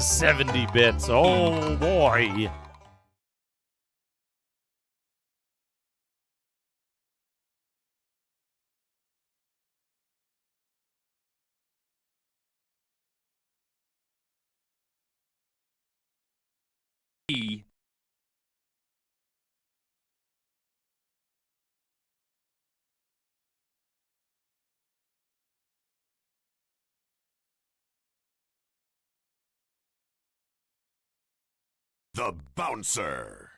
70 bits. Oh boy. The Bouncer.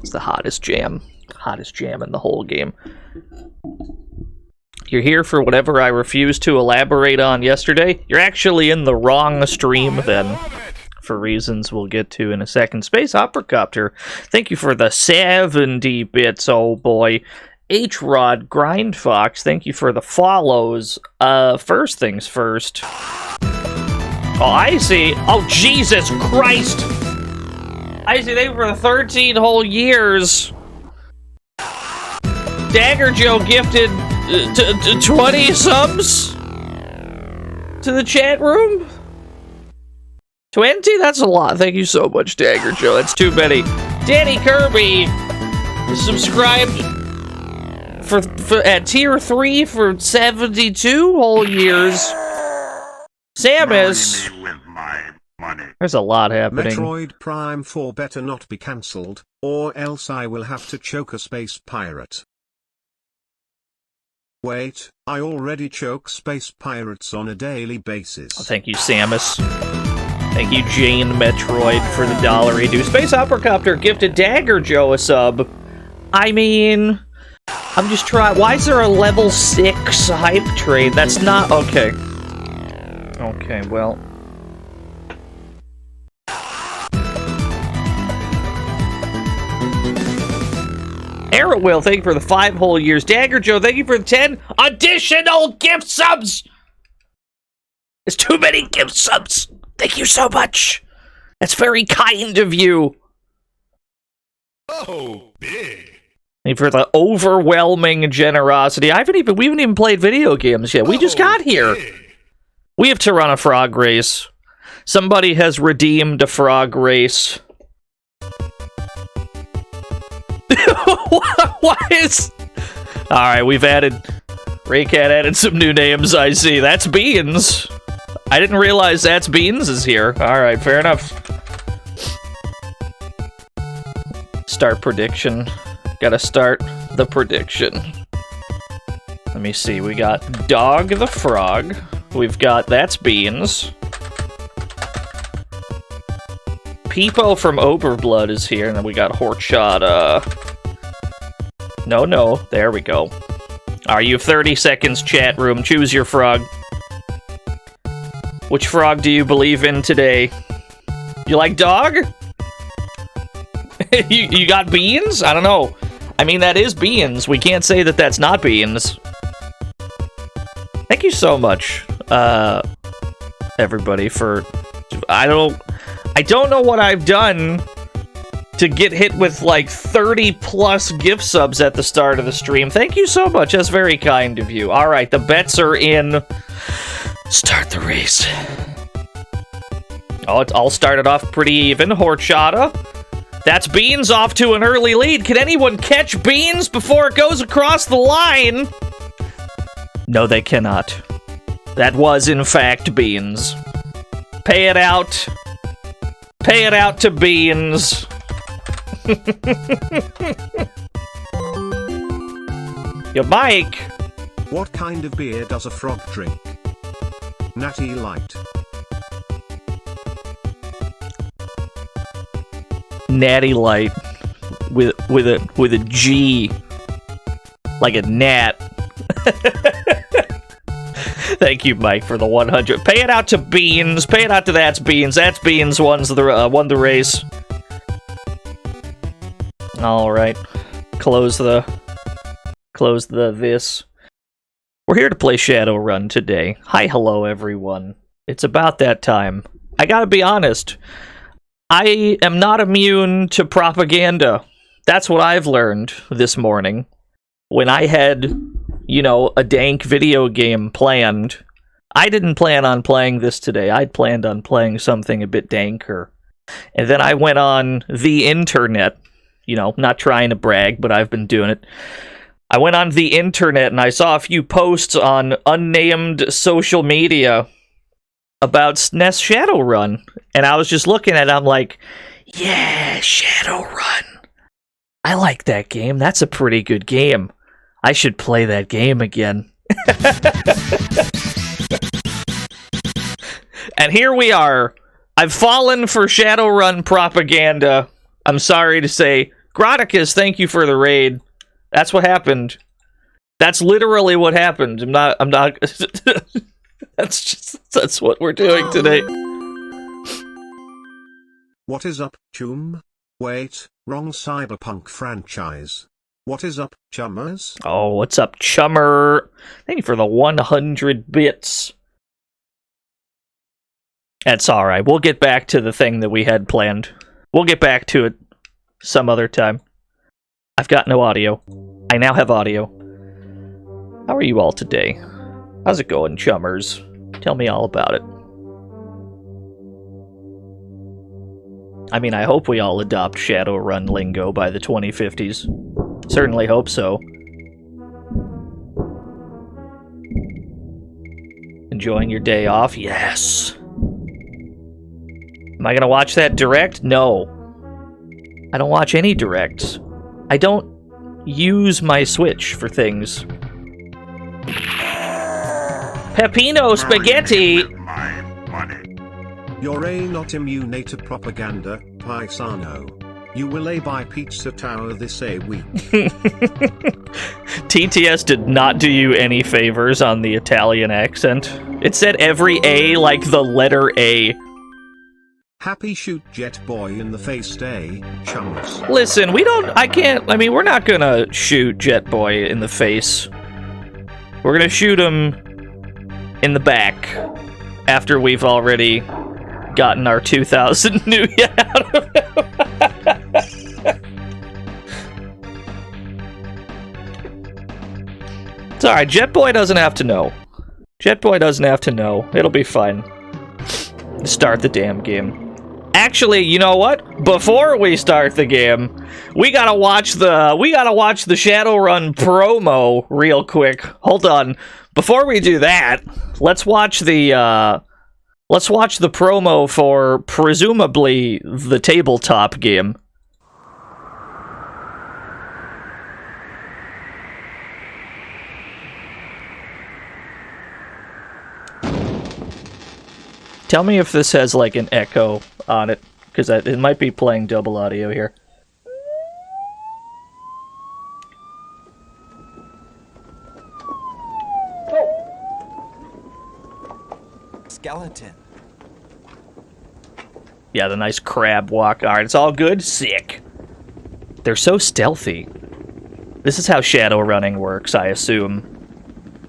It's the hottest jam in the whole game. You're here for whatever I refused to elaborate on yesterday. You're actually in the wrong stream then, for reasons we'll get to in a second. Space Operacopter, thank you for the 70 bits, oh boy. H-Rod Grindfox, thank you for the follows. First things first. Oh, I see. Oh, Jesus Christ! I see, they were 13 whole years. Dagger Joe gifted 20 subs to the chat room. 20? That's a lot. Thank you so much, Dagger Joe. That's too many. Danny Kirby subscribed for at tier 3 for 72 whole years. Samus. There's a lot happening. Metroid Prime 4 better not be cancelled, or else I will have to choke a space pirate. Wait, I already choke space pirates on a daily basis. Oh, thank you, Samus. Thank you, Jane Metroid, for the $1 Space Operacopter gifted Dagger Joe a sub. I mean, I'm just trying. Why is there a level 6 hype trade? That's not okay. Okay, well. Arrow Will, thank you for the 5 whole years. Dagger Joe, thank you for the 10 additional gift subs! There's too many gift subs! Thank you so much! That's very kind of you! Oh, big! Thank you for the overwhelming generosity. We haven't even played video games yet. We just got here. Big. We have to run a frog race. Somebody has redeemed a frog race. What is... Alright, we've added... Raycat added some new names, I see. That's Beans. I didn't realize That's Beans is here. Alright, fair enough. Start prediction. Gotta start the prediction. Let me see, we got Dog the Frog. We've got That's Beans. Peepo from Overblood is here, and then we got Horchata. No, there we go. Are you 30 seconds, chat room? Choose your frog. Which frog do you believe in today? You like dog? you got beans? I don't know. I mean, that is beans. We can't say that that's not beans. Thank you so much, everybody, for... I don't know what I've done to get hit with like 30 plus gift subs at the start of the stream. Thank you so much. That's very kind of you. All right, the bets are in. Start the race. Oh, I'll start it off pretty even. Horchata. That's Beans off to an early lead. Can anyone catch Beans before it goes across the line? No, they cannot. That was, in fact, Beans. Pay it out. Pay it out to Beans. Yo, Mike. What kind of beer does a frog drink? Natty Light. Natty Light with a G, like a gnat. Thank you, Mike, for the 100. Pay it out to Beans. Pay it out to That's Beans. That's Beans won the race. All right, close the this. We're here to play Shadowrun today. Hi, hello, everyone. It's about that time. I gotta be honest. I am not immune to propaganda. That's what I've learned this morning. When I had, you know, a dank video game planned, I didn't plan on playing this today. I'd planned on playing something a bit danker. And then I went on the internet, you know, not trying to brag, but I've been doing it. I went on the internet and I saw a few posts on unnamed social media about SNES Shadowrun. And I was just looking at it, I'm like, yeah, Shadowrun. I like that game. That's a pretty good game. I should play that game again. And here we are. I've fallen for Shadowrun propaganda. I'm sorry to say, Gronicus, thank you for the raid. That's what happened. That's literally what happened. I'm not that's what we're doing today. What is up, Chum? Wait, wrong Cyberpunk franchise. What is up, chummers? Oh, what's up, chummer? Thank you for the 100 bits. That's alright. We'll get back to the thing that we had planned. We'll get back to it some other time. I've got no audio. I now have audio. How are you all today? How's it going, chummers? Tell me all about it. I mean, I hope we all adopt Shadowrun lingo by the 2050s. Certainly hope so. Enjoying your day off? Yes! Am I gonna watch that direct? No. I don't watch any directs. I don't use my Switch for things. Peppino Spaghetti! My money. You're not immune to propaganda, paisano. You will buy Pizza Tower this week. TTS did not do you any favors on the Italian accent. It said every A like the letter A. Happy shoot Jet Boy in the face day, chums. Listen, we're not gonna shoot Jet Boy in the face. We're gonna shoot him in the back after we've already gotten our 2,000 new out of him. It's alright, Jet Boy doesn't have to know. Jet Boy doesn't have to know. It'll be fine. Start the damn game. Actually, you know what? Before we start the game, we gotta watch the Shadowrun promo real quick. Hold on. Before we do that, let's watch the promo for presumably the tabletop game. Tell me if this has like an echo on it, because it might be playing double audio here. Skeleton. Yeah, the nice crab walk. Alright, it's all good? Sick. They're so stealthy. This is how shadow running works, I assume.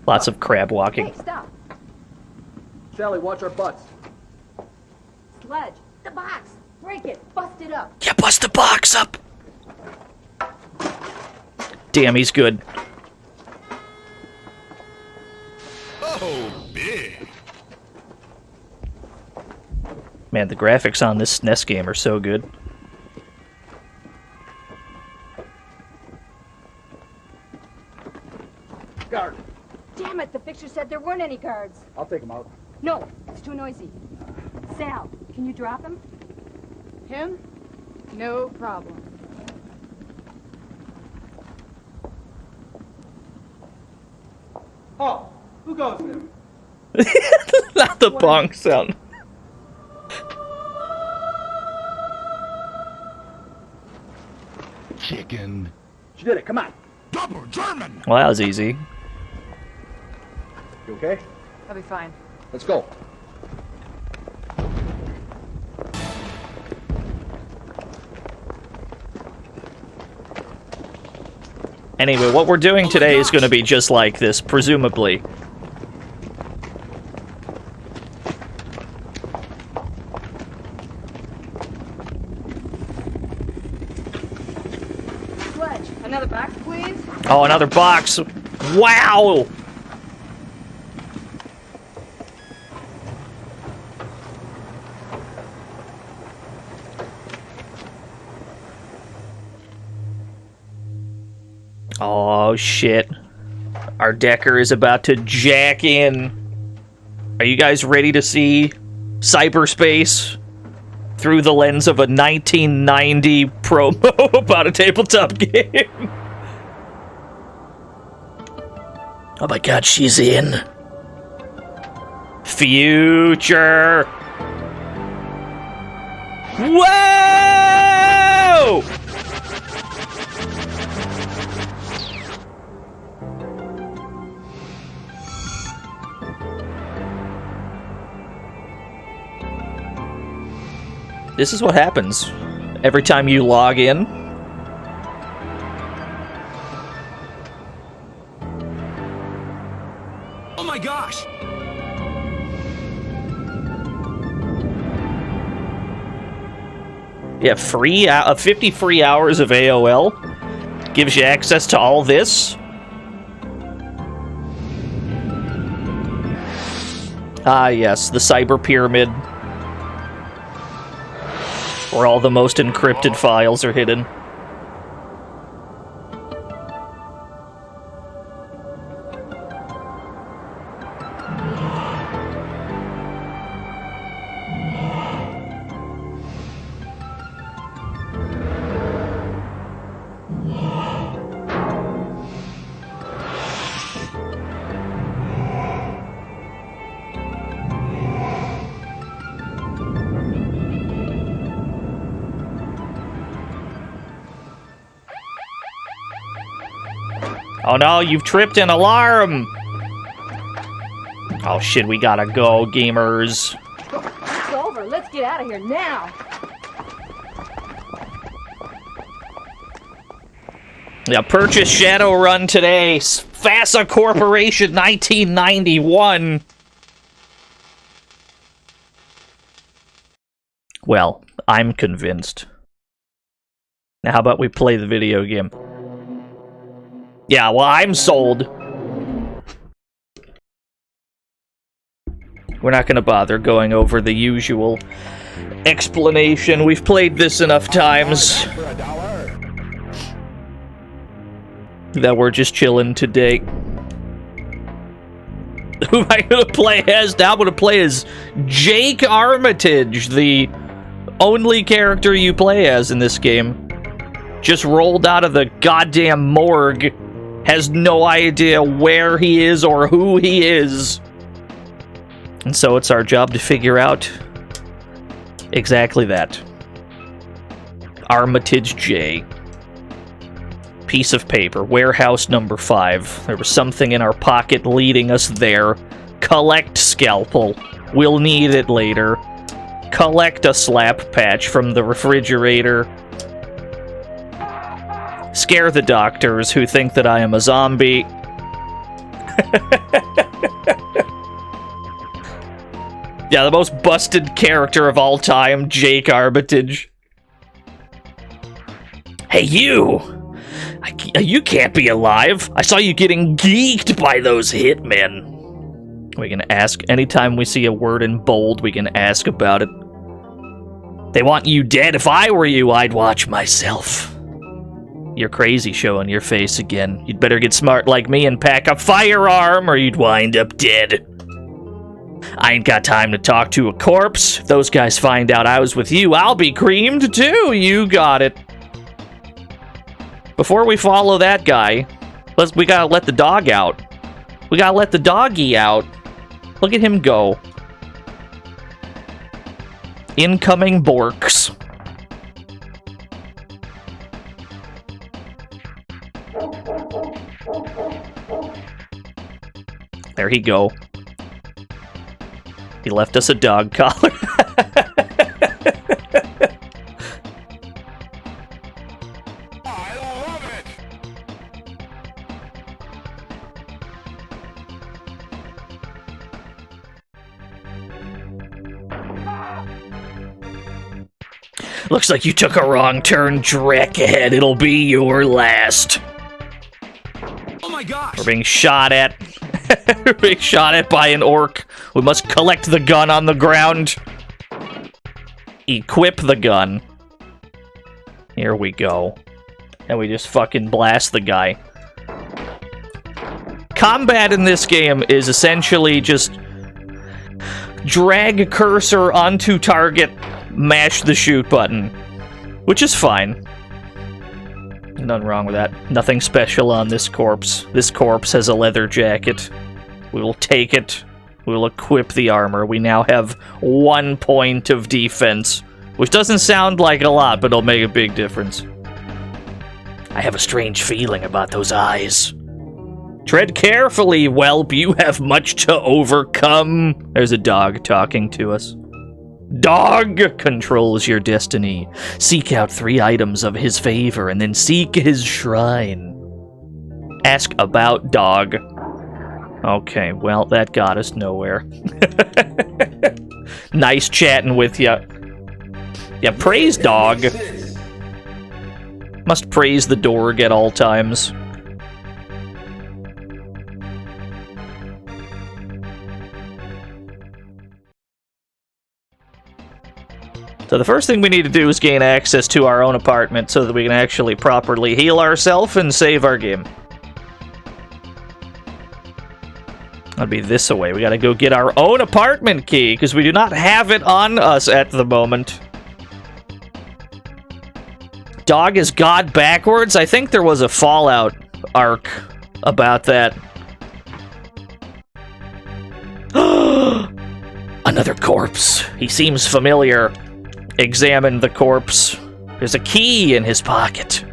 Lots of crab walking. Hey, stop! Sally, watch our butts. Sledge, the box! Break it! Bust it up! Yeah, bust the box up! Damn, he's good. Oh, big. Man, the graphics on this SNES game are so good. Guard. Damn it, the picture said there weren't any guards. I'll take him out. No, it's too noisy. Sal, can you drop him? Him? No problem. Oh, who goes there? Not the bong sound. Chicken. She did it, come on. Double German. Well, that was easy. You okay? I'll be fine. Let's go. Anyway, what we're doing today is going to be just like this, presumably. Sledge, another box, please? Oh, another box. Wow! Oh, shit. Our Decker is about to jack in. Are you guys ready to see cyberspace through the lens of a 1990 promo about a tabletop game? Oh my god, she's in. Future. Whoa! This is what happens every time you log in. Oh my gosh! Yeah, 50 free hours of AOL gives you access to all this. Ah, yes, the Cyber Pyramid, where all the most encrypted files are hidden. Oh no, you've tripped an alarm! Oh shit, we gotta go, gamers. It's over. Let's get out of here now. Yeah, purchase Shadowrun today. FASA Corporation 1991. Well, I'm convinced. Now, how about we play the video game? Yeah, well, I'm sold. We're not gonna bother going over the usual explanation. We've played this enough times that we're just chilling today. Who am I gonna play as? Now I'm gonna play as Jake Armitage, the only character you play as in this game. Just rolled out of the goddamn morgue. Has no idea where he is or who he is. And so it's our job to figure out exactly that. Armitage J. Piece of paper. Warehouse number 5. There was something in our pocket leading us there. Collect scalpel. We'll need it later. Collect a slap patch from the refrigerator. Scare the doctors who think that I am a zombie. Yeah, the most busted character of all time, Jake Armitage. Hey, you! You can't be alive. I saw you getting geeked by those hitmen. We can ask anytime we see a word in bold, we can ask about it. They want you dead. If I were you, I'd watch myself. You're crazy showing your face again. You'd better get smart like me and pack a firearm or you'd wind up dead. I ain't got time to talk to a corpse. If those guys find out I was with you, I'll be creamed too. You got it. Before we follow that guy, we gotta let the dog out. We gotta let the doggy out. Look at him go. Incoming Borks. There he go. He left us a dog collar. I love it! Looks like you took a wrong turn, Dreckhead. It'll be your last. Oh my gosh! We're being shot at. We're being shot at by an orc. We must collect the gun on the ground. Equip the gun. Here we go. And we just fucking blast the guy. Combat in this game is essentially just drag cursor onto target, mash the shoot button, which is fine. Nothing wrong with that. Nothing special on this corpse. This corpse has a leather jacket. We will take it. We will equip the armor. We now have 1 point of defense, which doesn't sound like a lot, but it'll make a big difference. I have a strange feeling about those eyes. Tread carefully, whelp. You have much to overcome. There's a dog talking to us. Dog controls your destiny. Seek out 3 items of his favor and then seek his shrine. Ask about dog. Okay, well, that got us nowhere. Nice chatting with ya. Yeah, praise dog. Must praise the dorg at all times. So the first thing we need to do is gain access to our own apartment so that we can actually properly heal ourselves and save our game. That'd be this away. We gotta go get our own apartment key, because we do not have it on us at the moment. Dog is God backwards? I think there was a Fallout arc about that. Another corpse. He seems familiar. Examine the corpse. There's a key in his pocket.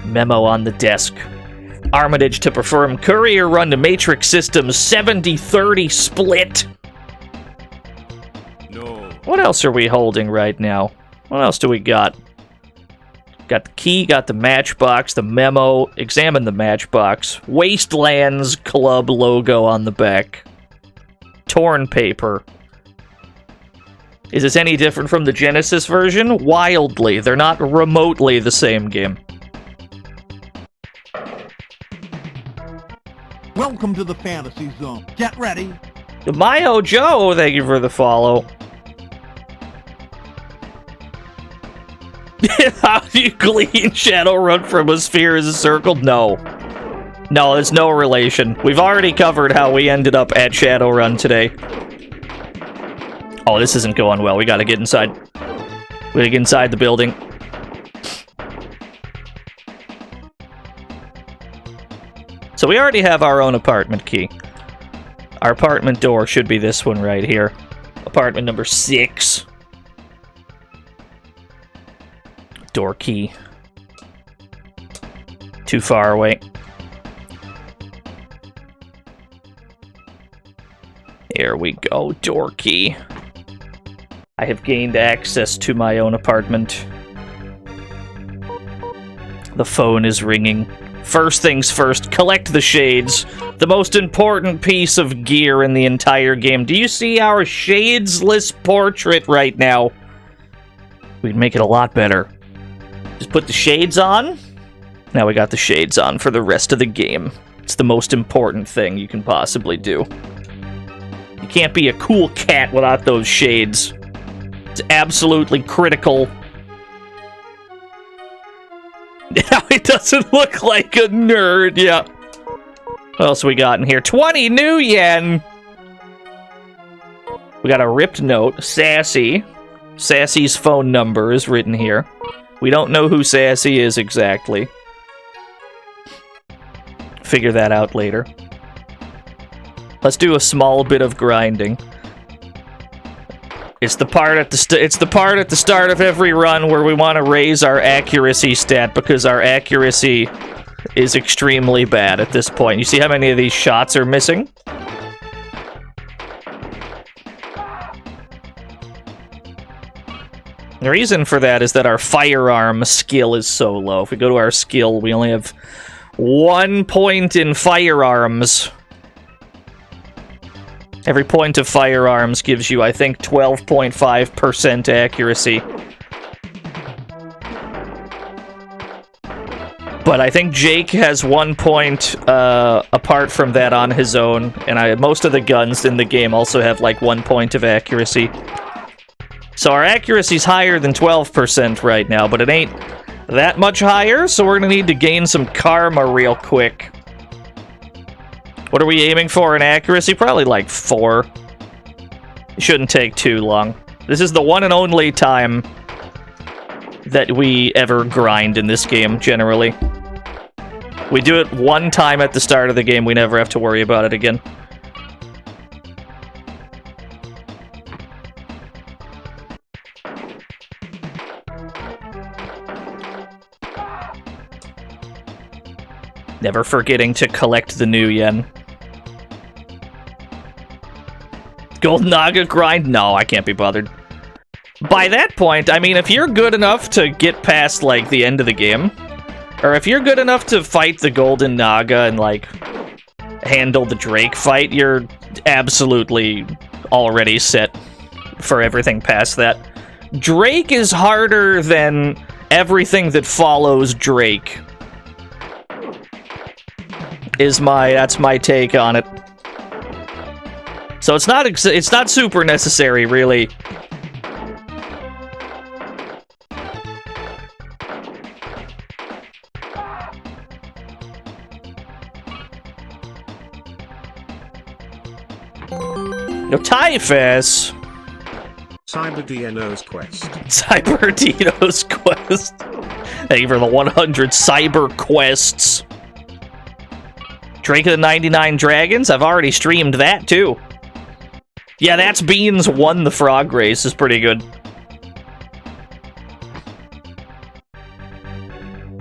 Memo on the desk. Armitage to perform courier run to Matrix Systems 70-30 split. No. What else are we holding right now? What else do we got? Got the key, got the matchbox, the memo. Examine the matchbox. Wastelands Club logo on the back. Torn paper. Is this any different from the Genesis version? Wildly. They're not remotely the same game. Welcome to the fantasy zone. Get ready. Mayo Joe, thank you for the follow. How do you glean Shadowrun from a sphere as a circle? No. No, there's no relation. We've already covered how we ended up at Shadowrun today. Oh, this isn't going well. We gotta get inside. We gotta get inside the building. So we already have our own apartment key. Our apartment door should be this one right here. Apartment number 6. Door key. Too far away. Here we go, door key. I have gained access to my own apartment. The phone is ringing. First things first, collect the shades. The most important piece of gear in the entire game. Do you see our shadesless portrait right now? We'd make it a lot better. Just put the shades on. Now we got the shades on for the rest of the game. It's the most important thing you can possibly do. You can't be a cool cat without those shades. It's absolutely critical. Now it doesn't look like a nerd, yeah. What else we got in here? 20 new yen! We got a ripped note. Sassy. Sassy's phone number is written here. We don't know who Sassy is exactly. Figure that out later. Let's do a small bit of grinding. It's the part at the start of every run where we want to raise our accuracy stat because our accuracy is extremely bad at this point. You see how many of these shots are missing? The reason for that is that our firearm skill is so low. If we go to our skill, we only have 1 point in firearms. Every point of firearms gives you, I think, 12.5% accuracy. But I think Jake has 1 point apart from that on his own, and most of the guns in the game also have like 1 point of accuracy. So our accuracy's higher than 12% right now, but it ain't that much higher, so we're gonna need to gain some karma real quick. What are we aiming for in accuracy? Probably like 4. It shouldn't take too long. This is the one and only time that we ever grind in this game, generally. We do it one time at the start of the game, we never have to worry about it again. Never forgetting to collect the new yen. Golden Naga grind? No, I can't be bothered. By that point, I mean, if you're good enough to get past, like, the end of the game, or if you're good enough to fight the Golden Naga and, like, handle the Drake fight, you're absolutely already set for everything past that. Drake is harder than everything that follows Drake. That's my take on it. So it's not super necessary, really. No, Typhus! Cyber DNO's quest. Cyber Dino's quest. Thank you for the 100 cyber quests. Drake of the 99 Dragons? I've already streamed that, too. Yeah, that's Beans won the frog race. Is pretty good.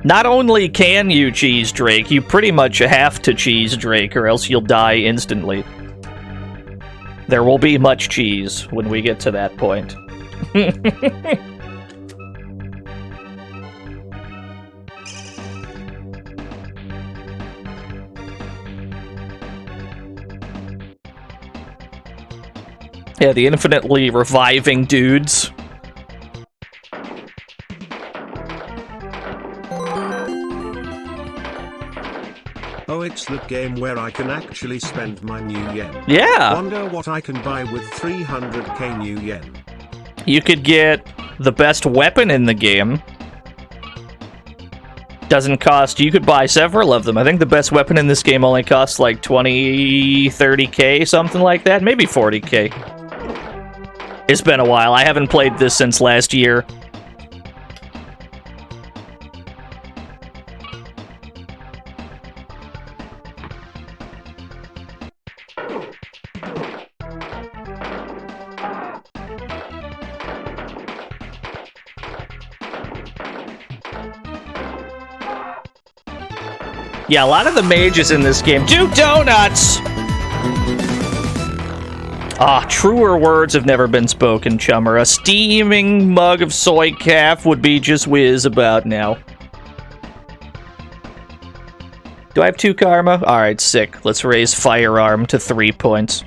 Not only can you cheese Drake, you pretty much have to cheese Drake or else you'll die instantly. There will be much cheese when we get to that point. Yeah, the infinitely reviving dudes. Oh, it's the game where I can actually spend my new yen. Yeah. Wonder what I can buy with 300k new yen. You could get the best weapon in the game. Doesn't cost... You could buy several of them. I think the best weapon in this game only costs like 20, 30k, something like that. Maybe 40k. It's been a while. I haven't played this since last year. Yeah, a lot of the mages in this game do donuts! Ah, truer words have never been spoken, chummer. A steaming mug of soy calf would be just whiz about now. Do I have 2 karma? Alright, sick. Let's raise firearm to 3 points.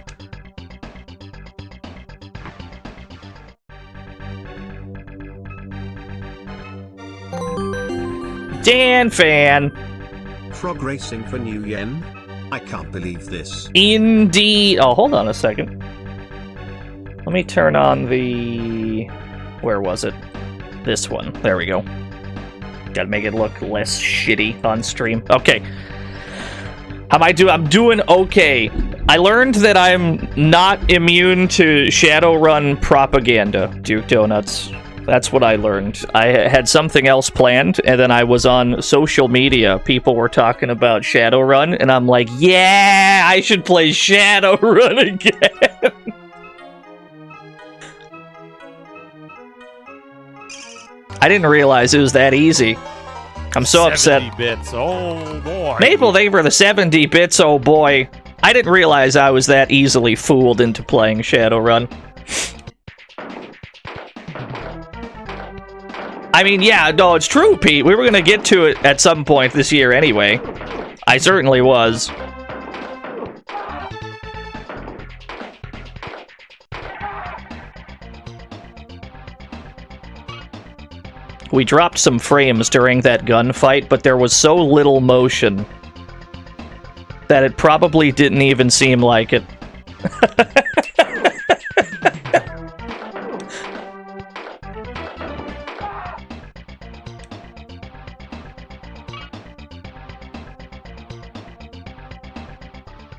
Dan Fan! Frog racing for new yen? I can't believe this. Indeed. Oh, hold on a second. Let me turn on the... Where was it? This one. There we go. Gotta make it look less shitty on stream. Okay. How am I doing? I'm doing okay. I learned that I'm not immune to Shadowrun propaganda, Duke Donuts. That's what I learned. I had something else planned, and then I was on social media. People were talking about Shadowrun, and I'm like, yeah, I should play Shadowrun again. I didn't realize it was that easy. I'm so upset. 70 bits, oh boy. Maple, thank you for the 70 bits, oh boy. I didn't realize I was that easily fooled into playing Shadowrun. I mean, yeah, no, it's true, Pete. We were going to get to it at some point this year anyway. I certainly was. We dropped some frames during that gunfight, but there was so little motion that it probably didn't even seem like it.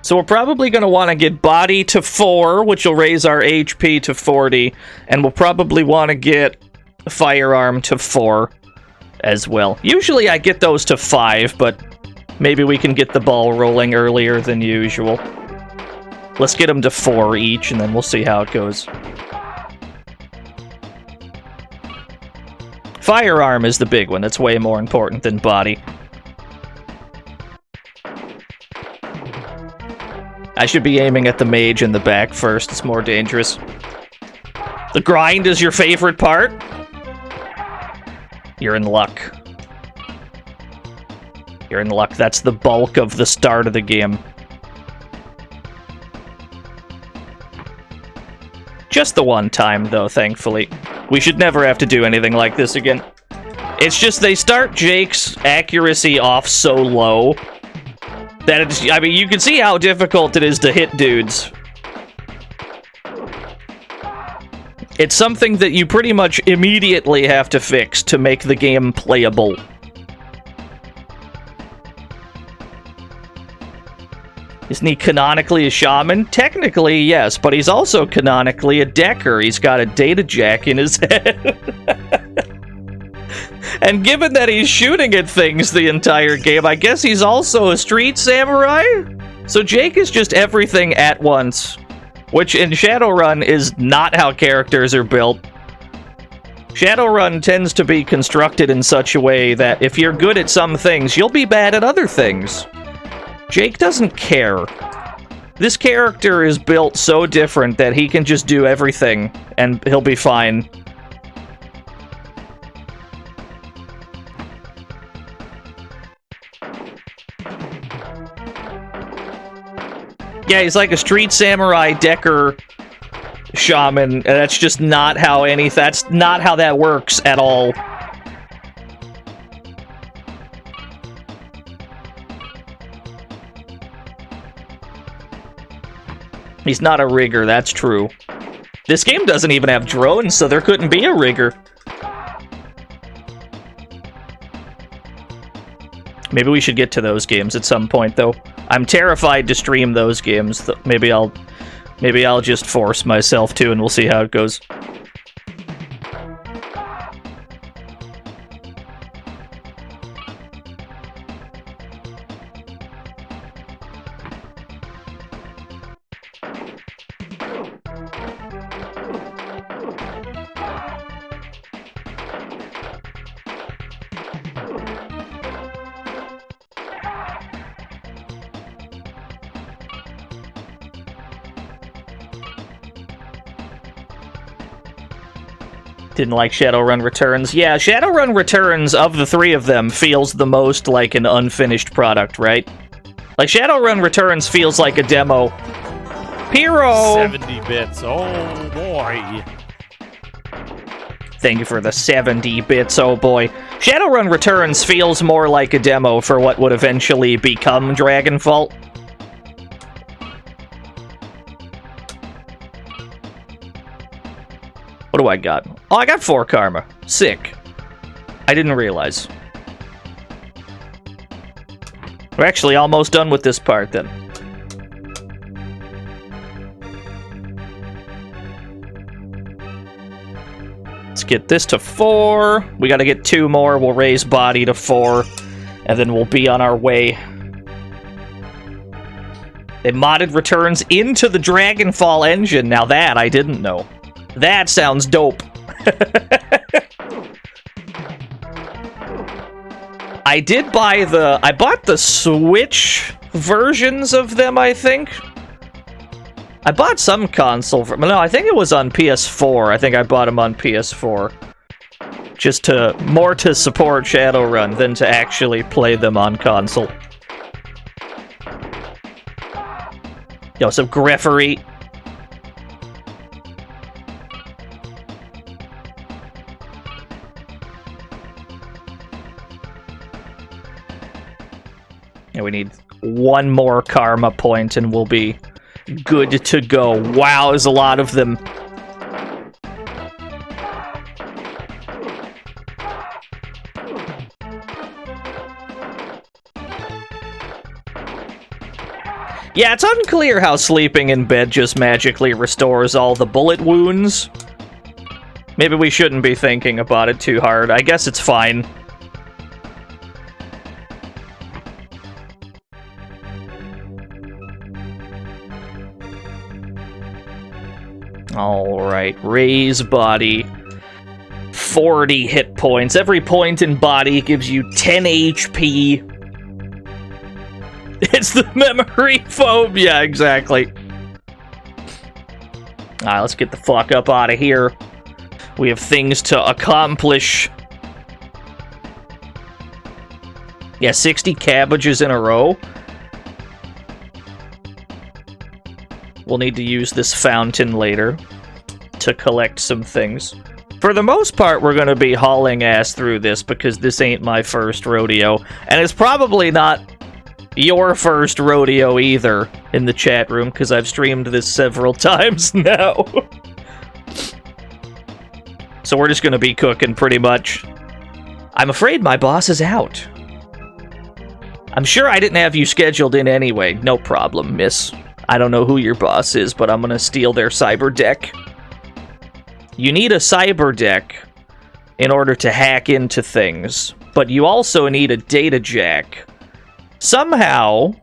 So we're probably going to want to get body to 4, which will raise our HP to 40, and we'll probably want to get firearm to 4 as well. Usually I get those to 5, but maybe we can get the ball rolling earlier than usual. Let's get them to 4 each, and then we'll see how it goes. Firearm is the big one. That's way more important than body. I should be aiming at the mage in the back first. It's more dangerous. The grind is your favorite part? You're in luck. You're in luck. That's the bulk of the start of the game. Just the one time, though, thankfully. We should never have to do anything like this again. It's just they start Jake's accuracy off so low that it's, I mean, you can see how difficult it is to hit dudes. It's something that you pretty much immediately have to fix to make the game playable. Isn't he canonically a shaman? Technically, yes, but he's also canonically a decker. He's got a data jack in his head. And given that he's shooting at things the entire game, I guess he's also a street samurai? So Jake is just everything at once, which in Shadowrun is not how characters are built. Shadowrun tends to be constructed in such a way that if you're good at some things, you'll be bad at other things. Jake doesn't care. This character is built so different that he can just do everything, and he'll be fine. Yeah, he's like a street samurai decker shaman, and that's just not how that's not how that works at all. He's not a rigger, that's true. This game doesn't even have drones, so there couldn't be a rigger. Maybe we should get to those games at some point, though. I'm terrified to stream those games. Maybe I'll just force myself to, and we'll see how it goes. Didn't like Shadowrun Returns. Yeah, Shadowrun Returns, of the three of them, feels the most like an unfinished product, right? Like, Shadowrun Returns feels like a demo. Pyro! 70 bits, oh boy. Thank you for the 70 bits, oh boy. Shadowrun Returns feels more like a demo for what would eventually become Dragonfall. What do I got? Oh, I got 4 karma. Sick. I didn't realize. We're actually almost done with this part, then. Let's get this to 4. We gotta get 2 more. We'll raise body to 4. And then we'll be on our way. They modded Returns into the Dragonfall engine. Now that I didn't know. That sounds dope. I bought the Switch versions of them, I think. I bought some console no, I think it was on PS4. I think I bought them on PS4. Just more to support Shadowrun than to actually play them on console. Yo, some greffery. We need 1 more karma point and we'll be good to go. Wow, there's a lot of them. Yeah, it's unclear how sleeping in bed just magically restores all the bullet wounds. Maybe we shouldn't be thinking about it too hard. I guess it's fine. Alright, raise body. 40 hit points. Every point in body gives you 10 HP. It's the memory foam. Yeah, exactly. Alright, let's get the fuck up out of here. We have things to accomplish. Yeah, 60 cabbages in a row. We'll need to use this fountain later to collect some things. For the most part, we're going to be hauling ass through this because this ain't my first rodeo. And it's probably not your first rodeo either in the chat room because I've streamed this several times now. So we're just going to be cooking pretty much. I'm afraid my boss is out. I'm sure I didn't have you scheduled in anyway. No problem, miss. I don't know who your boss is, but I'm going to steal their cyber deck. You need a cyber deck in order to hack into things, but you also need a data jack. Somehow,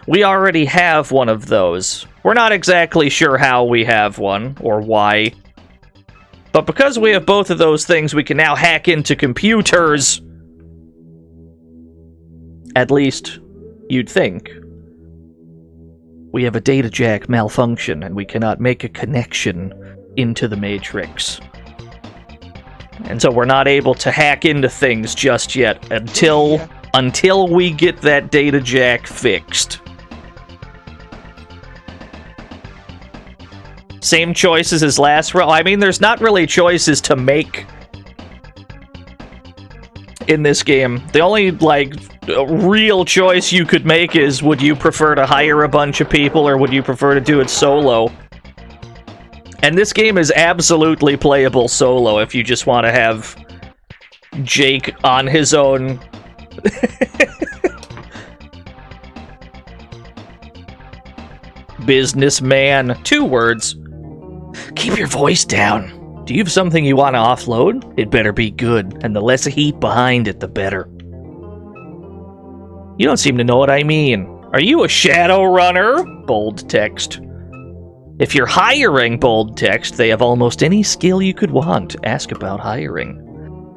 we already have one of those. We're not exactly sure how we have one, or why. But because we have both of those things, we can now hack into computers. At least, you'd think. We have a data jack malfunction, and we cannot make a connection into the Matrix. And so we're not able to hack into things just yet until we get that data jack fixed. Same choices as last row. I mean, there's not really choices to make in this game. The only, like, real choice you could make is, would you prefer to hire a bunch of people or would you prefer to do it solo? And this game is absolutely playable solo if you just want to have Jake on his own. Businessman. 2 words. Keep your voice down. Do you have something you want to offload? It better be good, and the less heat behind it, the better. You don't seem to know what I mean. Are you a Shadowrunner? Bold text. If you're hiring, bold text, they have almost any skill you could want. Ask about hiring.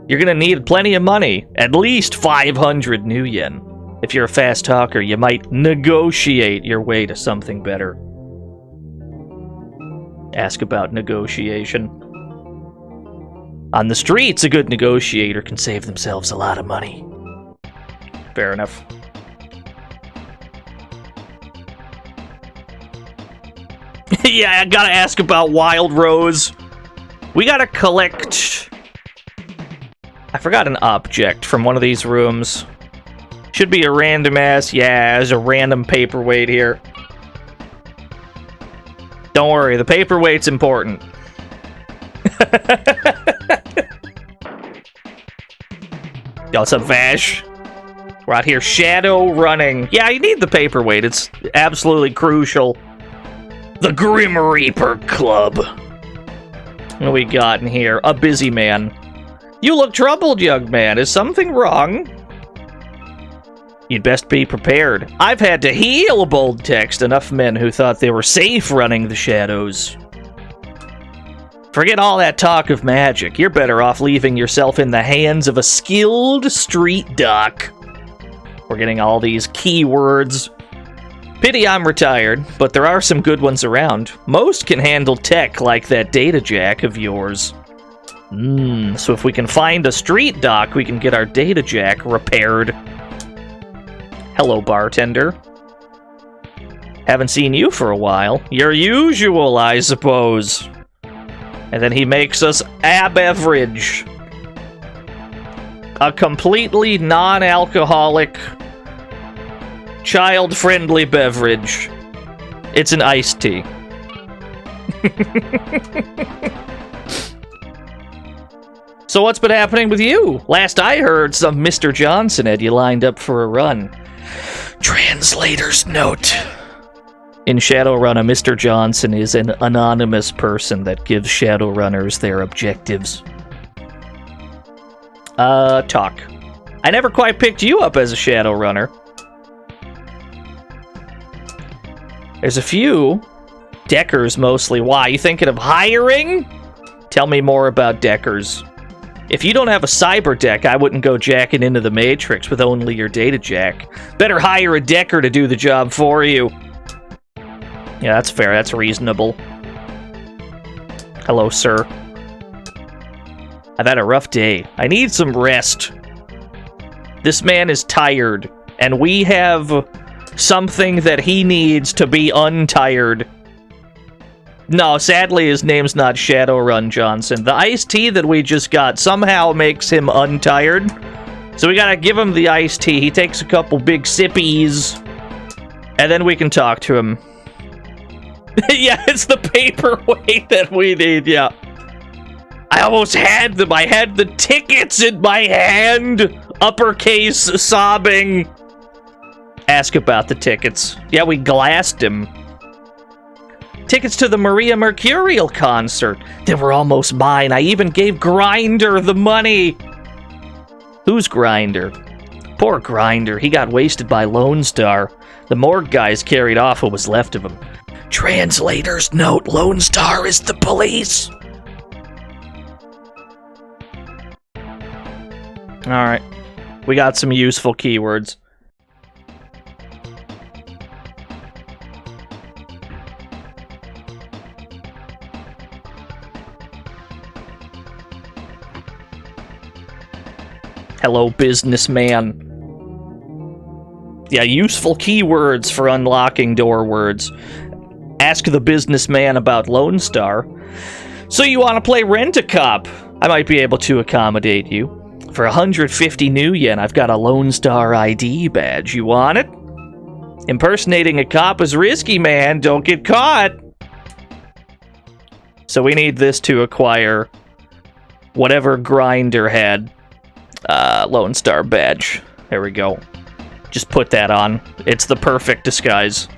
You're gonna need plenty of money. At least 500 new yen. If you're a fast talker, you might negotiate your way to something better. Ask about negotiation. On the streets, a good negotiator can save themselves a lot of money. Fair enough. Yeah, I gotta ask about Wild Rose. We gotta collect... I forgot an object from one of these rooms. Should be a random ass... Yeah, there's a random paperweight here. Don't worry, the paperweight's important. Yo, what's up, Vash? We're out here shadow running. Yeah, you need the paperweight. It's absolutely crucial. The Grim Reaper Club. What do we got in here? A busy man. You look troubled, young man. Is something wrong? You'd best be prepared. I've had to heal, bold text, enough men who thought they were safe running the shadows. Forget all that talk of magic. You're better off leaving yourself in the hands of a skilled street doc. We're getting all these keywords. Pity I'm retired, but there are some good ones around. Most can handle tech like that data jack of yours. So if we can find a street doc, we can get our data jack repaired. Hello, bartender. Haven't seen you for a while. Your usual, I suppose. And then he makes us a beverage. A completely non-alcoholic, child-friendly beverage. It's an iced tea. So what's been happening with you? Last I heard, some Mr. Johnson had you lined up for a run. Translator's note. In Shadowrun, a Mr. Johnson is an anonymous person that gives Shadowrunners their objectives. Talk. I never quite picked you up as a Shadowrunner. There's a few. Deckers, mostly. Why? You thinking of hiring? Tell me more about Deckers. If you don't have a cyber deck, I wouldn't go jacking into the Matrix with only your data jack. Better hire a decker to do the job for you. Yeah, that's fair. That's reasonable. Hello, sir. I've had a rough day. I need some rest. This man is tired, and we have something that he needs to be untired. No, sadly, his name's not Shadowrun Johnson. The iced tea that we just got somehow makes him untired. So we gotta give him the iced tea. He takes a couple big sippies, and then we can talk to him. Yeah, it's the paperweight that we need, yeah. I almost had them. I had the tickets in my hand. Uppercase sobbing. Ask about the tickets. Yeah, we glassed him. Tickets to the Maria Mercurial concert. They were almost mine. I even gave Grinder the money. Who's Grinder? Poor Grinder. He got wasted by Lone Star. The morgue guys carried off what was left of him. Translator's note. Lone Star is the police. Alright. We got some useful keywords. Hello, businessman. Yeah, useful keywords for unlocking door words. Ask the businessman about Lone Star. So you want to play Rent-A-Cop? I might be able to accommodate you. For 150 new yen, I've got a Lone Star ID badge. You want it? Impersonating a cop is risky, man. Don't get caught. So we need this to acquire whatever Grinder had. Lone Star badge. There we go. Just put that on. It's the perfect disguise.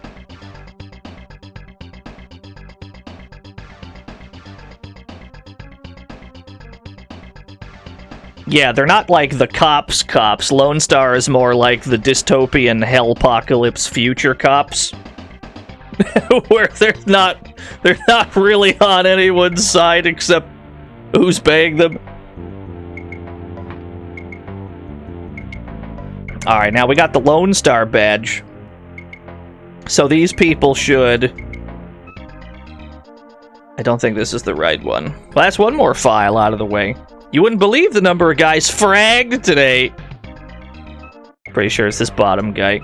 Yeah, they're not like the cops. Lone Star is more like the dystopian hellpocalypse future cops. Where they're not really on anyone's side except who's paying them. Alright, now we got the Lone Star badge. So these people should... I don't think this is the right one. Well, that's one more file out of the way. You wouldn't believe the number of guys fragged today. Pretty sure it's this bottom guy.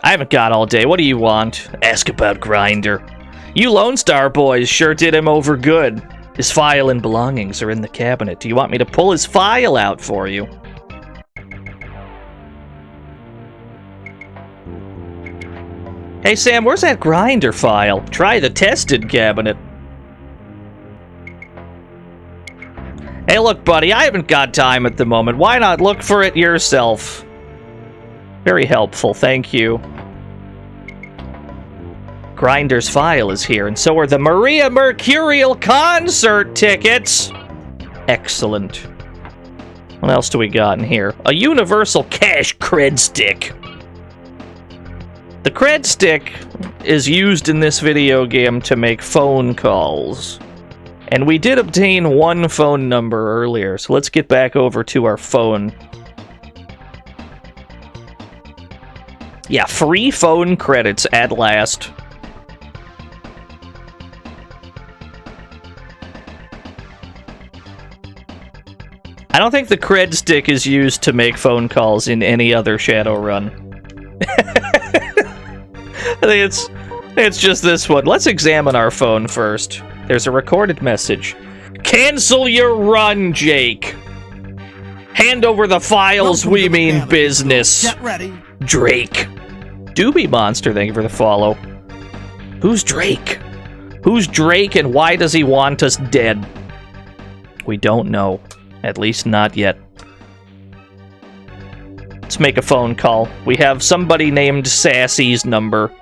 I haven't got all day. What do you want? Ask about Grinder. You Lone Star boys sure did him over good. His file and belongings are in the cabinet. Do you want me to pull his file out for you? Hey Sam, where's that Grinder file? Try the tested cabinet. Hey look buddy, I haven't got time at the moment. Why not look for it yourself? Very helpful, thank you. Grinder's file is here, and so are the Maria Mercurial concert tickets! Excellent. What else do we got in here? A universal cash cred stick. The cred stick is used in this video game to make phone calls. And we did obtain one phone number earlier, so let's get back over to our phone. Yeah, free phone credits at last. I don't think the cred stick is used to make phone calls in any other Shadowrun. I think it's just this one. Let's examine our phone first. There's a recorded message. Cancel your run, Jake. Hand over the files, we mean business. Get ready. Drake. Doobie Monster, thank you for the follow. Who's Drake? Who's Drake and why does he want us dead? We don't know. At least not yet. Let's make a phone call. We have somebody named Sassy's number.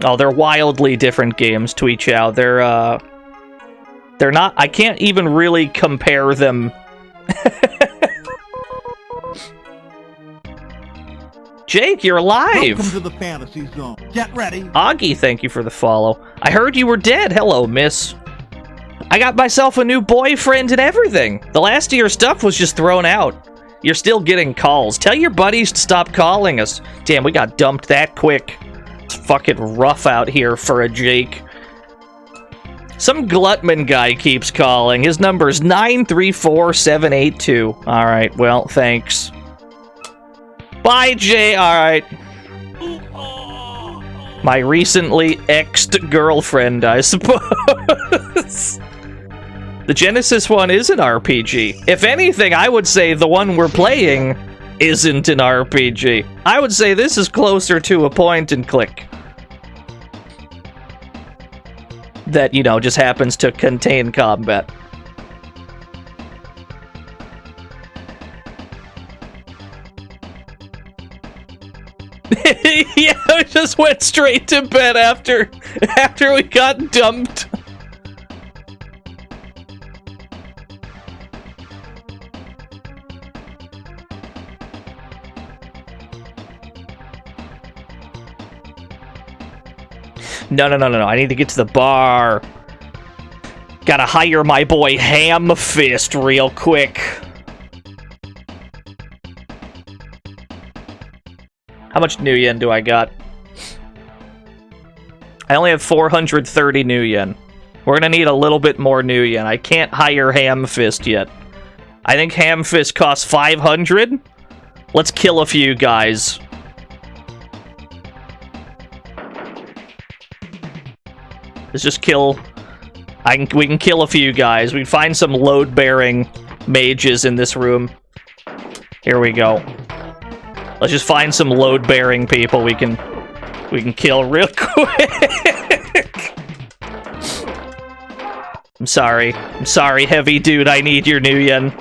Oh, they're wildly different games to each other. They're not... I can't even really compare them. Jake, you're alive! Welcome to the fantasy zone. Get ready. Augie, thank you for the follow. I heard you were dead. Hello, miss. I got myself a new boyfriend and everything. The last of your stuff was just thrown out. You're still getting calls. Tell your buddies to stop calling us. Damn, we got dumped that quick. It's fucking rough out here for a Jake. Some Glutman guy keeps calling. His number's 934782. Alright, well, thanks. Bye, Jay. Alright. My recently exed girlfriend, I suppose. The Genesis one is an RPG. If anything, I would say the one we're playing isn't an RPG. I would say this is closer to a point and click. That, you know, just happens to contain combat. Yeah, I just went straight to bed after we got dumped. No, I need to get to the bar. Gotta hire my boy Ham Fist real quick. How much new yen do I got? I only have 430 new yen. We're gonna need a little bit more new yen. I can't hire Ham Fist yet. I think Ham Fist costs 500. Let's kill a few guys. Let's just kill... we can kill a few guys. We can find some load-bearing mages in this room. Here we go. Let's just find some load-bearing people we can kill real quick. I'm sorry, heavy dude. I need your new yen.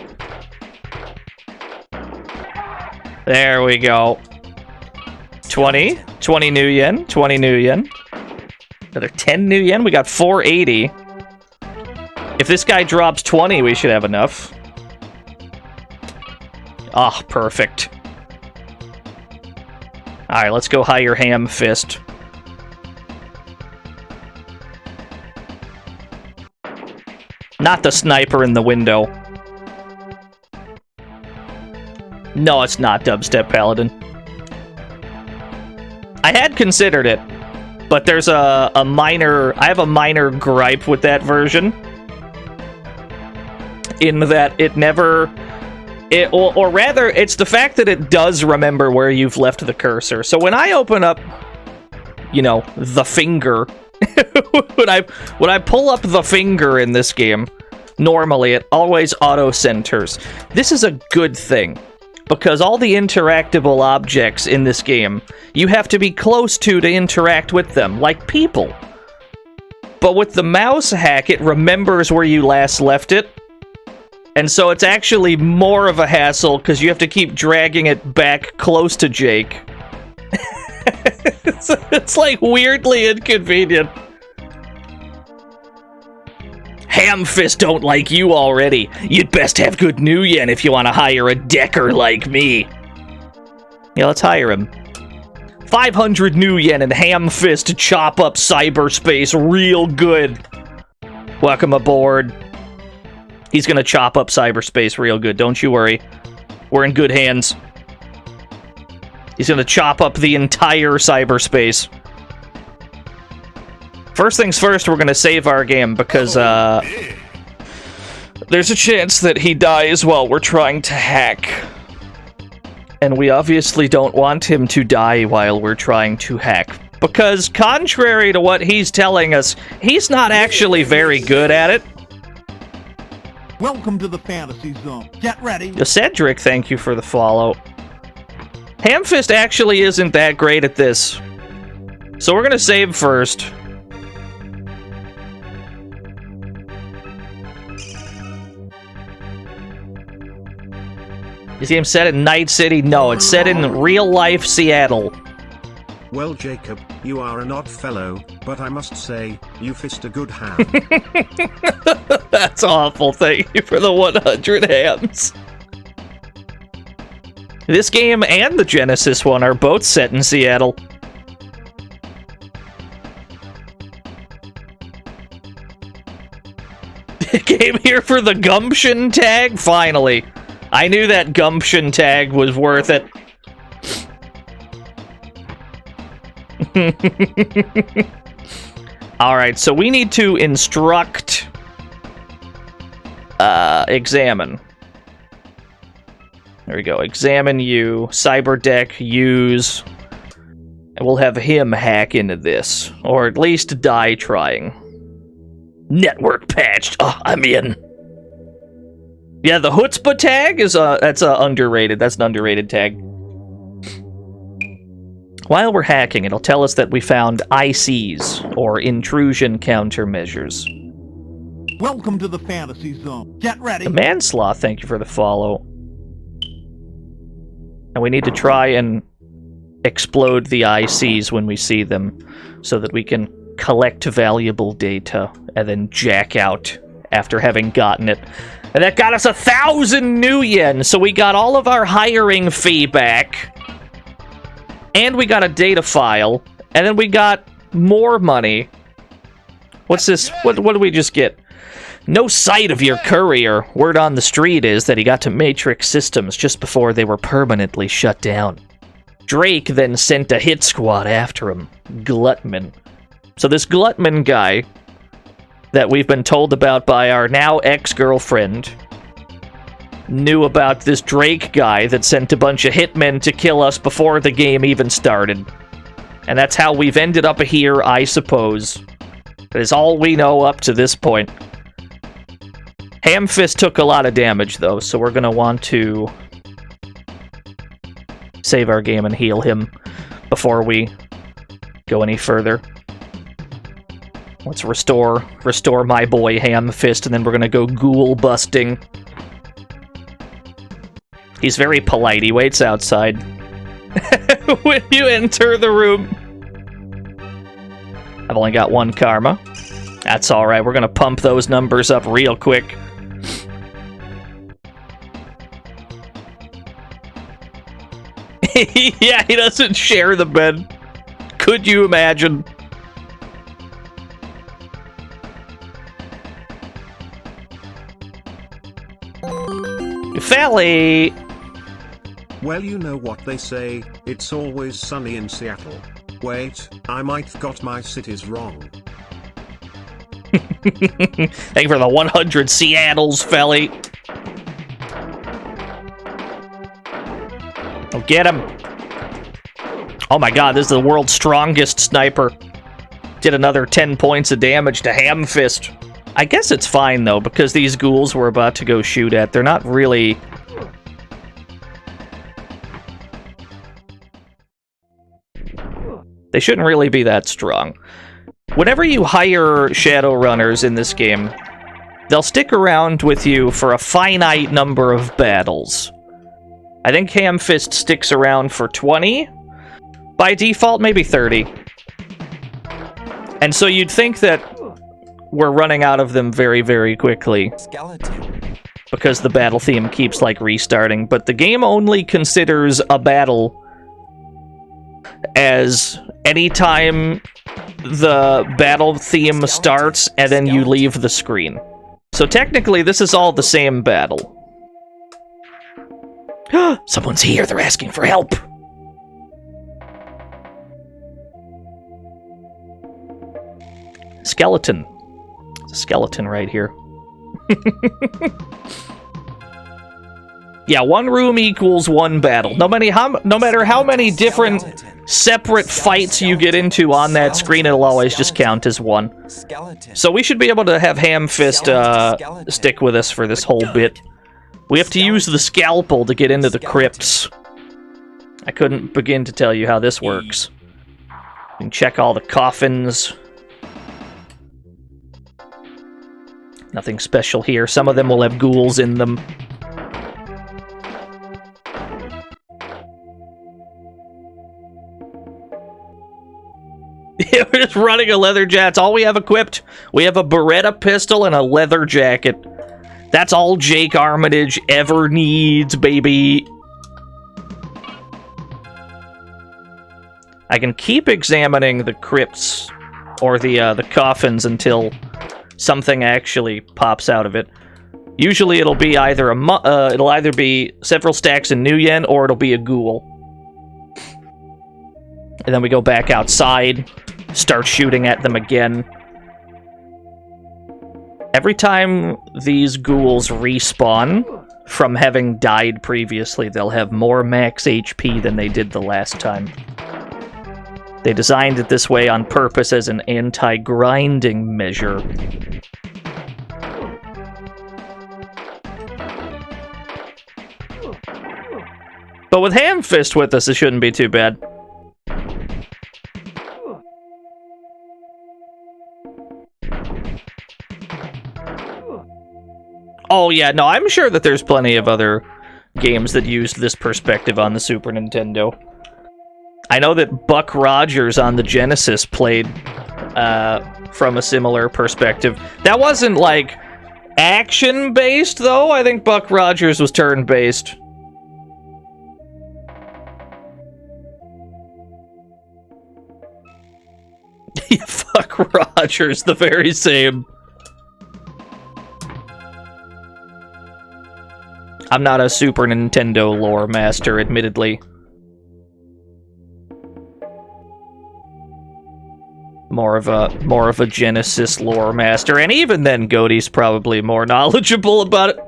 There we go. 20 new yen. 20 new yen. Another 10 new yen. We got 480. If this guy drops 20, we should have enough. Ah, perfect. Alright, let's go hire Ham Fist. Not the sniper in the window. No, it's not Dubstep Paladin. I had considered it, but there's a minor... I have a minor gripe with that version. In that it never... or rather, it's the fact that it does remember where you've left the cursor. So when I open up, you know, the finger... when I pull up the finger in this game, normally it always auto-centers. This is a good thing, because all the interactable objects in this game, you have to be close to interact with them, like people. But with the mouse hack, it remembers where you last left it, and so it's actually more of a hassle, because you have to keep dragging it back close to Jake. It's like weirdly inconvenient. Ham Fist don't like you already. You'd best have good new yen if you want to hire a decker like me. Yeah, let's hire him. 500 new yen and Ham Fist to chop up cyberspace real good. Welcome aboard. He's gonna chop up cyberspace real good, don't you worry. We're in good hands. He's gonna chop up the entire cyberspace. First things first, we're gonna save our game, because, there's a chance that he dies while we're trying to hack. And we obviously don't want him to die while we're trying to hack. Because, contrary to what he's telling us, he's not actually very good at it. Welcome to the fantasy zone. Get ready. Cedric, thank you for the follow. Hamfist actually isn't that great at this. So we're gonna save first. Is game set in Night City? No, it's set in real-life Seattle. Well, Jacob, you are an odd fellow, but I must say, you fist a good ham. That's awful. Thank you for the 100 hams. This game and the Genesis one are both set in Seattle. came here for the gumption tag? Finally. I knew that gumption tag was worth it. Alright, so we need to instruct... examine. There we go. Examine you. Cyberdeck, use... And we'll have him hack into this. Or at least die trying. Network patched. Oh, I'm in. Yeah, the chutzpah tag is that's underrated. That's an underrated tag. While we're hacking, it'll tell us that we found ICs, or intrusion countermeasures. Welcome to the fantasy zone. Get ready. The Mansloth, thank you for the follow. And we need to try and explode the ICs when we see them, so that we can collect valuable data and then jack out after having gotten it. And that got us 1,000 new yen, so we got all of our hiring fee back. And we got a data file, and then we got more money. What's this? What did we just get? No sight of your courier. Word on the street is that he got to Matrix Systems just before they were permanently shut down. Drake then sent a hit squad after him. Glutman. So this Glutman guy that we've been told about by our now ex-girlfriend knew about this Drake guy that sent a bunch of hitmen to kill us before the game even started. And that's how we've ended up here, I suppose. That is all we know up to this point. Hamfist took a lot of damage, though, so we're gonna want to save our game and heal him before we go any further. Let's restore my boy Hamfist, and then we're gonna go ghoul busting. He's very polite. He waits outside when you enter the room. I've only got 1 karma. That's alright. We're gonna pump those numbers up real quick. Yeah, he doesn't share the bed. Could you imagine? Felly! Well, you know what they say, it's always sunny in Seattle. Wait, I might have got my cities wrong. Thank you for the 100 Seattles, Felly. Oh, get him. Oh my god, this is the world's strongest sniper. Did another 10 points of damage to Hamfist. I guess it's fine, though, because these ghouls we're about to go shoot at, they're not really... They shouldn't really be that strong. Whenever you hire Shadowrunners in this game, they'll stick around with you for a finite number of battles. I think Hamfist sticks around for 20. By default, maybe 30. And so you'd think that we're running out of them very, very quickly. Skeleton. Because the battle theme keeps, like, restarting. But the game only considers a battle as anytime the battle theme starts and then you leave the screen. So technically, this is all the same battle. Someone's here, they're asking for help! Skeleton. There's a skeleton right here. Yeah, 1 room equals 1 battle. No matter how many different separate fights you get into on that screen, it'll always just count as 1. So we should be able to have Hamfist stick with us for this whole bit. We have to use the scalpel to get into the crypts. I couldn't begin to tell you how this works. You can check all the coffins. Nothing special here. Some of them will have ghouls in them. Yeah, we're just running a leather jacket. That's all we have equipped. We have a Beretta pistol and a leather jacket. That's all Jake Armitage ever needs, baby. I can keep examining the crypts or the coffins until something actually pops out of it. Usually it'll be either it'll either be several stacks of new yen or it'll be a ghoul. And then we go back outside, start shooting at them again. Every time these ghouls respawn from having died previously, they'll have more max HP than they did the last time. They designed it this way on purpose as an anti-grinding measure. But with Hamfist with us, it shouldn't be too bad. Oh yeah, no, I'm sure that there's plenty of other games that used this perspective on the Super Nintendo. I know that Buck Rogers on the Genesis played from a similar perspective. That wasn't, like, action-based, though. I think Buck Rogers was turn-based. Fuck Rogers, the very same. I'm not a Super Nintendo lore master, admittedly. More of a Genesis lore master, and even then, Godie's probably more knowledgeable about it.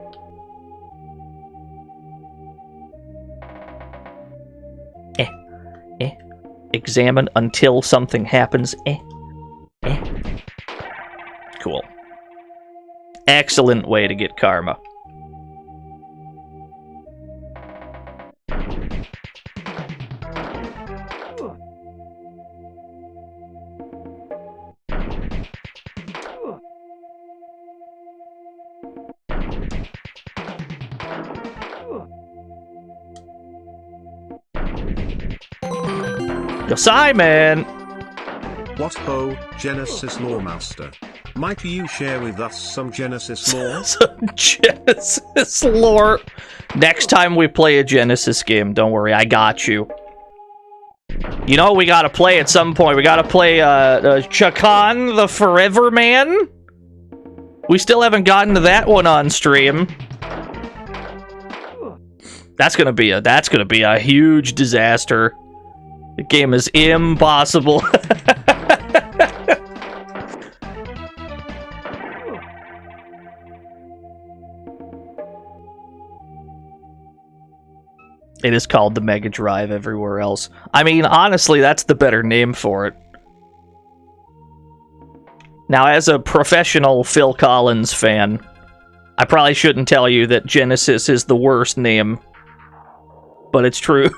Examine until something happens. Cool. Excellent way to get karma. Yo, Simon! What ho, Genesis lore master? Might you share with us some Genesis lore? Some Genesis lore. Next time we play a Genesis game, don't worry, I got you. You know what we gotta play at some point? We gotta play Chakan the Forever Man. We still haven't gotten to that one on stream. That's gonna be a huge disaster. The game is impossible. It is called the Mega Drive everywhere else. I mean, honestly, that's the better name for it. Now, as a professional Phil Collins fan, I probably shouldn't tell you that Genesis is the worst name, but it's true.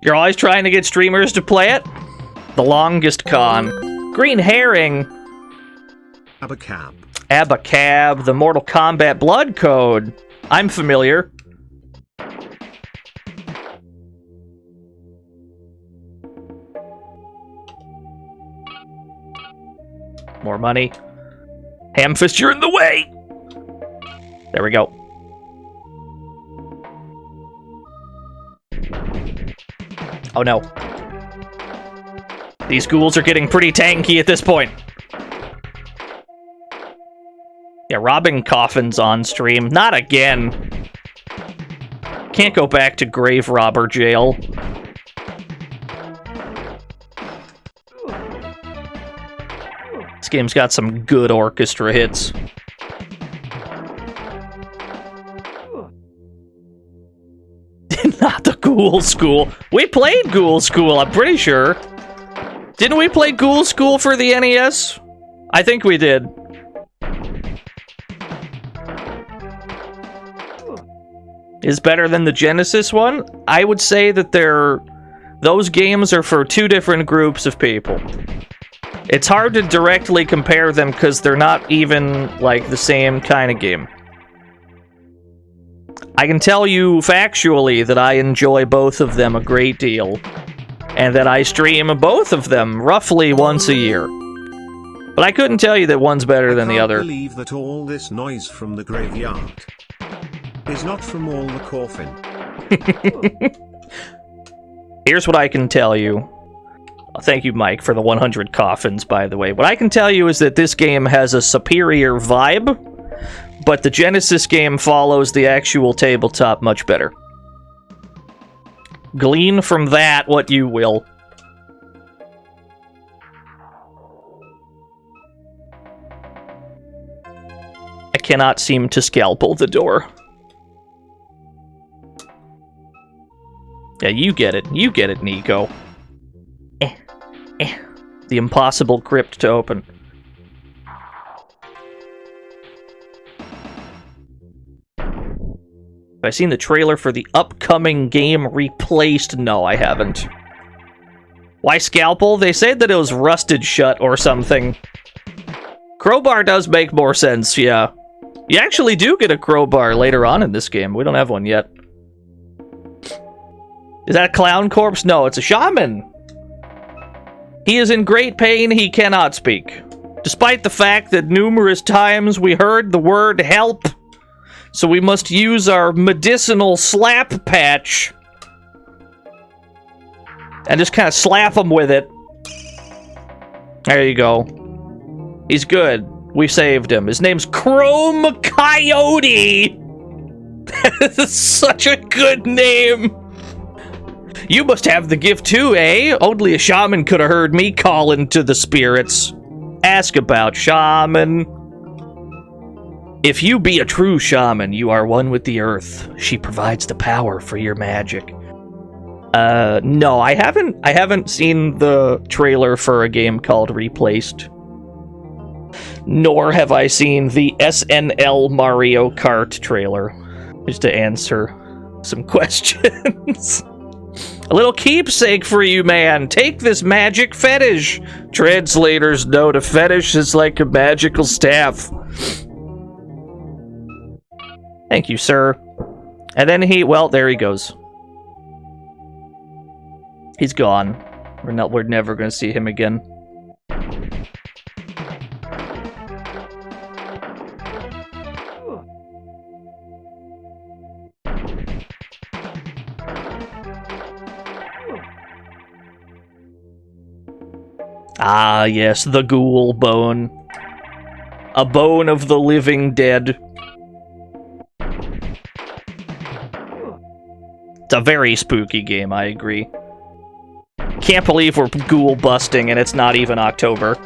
You're always trying to get streamers to play it? The longest con. Green Herring. Abacab. Abacab, the Mortal Kombat Blood Code. I'm familiar. More money. Hamfist, you're in the way! There we go. Oh no. These ghouls are getting pretty tanky at this point. Yeah, robbing coffins on stream. Not again. Can't go back to grave robber jail. This game's got some good orchestra hits. Not the Ghoul School. We played Ghoul School, I'm pretty sure. Didn't we play Ghoul School for the NES? I think we did. Is better than the Genesis one? I would say that those games are for two different groups of people. It's hard to directly compare them because they're not even like the same kind of game. I can tell you factually that I enjoy both of them a great deal, and that I stream both of them roughly once a year. But I couldn't tell you that one's better than the other. I can't believe that all this noise from the graveyard is not from all the coffin. Here's what I can tell you. Thank you, Mike, for the 100 coffins, by the way. What I can tell you is that this game has a superior vibe, but the Genesis game follows the actual tabletop much better. Glean from that what you will. I cannot seem to scalpel the door. Yeah, you get it. You get it, Nico. The impossible crypt to open. Have I seen the trailer for the upcoming game Replaced? No, I haven't. Why scalpel? They said that it was rusted shut or something. Crowbar does make more sense, yeah. You actually do get a crowbar later on in this game. We don't have one yet. Is that a clown corpse? No, it's a shaman. He is in great pain. He cannot speak. Despite the fact that numerous times we heard the word help. So we must use our medicinal slap patch. And just kind of slap him with it. There you go. He's good. We saved him. His name's Chrome Coyote. That is such a good name. You must have the gift too, eh? Only a shaman could have heard me calling to the spirits. Ask about shaman. If you be a true shaman, you are one with the earth. She provides the power for your magic. No, I haven't seen the trailer for a game called Replaced. Nor have I seen the SNL Mario Kart trailer. Just to answer some questions. A little keepsake for you, man. Take this magic fetish. Translators note a fetish is like a magical staff. Thank you, sir. And then well, there he goes. He's gone. We're never going to see him again. Ah, yes, the ghoul bone. A bone of the living dead. It's a very spooky game, I agree. Can't believe we're ghoul busting and it's not even October.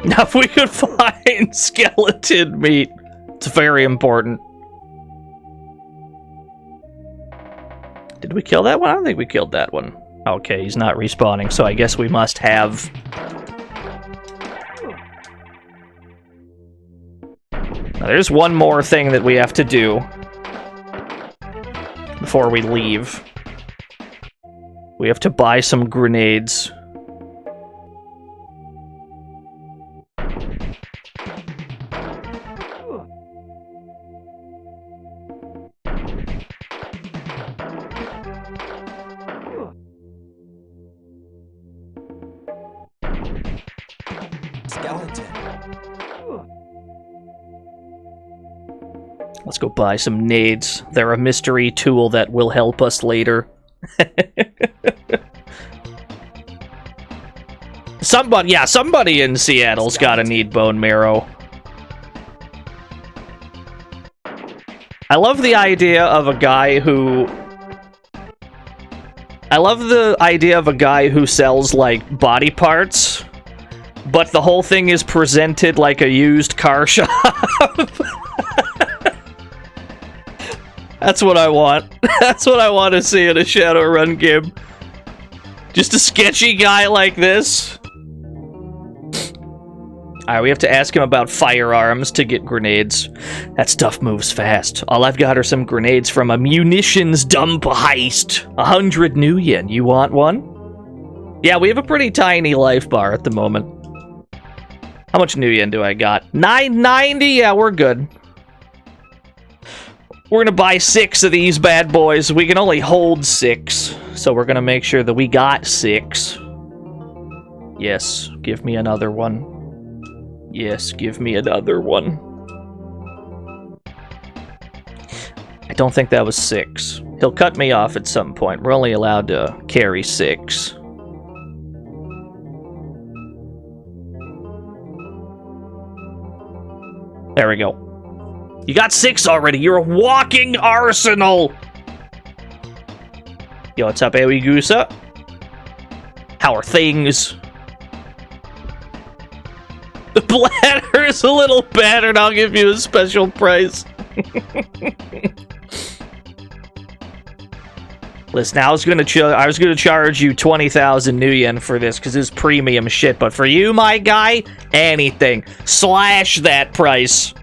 Now, if we could find skeleton meat, it's very important. Did we kill that one? I don't think we killed that one. Okay, he's not respawning, so I guess we must have... Now, there's one more thing that we have to do before we leave. We have to buy some grenades. Let's go buy some nades. They're a mystery tool that will help us later. Somebody in Seattle's gotta need bone marrow. I love the idea of a guy who... sells, like, body parts, but the whole thing is presented like a used car shop. That's what I want. That's what I want to see in a Shadowrun game. Just a sketchy guy like this. Alright, we have to ask him about firearms to get grenades. That stuff moves fast. All I've got are some grenades from a munitions dump heist. 100 new yen. You want one? Yeah, we have a pretty tiny life bar at the moment. How much new yen do I got? 990? Yeah, we're good. We're gonna buy 6 of these bad boys. We can only hold 6, so we're gonna make sure that we got 6. Yes, give me another one. Yes, give me another one. I don't think that was 6. He'll cut me off at some point. We're only allowed to carry 6. There we go. You got 6 already. You're a walking arsenal. Yo, what's up, Awigusa? How are things? The bladder's a little battered. I'll give you a special price. Listen, I was gonna charge you 20,000 new yen for this because it's premium shit. But for you, my guy, anything. Slash that price.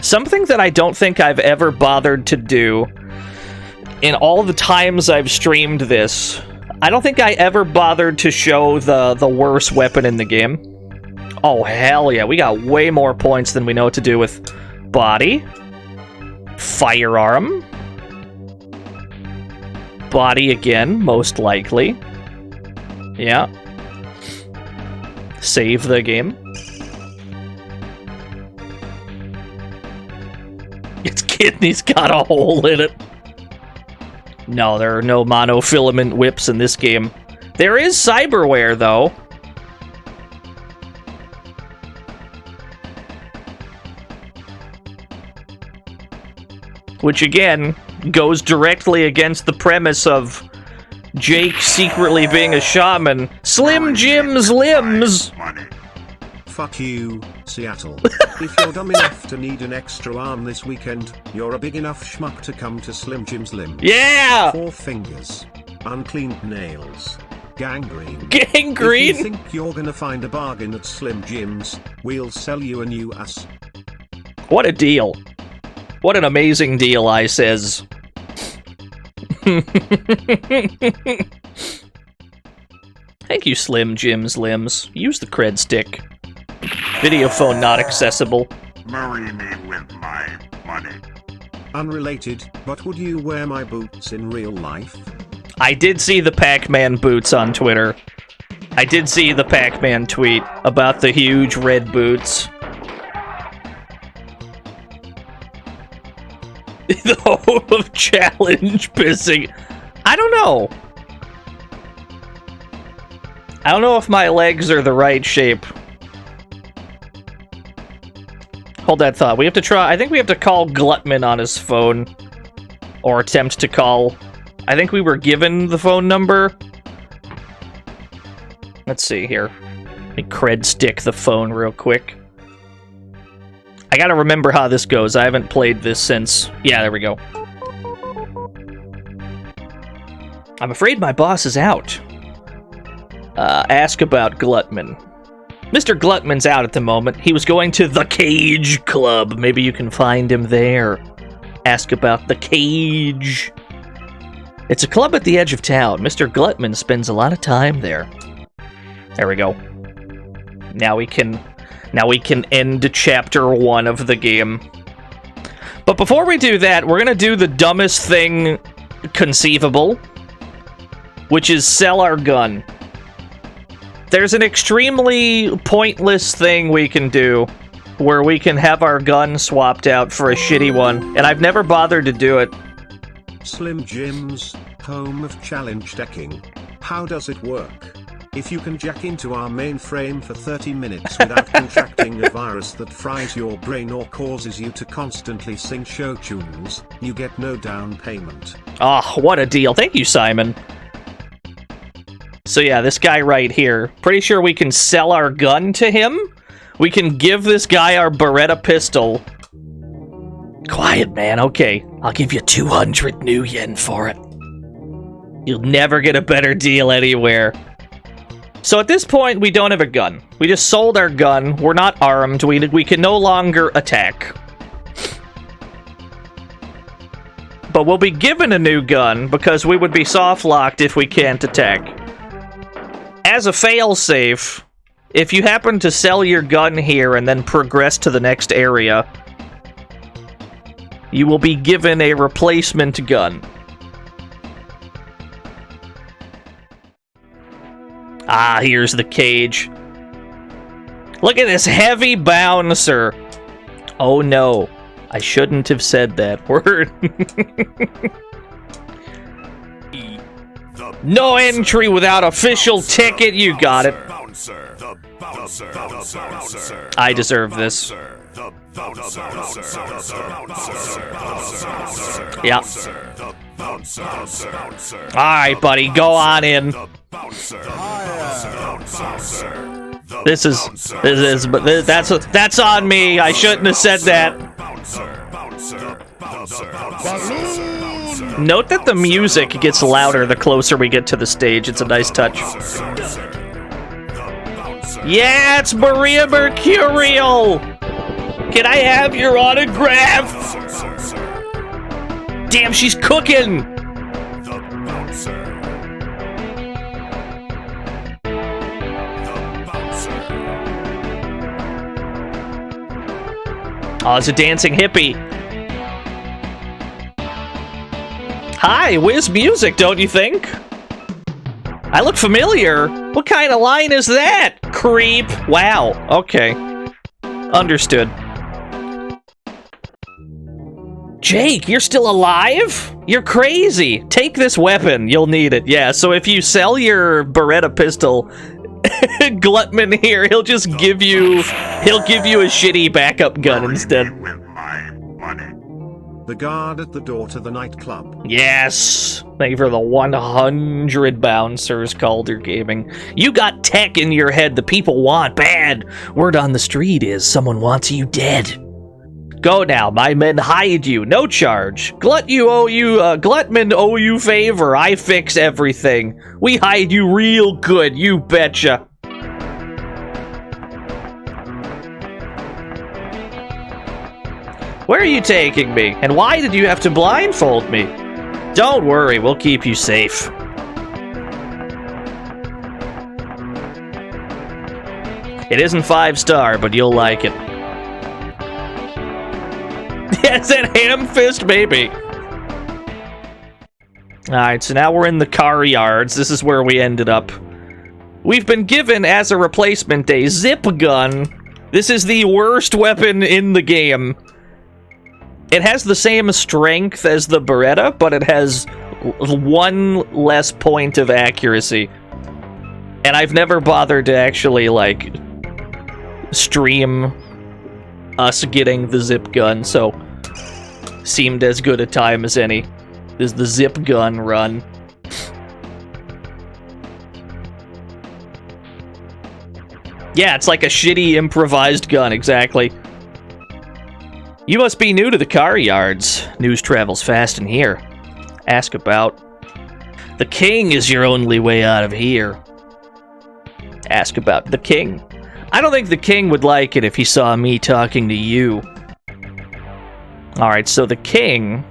Something that I don't think I've ever bothered to do in all the times I've streamed this, I don't think I ever bothered to show the worst weapon in the game. Oh, hell yeah. We got way more points than we know what to do with body, firearm, body again, most likely. Yeah. Save the game. Its kidney's got a hole in it. No, there are no monofilament whips in this game. There is cyberware, though. Which, again, goes directly against the premise of Jake secretly being a shaman. Slim Jim's limbs! Fuck you, Seattle. If you're dumb enough to need an extra arm this weekend, you're a big enough schmuck to come to Slim Jim's Limbs. Yeah! 4 fingers. Uncleaned nails. Gangrene. Gangrene? If you think you're gonna find a bargain at Slim Jim's, we'll sell you a new ass. What a deal. What an amazing deal, I says. Thank you, Slim Jim's limbs. Use the cred stick. Video phone not accessible. Marry me with my money. Unrelated, but would you wear my boots in real life? I did see the Pac-Man boots on Twitter. I did see the Pac-Man tweet about the huge red boots. The hope of challenge pissing. I don't know. I don't know if my legs are the right shape. Hold that thought. We have to try... I think we have to call Glutman on his phone. Or attempt to call... I think we were given the phone number. Let's see here. Let me cred stick the phone real quick. I gotta remember how this goes. I haven't played this since... Yeah, there we go. I'm afraid my boss is out. Ask about Glutman. Mr. Glutman's out at the moment. He was going to the Cage Club. Maybe you can find him there. Ask about the Cage. It's a club at the edge of town. Mr. Glutman spends a lot of time there. There we go. Now we can end chapter 1 of the game. But before we do that, we're gonna do the dumbest thing conceivable, which is sell our gun. There's an extremely pointless thing we can do where we can have our gun swapped out for a shitty one, and I've never bothered to do it. Slim Jim's, home of challenge decking. How does it work? If you can jack into our mainframe for 30 minutes without contracting a virus that fries your brain or causes you to constantly sing show tunes, you get no down payment. Oh, what a deal. Thank you, Simon. So yeah, this guy right here. Pretty sure we can sell our gun to him. We can give this guy our Beretta pistol. Quiet, man. Okay, I'll give you 200 new yen for it. You'll never get a better deal anywhere. So at this point, we don't have a gun. We just sold our gun. We're not armed. We can no longer attack. But we'll be given a new gun because we would be soft-locked if we can't attack. as a failsafe, if you happen to sell your gun here and then progress to the next area, you will be given a replacement gun. Ah, here's the cage. Look at this heavy bouncer. Oh no, I shouldn't have said that word. No entry without official ticket, you got it. I deserve this. Yeah. Alright, buddy, go on in. That's on me. I shouldn't have said that. Note that the music gets louder the closer we get to the stage. It's a nice touch. Yeah, it's Maria Mercurial! Can I have your autograph? Damn, she's cooking! Oh, it's a dancing hippie. Hi, whiz music, don't you think? I look familiar. What kind of line is that? Creep. Wow. Okay. Understood. Jake, you're still alive? You're crazy. Take this weapon. You'll need it. Yeah, so if you sell your Beretta pistol, Glutman here, he'll just give you... He'll give you a shitty backup gun instead. With my money. The guard at the door to the nightclub. Yes! Thank you for the 100 bouncers, Calder Gaming. You got tech in your head the people want bad. Word on the street is someone wants you dead. Go now, my men hide you, no charge. Glutman owe you favor, I fix everything. We hide you real good, you betcha. Where are you taking me? And why did you have to blindfold me? Don't worry, we'll keep you safe. It isn't 5-star, but you'll like it. Yes, that ham fist baby. Alright, so now we're in the car yards. This is where we ended up. We've been given, as a replacement, a zip gun. This is the worst weapon in the game. It has the same strength as the Beretta, but it has one less point of accuracy. And I've never bothered to actually, like, stream us getting the zip gun, so seemed as good a time as any. This is the zip gun run. Yeah, it's like a shitty improvised gun, exactly. You must be new to the car yards. News travels fast in here. Ask about. The king is your only way out of here. Ask about the king. I don't think the king would like it if he saw me talking to you. Alright, so the king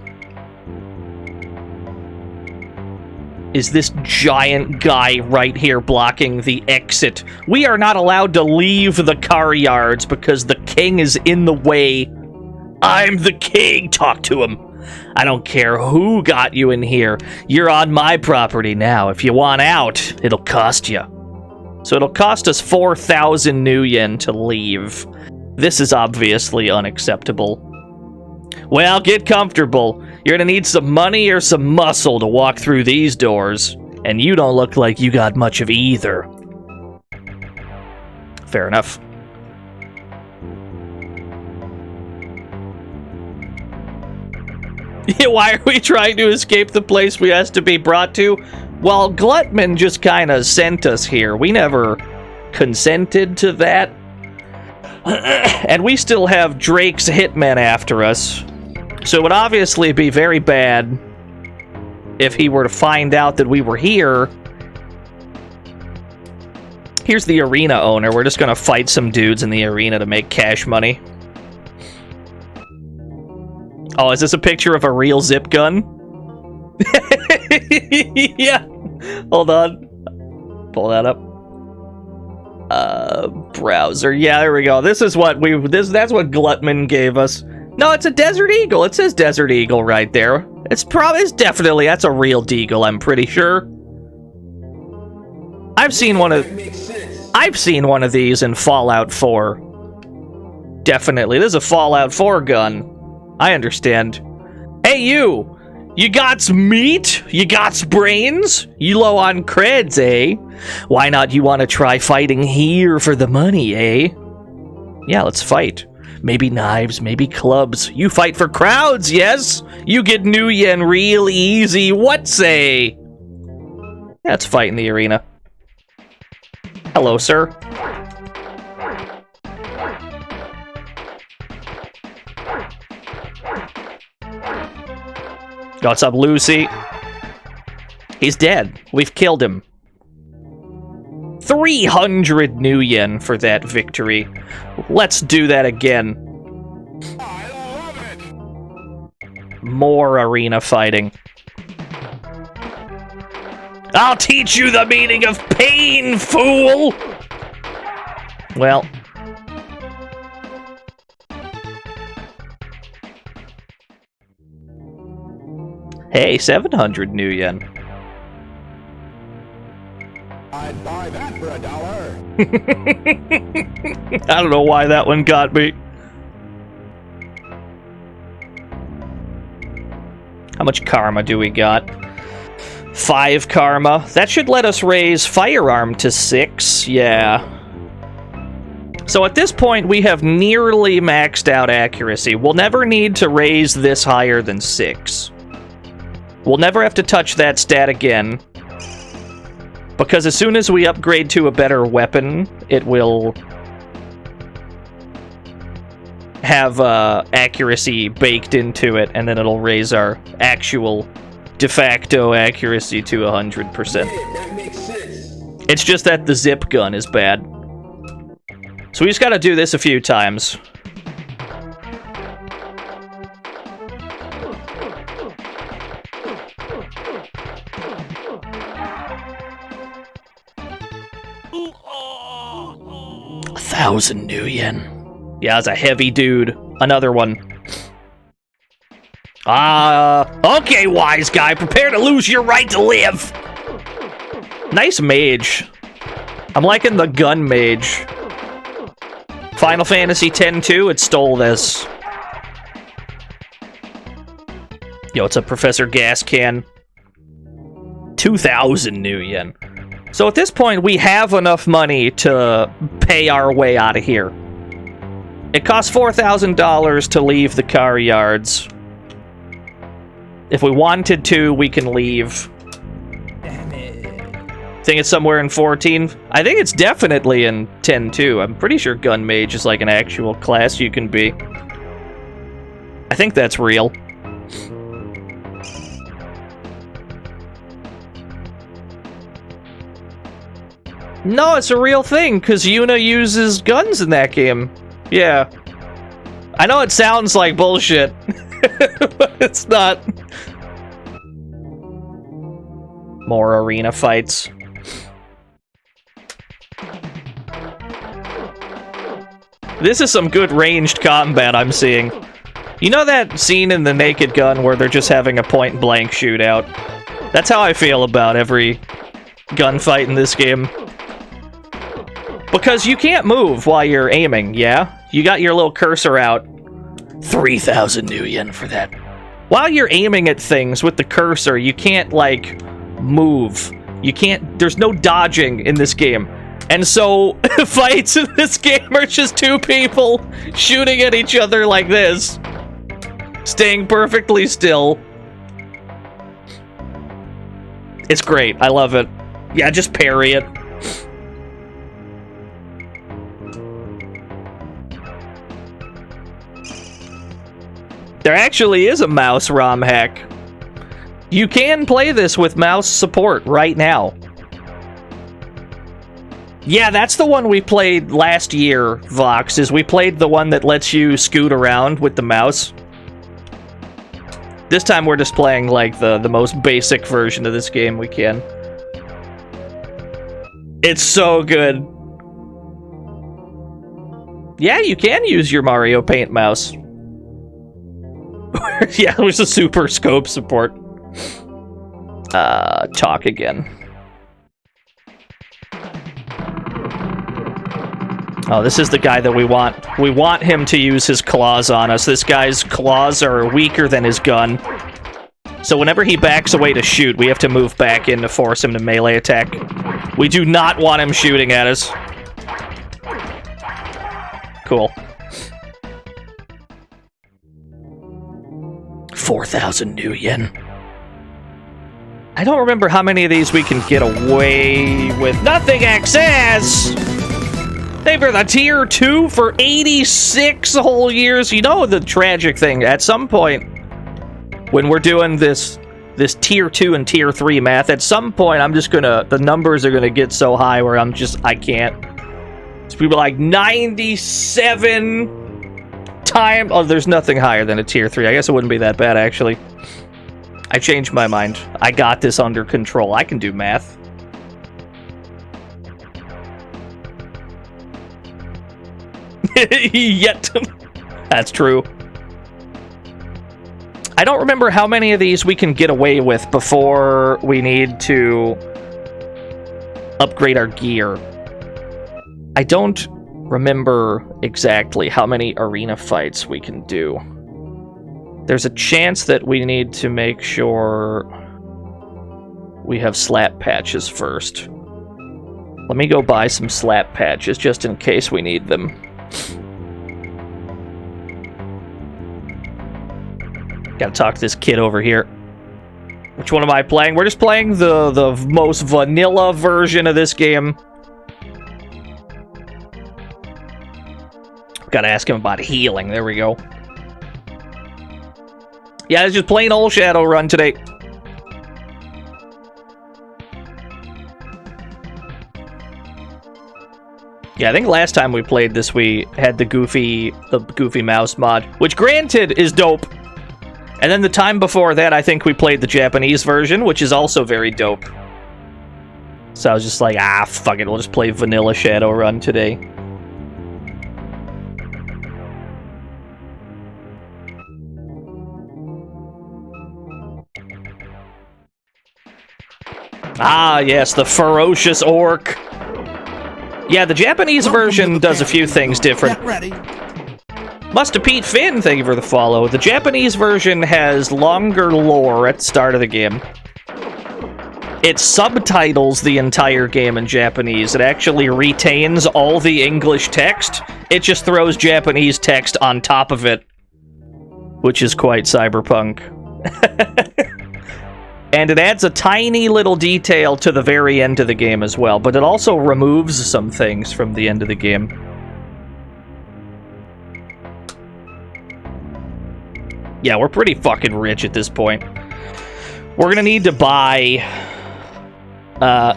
is this giant guy right here blocking the exit. We are not allowed to leave the car yards because the king is in the way. I'm the king, talk to him. I don't care who got you in here. You're on my property now. If you want out, it'll cost you. So it'll cost us 4,000 new yen to leave. This is obviously unacceptable. Well, get comfortable. You're gonna need some money or some muscle to walk through these doors. And you don't look like you got much of either. Fair enough. Why are we trying to escape the place we asked to be brought to? Well, Glutman just kind of sent us here. We never consented to that. And we still have Drake's hitmen after us. So it would obviously be very bad if he were to find out that we were here. Here's the arena owner. We're just gonna fight some dudes in the arena to make cash money. Oh, is this a picture of a real zip gun? Yeah. Hold on. Pull that up. Browser. Yeah, there we go. This is what that's what Glutman gave us. No, it's a Desert Eagle. It says Desert Eagle right there. It's definitely, that's a real deagle, I'm pretty sure. I've seen one of these in Fallout 4. Definitely. This is a Fallout 4 gun. I understand. Hey, you! You got meat? You got brains? You low on creds, eh? Why not you want to try fighting here for the money, eh? Yeah, let's fight. Maybe knives, maybe clubs. You fight for crowds, yes? You get new yen real easy, what say? Yeah, let's fight in the arena. Hello, sir. What's up, Lucy? He's dead. We've killed him. 300 new yen for that victory. Let's do that again. More arena fighting. I'll teach you the meaning of pain, fool! Well. Hey, 700 new yen. I'd buy that for $1. I don't know why that one got me. How much karma do we got? 5 karma. That should let us raise firearm to 6. Yeah. So at this point, we have nearly maxed out accuracy. We'll never need to raise this higher than 6. We'll never have to touch that stat again. Because as soon as we upgrade to a better weapon, it will have accuracy baked into it, and then it'll raise our actual de facto accuracy to 100%. That makes sense. It's just that the zip gun is bad. So we just gotta do this a few times. $1,000 new yen. Yeah, that's a heavy dude. Another one. Okay, wise guy. Prepare to lose your right to live. Nice mage. I'm liking the gun mage. Final Fantasy X-2, it stole this. Yo, it's a Professor Gas Can. 2,000 new yen. So at this point, we have enough money to pay our way out of here. It costs $4,000 to leave the car yards. If we wanted to, we can leave. Think it's somewhere in 14? I think it's definitely in 10 too. I'm pretty sure Gun Mage is like an actual class you can be. I think that's real. No, it's a real thing, because Yuna uses guns in that game. Yeah. I know it sounds like bullshit, but it's not. More arena fights. This is some good ranged combat I'm seeing. You know that scene in The Naked Gun where they're just having a point-blank shootout? That's how I feel about every gunfight in this game. Because you can't move while you're aiming, yeah? You got your little cursor out. 3,000 new yen for that. While you're aiming at things with the cursor, you can't, like, move. You can't... There's no dodging in this game. And so, fights in this game are just two people shooting at each other like this. Staying perfectly still. It's great. I love it. Yeah, just parry it. There actually is a mouse ROM hack. You can play this with mouse support right now. Yeah, that's the one we played last year, Vox, is we played the one that lets you scoot around with the mouse. This time we're just playing, like, the most basic version of this game we can. It's so good. Yeah, you can use your Mario Paint mouse. Yeah, there's a super scope support. Talk again. Oh, this is the guy that we want. We want him to use his claws on us. This guy's claws are weaker than his gun. So whenever he backs away to shoot, we have to move back in to force him to melee attack. We do not want him shooting at us. Cool. 4,000 new yen. I don't remember how many of these we can get away with. Nothing excess! They were the tier 2 for 86 whole years. You know the tragic thing, at some point, when we're doing this tier 2 and tier 3 math, at some point I'm just gonna, the numbers are gonna get so high where I can't. It's people like 97 times. Oh, there's nothing higher than a tier 3. I guess it wouldn't be that bad, actually. I changed my mind. I got this under control. I can do math. Yet. That's true. I don't remember how many of these we can get away with before we need to upgrade our gear. I don't remember exactly how many arena fights we can do. There's a chance that we need to make sure we have slap patches first. Let me go buy some slap patches just in case we need them. Gotta talk to this kid over here. Which one am I playing? We're just playing the most vanilla version of this game. Gotta ask him about healing. There we go. Yeah, it's just plain old Shadowrun today. Yeah, I think last time we played this, we had the Goofy Mouse mod, which granted is dope. And then the time before that, I think we played the Japanese version, which is also very dope. So I was just like, fuck it, we'll just play vanilla Shadowrun today. Ah, yes, the ferocious orc. Yeah, the Japanese version does a few things different. Musta Pete Finn, thank you for the follow. The Japanese version has longer lore at the start of the game. It subtitles the entire game in Japanese. It actually retains all the English text. It just throws Japanese text on top of it, which is quite cyberpunk. And it adds a tiny little detail to the very end of the game as well, but it also removes some things from the end of the game. Yeah, we're pretty fucking rich at this point. We're gonna need to buy...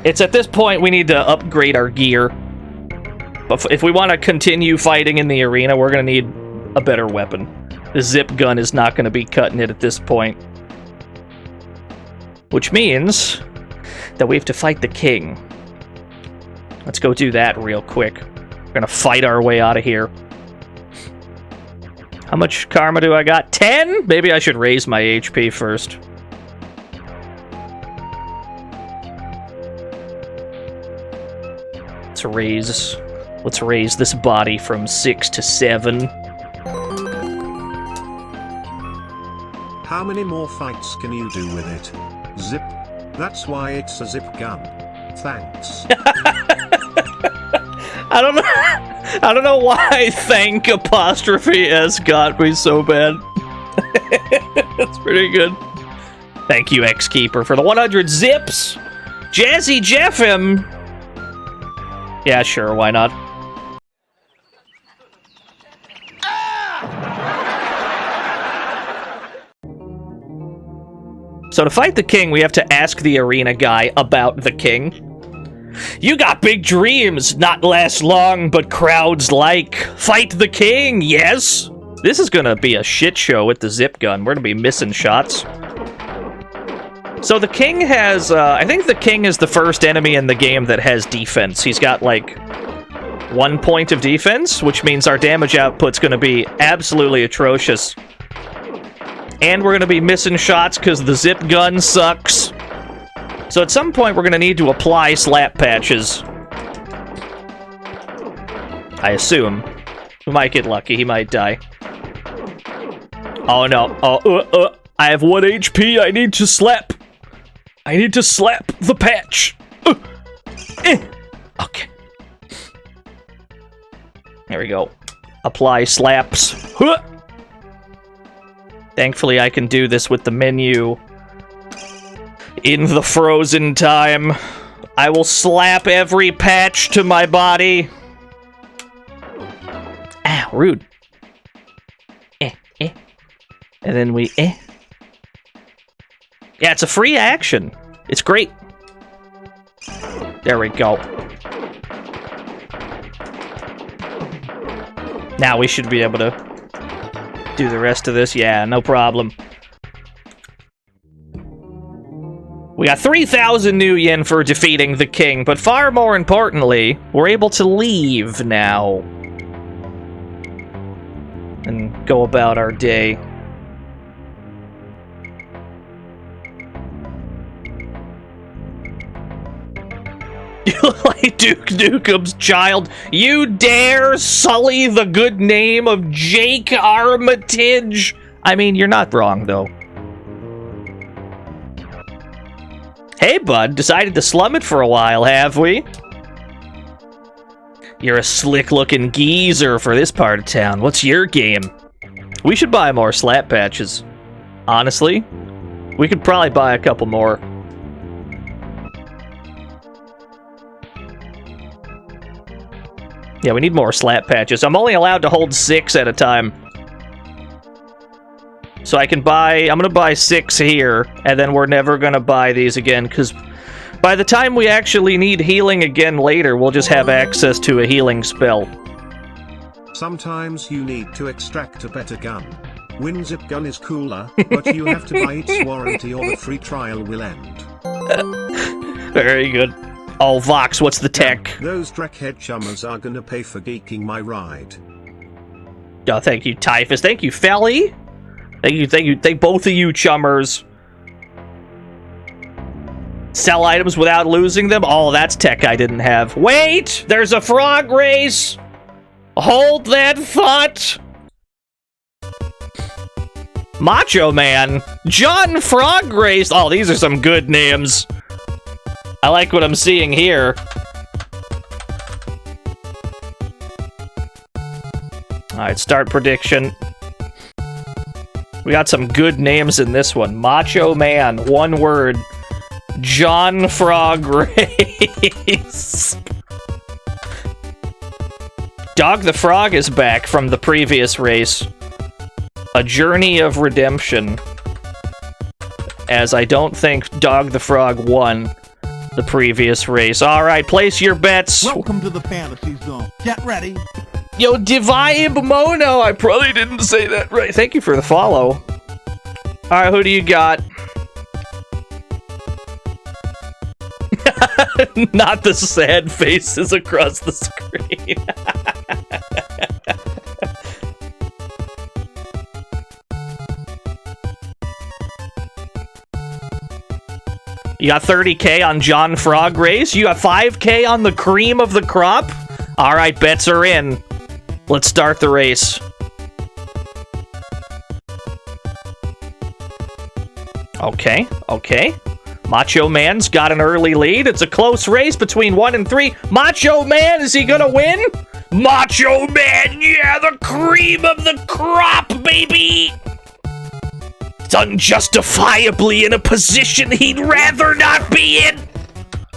it's at this point we need to upgrade our gear. But if we want to continue fighting in the arena, we're gonna need a better weapon. The zip gun is not gonna be cutting it at this point. Which means that we have to fight the king. Let's go do that real quick. We're gonna fight our way out of here. How much karma do I got? 10? Maybe I should raise my HP first. Let's raise this body from 6 to 7. How many more fights can you do with it? Zip. That's why it's a zip gun. Thanks. I don't know why thank apostrophe S got me so bad. That's pretty good. Thank you, X-Keeper, for the 100 zips. Jazzy Jeff him. Yeah, sure, why not? So to fight the king, we have to ask the arena guy about the king. You got big dreams, not last long, but crowds like. Fight the king, yes? This is gonna be a shit show with the zip gun. We're gonna be missing shots. So the king has, I think the king is the first enemy in the game that has defense. He's got, like, 1 point of defense, which means our damage output's going to be absolutely atrocious. And we're going to be missing shots because the zip gun sucks. So at some point, we're going to need to apply slap patches. I assume. We might get lucky. He might die. Oh, no. Oh, I have 1 HP. I need to slap. I need to slap the patch. Okay. There we go. Apply slaps. Thankfully, I can do this with the menu. In the frozen time, I will slap every patch to my body. Ah, rude. And then we Yeah, it's a free action. It's great. There we go. Now we should be able to do the rest of this. Yeah, no problem. We got 3,000 new yen for defeating the king, but far more importantly, we're able to leave now. And go about our day. You look like Duke Nukem's child. You dare sully the good name of Jake Armitage? I mean, you're not wrong, though. Hey, bud. Decided to slum it for a while, have we? You're a slick-looking geezer for this part of town. What's your game? We should buy more slap patches. Honestly, we could probably buy a couple more. Yeah, we need more slap patches. I'm only allowed to hold 6 at a time. So I'm gonna buy 6 here, and then we're never gonna buy these again, because by the time we actually need healing again later, we'll just have access to a healing spell. Sometimes you need to extract a better gun. WinZip gun is cooler, but you have to buy its warranty or the free trial will end. Very good. Oh, Vox, what's the tech? Those dreckhead chummers are gonna pay for geeking my ride. Oh, thank you, Typhus. Thank you, Felly. Thank you, both of you chummers. Sell items without losing them? Oh, that's tech I didn't have. Wait! There's a frog race! Hold that thought! Macho Man! John Frog Race! Oh, these are some good names. I like what I'm seeing here. Alright, start prediction. We got some good names in this one. Macho Man, 1 word. John Frog Race. Dog the Frog is back from the previous race. A Journey of Redemption. As I don't think Dog the Frog won the previous race. Alright, place your bets. Welcome to the fantasy zone. Get ready. Yo, Divibe Mono! I probably didn't say that right. Thank you for the follow. Alright, who do you got? Not the sad faces across the screen. You got 30k on John Frog Race? You got 5k on the cream of the crop? Alright, bets are in. Let's start the race. Okay, okay. Macho Man's got an early lead. It's a close race between 1 and 3. Macho Man, is he gonna win? Macho Man, yeah, the cream of the crop, baby! It's unjustifiably in a position he'd rather not be in.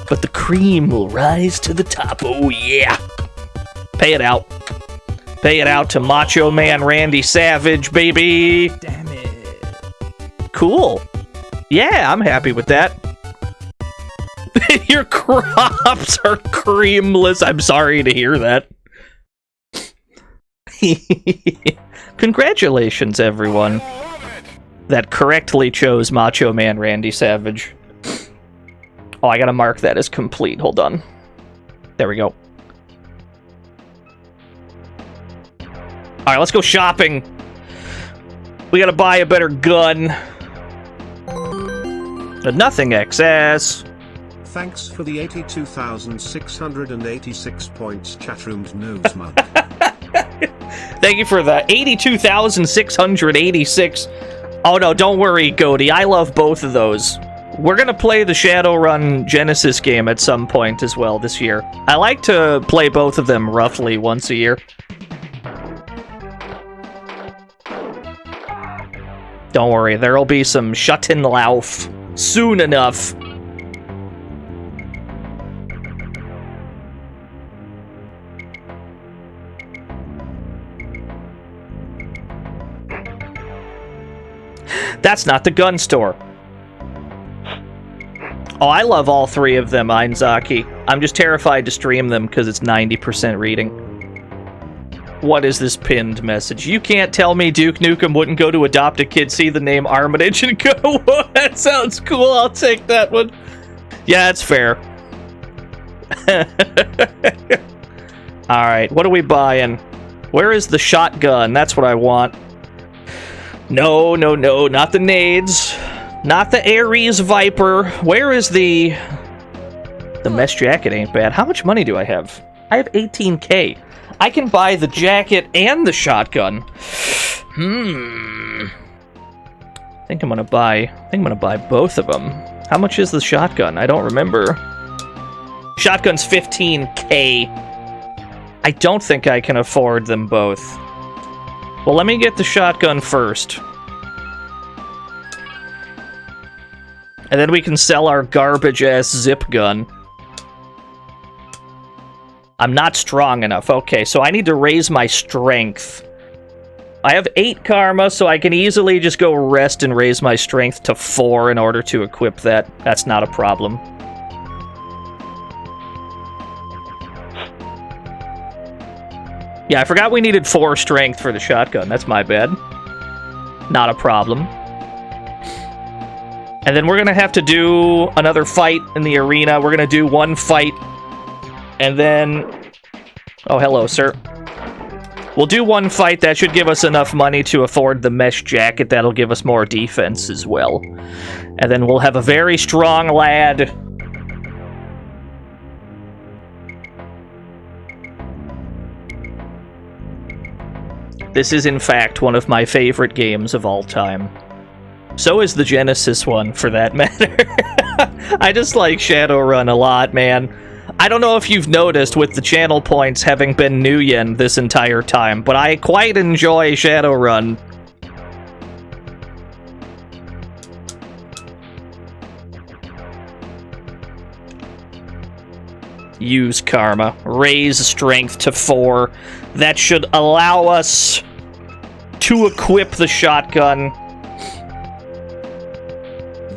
But the cream will rise to the top, oh yeah. Pay it out. Pay it out to Macho Man Randy Savage, baby. Damn it. Cool. Yeah, I'm happy with that. Your crops are creamless. I'm sorry to hear that. Congratulations, everyone that correctly chose Macho Man Randy Savage. Oh, I gotta mark that as complete. Hold on. There we go. Alright, let's go shopping. We gotta buy a better gun. Nothing XS. Thanks for the 82,686 points, chatroom's nose month. Thank you for the 82,686. Oh no, don't worry, Cody. I love both of those. We're gonna play the Shadowrun Genesis game at some point as well this year. I like to play both of them roughly once a year. Don't worry, there'll be some Shuttenlauf soon enough. That's not the gun store. Oh, I love all three of them, Einzaki. I'm just terrified to stream them because it's 90% reading. What is this pinned message? You can't tell me Duke Nukem wouldn't go to Adopt a Kid, see the name Armitage, and go, whoa, that sounds cool, I'll take that one. Yeah, that's fair. Alright, what are we buying? Where is the shotgun? That's what I want. No, no, no, not the nades. Not the Ares Viper. Where is the... The mesh jacket ain't bad. How much money do I have? I have 18K. I can buy the jacket and the shotgun. I think I'm gonna buy both of them. How much is the shotgun? I don't remember. Shotgun's 15K. I don't think I can afford them both. Well, let me get the shotgun first. And then we can sell our garbage-ass zip gun. I'm not strong enough. Okay, so I need to raise my strength. I have 8 karma, so I can easily just go rest and raise my strength to 4 in order to equip that. That's not a problem. Yeah, I forgot we needed 4 strength for the shotgun. That's my bad. Not a problem. And then we're gonna have to do another fight in the arena. We're gonna do one fight. And then... Oh, hello, sir. We'll do one fight. That should give us enough money to afford the mesh jacket. That'll give us more defense as well. And then we'll have a very strong lad. This is, in fact, one of my favorite games of all time. So is the Genesis one, for that matter. I just like Shadowrun a lot, man. I don't know if you've noticed with the channel points having been Nuyen this entire time, but I quite enjoy Shadowrun. Use karma. Raise strength to 4. That should allow us to equip the shotgun.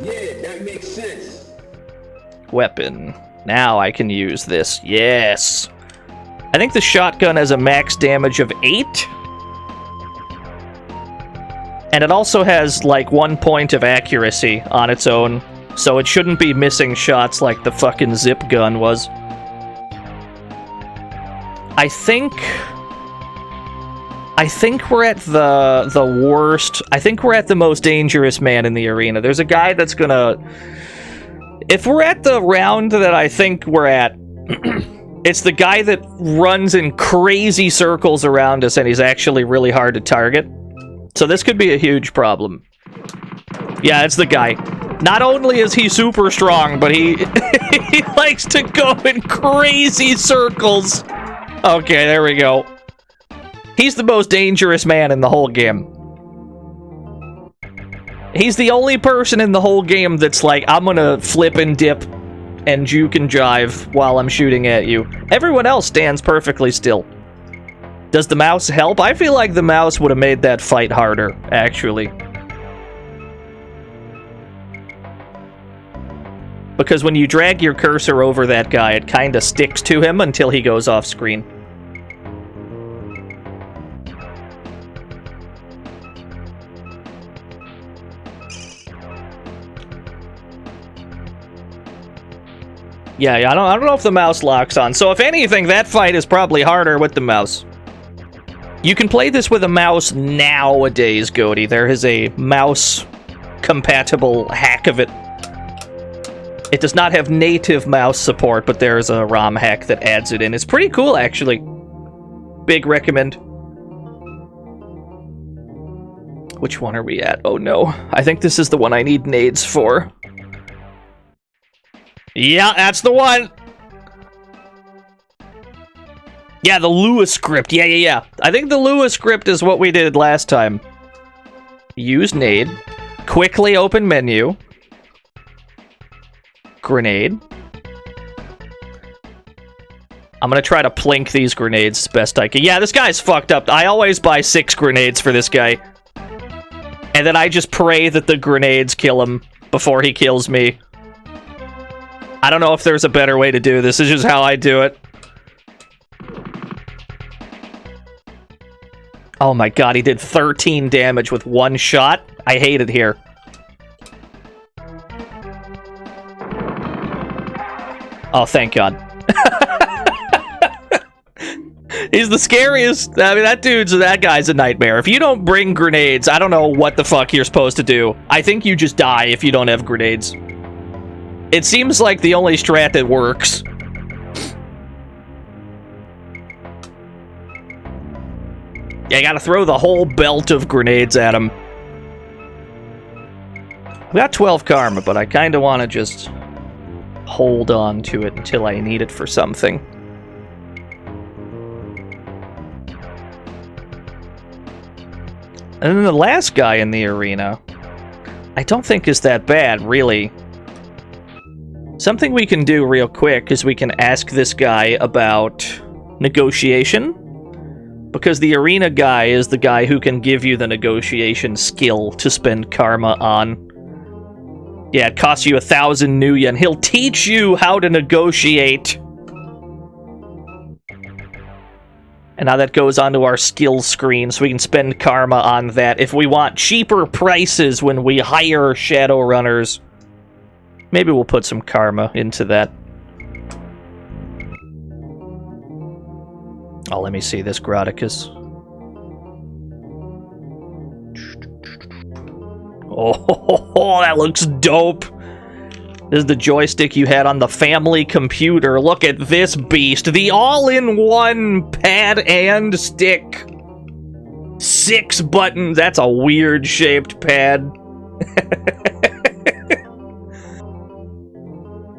Yeah, that makes sense. Weapon. Now I can use this. Yes. I think the shotgun has a max damage of 8. And it also has, like, 1 point of accuracy on its own. So it shouldn't be missing shots like the fucking zip gun was. I think we're at the worst. I think we're at the most dangerous man in the arena. There's a guy that's gonna... If we're at the round that I think we're at, it's the guy that runs in crazy circles around us and he's actually really hard to target. So this could be a huge problem. Yeah, it's the guy. Not only is he super strong, but he he likes to go in crazy circles. Okay, there we go. He's the most dangerous man in the whole game. He's the only person in the whole game that's like, I'm gonna flip and dip and juke and jive while I'm shooting at you. Everyone else stands perfectly still. Does the mouse help? I feel like the mouse would have made that fight harder, actually. Because when you drag your cursor over that guy, it kind of sticks to him until he goes off screen. Yeah, I don't know if the mouse locks on. So if anything, that fight is probably harder with the mouse. You can play this with a mouse nowadays, Goaty. There is a mouse-compatible hack of it. It does not have native mouse support, but there's a ROM hack that adds it in. It's pretty cool, actually. Big recommend. Which one are we at? Oh no. I think this is the one I need nades for. Yeah, that's the one! Yeah, the Lewis script. Yeah. I think the Lewis script is what we did last time. Use nade. Quickly open menu. Grenade. I'm gonna try to plink these grenades as best I can. Yeah, this guy's fucked up. I always buy 6 grenades for this guy. And then I just pray that the grenades kill him before he kills me. I don't know if there's a better way to do this. This is just how I do it. Oh my god, he did 13 damage with 1 shot. I hate it here. Oh, thank god. He's the scariest. I mean, that guy's a nightmare. If you don't bring grenades, I don't know what the fuck you're supposed to do. I think you just die if you don't have grenades. It seems like the only strat that works. Yeah, I gotta throw the whole belt of grenades at him. I've got 12 karma, but I kinda wanna just hold on to it until I need it for something. And then the last guy in the arena, I don't think is that bad, really. Something we can do real quick is we can ask this guy about negotiation. Because the arena guy is the guy who can give you the negotiation skill to spend karma on. Yeah, it costs you 1,000 new yen. He'll teach you how to negotiate. And now that goes onto our skills screen, so we can spend karma on that if we want cheaper prices when we hire Shadowrunners. Maybe we'll put some karma into that. Oh, let me see this Graticus. Oh, that looks dope. This is the joystick you had on the family computer. Look at this beast. The all-in-one pad and stick. 6 buttons. That's a weird-shaped pad.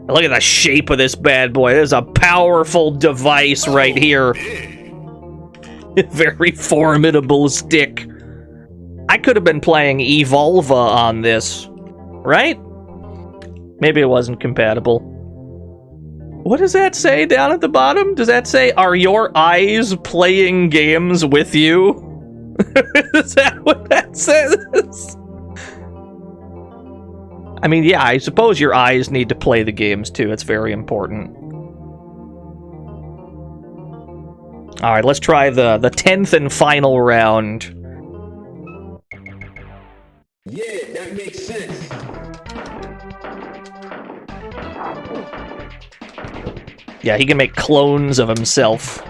Look at the shape of this bad boy. This is a powerful device right here. Very formidable stick. I could have been playing Evolva on this, right? Maybe it wasn't compatible. What does that say down at the bottom? Does that say, are your eyes playing games with you? Is that what that says? I mean, yeah, I suppose your eyes need to play the games too. It's very important. Alright, let's try the 10th and final round. Yeah, that makes sense. Yeah, he can make clones of himself.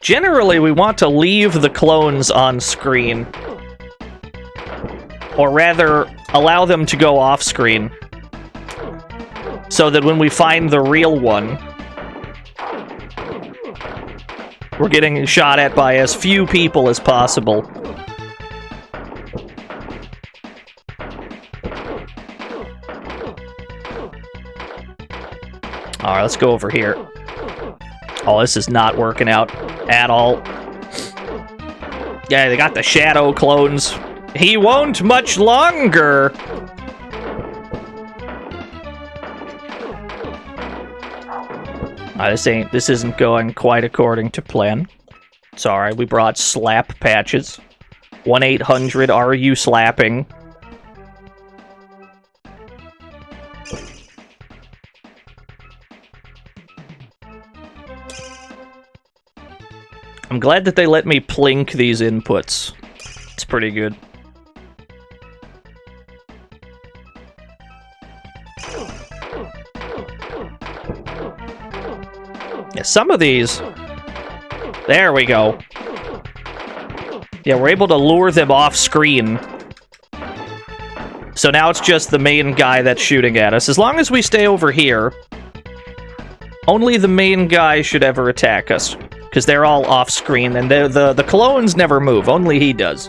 Generally, we want to leave the clones on screen. Or rather, allow them to go off screen. So that when we find the real one, we're getting shot at by as few people as possible. Alright, let's go over here. Oh, this is not working out at all. Yeah, they got the shadow clones. He won't much longer! This isn't going quite according to plan. It's alright, we brought slap patches. 1-800, are you slapping? I'm glad that they let me plink these inputs. It's pretty good. Yeah, some of these... There we go. Yeah, we're able to lure them off screen. So now it's just the main guy that's shooting at us. As long as we stay over here, only the main guy should ever attack us. Because they're all off screen, and the clones never move. Only he does.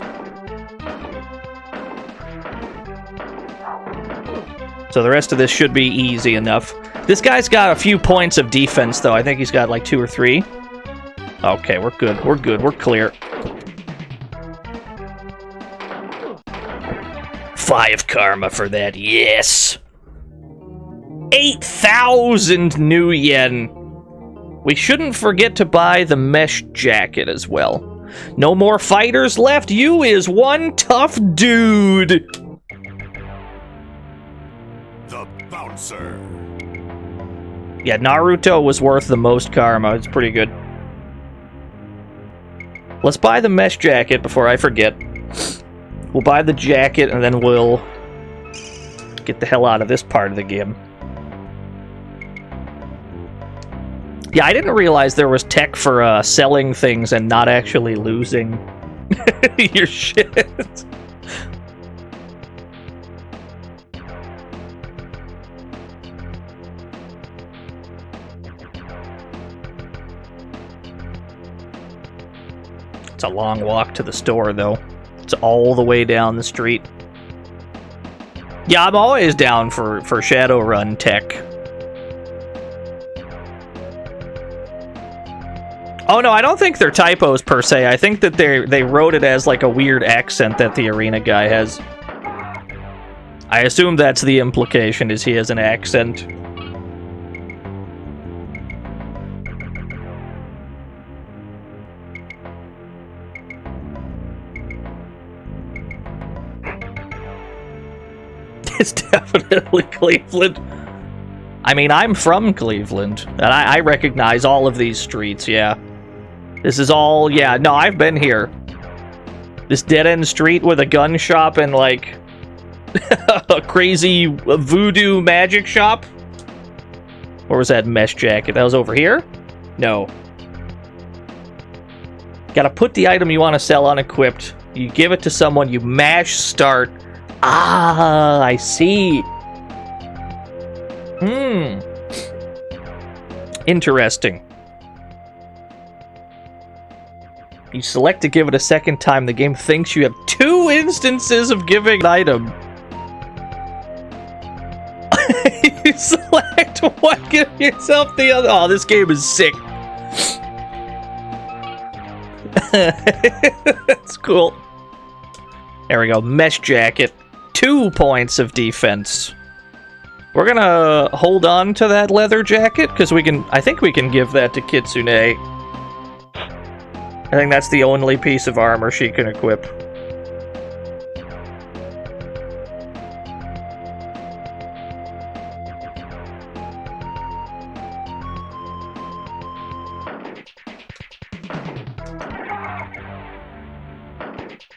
So the rest of this should be easy enough. This guy's got a few points of defense, though. I think he's got like 2 or 3. Okay, we're good. We're good. We're clear. 5 karma for that. Yes! 8,000 new yen. We shouldn't forget to buy the mesh jacket as well. No more fighters left. You is one tough dude. The bouncer. Yeah, Naruto was worth the most karma. It's pretty good. Let's buy the mesh jacket before I forget. We'll buy the jacket and then we'll get the hell out of this part of the game. Yeah, I didn't realize there was tech for selling things and not actually losing your shit. It's a long walk to the store, though. It's all the way down the street. Yeah, I'm always down for Shadowrun tech. Oh no, I don't think they're typos per se. I think that they wrote it as like a weird accent that the arena guy has. I assume that's the implication, is he has an accent. It's definitely Cleveland. I mean, I'm from Cleveland, and I recognize all of these streets, yeah. This is all, yeah, no, I've been here. This dead-end street with a gun shop and, like, a crazy voodoo magic shop? Where was that mesh jacket? That was over here? No. Gotta put the item you want to sell unequipped. You give it to someone, you mash start. Ah, I see. Interesting. You select to give it a second time. The game thinks you have 2 instances of giving an item. You select one, give yourself the other. Oh, this game is sick. That's cool. There we go. Mesh jacket. 2 points of defense. We're gonna hold on to that leather jacket because I think we can give that to Kitsune. I think that's the only piece of armor she can equip.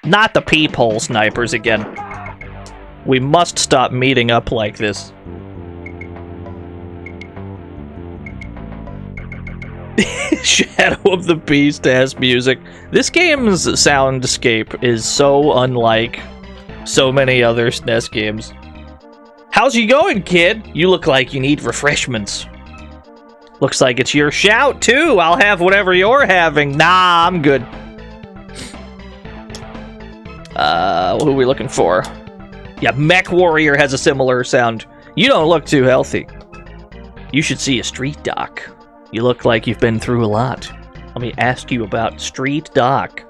Not the peephole snipers again. We must stop meeting up like this. Shadow of the Beast has music. This game's soundscape is so unlike so many other SNES games. How's you going, kid? You look like you need refreshments. Looks like it's your shout, too. I'll have whatever you're having. Nah, I'm good. Who are we looking for? Yeah, Mech Warrior has a similar sound. You don't look too healthy. You should see a street doc. You look like you've been through a lot. Let me ask you about Street Doc.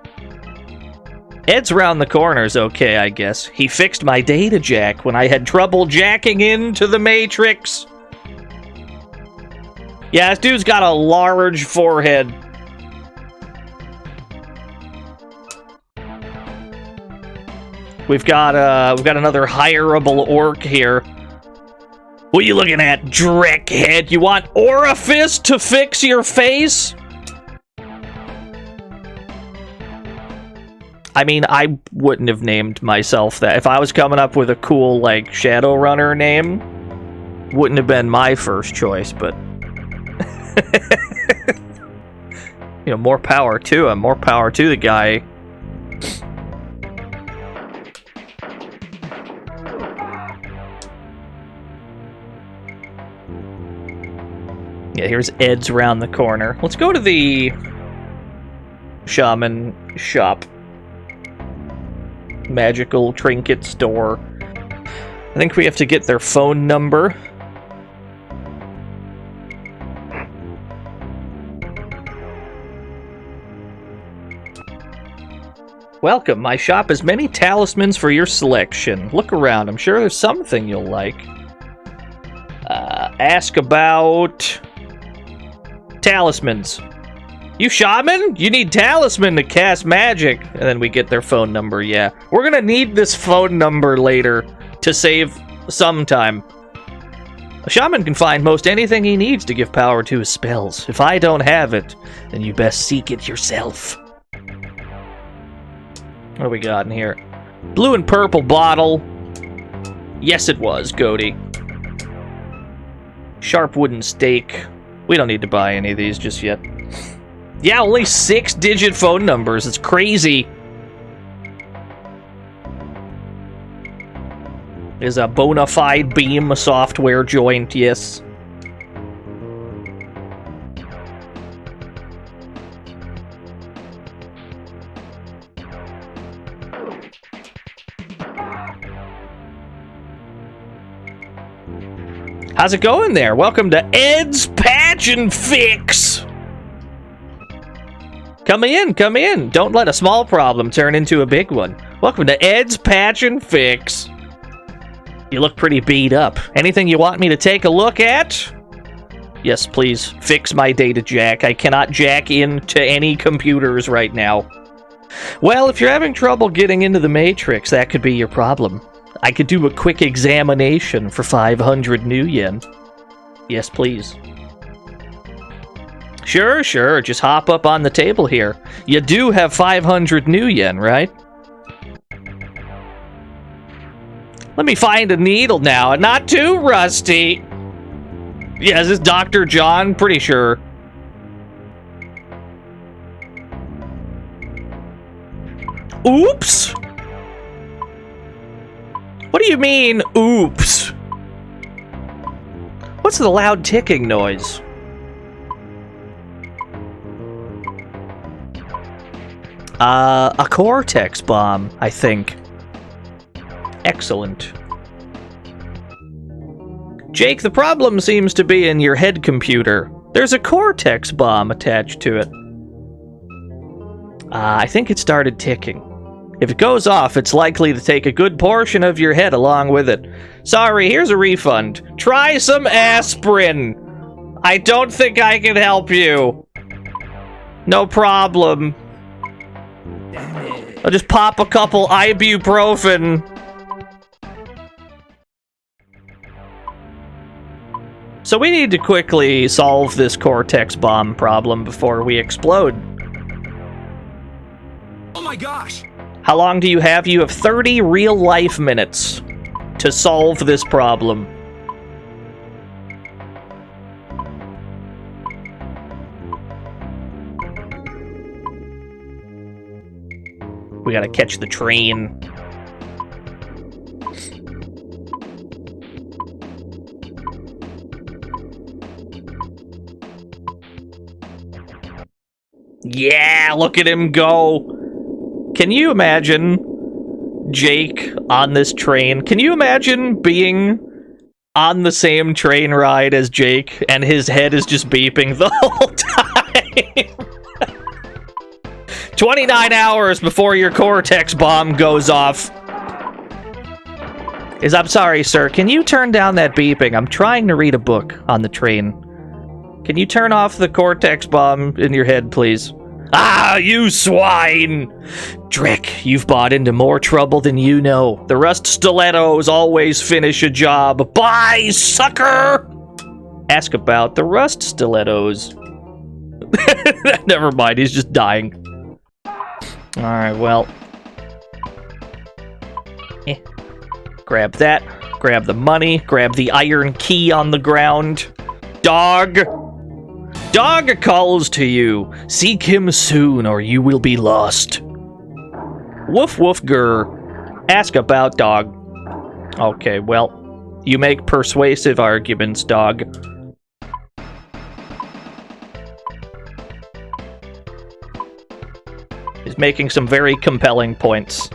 Ed's round the corner's okay, I guess. He fixed my data jack when I had trouble jacking into the Matrix. Yeah, this dude's got a large forehead. We've got another hireable orc here. What are you looking at, Dreckhead? You want Orifice to fix your face? I mean, I wouldn't have named myself that. If I was coming up with a cool, like, Shadowrunner name, wouldn't have been my first choice, but... You know, more power to him. More power to the guy. Yeah, here's Ed's around the corner. Let's go to the shaman shop. Magical trinket store. I think we have to get their phone number. Welcome. My shop has many talismans for your selection. Look around. I'm sure there's something you'll like. Ask about talismans. You shaman? You need talisman to cast magic. And then we get their phone number, yeah. We're gonna need this phone number later to save some time. A shaman can find most anything he needs to give power to his spells. If I don't have it, then you best seek it yourself. What do we got in here? Blue and purple bottle. Yes, it was, Goaty. Sharp wooden stake. We don't need to buy any of these just yet. Yeah, only 6-digit phone numbers. It's crazy. Is a bona fide beam a software joint? Yes. How's it going there? Welcome to Ed's Patch and Fix. Come in, come in. Don't let a small problem turn into a big one. Welcome to Ed's Patch and Fix. You look pretty beat up. Anything you want me to take a look at? Yes, please. Fix my data jack. I cannot jack into any computers right now. Well, if you're having trouble getting into the Matrix, that could be your problem. I could do a quick examination for 500 new yen. Yes, please. Sure, sure. Just hop up on the table here. You do have 500 new yen, right? Let me find a needle now. Not too rusty. Yeah, is this Dr. John? Pretty sure. Oops! What do you mean, oops? What's the loud ticking noise? A Cortex bomb, I think. Excellent. Jake, the problem seems to be in your head computer. There's a Cortex bomb attached to it. I think it started ticking. If it goes off, it's likely to take a good portion of your head along with it. Sorry, here's a refund. Try some aspirin. I don't think I can help you. No problem. I'll just pop a couple ibuprofen. So we need to quickly solve this Cortex bomb problem before we explode. Oh my gosh! How long do you have? You have 30 real-life minutes to solve this problem. We gotta catch the train. Yeah, look at him go. Can you imagine Jake on this train? Can you imagine being on the same train ride as Jake and his head is just beeping the whole time? 29 hours before your Cortex bomb goes off. I'm sorry, sir. Can you turn down that beeping? I'm trying to read a book on the train. Can you turn off the Cortex bomb in your head, please? Ah, you swine! Drick, you've bought into more trouble than you know. The rust stilettos always finish a job. Bye, sucker! Ask about the rust stilettos. Never mind, he's just dying. Alright, well. Grab that. Grab the money. Grab the iron key on the ground. Dog! Dog calls to you. Seek him soon or you will be lost. Woof woof grr. Ask about dog. Okay, well, you make persuasive arguments, dog. He's making some very compelling points.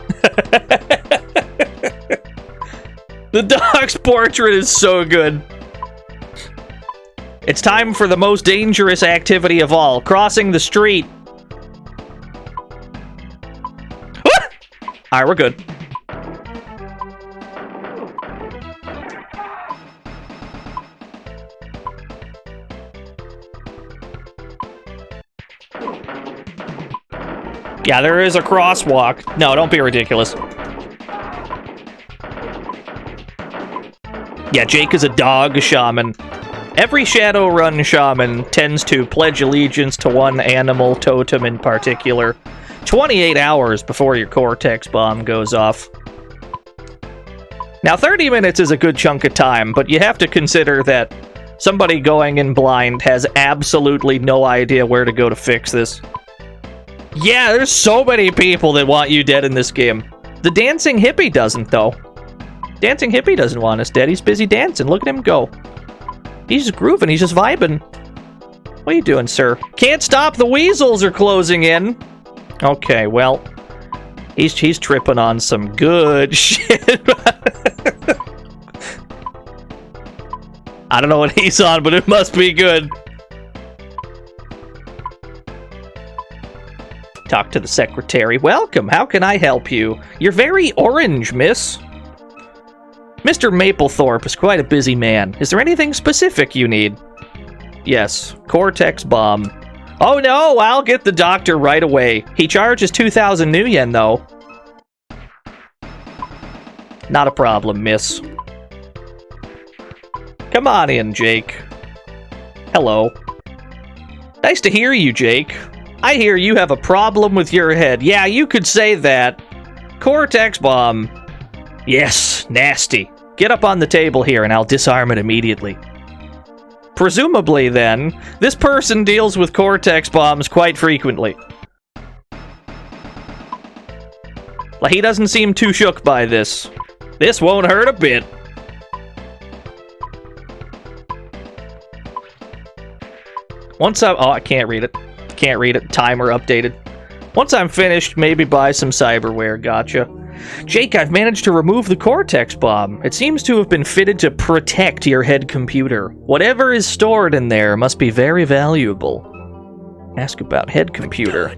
The dog's portrait is so good. It's time for the most dangerous activity of all, crossing the street. Alright, we're good. Yeah, there is a crosswalk. No, don't be ridiculous. Yeah, Jake is a dog shaman. Every Shadowrun shaman tends to pledge allegiance to one animal totem in particular. 28 hours before your Cortex bomb goes off. Now, 30 minutes is a good chunk of time, but you have to consider that somebody going in blind has absolutely no idea where to go to fix this. Yeah, there's so many people that want you dead in this game. The dancing hippie doesn't, though. Dancing hippie doesn't want us dead. He's busy dancing. Look at him go. He's just grooving. He's just vibing. What are you doing, sir? Can't stop. The weasels are closing in. Okay, well, he's tripping on some good shit. I don't know what he's on, but it must be good. Talk to the secretary. Welcome. How can I help you? You're very orange, miss. Mr. Maplethorpe is quite a busy man. Is there anything specific you need? Yes. Cortex bomb. Oh no, I'll get the doctor right away. He charges 2,000 new yen, though. Not a problem, miss. Come on in, Jake. Hello. Nice to hear you, Jake. I hear you have a problem with your head. Yeah, you could say that. Cortex bomb. Yes, nasty. Get up on the table here and I'll disarm it immediately. Presumably, then, this person deals with Cortex bombs quite frequently. Like, he doesn't seem too shook by this. This won't hurt a bit. Once I'm... Oh, I can't read it. Can't read it. Timer updated. Once I'm finished, maybe buy some cyberware. Gotcha. Jake, I've managed to remove the Cortex bomb. It seems to have been fitted to protect your head computer. Whatever is stored in there must be very valuable. Ask about head computer.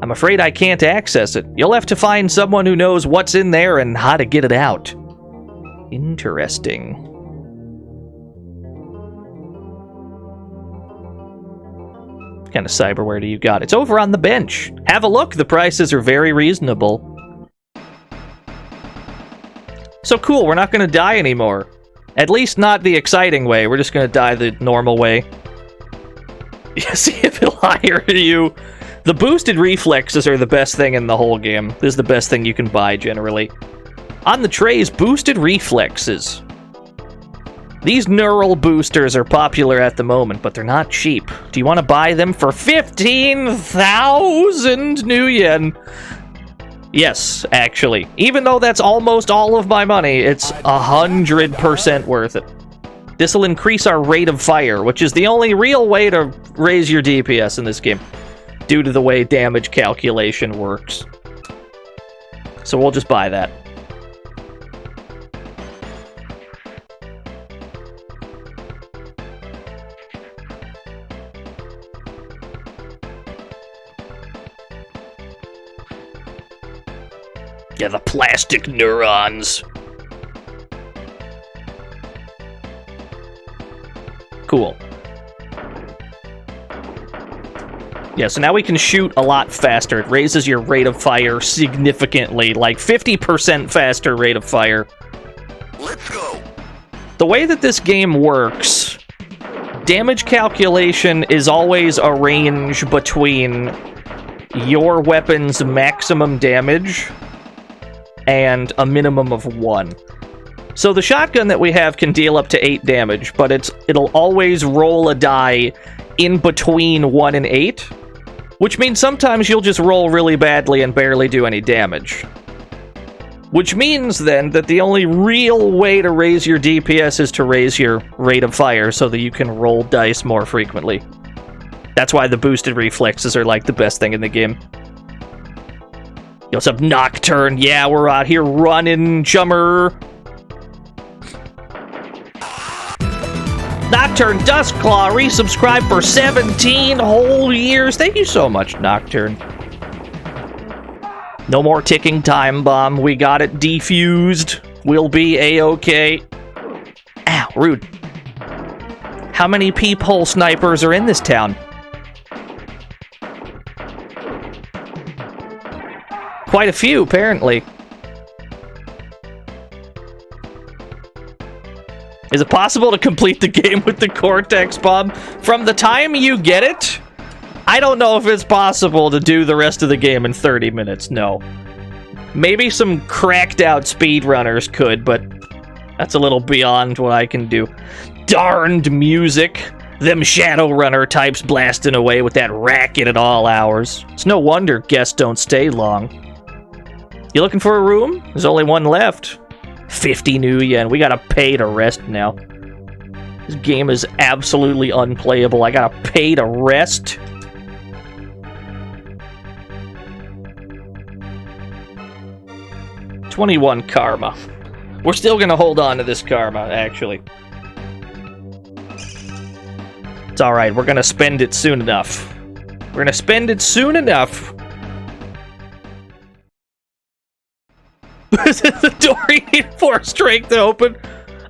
I'm afraid I can't access it. You'll have to find someone who knows what's in there and how to get it out. Interesting. What kind of cyberware do you got? It's over on the bench. Have a look. The prices are very reasonable. So cool, we're not going to die anymore. At least not the exciting way. We're just going to die the normal way. See if he'll hire you. The boosted reflexes are the best thing in the whole game. This is the best thing you can buy, generally. On the trays, boosted reflexes. These neural boosters are popular at the moment, but they're not cheap. Do you want to buy them for 15,000 new yen? Yes, actually. Even though that's almost all of my money, it's 100% worth it. This will increase our rate of fire, which is the only real way to raise your DPS in this game, due to the way damage calculation works. So we'll just buy that. Yeah, the plastic neurons. Cool. Yeah, so now we can shoot a lot faster. It raises your rate of fire significantly, like 50% faster rate of fire. Let's go. The way that this game works, damage calculation is always a range between your weapon's maximum damage and a minimum of 1. So the shotgun that we have can deal up to 8 damage, but it'll always roll a die in between 1 and 8, which means sometimes you'll just roll really badly and barely do any damage. Which means, then, that the only real way to raise your DPS is to raise your rate of fire so that you can roll dice more frequently. That's why the boosted reflexes are, like, the best thing in the game. You also have Nocturne. Yeah, we're out here running, chummer. Nocturne Dustclaw resubscribed for 17 whole years. Thank you so much, Nocturne. No more ticking time bomb. We got it defused. We'll be A-okay. Ow, rude. How many peephole snipers are in this town? Quite a few, apparently. Is it possible to complete the game with the Cortex Bomb? From the time you get it, I don't know if it's possible to do the rest of the game in 30 minutes, no. Maybe some cracked out speedrunners could, but that's a little beyond what I can do. Darned music. Them Shadowrunner types blasting away with that racket at all hours. It's no wonder guests don't stay long. You looking for a room? There's only one left. 50 new yen. We gotta pay to rest now. This game is absolutely unplayable. I gotta pay to rest. $21 karma. We're still gonna hold on to this karma, actually. It's alright, we're gonna spend it soon enough. We're gonna spend it soon enough. The door you need 4 strength to open.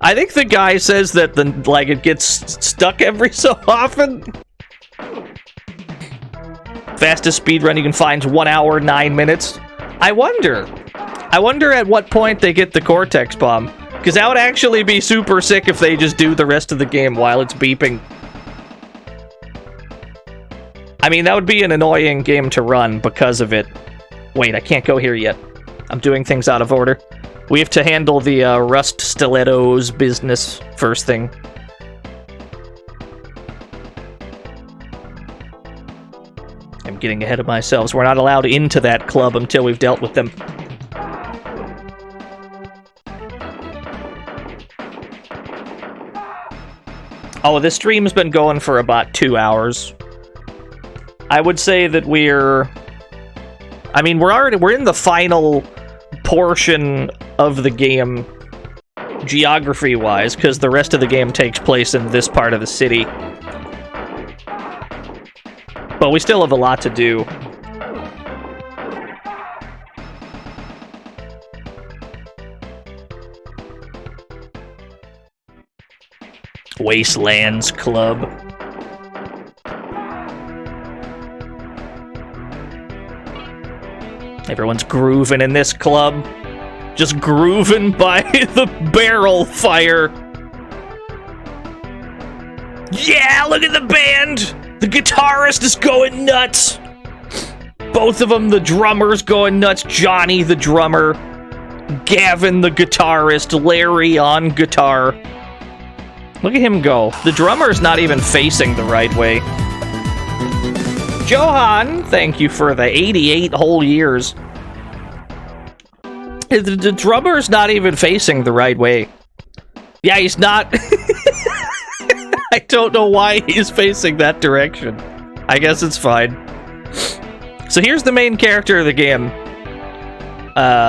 I think the guy says that it gets stuck every so often. Fastest speedrun you can find is 1 hour, 9 minutes. I wonder at what point they get the Cortex Bomb. Because that would actually be super sick if they just do the rest of the game while it's beeping. I mean, that would be an annoying game to run because of it. Wait, I can't go here yet. I'm doing things out of order. We have to handle the Rust Stilettos business first thing. I'm getting ahead of myself. We're not allowed into that club until we've dealt with them. Oh, this stream's been going for about 2 hours. I would say that we're in the final portion of the game, geography-wise, because the rest of the game takes place in this part of the city. But we still have a lot to do. Wastelands Club. Everyone's grooving in this club. Just grooving by the barrel fire. Yeah, look at the band! The guitarist is going nuts! Both of them, the drummer's going nuts. Johnny, the drummer. Gavin, the guitarist. Larry on guitar. Look at him go. The drummer's not even facing the right way. Johan, thank you for the 88 whole years. The drummer's not even facing the right way. Yeah, he's not. I don't know why he's facing that direction. I guess it's fine. So here's the main character of the game.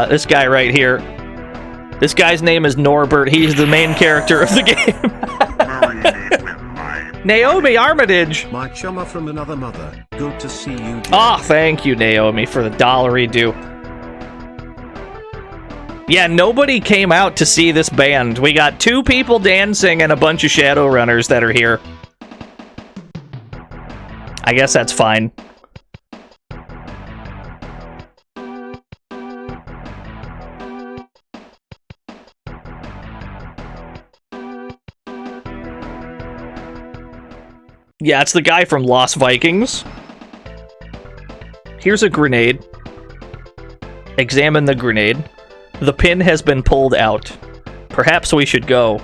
This guy right here. This guy's name is Norbert. He's the main character of the game. Naomi Armitage! My chummer from another mother. Good to see you. Ah, thank you, Naomi, for the dollary due. Yeah, nobody came out to see this band. We got 2 people dancing and a bunch of Shadowrunners that are here. I guess that's fine. Yeah, it's the guy from Lost Vikings. Here's a grenade. Examine the grenade. The pin has been pulled out. Perhaps we should go.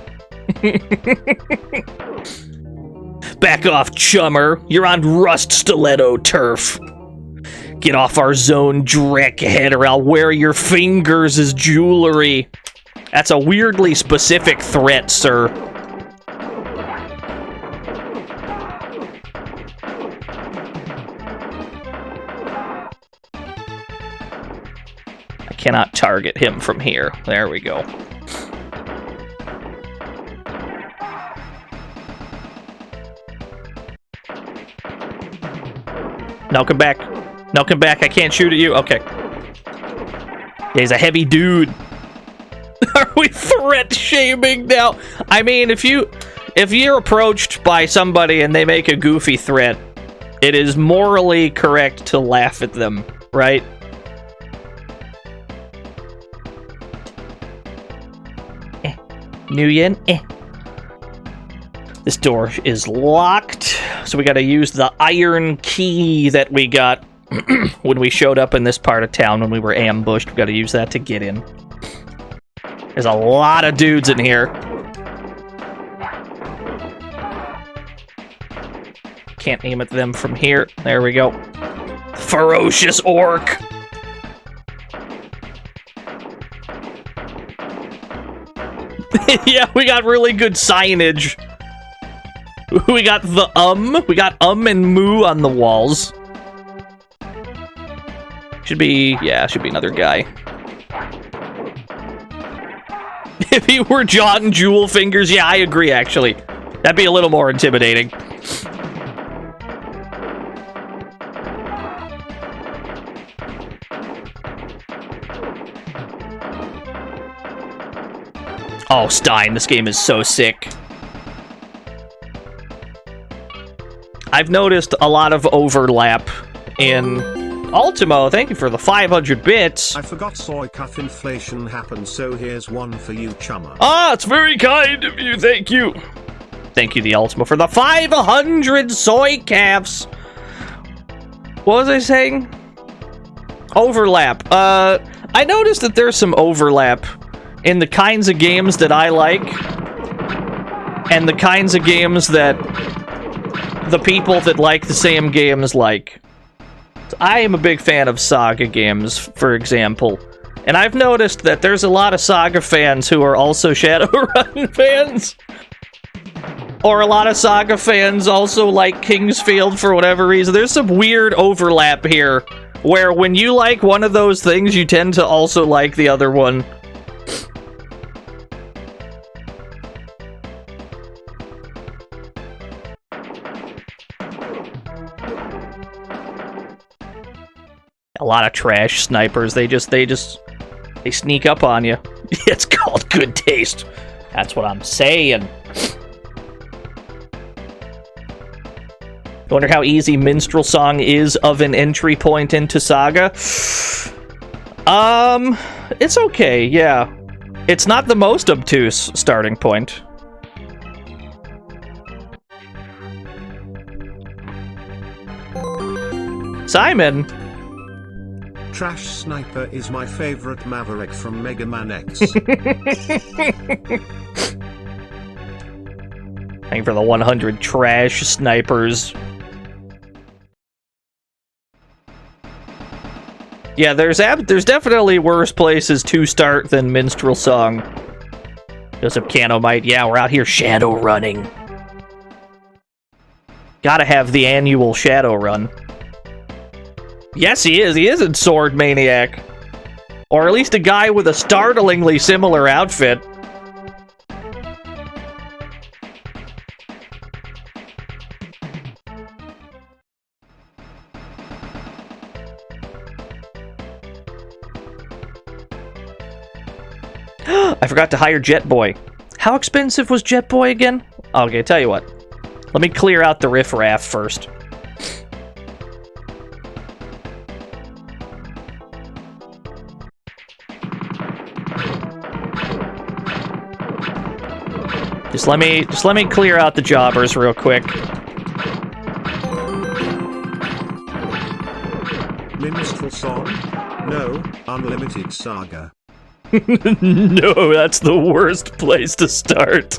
Back off, chummer. You're on rust stiletto turf. Get off our zone, dreckhead, or I'll wear your fingers as jewelry. That's a weirdly specific threat, sir. I cannot target him from here. There we go. No, come back. No, come back. I can't shoot at you. Okay. Yeah, he's a heavy dude. Are we threat shaming now? I mean, if you're approached by somebody and they make a goofy threat, it is morally correct to laugh at them, right? Nguyen? This door is locked, so we gotta use the iron key that we got when we showed up in this part of town when we were ambushed. We gotta use that to get in. There's a lot of dudes in here. Can't aim at them from here. There we go. Ferocious orc. Yeah, we got really good signage. We got the we got and moo on the walls. Should be another guy. If he were John Jewel Fingers, yeah, I agree, actually. That'd be a little more intimidating. Oh, Stein, this game is so sick. I've noticed a lot of overlap in Ultimo. Thank you for the 500 bits. I forgot soy cuff inflation happened, so here's one for you, chummer. Ah, it's very kind of you. Thank you. Thank you, the Ultimo, for the 500 soy calves. What was I saying? Overlap. I noticed that there's some overlap in the kinds of games that I like and the kinds of games that the people that like the same games like. I am a big fan of Saga games, for example, and I've noticed that there's a lot of Saga fans who are also Shadowrun fans. Or a lot of Saga fans also like Kingsfield for whatever reason. There's some weird overlap here, where when you like one of those things, you tend to also like the other one. A lot of trash snipers. They sneak up on you. It's called good taste. That's what I'm saying. Wonder how easy Minstrel Song is of an entry point into Saga. It's okay, yeah. It's not the most obtuse starting point. Simon! Trash Sniper is my favorite Maverick from Mega Man X. Thank you for the 100 trash snipers. Yeah, there's definitely worse places to start than Minstrel Song. Joseph Canomite, yeah, we're out here shadow running. Gotta have the annual shadow run. Yes, he is. He is in Sword Maniac. Or at least a guy with a startlingly similar outfit. I forgot to hire Jet Boy. How expensive was Jet Boy again? Okay, tell you what. Let me clear out the riffraff first. Just let me clear out the jobbers real quick. Minstrel Song? No, Unlimited Saga. No, that's the worst place to start.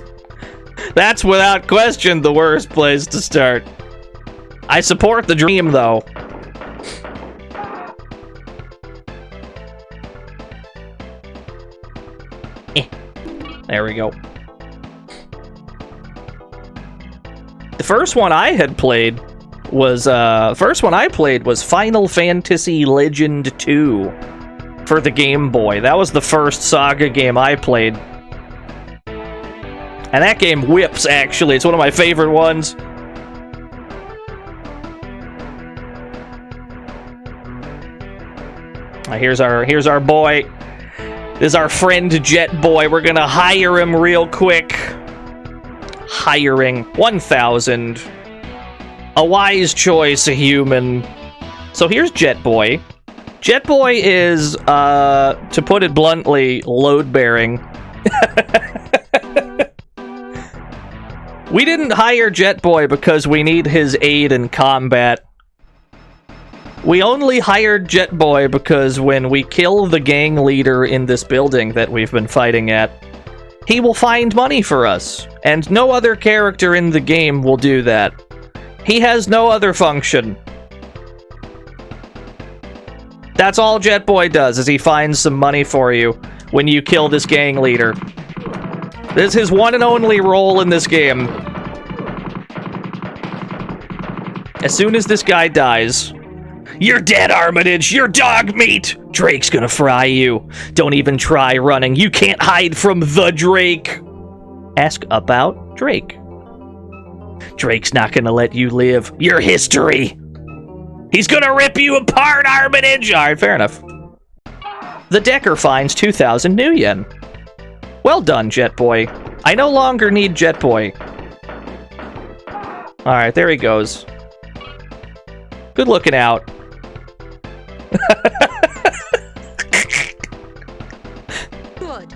That's without question the worst place to start. I support the dream, though. There we go. The first one I had played was Final Fantasy Legend 2 for the Game Boy. That was the first Saga game I played. And that game whips, actually. It's one of my favorite ones. Here's our boy. This is our friend Jet Boy. We're gonna hire him real quick. Hiring 1,000. A wise choice, a human. So here's Jet Boy. Jet Boy is, to put it bluntly, load-bearing. We didn't hire Jet Boy because we need his aid in combat. We only hired Jet Boy because when we kill the gang leader in this building that we've been fighting at, he will find money for us, and no other character in the game will do that. He has no other function. That's all Jet Boy does, is he finds some money for you when you kill this gang leader. This is his one and only role in this game. As soon as this guy dies, you're dead, Armitage! You're dog meat! Drake's gonna fry you. Don't even try running. You can't hide from the Drake. Ask about Drake. Drake's not gonna let you live. You're history. He's gonna rip you apart, Armitage! Alright, fair enough. The Decker finds 2,000 new yen. Well done, Jet Boy. I no longer need Jet Boy. Alright, there he goes. Good looking out. Good.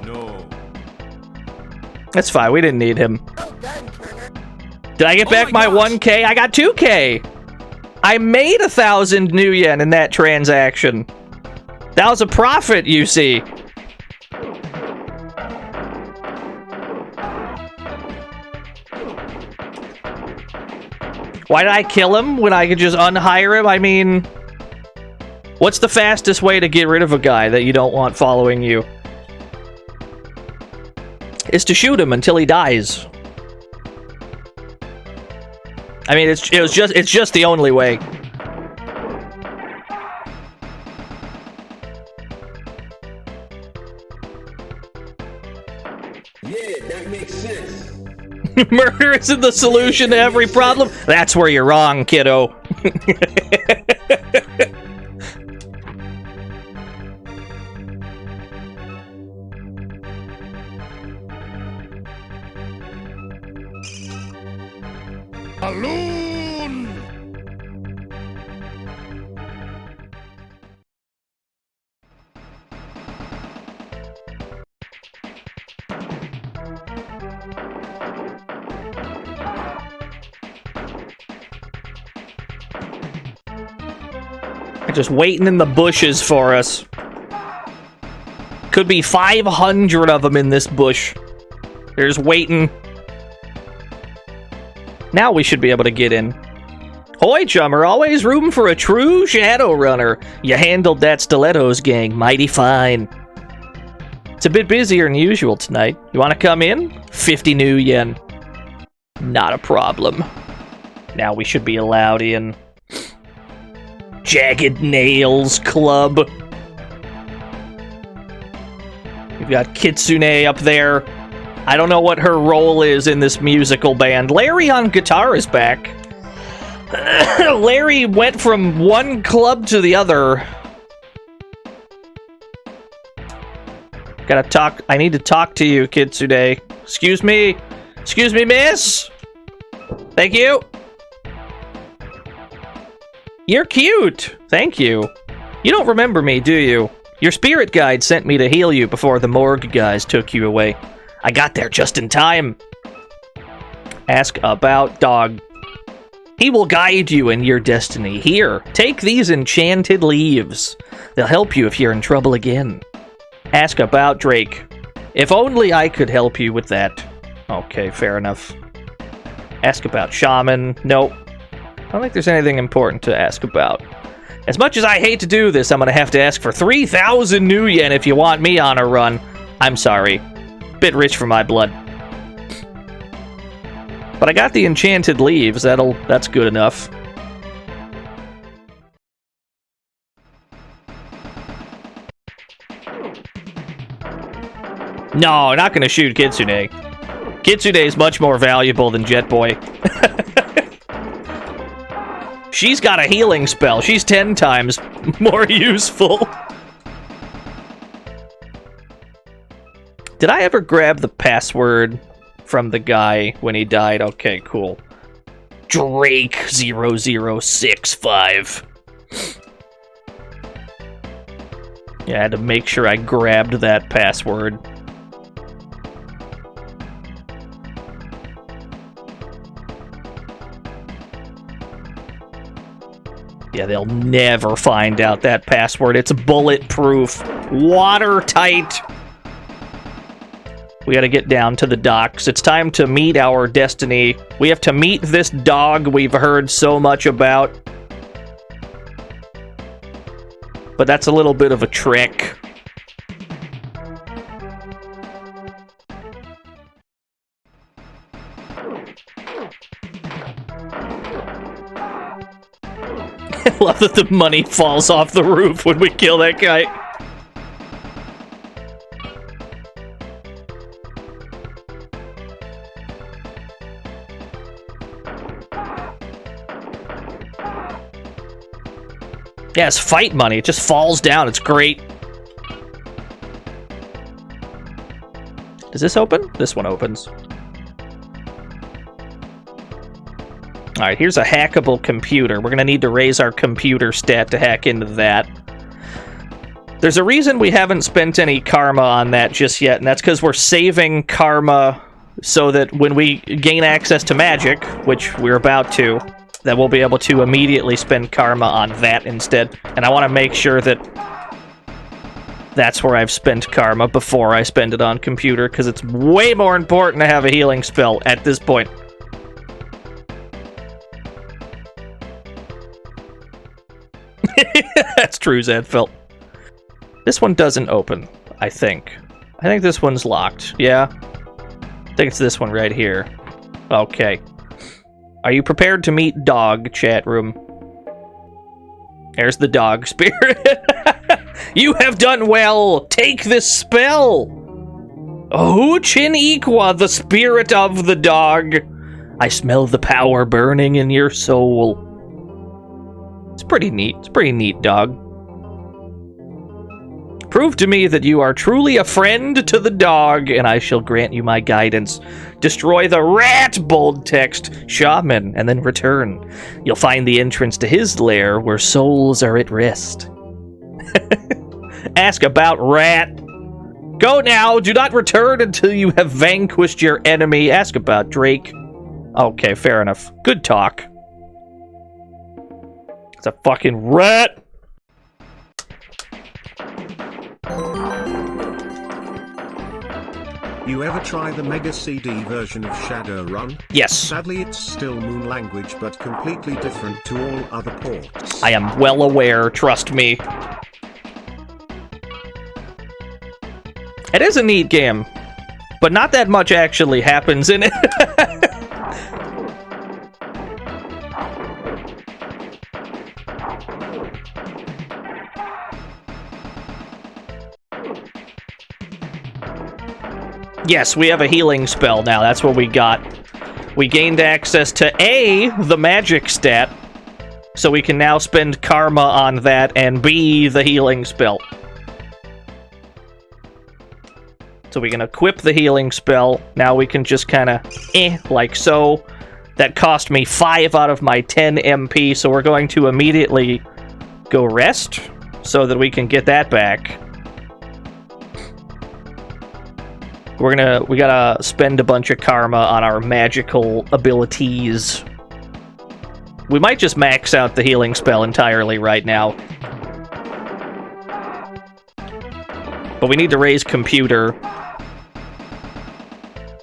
No. That's fine, we didn't need him. Did I get back my 1K? I got 2K! I made 1,000 new yen in that transaction. That was a profit, you see. Why did I kill him when I could just unhire him? I mean, what's the fastest way to get rid of a guy that you don't want following you? Is to shoot him until he dies. I mean, it's just the only way. Yeah, that makes sense. Murder isn't the solution to every problem. That's where you're wrong, kiddo. Balloon! They're just waiting in the bushes for us. Could be 500 of them in this bush. They're just waiting. Now we should be able to get in. Hoy, chummer, always room for a true Shadowrunner. You handled that Stilettos gang mighty fine. It's a bit busier than usual tonight. You want to come in? 50 new yen. Not a problem. Now we should be allowed in. Jagged Nails Club. We've got Kitsune up there. I don't know what her role is in this musical band. Larry on guitar is back. Larry went from one club to the other. Gotta talk. I need to talk to you, Kitsune. Excuse me. Excuse me, miss. Thank you. You're cute. Thank you. You don't remember me, do you? Your spirit guide sent me to heal you before the morgue guys took you away. I got there just in time. Ask about dog. He will guide you in your destiny. Here, take these enchanted leaves. They'll help you if you're in trouble again. Ask about Drake. If only I could help you with that. Okay, fair enough. Ask about Shaman. Nope. I don't think there's anything important to ask about. As much as I hate to do this, I'm gonna have to ask for 3,000 new yen if you want me on a run. I'm sorry. Bit rich for my blood. But I got the enchanted leaves. That's good enough. No, not gonna shoot Kitsune. Kitsune is much more valuable than Jet Boy. She's got a healing spell. She's 10 times more useful. Did I ever grab the password from the guy when he died? Okay, cool. Drake 0065. Yeah, I had to make sure I grabbed that password. Yeah, they'll never find out that password. It's bulletproof. Watertight. We gotta get down to the docks. It's time to meet our destiny. We have to meet this dog we've heard so much about. But that's a little bit of a trick. I love that the money falls off the roof when we kill that guy. Yeah, it's fight money. It just falls down. It's great. Does this open? This one opens. Alright, here's a hackable computer. We're gonna need to raise our computer stat to hack into that. There's a reason we haven't spent any karma on that just yet, and that's because we're saving karma so that when we gain access to magic, which we're about to, that we'll be able to immediately spend karma on that instead. And I want to make sure that that's where I've spent karma before I spend it on computer, because it's way more important to have a healing spell at this point. That's true, Zadfelt. This one doesn't open, I think. I think this one's locked. Yeah? I think it's this one right here. Okay. Are you prepared to meet dog, chat room? There's the dog spirit. You have done well. Take this spell. Huchin Iqua, the spirit of the dog. I smell the power burning in your soul. It's pretty neat. It's pretty neat, dog. Prove to me that you are truly a friend to the dog, and I shall grant you my guidance. Destroy the rat, bold text, shaman, and then return. You'll find the entrance to his lair where souls are at rest. Ask about rat. Go now. Do not return until you have vanquished your enemy. Ask about Drake. Okay, fair enough. Good talk. It's a fucking rat. You ever try the Mega CD version of Shadowrun? Yes. Sadly, it's still Moon language, but completely different to all other ports. I am well aware, trust me. It is a neat game, but not that much actually happens in it. Yes, we have a healing spell now. That's what we got. We gained access to A, the magic stat, so we can now spend karma on that, and B, the healing spell. So we can equip the healing spell. Now we can just kind of like so. That cost me 5 out of my 10 MP, so we're going to immediately go rest so that we can get that back. We gotta spend a bunch of karma on our magical abilities. We might just max out the healing spell entirely right now. But we need to raise computer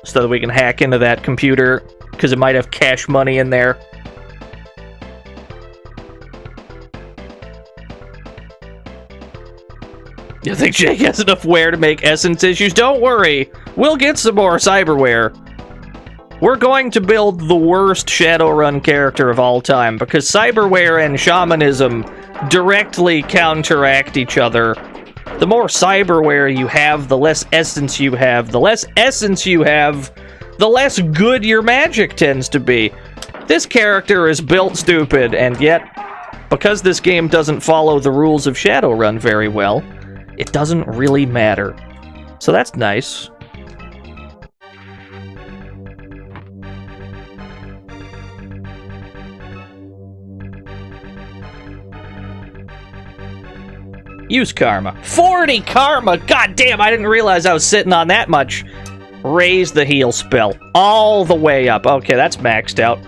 so that we can hack into that computer, because it might have cash money in there. You think Jake has enough wear to make essence issues? Don't worry, we'll get some more cyberware. We're going to build the worst Shadowrun character of all time, because cyberware and shamanism directly counteract each other. The more cyberware you have, the less essence you have. The less essence you have, the less good your magic tends to be. This character is built stupid, and yet, because this game doesn't follow the rules of Shadowrun very well, it doesn't really matter. So that's nice. Use karma. 40 karma! God damn, I didn't realize I was sitting on that much. Raise the heal spell. All the way up. Okay, that's maxed out.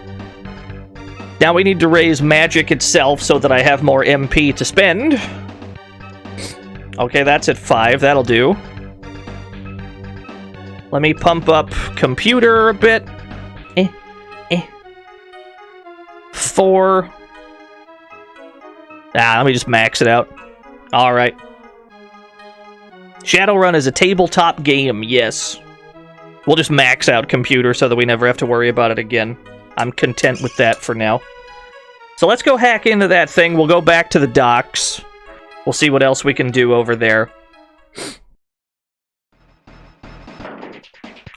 Now we need to raise magic itself so that I have more MP to spend. Okay, that's at 5. That'll do. Let me pump up computer a bit. 4. Let me just max it out. Alright. Shadowrun is a tabletop game, yes. We'll just max out computer so that we never have to worry about it again. I'm content with that for now. So let's go hack into that thing. We'll go back to the docks. We'll see what else we can do over there.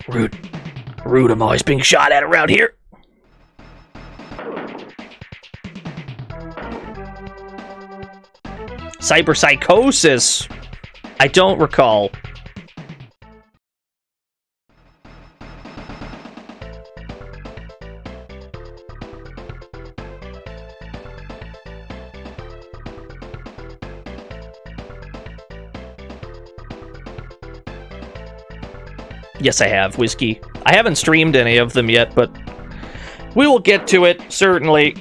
Rude. Rude, I'm always being shot at around here. Cyberpsychosis. I don't recall. Yes, I have. Whiskey. I haven't streamed any of them yet, but we will get to it, certainly.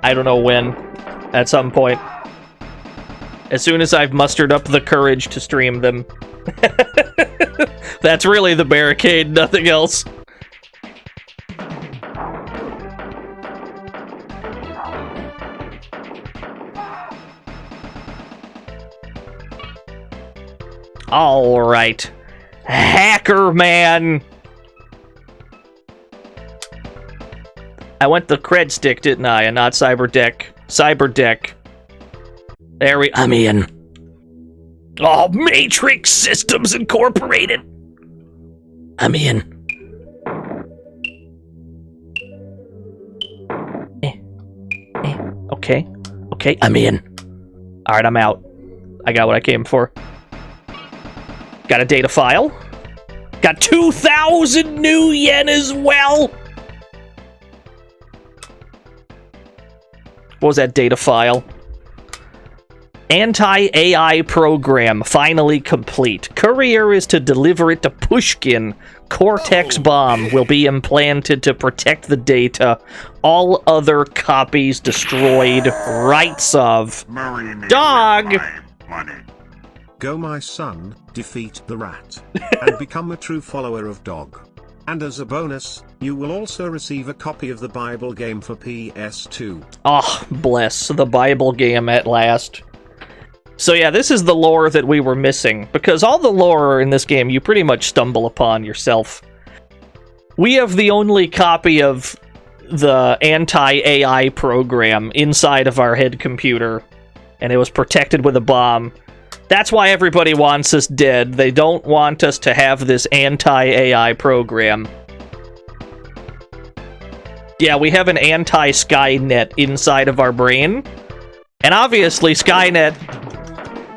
I don't know when. At some point. As soon as I've mustered up the courage to stream them. That's really the barricade, nothing else. Alright. Hacker man! I went the cred stick, didn't I? And not cyberdeck. Cyberdeck. There we... I'm in. Oh, Matrix Systems Incorporated! I'm in. Okay. Okay, I'm in. Alright, I'm out. I got what I came for. Got a data file. Got 2,000 new yen as well! What was that data file? Anti-AI program finally complete. Courier is to deliver it to Pushkin. Cortex bomb will be implanted to protect the data. All other copies destroyed. Rights of... Dog! Go my son, defeat the rat, and become a true follower of Dog. And as a bonus, you will also receive a copy of the Bible game for PS2. Ah, bless the Bible game at last. So yeah, this is the lore that we were missing, because all the lore in this game you pretty much stumble upon yourself. We have the only copy of the anti-AI program inside of our head computer, and it was protected with a bomb. That's why everybody wants us dead. They don't want us to have this anti-AI program. Yeah, we have an anti-Skynet inside of our brain, and obviously Skynet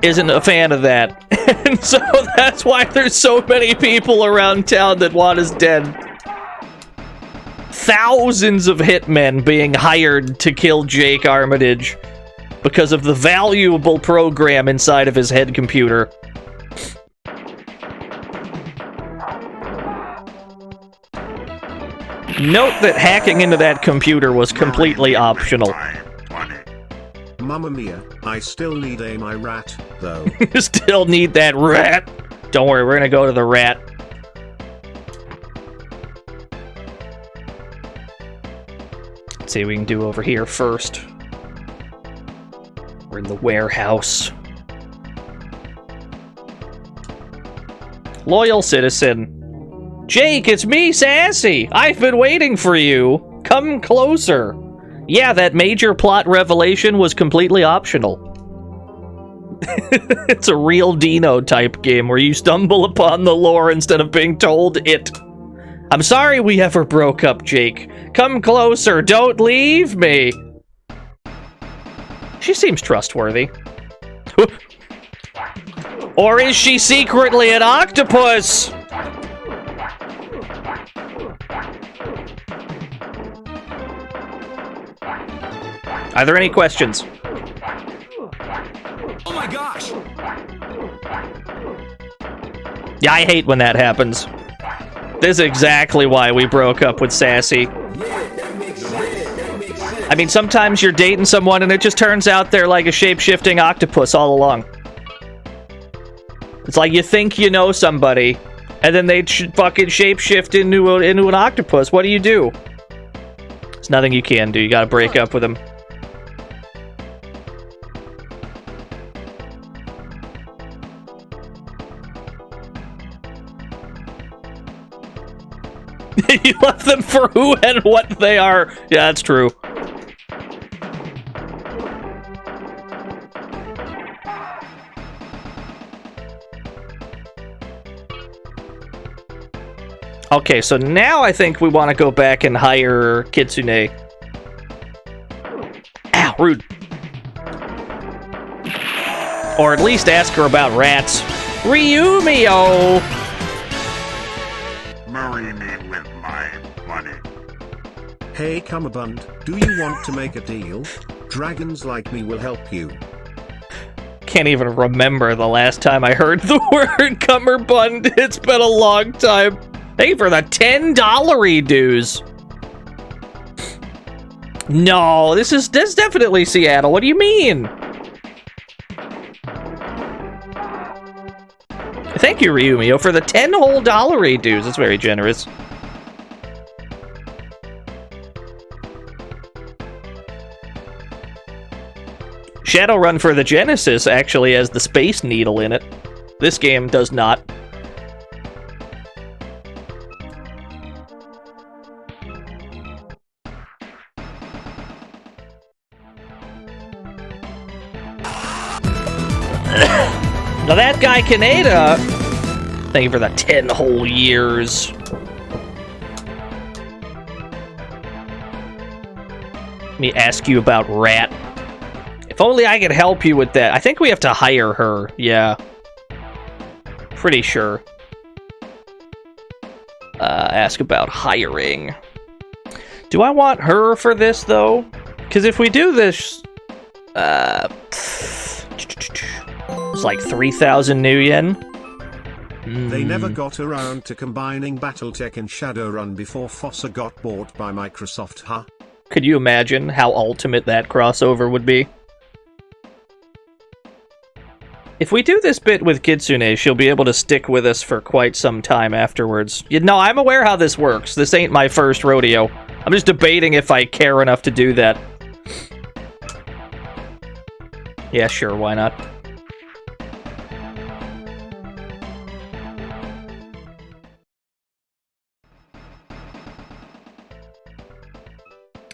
isn't a fan of that. And so that's why there's so many people around town that want us dead. Thousands of hitmen being hired to kill Jake Armitage because of the valuable program inside of his head computer. Note that hacking into that computer was completely optional. Mamma mia, I still need my rat, though. You still need that rat. Don't worry, we're gonna go to the rat. Let's see what we can do over here first. We're in the warehouse. Loyal citizen. Jake, it's me, Sassy! I've been waiting for you! Come closer! Yeah, that major plot revelation was completely optional. It's a real Dino type game where you stumble upon the lore instead of being told it. I'm sorry we ever broke up, Jake. Come closer, don't leave me! She seems trustworthy. Or is she secretly an octopus? Are there any questions? Oh my gosh! Yeah, I hate when that happens. This is exactly why we broke up with Sassy. Yeah, that makes sense. I mean, sometimes you're dating someone and it just turns out they're like a shape-shifting octopus all along. It's like you think you know somebody, and then they fucking shape-shift into an octopus. What do you do? There's nothing you can do. You gotta break up with them. You left them for who and what they are. Yeah, that's true. Okay, so now I think we want to go back and hire Kitsune. Ow, rude. Or at least ask her about rats. Ryumio! Marry me with my money. Hey Cummerbund, do you want to make a deal? Dragons like me will help you. Can't even remember the last time I heard the word Cummerbund. It's been a long time. Thank you for the $10 dues. No, this is definitely Seattle. What do you mean? Thank you, Ryumio, for the $10 whole dues. That's very generous. Shadowrun for the Genesis actually has the Space Needle in it. This game does not. Now that guy Kaneda, thank you for the 10 whole years. Let me ask you about Rat. If only I could help you with that. I think we have to hire her, yeah. Pretty sure. Ask about hiring. Do I want her for this, though? Because if we do this... it's like 3,000 new yen. They never got around to combining Battletech and Shadowrun before Fossa got bought by Microsoft, huh? Could you imagine how ultimate that crossover would be? If we do this bit with Kitsune, she'll be able to stick with us for quite some time afterwards. You know, I'm aware how this works. This ain't my first rodeo. I'm just debating if I care enough to do that. Yeah, sure, why not?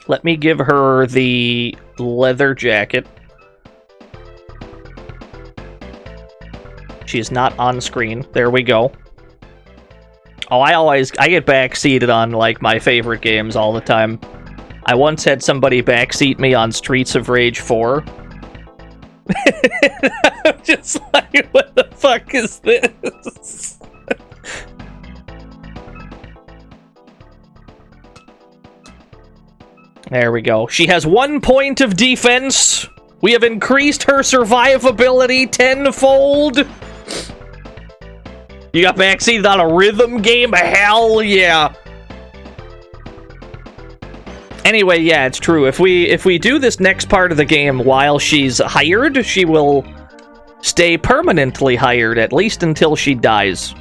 Let me give her the leather jacket. She is not on screen. There we go. Oh, I get backseated on, like, my favorite games all the time. I once had somebody backseat me on Streets of Rage 4. I'm just like, what the fuck is this? There we go. She has 1 point of defense. We have increased her survivability tenfold. You got backseated on a rhythm game? Hell yeah. Anyway, yeah, it's true. If we do this next part of the game while she's hired, she will stay permanently hired, at least until she dies.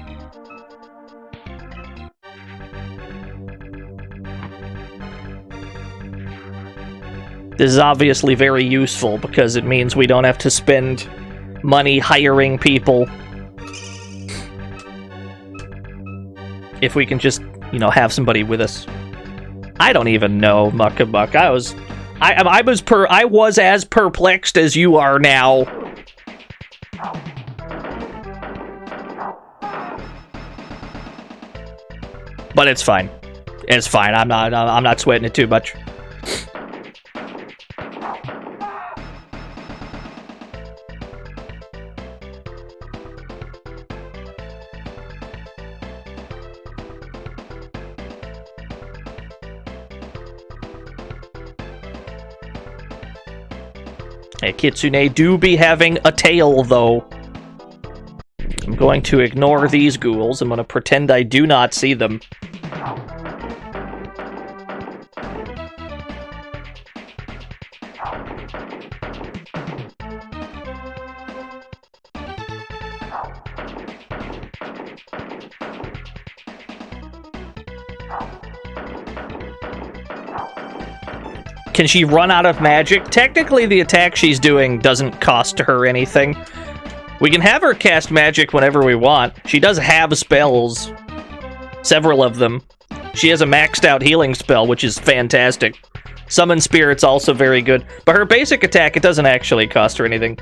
This is obviously very useful because it means we don't have to spend money hiring people. If we can just, you know, have somebody with us. I don't even know, Muckabuck. I was as perplexed as you are now. But it's fine. It's fine. I'm not sweating it too much. Hey, Kitsune do be having a tail, though. I'm going to ignore these ghouls. I'm going to pretend I do not see them. Can she run out of magic? Technically, the attack she's doing doesn't cost her anything. We can have her cast magic whenever we want. She does have spells. Several of them. She has a maxed out healing spell, which is fantastic. Summon Spirit's also very good. But her basic attack, it doesn't actually cost her anything.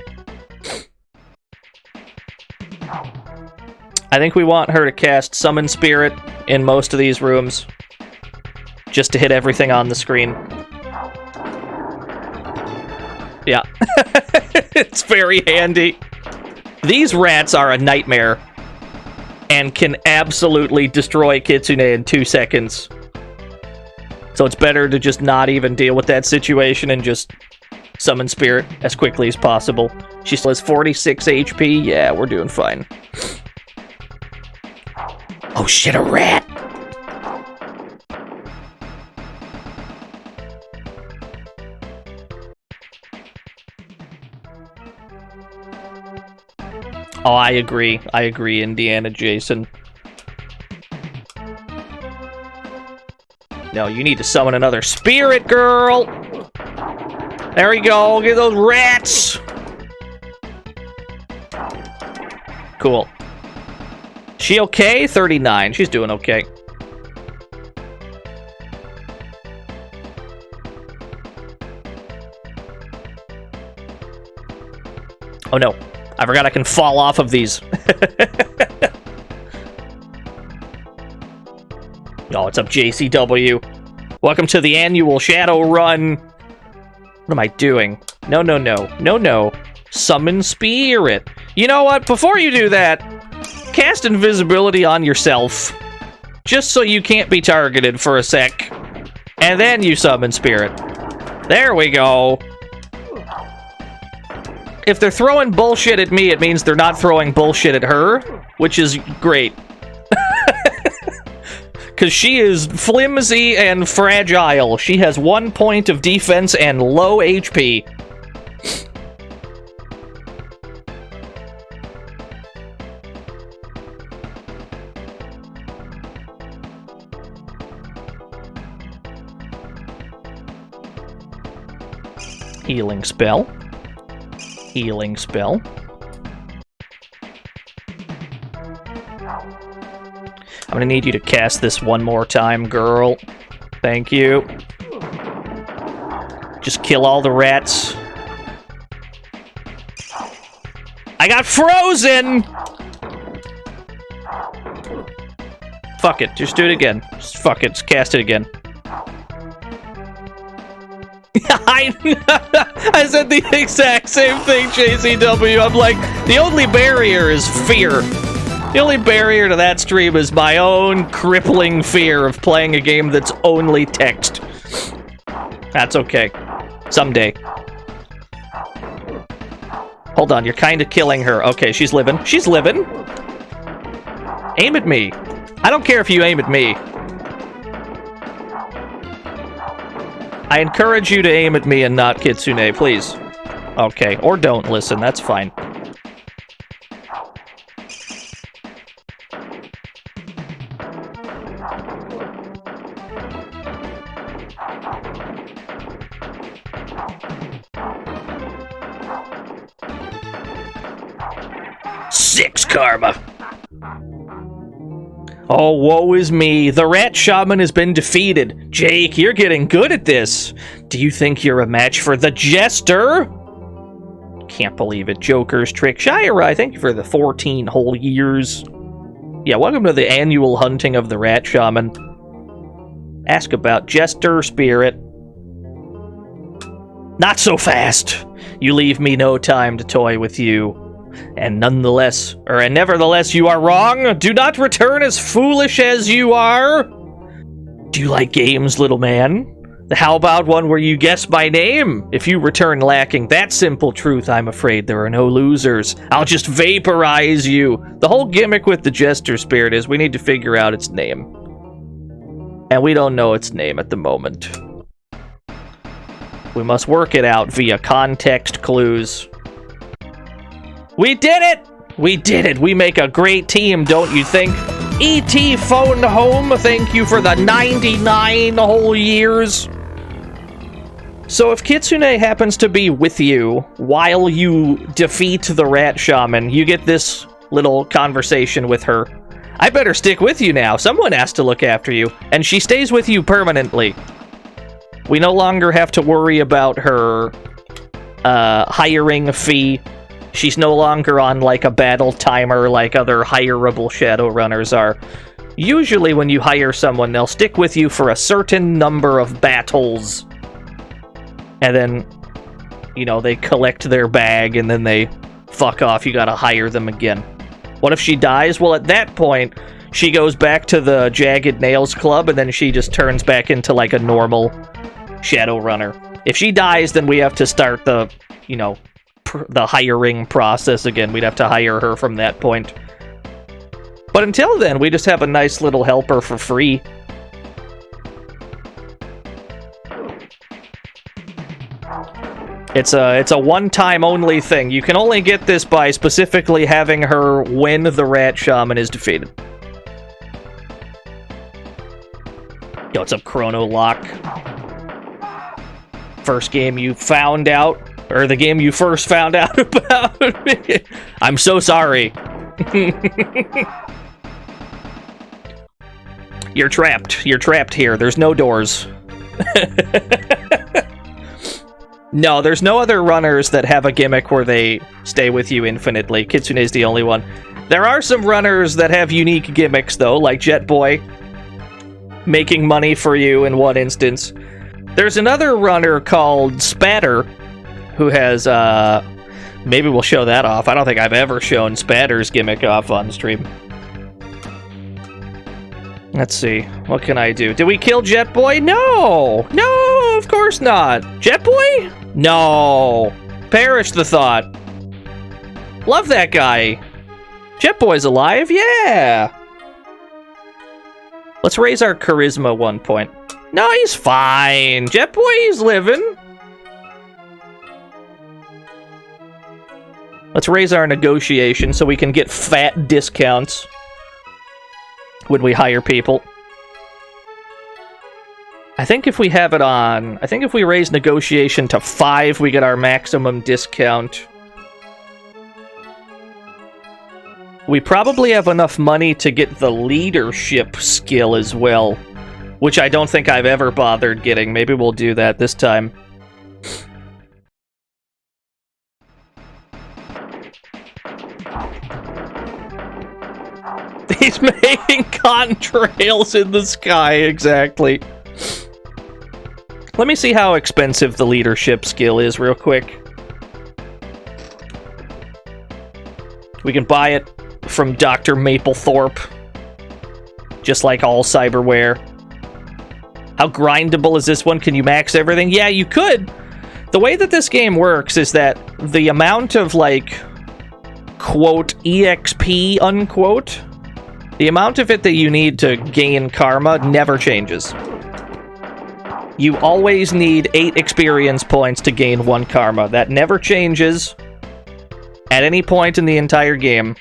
I think we want her to cast Summon Spirit in most of these rooms. Just to hit everything on the screen. Yeah. It's very handy. These rats are a nightmare. And can absolutely destroy Kitsune in 2 seconds. So it's better to just not even deal with that situation and just summon Spirit as quickly as possible. She still has 46 HP. Yeah, we're doing fine. Oh shit, a rat! Oh, I agree, Indiana Jason. No, you need to summon another spirit, girl! There we go, get those rats! Cool. She okay? 39, she's doing okay. Oh no. I forgot I can fall off of these. Oh, what's up, JCW? Welcome to the annual Shadowrun. What am I doing? No, no, no. No, no. Summon Spirit. You know what? Before you do that, cast invisibility on yourself. Just so you can't be targeted for a sec. And then you summon Spirit. There we go. If they're throwing bullshit at me, it means they're not throwing bullshit at her, which is great. Because she is flimsy and fragile. She has 1 point of defense and low HP. Healing spell. Healing spell. I'm gonna need you to cast this one more time, girl. Thank you. Just kill all the rats. I got frozen! Fuck it, just do it again. Just fuck it, just cast it again. I said the exact same thing, JCW. I'm like, the only barrier is fear. The only barrier to that stream is my own crippling fear of playing a game that's only text. That's okay. Someday. Hold on, you're kind of killing her. Okay, she's living. She's living. Aim at me. I don't care if you aim at me. I encourage you to aim at me and not Kitsune, please. Okay, or don't listen, that's fine. Six karma. Oh, woe is me. The rat shaman has been defeated. Jake, you're getting good at this. Do you think you're a match for the jester? Can't believe it. Joker's trick. Shira, thank you for the 14 whole years. Yeah, welcome to the annual hunting of the rat shaman. Ask about jester spirit. Not so fast. You leave me no time to toy with you. And nevertheless, you are wrong. Do not return as foolish as you are. Do you like games, little man? How about one where you guess my name? If you return lacking that simple truth, I'm afraid there are no losers. I'll just vaporize you. The whole gimmick with the jester spirit is we need to figure out its name. And we don't know its name at the moment. We must work it out via context clues. We did it! We did it! We make a great team, don't you think? E.T. phoned home, thank you for the 99 whole years. So if Kitsune happens to be with you while you defeat the rat shaman, you get this little conversation with her. I better stick with you now. Someone has to look after you. And she stays with you permanently. We no longer have to worry about her hiring fee. She's no longer on, like, a battle timer like other hireable Shadowrunners are. Usually when you hire someone, they'll stick with you for a certain number of battles. And then, you know, they collect their bag and then they fuck off. You gotta hire them again. What if she dies? Well, at that point, she goes back to the Jagged Nails Club and then she just turns back into, like, a normal Shadowrunner. If she dies, then we have to start the, you know, the hiring process again. We'd have to hire her from that point. But until then, we just have a nice little helper for free. It's a one-time only thing. You can only get this by specifically having her when the rat shaman is defeated. Yo, what's up, Chrono Lock? First game you found out, or the game you first found out about me. I'm so sorry. You're trapped. You're trapped here. There's no doors. No, there's no other runners that have a gimmick where they stay with you infinitely. Kitsune's the only one. There are some runners that have unique gimmicks, though, like Jet Boy, making money for you in one instance. There's another runner called Spatter, who has, maybe we'll show that off. I don't think I've ever shown Spatter's gimmick off on stream. Let's see. What can I do? Did we kill Jet Boy? No! No, of course not. Jet Boy? No. Perish the thought. Love that guy. Jet Boy's alive? Yeah! Let's raise our charisma 1 point. No, he's fine. Jet Boy, he's living. Let's raise our negotiation so we can get fat discounts when we hire people. I think if we have it on... I think if we raise negotiation to 5, we get our maximum discount. We probably have enough money to get the leadership skill as well, which I don't think I've ever bothered getting. Maybe we'll do that this time. He's making contrails in the sky, exactly. Let me see how expensive the leadership skill is real quick. We can buy it from Dr. Mapplethorpe, just like all cyberware. How grindable is this one? Can you max everything? Yeah, you could. The way that this game works is that the amount of, like, quote, EXP, unquote, the amount of it that you need to gain karma never changes. You always need 8 experience points to gain 1 karma. That never changes at any point in the entire game.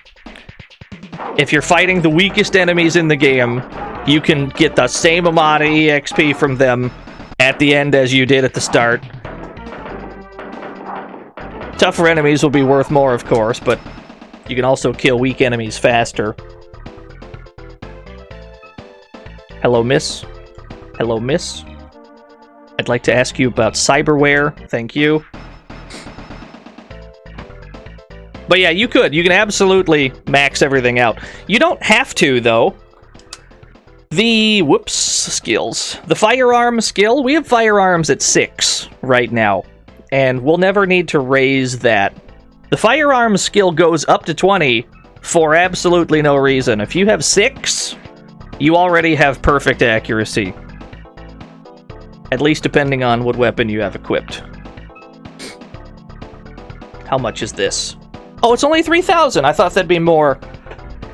If you're fighting the weakest enemies in the game, you can get the same amount of EXP from them at the end as you did at the start. Tougher enemies will be worth more, of course, but you can also kill weak enemies faster. Hello, miss. Hello, miss. I'd like to ask you about cyberware. Thank you. But yeah, you could. You can absolutely max everything out. You don't have to, though. The... whoops. Skills. The firearm skill. We have firearms at 6 right now. And we'll never need to raise that. The firearm skill goes up to 20 for absolutely no reason. If you have 6, you already have perfect accuracy. At least depending on what weapon you have equipped. How much is this? Oh, it's only 3,000. I thought that'd be more.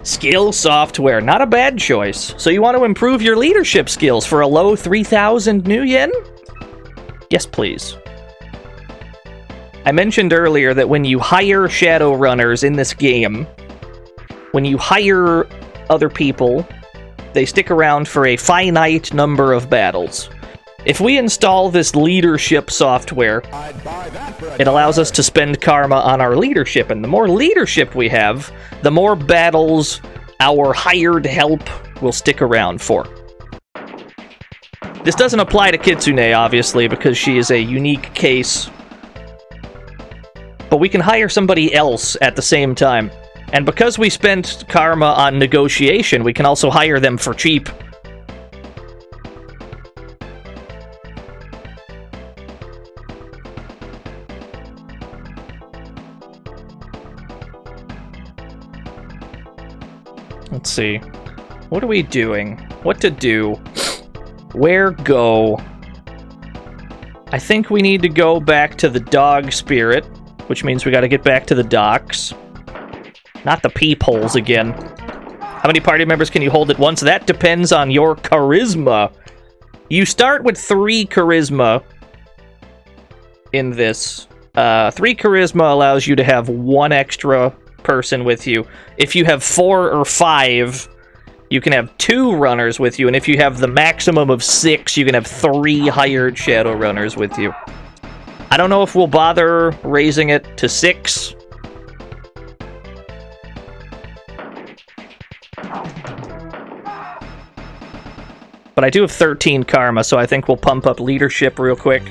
Skill software. Not a bad choice. So you want to improve your leadership skills for a low 3,000 new yen? Yes, please. I mentioned earlier that when you hire Shadowrunners in this game, when you hire other people, they stick around for a finite number of battles. If we install this leadership software, it allows us to spend karma on our leadership, and the more leadership we have, the more battles our hired help will stick around for. This doesn't apply to Kitsune, obviously, because she is a unique case. But we can hire somebody else at the same time. And because we spent karma on negotiation, we can also hire them for cheap. Let's see. What are we doing? What to do? Where go? I think we need to go back to the dog spirit, which means we gotta get back to the docks. Not the peepholes again. How many party members can you hold at once? That depends on your charisma. You start with 3 charisma in this. 3 charisma allows you to have 1 extra person with you. If you have 4 or 5, you can have 2 runners with you, and if you have the maximum of 6, you can have 3 hired Shadowrunners with you. I don't know if we'll bother raising it to 6. But I do have 13 karma, so I think we'll pump up leadership real quick.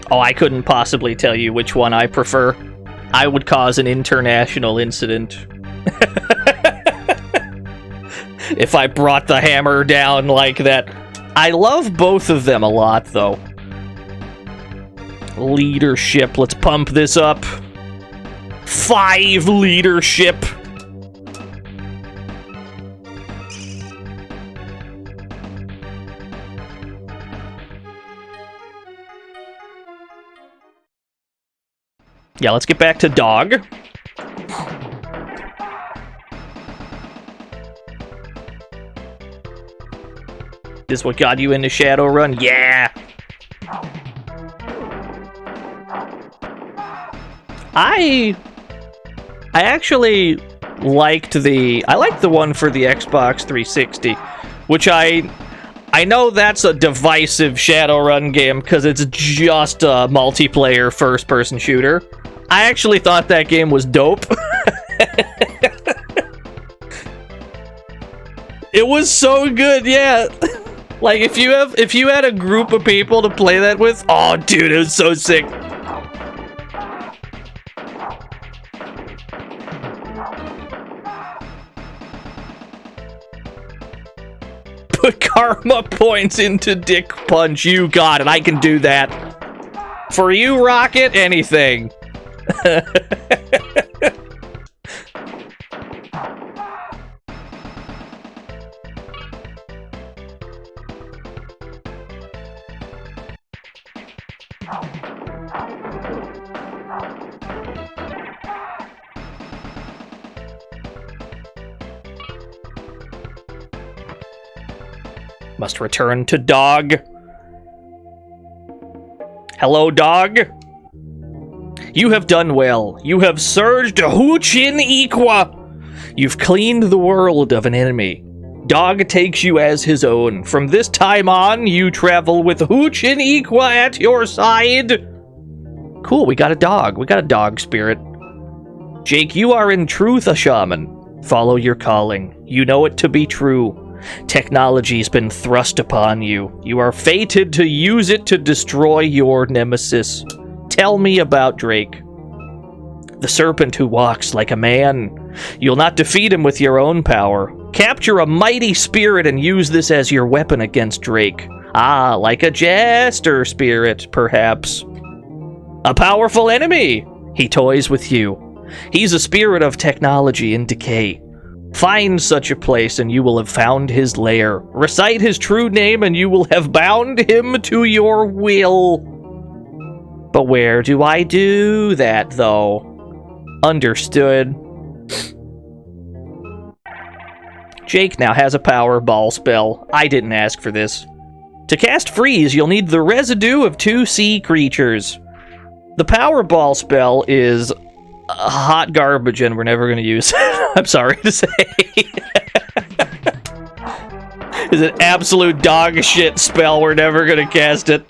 Oh, I couldn't possibly tell you which one I prefer. I would cause an international incident. If I brought the hammer down like that. I love both of them a lot, though. Leadership. Let's pump this up. 5 leadership. Yeah, let's get back to dog. This is what got you into Shadowrun? Yeah! I actually liked the one for the Xbox 360, which I know that's a divisive Shadowrun game because it's just a multiplayer first-person shooter. I actually thought that game was dope. It was so good, yeah. Like if you had a group of people to play that with, oh dude, it was so sick. Put karma points into Dick Punch. You got it. I can do that. For you, Rocket, anything. Must return to dog. Hello, dog. You have done well. You have surged Huchin Iqua. You've cleaned the world of an enemy. Dog takes you as his own. From this time on, you travel with Huchin Iqua at your side. Cool, we got a dog. We got a dog spirit. Jake, you are in truth a shaman. Follow your calling. You know it to be true. Technology's been thrust upon you. You are fated to use it to destroy your nemesis. Tell me about Drake. The serpent who walks like a man. You'll not defeat him with your own power. Capture a mighty spirit and use this as your weapon against Drake. Ah, like a jester spirit, perhaps. A powerful enemy! He toys with you. He's a spirit of technology and decay. Find such a place and you will have found his lair. Recite his true name and you will have bound him to your will. But where do I do that, though? Understood. Jake now has a power ball spell. I didn't ask for this. To cast freeze, you'll need the residue of 2 sea creatures. The power ball spell is hot garbage and we're never going to use it. I'm sorry to say. It's an absolute dog shit spell. We're never going to cast it.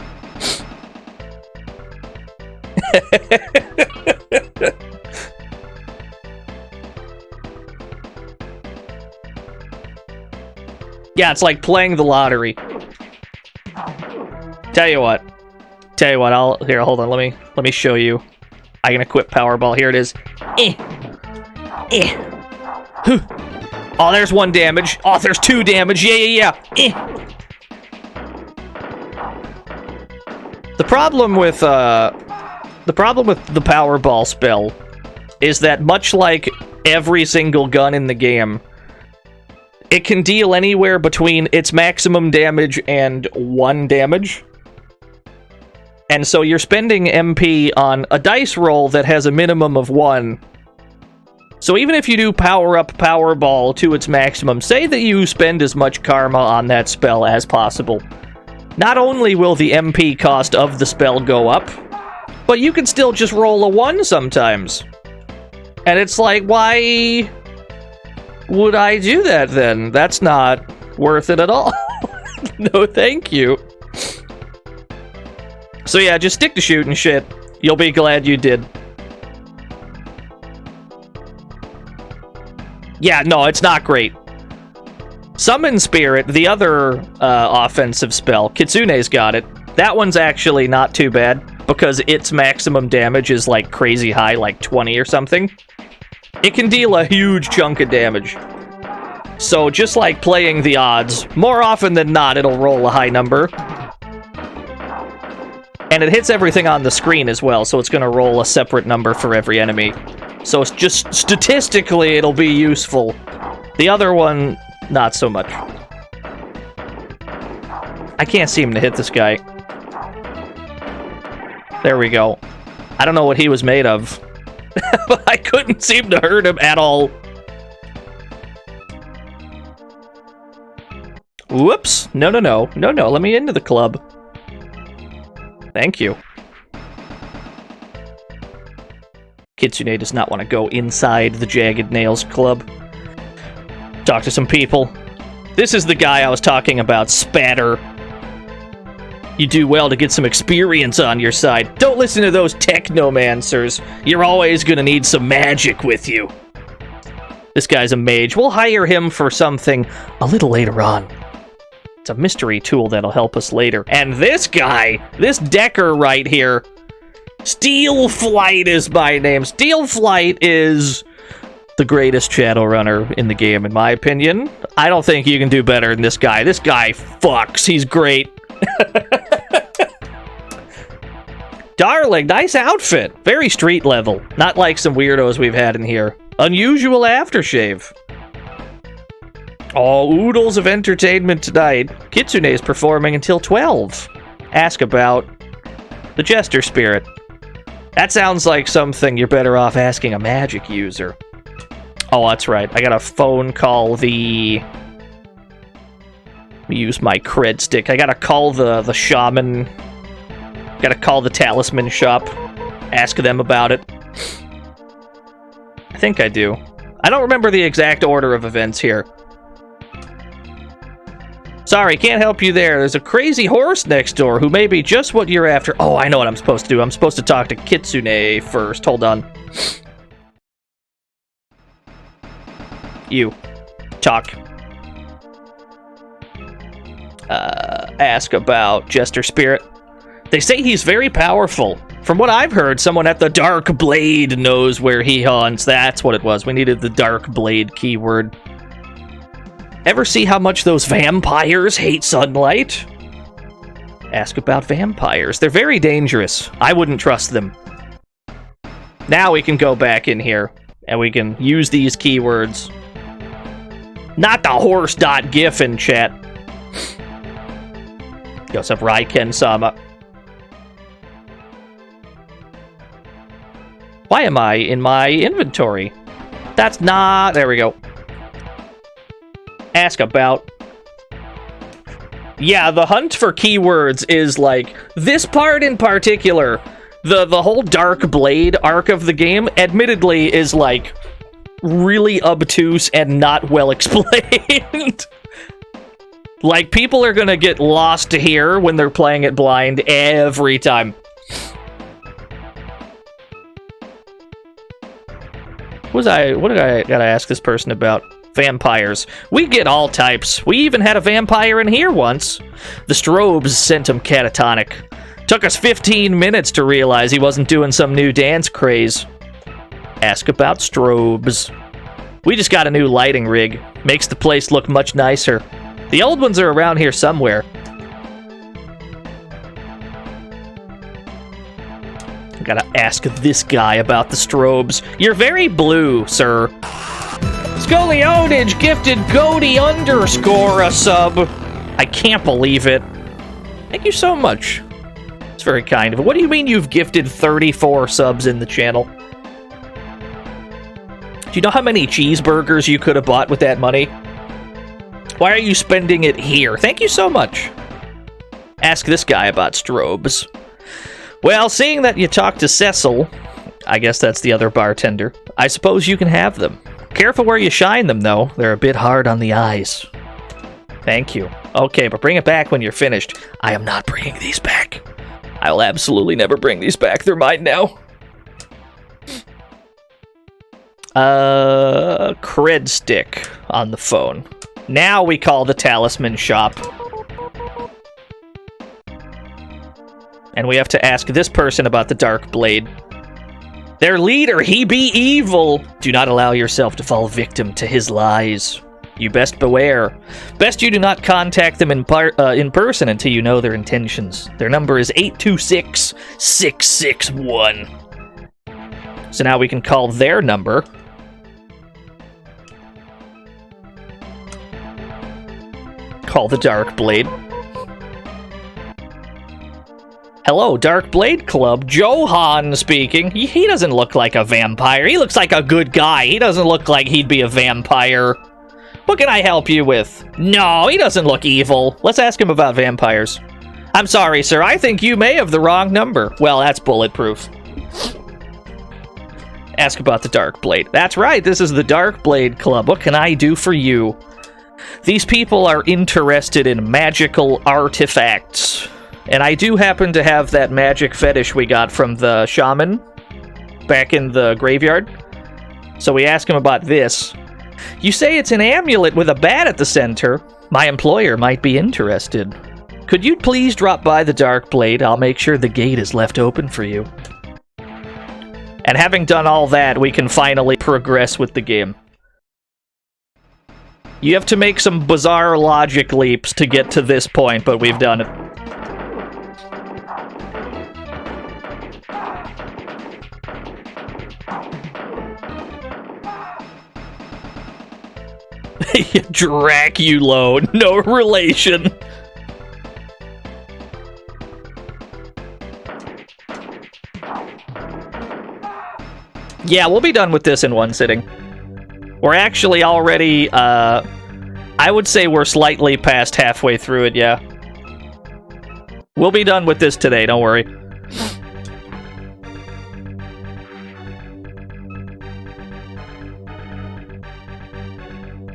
Yeah, it's like playing the lottery. Tell you what, I'll here, hold on, let me show you. I can equip Powerball. Here it is. Oh, there's 1 damage. Oh, there's 2 damage. Yeah. The problem with the Powerball spell is that much like every single gun in the game, it can deal anywhere between its maximum damage and 1 damage. And so you're spending MP on a dice roll that has a minimum of 1. So even if you do power up Powerball to its maximum, say that you spend as much karma on that spell as possible, not only will the MP cost of the spell go up, but you can still just roll a 1 sometimes. And it's like, why would I do that then? That's not worth it at all. No, thank you. So yeah, just stick to shooting shit. You'll be glad you did. Yeah, no, it's not great. Summon Spirit, the other offensive spell, Kitsune's got it. That one's actually not too bad, because its maximum damage is like crazy high, like 20 or something. It can deal a huge chunk of damage. So just like playing the odds, more often than not, it'll roll a high number. And it hits everything on the screen as well, so it's going to roll a separate number for every enemy. So it's just statistically, it'll be useful. The other one, not so much. I can't seem to hit this guy. There we go. I don't know what he was made of. But I couldn't seem to hurt him at all. Whoops. No. Let me into the club. Thank you. Kitsune does not want to go inside the Jagged Nails Club. Talk to some people. This is the guy I was talking about, Spatter. You do well to get some experience on your side. Don't listen to those technomancers. You're always gonna need some magic with you. This guy's a mage. We'll hire him for something a little later on. It's a mystery tool that'll help us later. And this guy, this Decker right here, Steelflight is my name. Steelflight is the greatest Shadowrunner in the game, in my opinion. I don't think you can do better than this guy. This guy fucks. He's great. Darling, nice outfit. Very street level. Not like some weirdos we've had in here. Unusual aftershave. Oh, oodles of entertainment tonight. Kitsune's performing until 12. Ask about the Jester Spirit. That sounds like something you're better off asking a magic user. Oh, that's right. I gotta phone call the Let me use my cred stick. I gotta call the shaman. Gotta call the talisman shop. Ask them about it. I think I do. I don't remember the exact order of events here. Sorry, can't help you there. There's a crazy horse next door who may be just what you're after. Oh, I know what I'm supposed to do. I'm supposed to talk to Kitsune first. Hold on. You. Talk. Ask about Jester Spirit. They say he's very powerful. From what I've heard, someone at the Dark Blade knows where he haunts. That's what it was. We needed the Dark Blade keyword. Ever see how much those vampires hate sunlight? Ask about vampires. They're very dangerous. I wouldn't trust them. Now we can go back in here, and we can use these keywords. Not the horse.gif in chat. You also have Raiken-sama. Why am I in my inventory? That's not... There we go. Ask about... Yeah, the hunt for keywords is like... This part in particular, the whole Dark Blade arc of the game, admittedly, is like... really obtuse and not well explained. Like, people are gonna get lost here when they're playing it blind every time. What did I gotta ask this person about? Vampires. We get all types. We even had a vampire in here once. The strobes sent him catatonic. Took us 15 minutes to realize he wasn't doing some new dance craze. Ask about strobes. We just got a new lighting rig. Makes the place look much nicer. The old ones are around here somewhere. I gotta ask this guy about the strobes. You're very blue, sir. Scolionage gifted Goaty _ a sub. I can't believe it. Thank you so much. It's very kind of it. What do you mean you've gifted 34 subs in the channel? Do you know how many cheeseburgers you could have bought with that money? Why are you spending it here? Thank you so much. Ask this guy about strobes. Well, seeing that you talked to Cecil, I guess that's the other bartender, I suppose you can have them. Careful where you shine them, though. They're a bit hard on the eyes. Thank you. Okay, but bring it back when you're finished. I am not bringing these back. I will absolutely never bring these back. They're mine now. Cred stick on the phone. Now we call the talisman shop. And we have to ask this person about the Dark Blade. Their leader, he be evil. Do not allow yourself to fall victim to his lies. You best beware. Best you do not contact them in person until you know their intentions. Their number is 826-661. So now we can call their number. Call the Dark Blade. Hello, Dark Blade Club. Johan speaking. He doesn't look like a vampire. He looks like a good guy. He doesn't look like he'd be a vampire. What can I help you with? No, he doesn't look evil. Let's ask him about vampires. I'm sorry, sir. I think you may have the wrong number. Well, that's bulletproof. Ask about the Dark Blade. That's right. This is the Dark Blade Club. What can I do for you? These people are interested in magical artifacts. And I do happen to have that magic fetish we got from the shaman back in the graveyard. So we ask him about this. You say it's an amulet with a bat at the center. My employer might be interested. Could you please drop by the Dark Blade? I'll make sure the gate is left open for you. And having done all that, we can finally progress with the game. You have to make some bizarre logic leaps to get to this point, but we've done it. Draculo, no relation. Yeah, we'll be done with this in one sitting. We're actually already I would say we're slightly past halfway through it, yeah. We'll be done with this today, don't worry.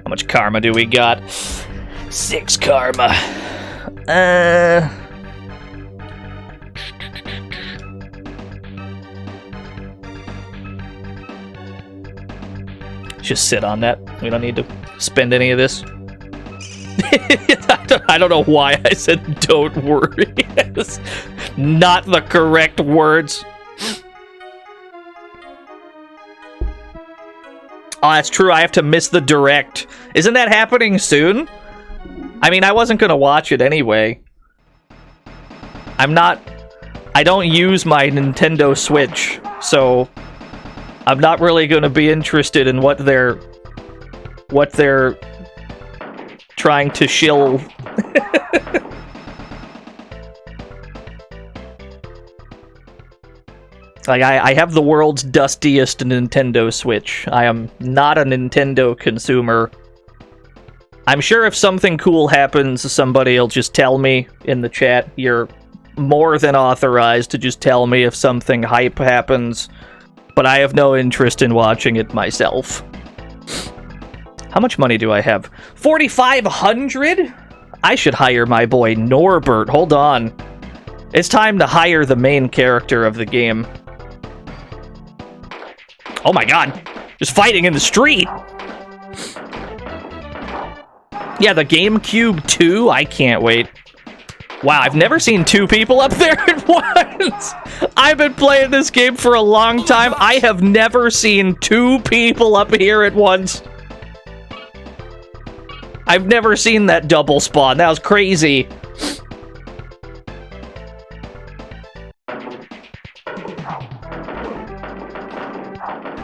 How much karma do we got? 6 karma. Just sit on that. We don't need to spend any of this. I don't know why I said don't worry. It's not the correct words. Oh, that's true. I have to miss the direct. Isn't that happening soon? I mean, I wasn't gonna watch it anyway. I don't use my Nintendo Switch, so I'm not really gonna be interested in what they're trying to shill. Like, I have the world's dustiest Nintendo Switch. I am not a Nintendo consumer. I'm sure if something cool happens, somebody will just tell me in the chat. You're more than authorized to just tell me if something hype happens, but I have no interest in watching it myself. How much money do I have? 4,500? I should hire my boy Norbert. Hold on. It's time to hire the main character of the game. Oh my god. Just fighting in the street. Yeah, the GameCube 2? I can't wait. Wow, I've never seen 2 people up there at once. I've been playing this game for a long time. I have never seen 2 people up here at once. I've never seen that double spawn. That was crazy.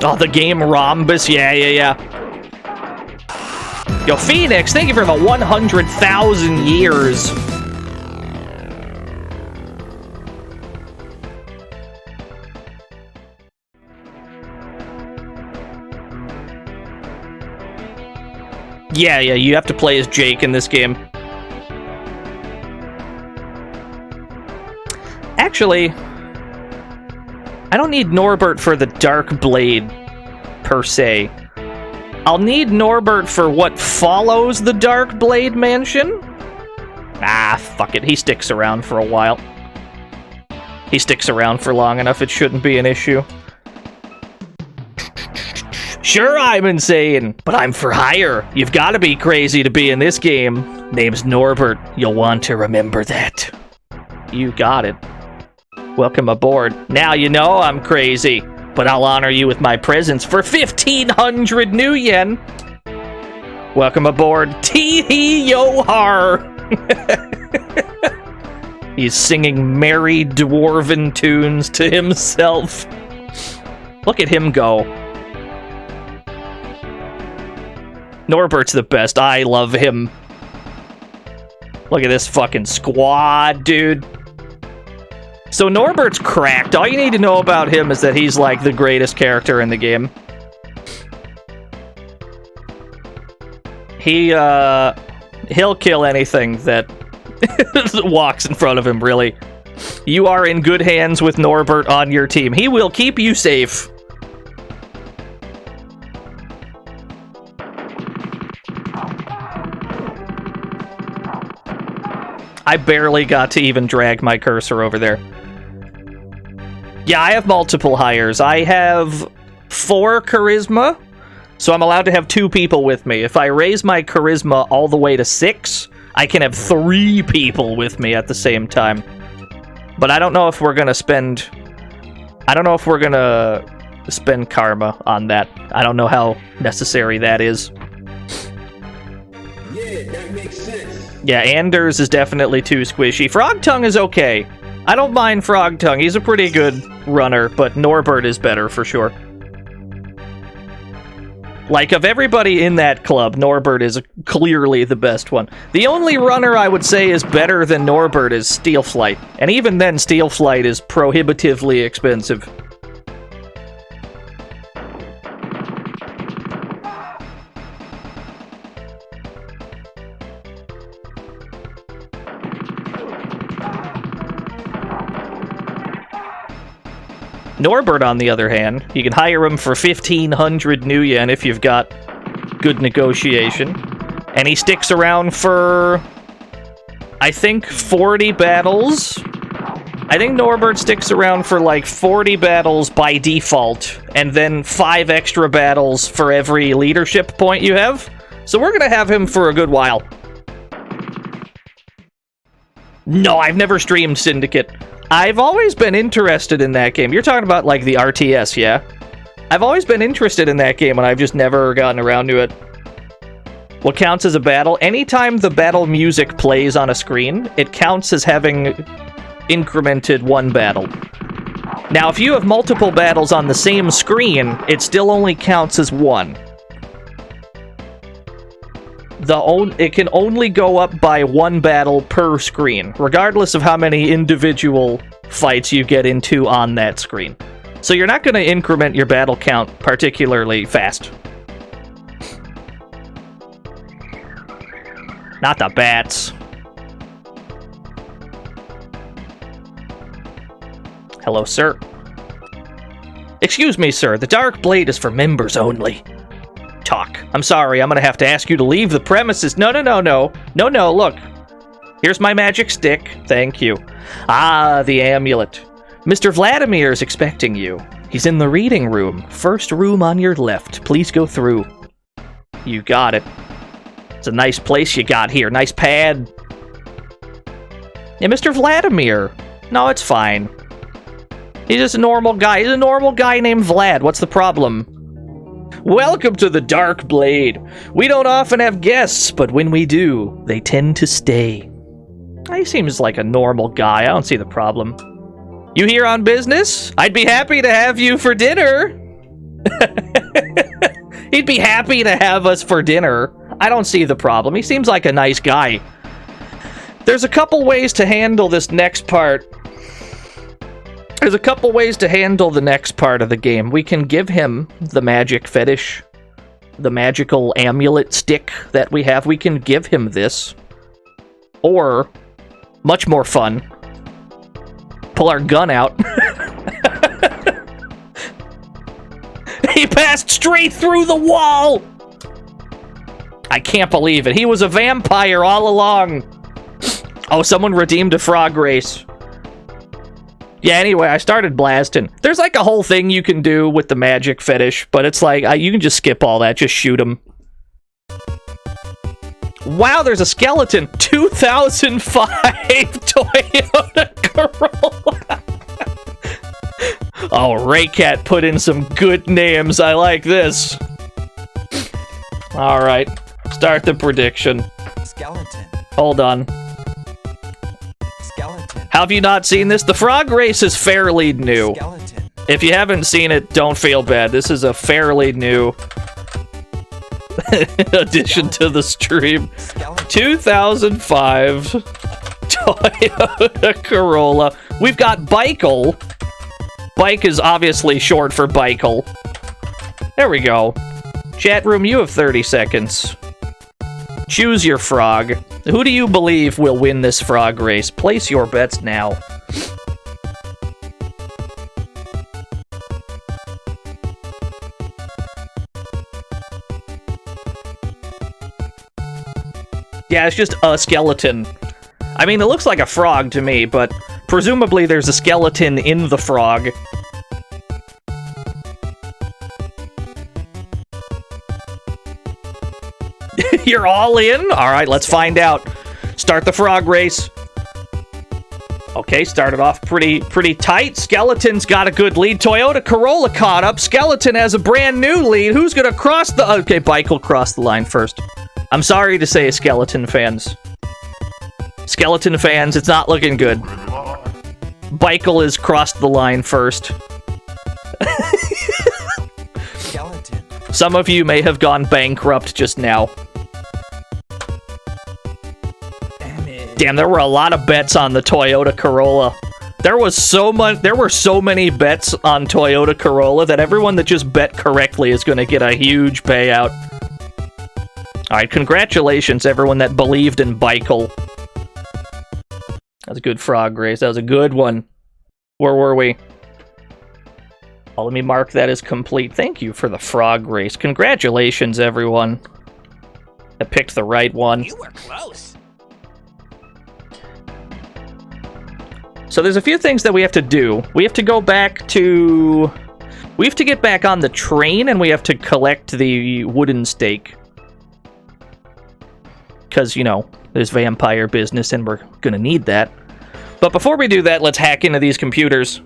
Oh, the game Rhombus. Yeah. Yo, Phoenix, thank you for the 100,000 years. Yeah, you have to play as Jake in this game. Actually, I don't need Norbert for the Dark Blade, per se. I'll need Norbert for what follows the Dark Blade Mansion. Ah, fuck it. He sticks around for a while. He sticks around for long enough, it shouldn't be an issue. Sure, I'm insane, but I'm for hire. You've got to be crazy to be in this game. Name's Norbert. You'll want to remember that. You got it. Welcome aboard. Now you know I'm crazy, but I'll honor you with my presence for 1,500 new yen. Welcome aboard, Tee-hee-yo-har. He's singing merry dwarven tunes to himself. Look at him go. Norbert's the best. I love him. Look at this fucking squad, dude. So Norbert's cracked. All you need to know about him is that he's like the greatest character in the game. He'll kill anything that walks in front of him, really. You are in good hands with Norbert on your team. He will keep you safe. I barely got to even drag my cursor over there. Yeah, I have multiple hires. I have 4 charisma, so I'm allowed to have 2 people with me. If I raise my charisma all the way to 6, I can have 3 people with me at the same time. But I don't know if we're gonna spend... I don't know if we're gonna spend karma on that. I don't know how necessary that is. Yeah, that makes sense. Yeah, Anders is definitely too squishy. Frogtongue is okay. I don't mind Frogtongue. He's a pretty good runner, but Norbert is better for sure. Like, of everybody in that club, Norbert is clearly the best one. The only runner I would say is better than Norbert is Steelflight. And even then, Steelflight is prohibitively expensive. Norbert, on the other hand, you can hire him for 1,500 new yen if you've got good negotiation. And he sticks around for, I think, 40 battles. I think Norbert sticks around for like 40 battles by default, and then 5 extra battles for every leadership point you have. So we're gonna have him for a good while. No, I've never streamed Syndicate. I've always been interested in that game. You're talking about like the RTS, yeah? I've always been interested in that game, and I've just never gotten around to it. What counts as a battle? Anytime the battle music plays on a screen, it counts as having incremented one battle. Now, if you have multiple battles on the same screen, it still only counts as one. It can only go up by one battle per screen, regardless of how many individual fights you get into on that screen. So you're not going to increment your battle count particularly fast. Not the bats. Hello, sir. Excuse me, sir. The Dark Blade is for members only. Talk. I'm sorry. I'm gonna have to ask you to leave the premises. No, look. Here's my magic stick. Thank you. Ah, the amulet. Mr. Vladimir is expecting you. He's in the reading room. First room on your left. Please go through. You got it. It's a nice place you got here. Nice pad. Yeah, Mr. Vladimir. No, it's fine. He's just a normal guy. He's a normal guy named Vlad. What's the problem? Welcome to the Dark Blade. We don't often have guests, but when we do, they tend to stay. He seems like a normal guy. I don't see the problem. You here on business? I'd be happy to have you for dinner. He'd be happy to have us for dinner. I don't see the problem. He seems like a nice guy. There's a couple ways to handle this next part. There's a couple ways to handle the next part of the game. We can give him the magic fetish, the magical amulet stick that we have. We can give him this. Or, much more fun, pull our gun out. He passed straight through the wall! I can't believe it. He was a vampire all along. Oh, someone redeemed a frog race. Yeah, anyway, I started blasting. There's like a whole thing you can do with the magic fetish, but it's like, you can just skip all that. Just shoot him. Wow, there's a skeleton. 2005 Toyota Corolla. Oh, Raycat put in some good names. I like this. All right, start the prediction. Skeleton. Hold on. Skeleton. Have you not seen this? The frog race is fairly new. Skeleton. If you haven't seen it, don't feel bad. This is a fairly new addition to the stream. 2005 Toyota Corolla. We've got Bikel. Bike is obviously short for Bikel. There we go. Chat room, you have 30 seconds. Choose your frog. Who do you believe will win this frog race? Place your bets now. Yeah, it's just a skeleton. I mean, it looks like a frog to me, but presumably there's a skeleton in the frog. You're all in? Alright, let's find out. Start the frog race. Okay, started off pretty tight. Skeleton's got a good lead. Toyota Corolla caught up. Skeleton has a brand new lead. Who's gonna cross the... Okay, Bike will cross the line first. I'm sorry to say, Skeleton fans. Skeleton fans, it's not looking good. Bikel has crossed the line first. Skeleton. Some of you may have gone bankrupt just now. Damn, there were a lot of bets on the Toyota Corolla. There were so many bets on Toyota Corolla that everyone that just bet correctly is going to get a huge payout. Alright, congratulations everyone that believed in Bikel. That was a good frog race. That was a good one. Where were we? Oh, let me mark that as complete. Thank you for the frog race. Congratulations, everyone. I picked the right one. You were close. So there's a few things that we have to do. We have to go back to... We have to get back on the train, and we have to collect the wooden stake. Because, you know, there's vampire business, and we're gonna need that. But before we do that, let's hack into these computers.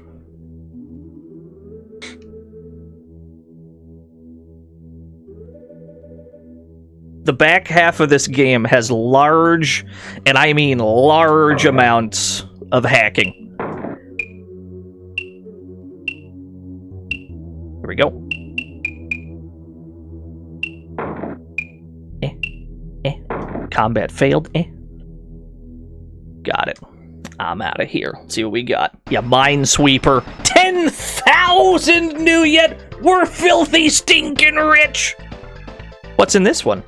The back half of this game has large, and I mean large amounts of hacking. Here we go. Combat failed. Got it. I'm out of here. Let's see what we got. Yeah, Minesweeper. 10,000 new yet. We're filthy stinking rich. What's in this one?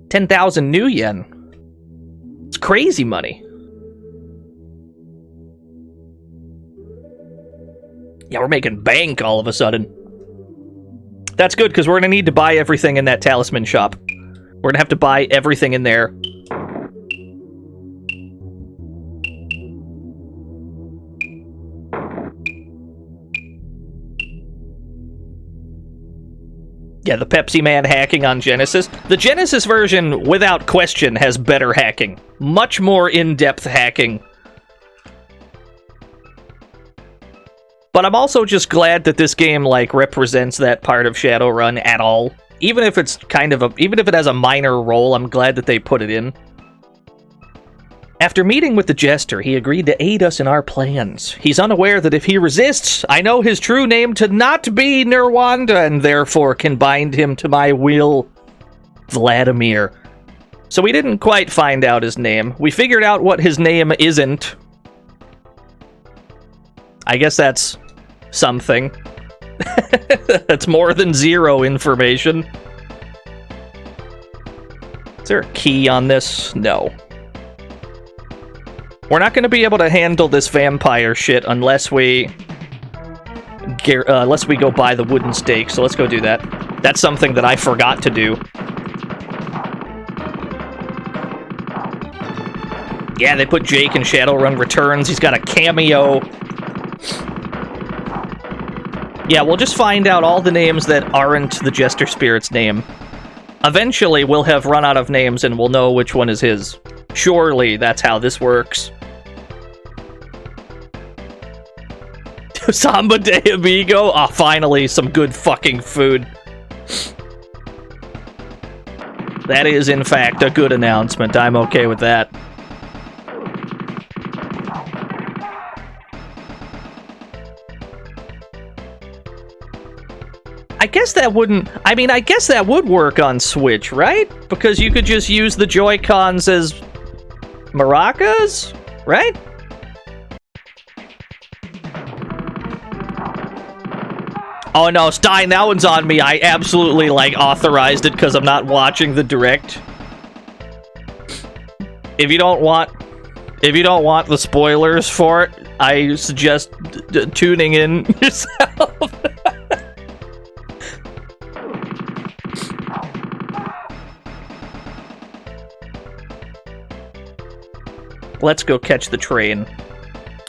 10,000 new yen. It's crazy money. Yeah, we're making bank all of a sudden. That's good, because we're going to need to buy everything in that talisman shop. We're going to have to buy everything in there. Yeah, the Pepsi Man hacking on Genesis. The Genesis version, without question, has better hacking. Much more in-depth hacking. But I'm also just glad that this game, like, represents that part of Shadowrun at all. Even if it's kind of even if it has a minor role, I'm glad that they put it in. After meeting with the Jester, he agreed to aid us in our plans. He's unaware that if he resists, I know his true name to not be Nirwanda, and therefore can bind him to my will. Vladimir. So we didn't quite find out his name. We figured out what his name isn't. I guess that's something. That's more than zero information. Is there a key on this? No. We're not going to be able to handle this vampire shit unless we go buy the wooden stake, so let's go do that. That's something that I forgot to do. Yeah, they put Jake in Shadowrun Returns. He's got a cameo. Yeah, we'll just find out all the names that aren't the Jester Spirit's name. Eventually, we'll have run out of names and we'll know which one is his. Surely, that's how this works. Samba de Amigo? Ah, finally, some good fucking food. That is, in fact, a good announcement. I'm okay with that. I guess that wouldn't... I mean, I guess that would work on Switch, right? Because you could just use the Joy-Cons as maracas, right? Oh no, Stein, that one's on me. I absolutely, like, authorized it because I'm not watching the direct. If you don't want the spoilers for it, I suggest tuning in yourself. Let's go catch the train.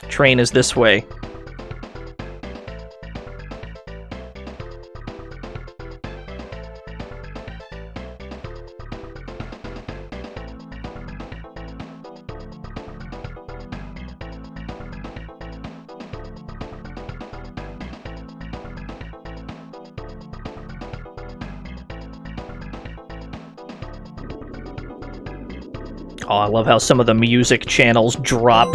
Train is this way. Oh, I love how some of the music channels drop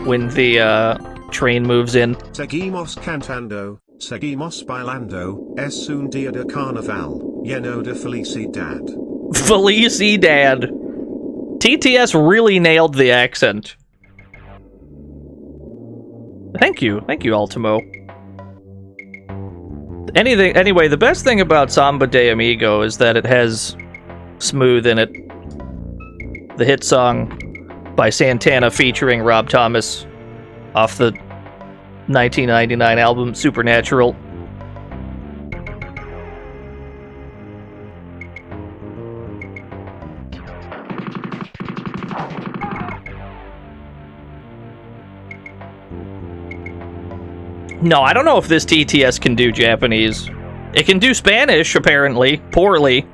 when the train moves in. Seguimos cantando, seguimos bailando, es un día de carnaval, lleno de felicidad. Felicidad. TTS really nailed the accent. Thank you, Ultimo. Anyway, the best thing about Samba de Amigo is that it has Smooth in it. The hit song by Santana featuring Rob Thomas. off the 1999 album Supernatural. No, I don't know if this TTS can do Japanese. It can do Spanish, apparently. Poorly.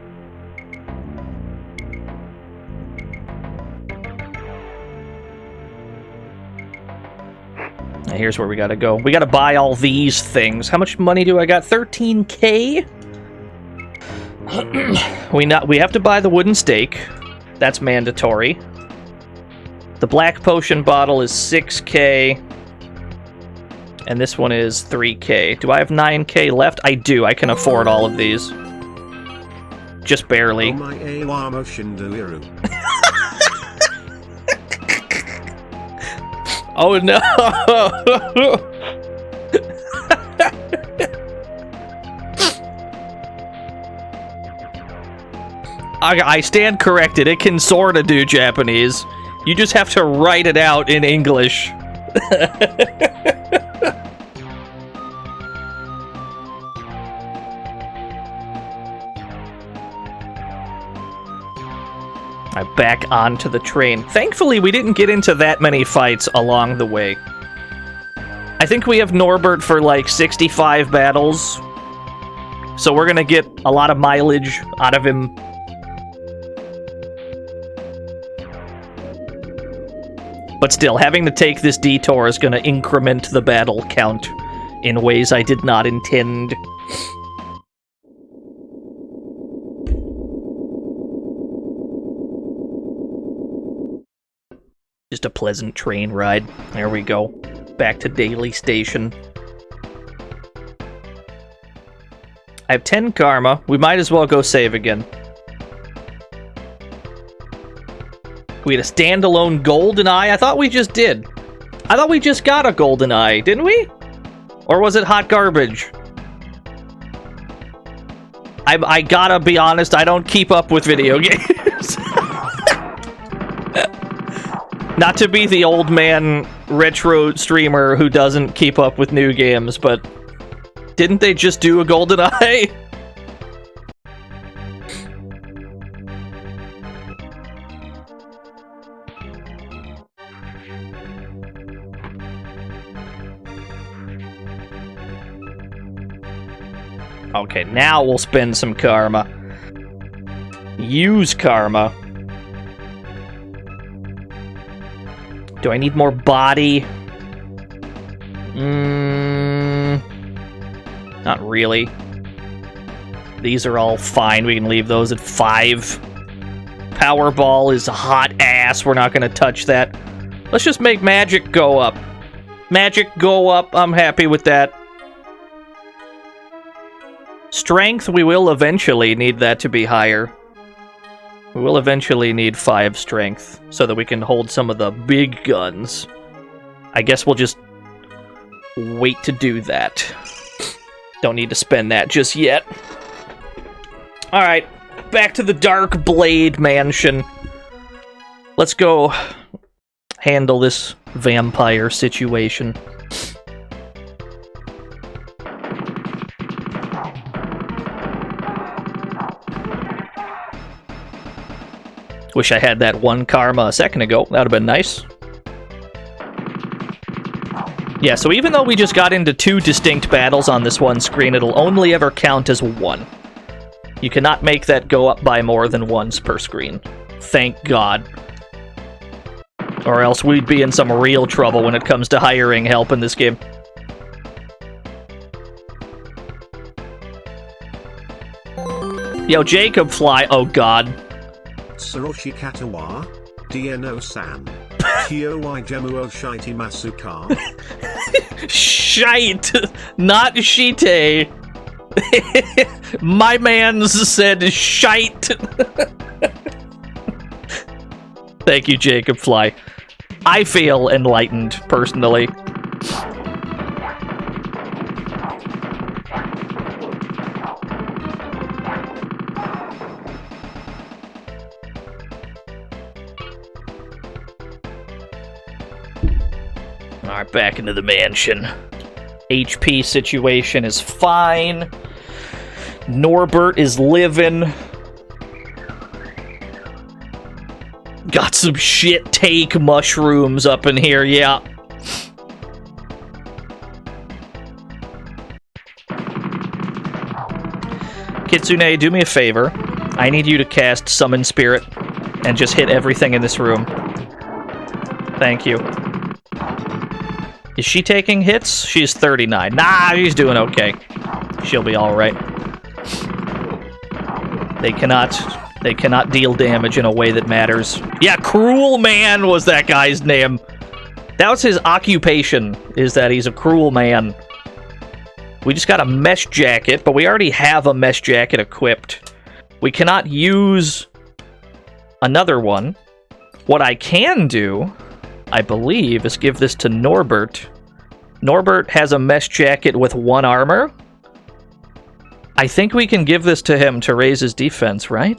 Now here's where we gotta go. We gotta buy all these things. How much money do I got? 13K? We have to buy the wooden stake. That's mandatory. The black potion bottle is 6K. And this one is 3K. Do I have 9K left? I do. I can afford all of these. Just barely. Oh no! I stand corrected. It can sorta do Japanese. You just have to write it out in English. Back onto the train. Thankfully, we didn't get into that many fights along the way. I think we have Norbert for like 65 battles, so we're gonna get a lot of mileage out of him. But still, having to take this detour is gonna increment the battle count in ways I did not intend. Just a pleasant train ride. There we go. Back to Daily Station. I have 10 karma. We might as well go save again. We had a standalone golden eye? I thought we just did. I thought we just got a golden eye, didn't we? Or was it hot garbage? I gotta be honest, I don't keep up with video games. Not to be the old man retro streamer who doesn't keep up with new games, but didn't they just do a golden eye? Okay, now we'll spend some karma. Use karma. Do I need more body? Not really. These are all fine. We can leave those at 5. Powerball is hot ass. We're not going to touch that. Let's just make magic go up. Magic go up. I'm happy with that. Strength, we will eventually need that to be higher. We will eventually need 5 strength so that we can hold some of the big guns. I guess we'll just wait to do that. Don't need to spend that just yet. Alright, back to the Dark Blade Mansion. Let's go handle this vampire situation. Wish I had that 1 karma a second ago. That would have been nice. Yeah, so even though we just got into 2 distinct battles on this one screen, it'll only ever count as 1. You cannot make that go up by more than once per screen. Thank God. Or else we'd be in some real trouble when it comes to hiring help in this game. Yo, Jacob Fly. Oh, God. Soroshi Katawa, Dieno-san, Kyoi Jemuo Shite Masuka. Shite, not shite. My man said shite. Thank you, Jacob Fly. I feel enlightened, personally. Alright, back into the mansion. HP situation is fine. Norbert is living. Got some shit take mushrooms up in here, yeah. Kitsune, do me a favor. I need you to cast Summon Spirit and just hit everything in this room. Thank you. Is she taking hits? She's 39. Nah, she's doing okay. She'll be alright. They cannot deal damage in a way that matters. Yeah, Cruel Man was that guy's name. That was his occupation, is that he's a cruel man. We just got a mesh jacket, but we already have a mesh jacket equipped. We cannot use another one. What I can do, I believe, is give this to Norbert. Norbert has a mesh jacket with 1 armor. I think we can give this to him to raise his defense, right?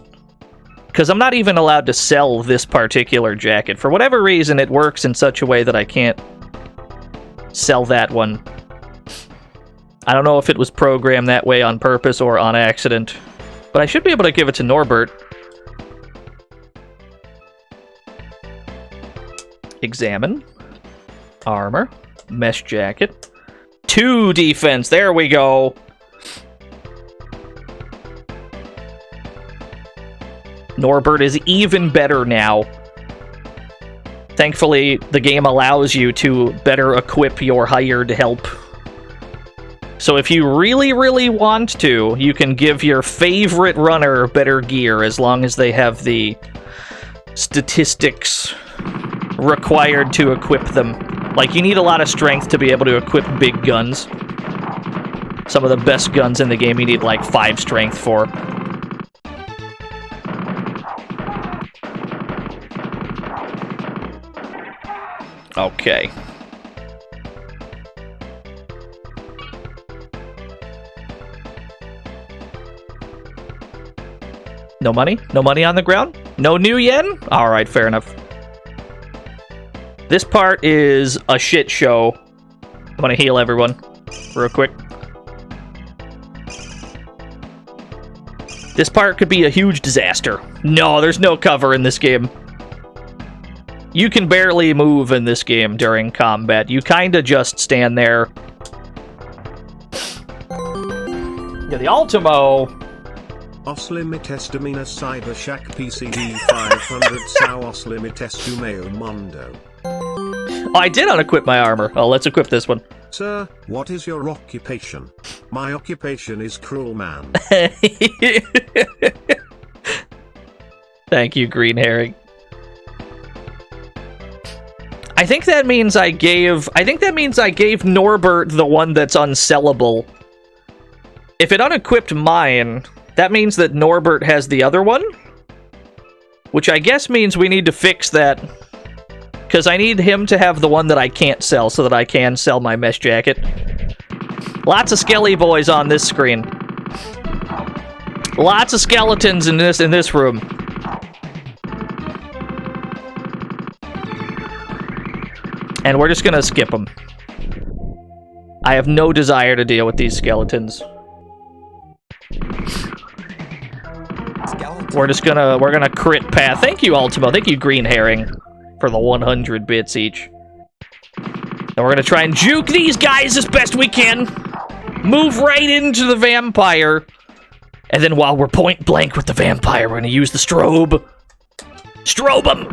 Because I'm not even allowed to sell this particular jacket. For whatever reason, it works in such a way that I can't sell that one. I don't know if it was programmed that way on purpose or on accident. But I should be able to give it to Norbert. Examine. Armor. Mesh jacket. 2 defense. There we go. Norbert is even better now. Thankfully, the game allows you to better equip your hired help. So if you really, really want to, you can give your favorite runner better gear as long as they have the statistics required to equip them. Like, you need a lot of strength to be able to equip big guns. Some of the best guns in the game you need like 5 strength for. Okay. No money? No money on the ground? No new yen? Alright, fair enough. This part is a shit show. I'm gonna heal everyone real quick. This part could be a huge disaster. No, there's no cover in this game. You can barely move in this game during combat. You kinda just stand there. Yeah, the Ultimo. Os limites mina cyber shack PCD 500 sao os limites tu meo mondo. Oh, I did unequip my armor. Oh, let's equip this one. Sir, what is your occupation? My occupation is cruel man. Thank you, Green Herring. I think that means I gave Norbert the one that's unsellable. If it unequipped mine, that means that Norbert has the other one? Which I guess means we need to fix that. Because I need him to have the one that I can't sell so that I can sell my mesh jacket. Lots of skelly boys on this screen. Lots of skeletons in this room. And we're just gonna skip them. I have no desire to deal with these skeletons. We're gonna crit path. Thank you, Ultimo. Thank you, Green Herring, for the 100 bits each. And we're gonna try and juke these guys as best we can. Move right into the vampire. And then while we're point blank with the vampire, we're gonna use the strobe. Strobe him!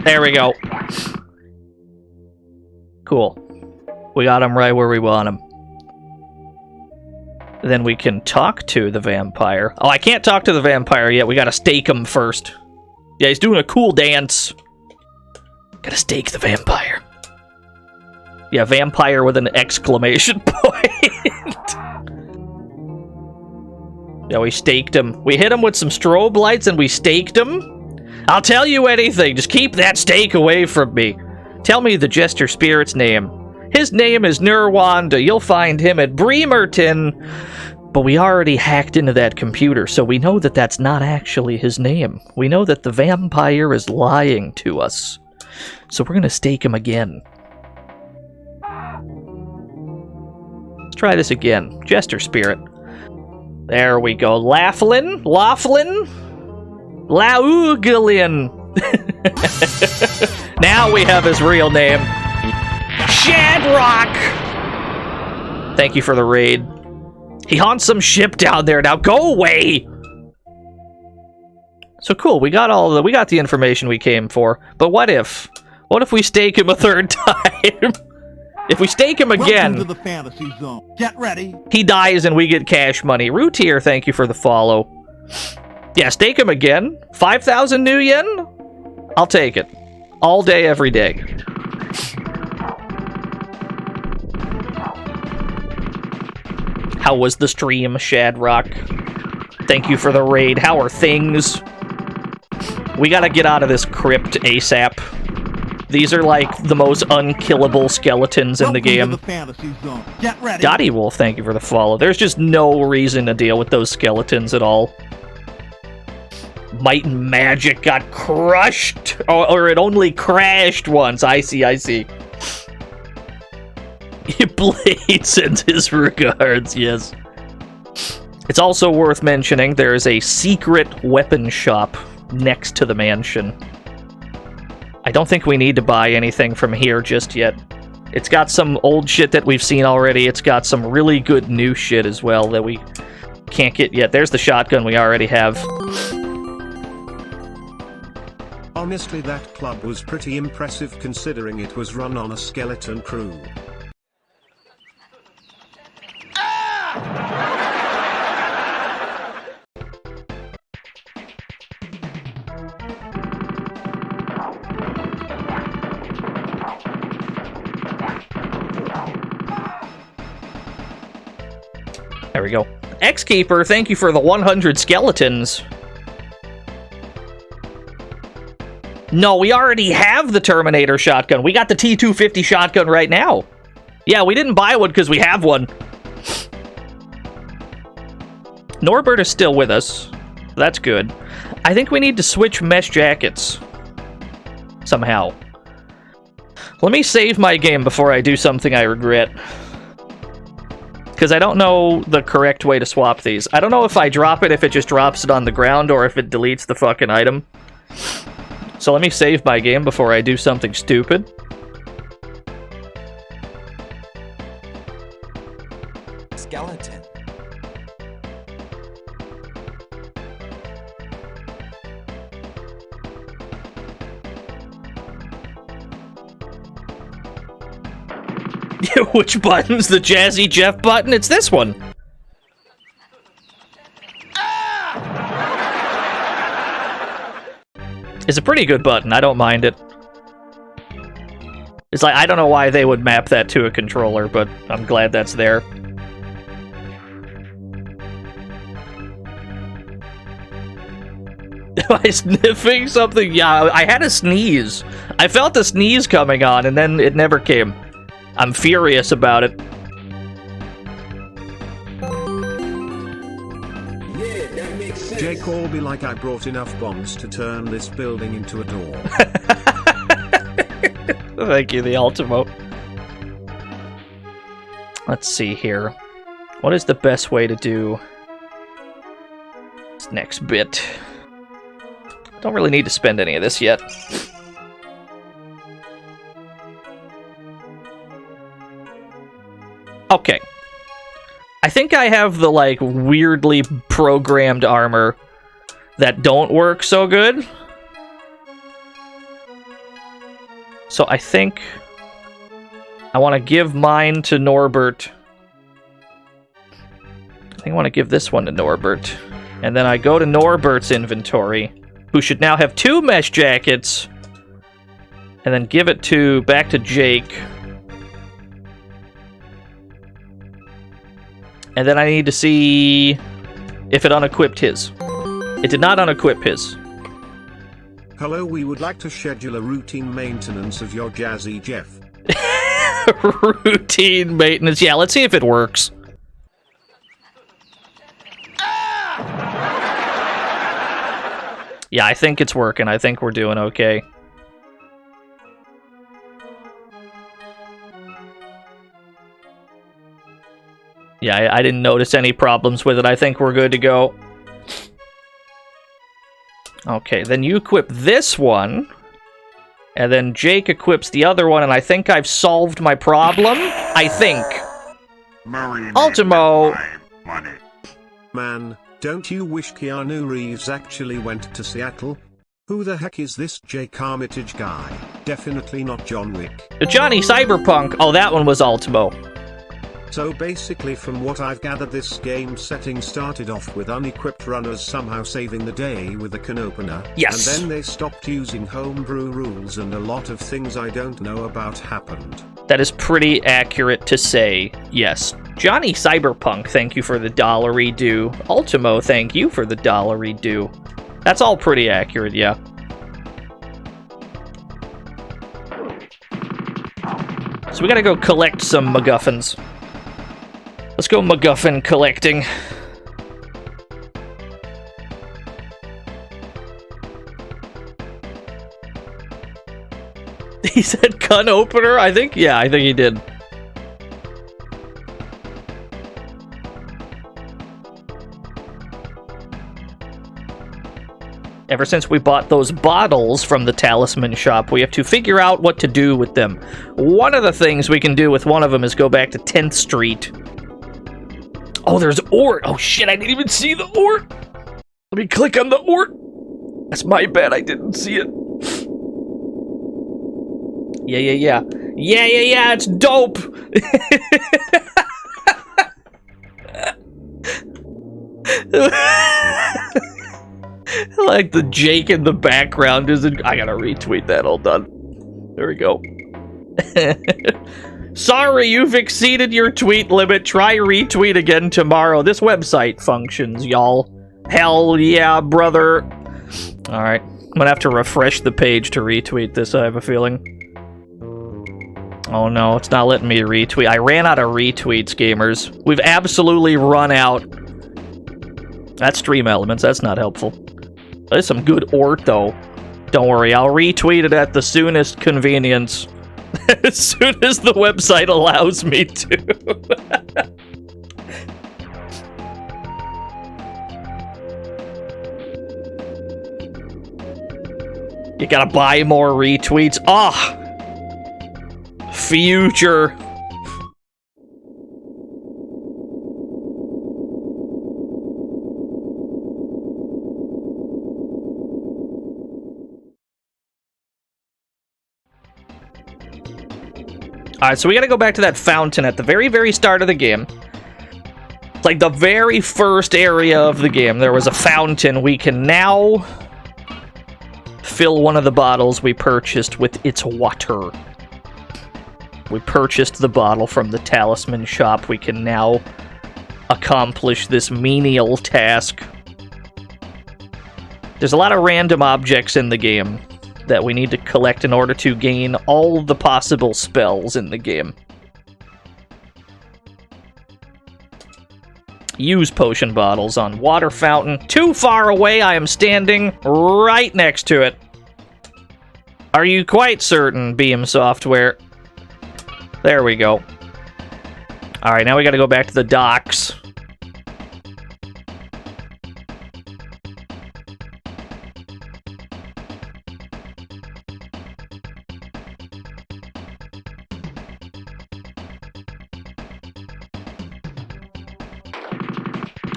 There we go. Cool. We got him right where we want him. Then we can talk to the vampire. Oh, I can't talk to the vampire yet. We gotta stake him first. Yeah, he's doing a cool dance. Gotta stake the vampire. Yeah, vampire with an exclamation point. Yeah, we staked him. We hit him with some strobe lights and we staked him. I'll tell you anything. Just keep that stake away from me. Tell me the Jester Spirit's name. His name is Nurwanda. You'll find him at Bremerton. But we already hacked into that computer, so we know that that's not actually his name. We know that the vampire is lying to us. So we're gonna stake him again. try this again. Jester Spirit. There we go. Laughlin? Laughlin? Now we have his real name. Shadrock! Thank you for the raid. He haunts some ship down there. Now go away! So cool, we got the information we came for. But what if we stake him a third time? If we stake him again, Welcome to the fantasy zone. Get ready. he dies and we get cash money. Routier, thank you for the follow. Yeah, stake him again. 5,000 new yen? I'll take it. All day, every day. How was the stream, Shadrock? Thank you for the raid. How are things? We gotta get out of this crypt ASAP. These are like the most unkillable skeletons in the game. To the fantasy zone. Get ready. Dottie Wolf, thank you for the follow. There's just no reason to deal with those skeletons at all. Might and Magic got crushed! Or it only crashed once. I see. Blade sends his regards, yes. It's also worth mentioning there is a secret weapon shop next to the mansion. I don't think we need to buy anything from here just yet. It's got some old shit that we've seen already. It's got some really good new shit as well that we can't get yet. There's the shotgun we already have. Honestly, that club was pretty impressive considering it was run on a skeleton crew. There we go. X-Keeper, thank you for the 100 skeletons. No, we already have the Terminator shotgun. We got the T250 shotgun right now. Yeah, we didn't buy one because we have one. Norbert is still with us. That's good. I think we need to switch mesh jackets. Somehow. Let me save my game before I do something I regret. Because I don't know the correct way to swap these. I don't know if I drop it, if it just drops it on the ground, or if it deletes the fucking item. So let me save my game before I do something stupid. Skeleton. Which button's the Jazzy Jeff button? It's this one. It's a pretty good button. I don't mind it. It's like, I don't know why they would map that to a controller, but I'm glad that's there. Am I sniffing something? Yeah, I had a sneeze. I felt the sneeze coming on, and then it never came. I'm furious about it. Jake will be like, I brought enough bombs to turn this building into a door. Thank you, the Ultimo. Let's see here. What is the best way to do this next bit? Don't really need to spend any of this yet. Okay. I think I have the, like, weirdly programmed armor that don't work so good. So I think I want to give mine to Norbert. I think I want to give this one to Norbert. And then I go to Norbert's inventory, who should now have 2 mesh jackets. And then give it back to Jake. And then I need to see if it unequipped his. It did not unequip his. Hello, we would like to schedule a routine maintenance of your Jazzy Jeff. Routine maintenance. Yeah, let's see if it works. Yeah, I think it's working. I think we're doing okay. Yeah, I didn't notice any problems with it. I think we're good to go. Okay, then you equip this one. And then Jake equips the other one, and I think I've solved my problem. I think. Ultimo! Money. Man, don't you wish Keanu Reeves actually went to Seattle? Who the heck is this Jake Armitage guy? Definitely not John Wick. Johnny Cyberpunk. Oh, that one was Ultimo. So basically from what I've gathered, this game setting started off with unequipped runners somehow saving the day with a can opener. Yes. And then they stopped using homebrew rules and a lot of things I don't know about happened. That is pretty accurate to say, yes. Johnny Cyberpunk, thank you for the $1 due. Ultimo, thank you for the $1 due. That's all pretty accurate, yeah. So we gotta go collect some MacGuffins. Let's go MacGuffin collecting. He said gun opener? I think he did. Ever since we bought those bottles from the talisman shop, we have to figure out what to do with them. One of the things we can do with one of them is go back to 10th Street. Oh, there's Ort. Oh shit, I didn't even see the Ort. Let me click on the Ort. That's my bad, I didn't see it. Yeah, it's dope. Like the Jake in the background isn't. I gotta retweet that. Hold on. There we go. Sorry, you've exceeded your tweet limit. Try retweet again tomorrow. This website functions, y'all. Hell yeah, brother. Alright. I'm gonna have to refresh the page to retweet this, I have a feeling. Oh no, it's not letting me retweet. I ran out of retweets, gamers. We've absolutely run out. That's Stream Elements. That's not helpful. There's some good Ort, though. Don't worry, I'll retweet it at the soonest convenience. As soon as the website allows me to. You gotta buy more retweets. Ah! Future. Alright, so we gotta go back to that fountain at the very, very start of the game. It's like the very first area of the game. There was a fountain. We can now fill one of the bottles we purchased with its water. We purchased the bottle from the talisman shop. We can now accomplish this menial task. There's a lot of random objects in the game that we need to collect in order to gain all the possible spells in the game. Use potion bottles on water fountain. Too far away, I am standing right next to it. Are you quite certain, Beam Software? There we go. Alright, now we gotta go back to the docks.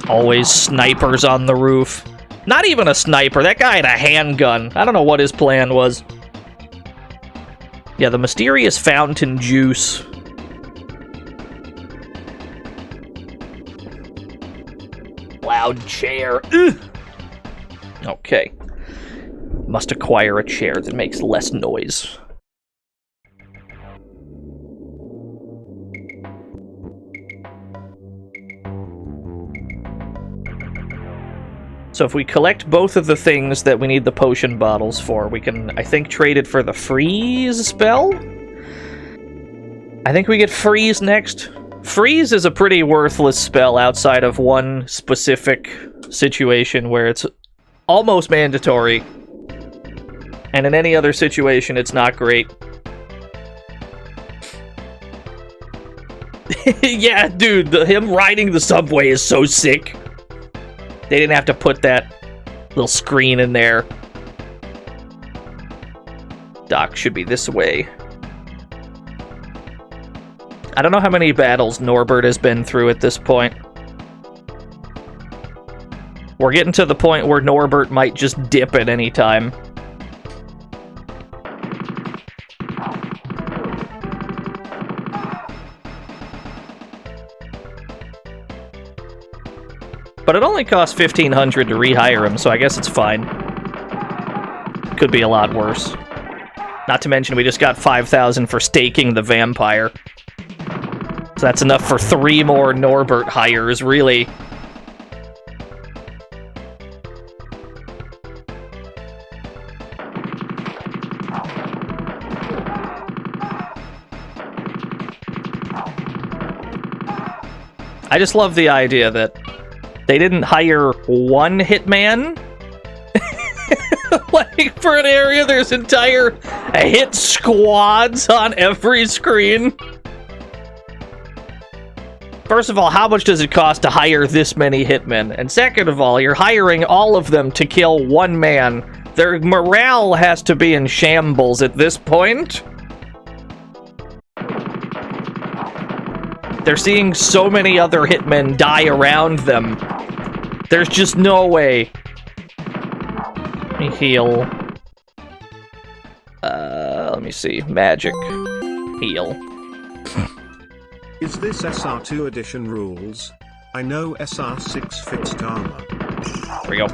Always snipers on the roof. Not even a sniper. That guy had a handgun. I don't know what his plan was. Yeah, the mysterious fountain juice. Loud chair. Ugh. Okay. Must acquire a chair that makes less noise. So if we collect both of the things that we need the potion bottles for, we can, I think, trade it for the freeze spell? I think we get freeze next. Freeze is a pretty worthless spell outside of one specific situation where it's almost mandatory. And in any other situation, it's not great. Yeah, dude, him riding the subway is so sick. They didn't have to put that little screen in there. Dock should be this way. I don't know how many battles Norbert has been through at this point. We're getting to the point where Norbert might just dip at any time. But it only costs $1,500 to rehire him, so I guess it's fine. Could be a lot worse. Not to mention we just got $5,000 for staking the vampire. So that's enough for 3 more Norbert hires, really. I just love the idea that they didn't hire one hitman. Like, for an area, there's entire hit squads on every screen. First of all, how much does it cost to hire this many hitmen? And second of all, you're hiring all of them to kill one man. Their morale has to be in shambles at this point. They're seeing so many other hitmen die around them. There's just no way. Let me heal. Let me see. Magic. Heal. Is this SR2 edition rules? I know SR6 fixed armor. There we go.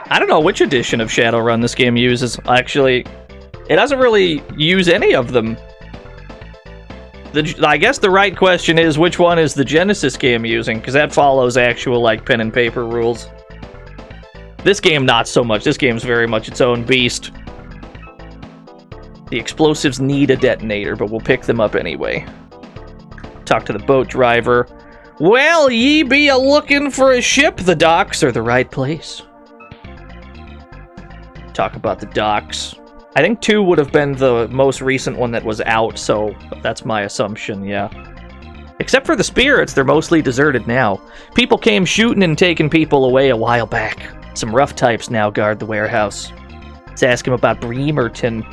I don't know which edition of Shadowrun this game uses. Actually, it doesn't really use any of them. I guess the right question is, which one is the Genesis game using? Because that follows actual, like, pen and paper rules. This game, not so much. This game's very much its own beast. The explosives need a detonator, but we'll pick them up anyway. Talk to the boat driver. Well, ye be a-looking for a ship. The docks are the right place. Talk about the docks. I think 2 would have been the most recent one that was out, so that's my assumption, yeah. Except for the spirits, they're mostly deserted now. People came shooting and taking people away a while back. Some rough types now guard the warehouse. Let's ask him about Bremerton.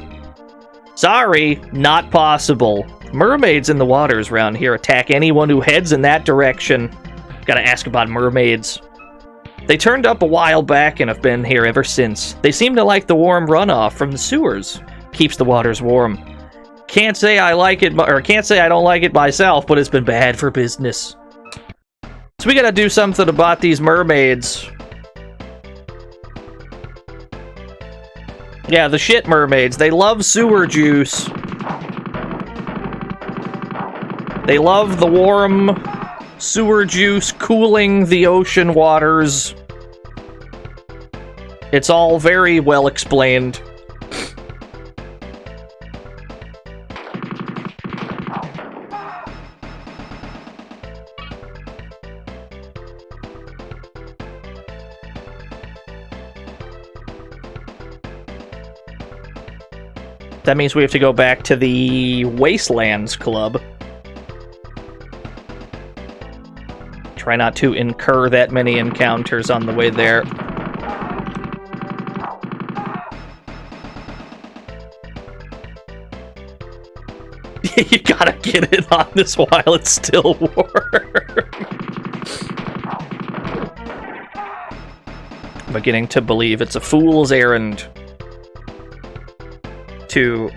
Sorry, not possible. Mermaids in the waters around here attack anyone who heads in that direction. Gotta ask about mermaids. They turned up a while back and have been here ever since. They seem to like the warm runoff from the sewers. Keeps the waters warm. Can't say I like it, or can't say I don't like it myself, but it's been bad for business. So we gotta do something about these mermaids. Yeah, the shit mermaids. They love sewer juice. They love the warm sewer juice cooling the ocean waters. It's all very well explained. That means we have to go back to the Wastelands Club. Try not to incur that many encounters on the way there. You gotta get in on this while it's still warm. I'm beginning to believe it's a fool's errand to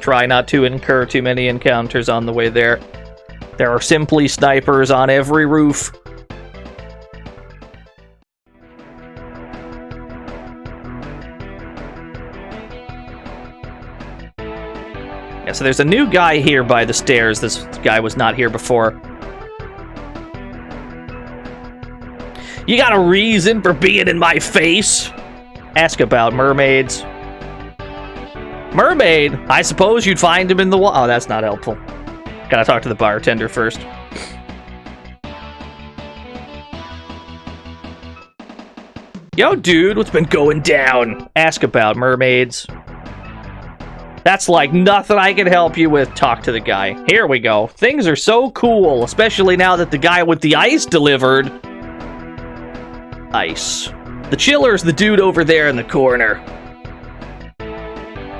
try not to incur too many encounters on the way there. There are simply snipers on every roof. Yeah, so there's a new guy here by the stairs. This guy was not here before. You got a reason for being in my face? Ask about mermaids. Mermaid? I suppose you'd find him in the water. Oh, that's not helpful. Gotta talk to the bartender first. Yo, dude, what's been going down? Ask about mermaids. That's like nothing I can help you with. Talk to the guy. Here we go. Things are so cool, especially now that the guy with the ice delivered. Ice. The chiller's the dude over there in the corner.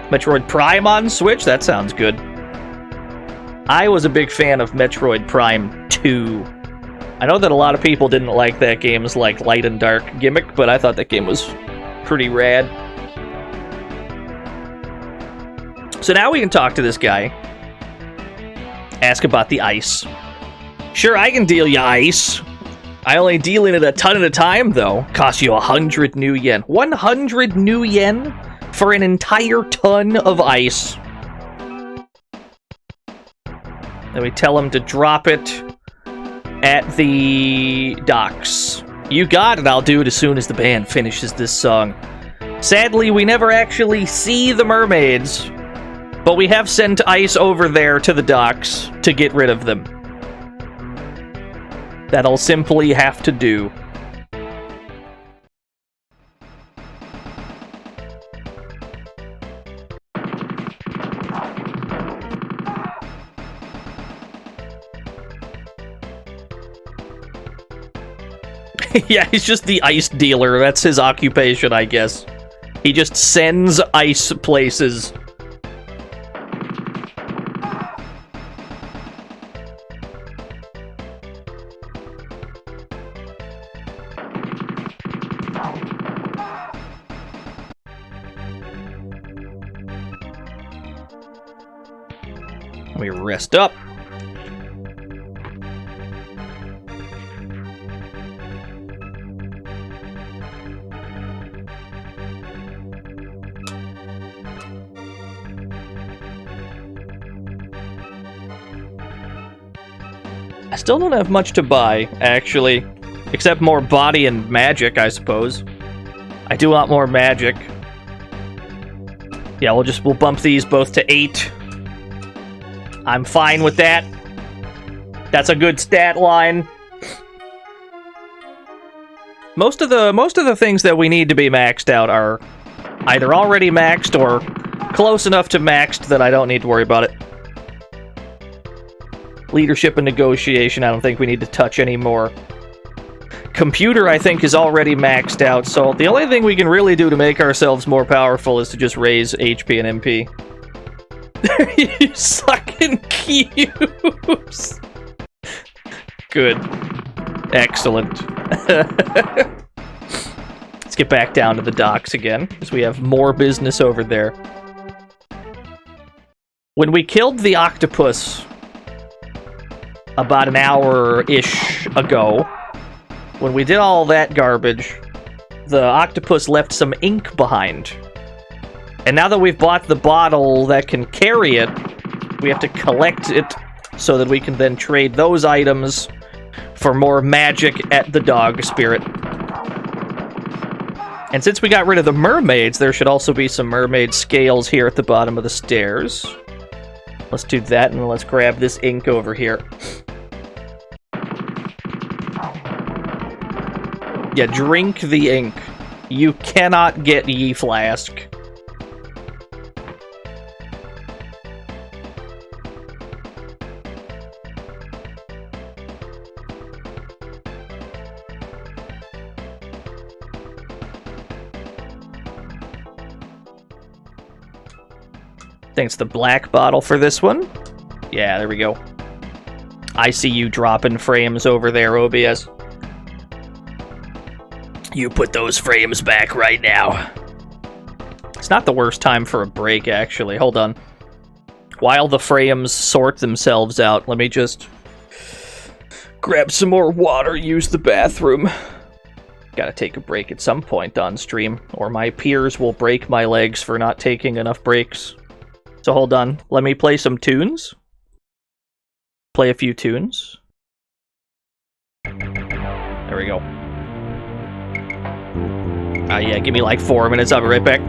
Metroid Prime on Switch? That sounds good. I was a big fan of Metroid Prime 2. I know that a lot of people didn't like that game's like light and dark gimmick, but I thought that game was pretty rad. So now we can talk to this guy. Ask about the ice. Sure, I can deal you ice. I only deal in it a ton at a time, though. Costs you 100 new yen. 100 new yen for an entire ton of ice. Then we tell him to drop it at the docks. You got it, I'll do it as soon as the band finishes this song. Sadly, we never actually see the mermaids, but we have sent ice over there to the docks to get rid of them. That'll simply have to do. Yeah, he's just the ice dealer. That's his occupation, I guess. He just sends ice places. We rest up. I still don't have much to buy, actually. Except more body and magic, I suppose. I do want more magic. Yeah, we'll bump these both to 8. I'm fine with that. That's a good stat line. Most of the things that we need to be maxed out are either already maxed or close enough to maxed that I don't need to worry about it. Leadership and negotiation, I don't think we need to touch anymore. Computer, I think, is already maxed out, so the only thing we can really do to make ourselves more powerful is to just raise HP and MP. You sucking cubes! Good. Excellent. Let's get back down to the docks again, because we have more business over there. When we killed the octopus about an hour-ish ago, when we did all that garbage, the octopus left some ink behind. And now that we've bought the bottle that can carry it, we have to collect it so that we can then trade those items for more magic at the dog spirit. And since we got rid of the mermaids, there should also be some mermaid scales here at the bottom of the stairs. Let's do that, and let's grab this ink over here. Yeah, drink the ink. You cannot get ye flask. Thanks the black bottle for this one. Yeah, there we go. I see you dropping frames over there, OBS. You put those frames back right now. It's not the worst time for a break, actually. Hold on. While the frames sort themselves out, let me just grab some more water, use the bathroom. Gotta take a break at some point on stream, or my peers will break my legs for not taking enough breaks. So hold on, let me play some tunes. Play a few tunes. There we go. Yeah, give me like 4 minutes, I'll be right back.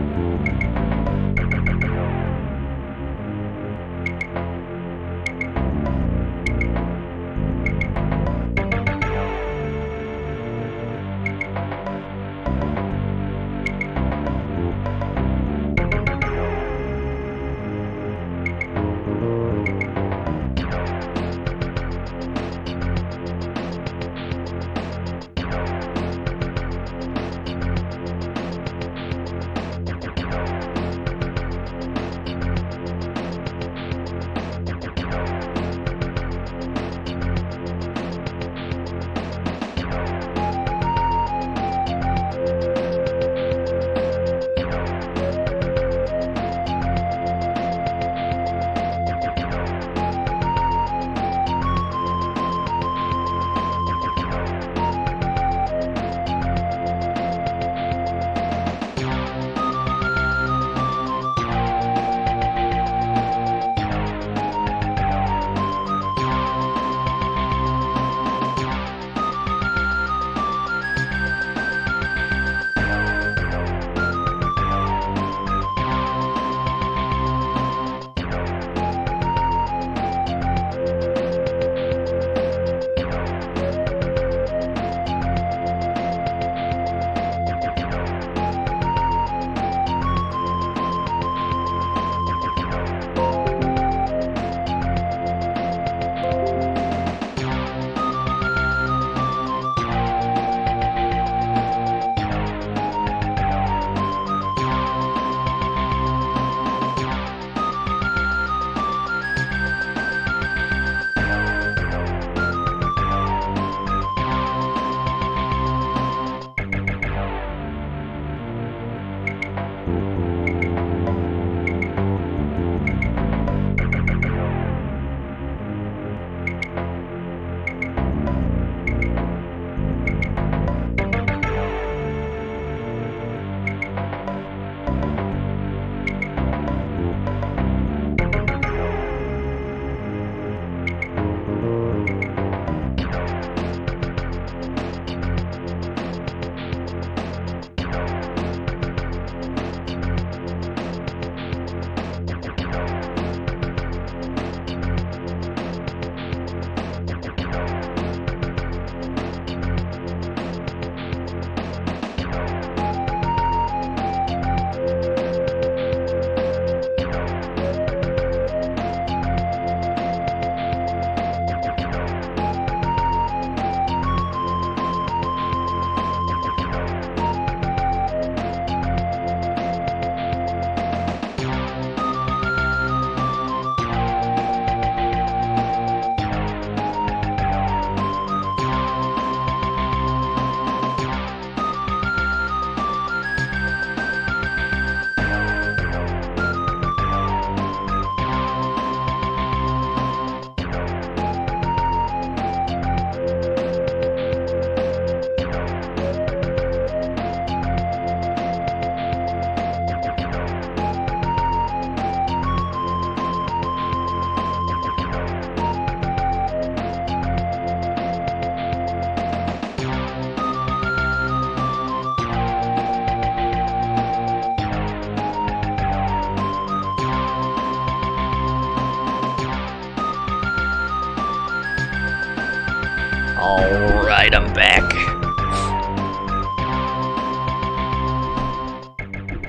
Alright, I'm back.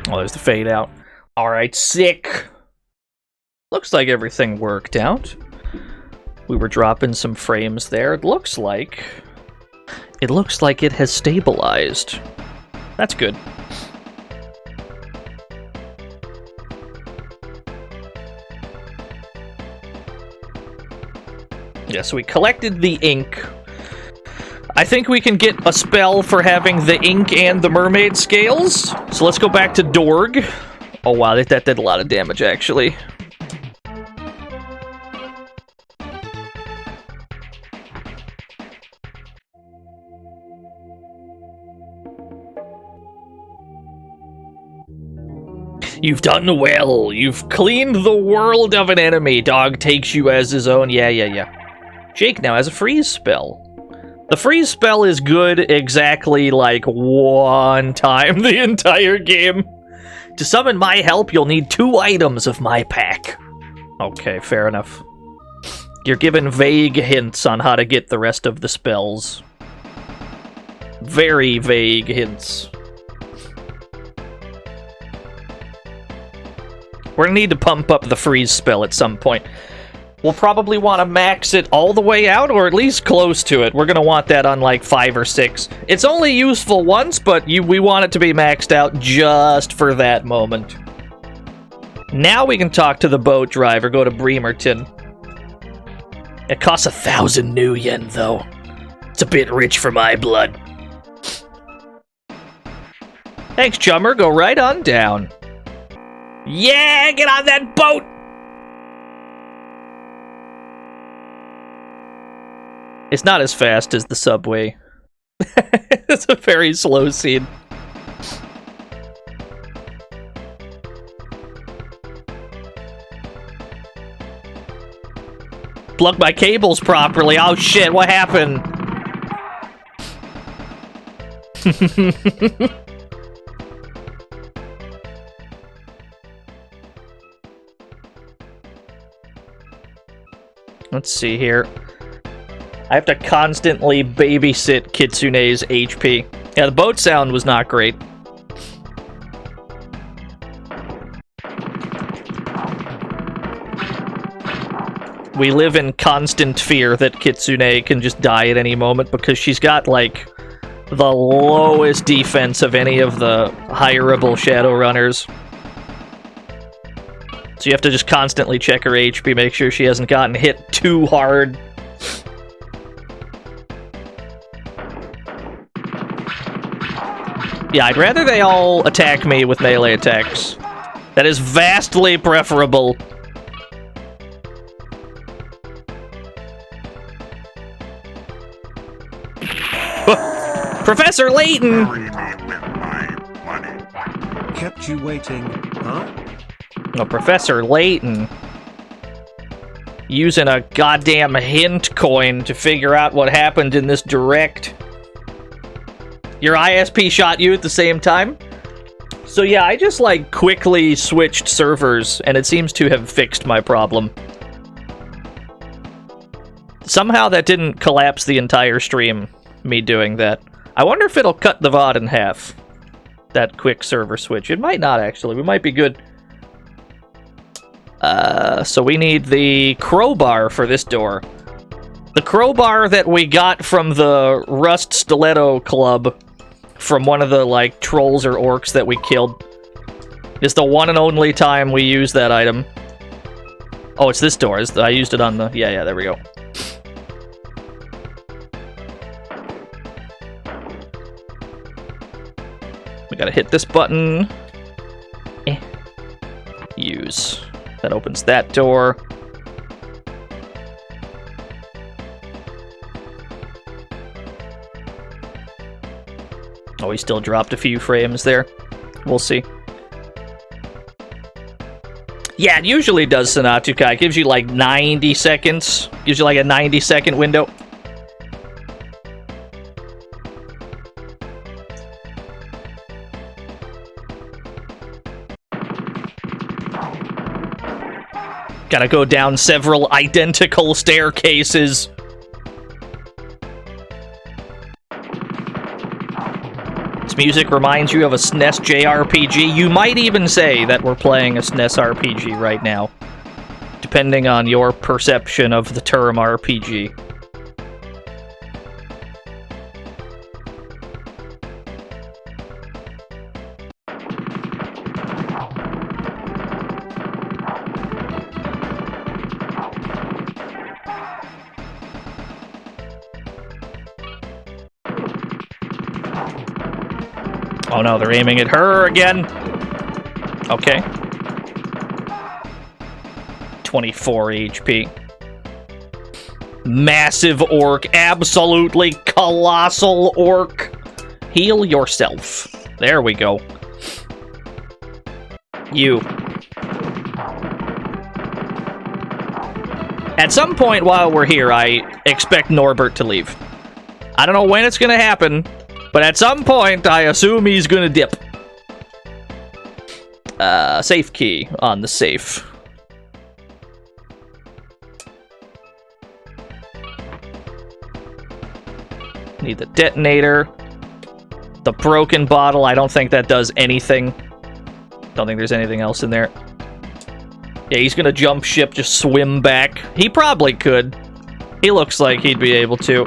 Oh, there's the fade out. Alright, sick. Looks like everything worked out. We were dropping some frames there. It looks like it has stabilized. That's good. Yeah, so we collected the ink. I think we can get a spell for having the ink and the mermaid scales. So let's go back to Dorg. Oh wow, that did a lot of damage, actually. You've done well. You've cleaned the world of an enemy. Dog takes you as his own. Yeah. Jake now has a freeze spell. The freeze spell is good exactly like one time the entire game. To summon my help, you'll need 2 items of my pack. Okay, fair enough. You're given vague hints on how to get the rest of the spells. Very vague hints. We're gonna need to pump up the freeze spell at some point. We'll probably want to max it all the way out, or at least close to it. We're gonna want that on like 5 or 6. It's only useful once, but we want it to be maxed out just for that moment. Now we can talk to the boat driver, go to Bremerton. It costs 1,000 new yen, though. It's a bit rich for my blood. Thanks, chummer. Go right on down. Yeah, get on that boat! It's not as fast as the subway. It's a very slow scene. Plug my cables properly. Oh shit, what happened? Let's see here. I have to constantly babysit Kitsune's HP. Yeah, the boat sound was not great. We live in constant fear that Kitsune can just die at any moment because she's got, like, the lowest defense of any of the hireable Shadowrunners. So you have to just constantly check her HP, make sure she hasn't gotten hit too hard. Yeah, I'd rather they all attack me with melee attacks. That is vastly preferable. Professor Layton! Bury me with my money. Kept you waiting, huh? Oh, Professor Layton. Using a goddamn hint coin to figure out what happened in this direct. Your ISP shot you at the same time? So yeah, I just like quickly switched servers and it seems to have fixed my problem. Somehow that didn't collapse the entire stream, me doing that. I wonder if it'll cut the VOD in half. That quick server switch. It might not actually, we might be good. So we need the crowbar for this door. The crowbar that we got from the Rust Stiletto Club from one of the, like, trolls or orcs that we killed is the one and only time we use that item. Oh, it's this door. I used it on the... Yeah, there we go. We gotta hit this button. Use. That opens that door. Oh, he still dropped a few frames there. We'll see. Yeah, it usually does, Sanatukai. It gives you like 90 seconds. Gives you like a 90-second window. Gotta go down several identical staircases. music reminds you of a SNES JRPG, you might even say that we're playing a SNES RPG right now, depending on your perception of the term RPG. Oh no, they're aiming at her again. Okay. 24 HP. Massive orc. Absolutely colossal orc. Heal yourself. There we go. You. At some point while we're here, I expect Norbert to leave. I don't know when it's gonna happen, but at some point, I assume he's gonna dip. Safe key on the safe. Need the detonator. The broken bottle, I don't think that does anything. Don't think there's anything else in there. Yeah, he's gonna jump ship, just swim back. He probably could. He looks like he'd be able to.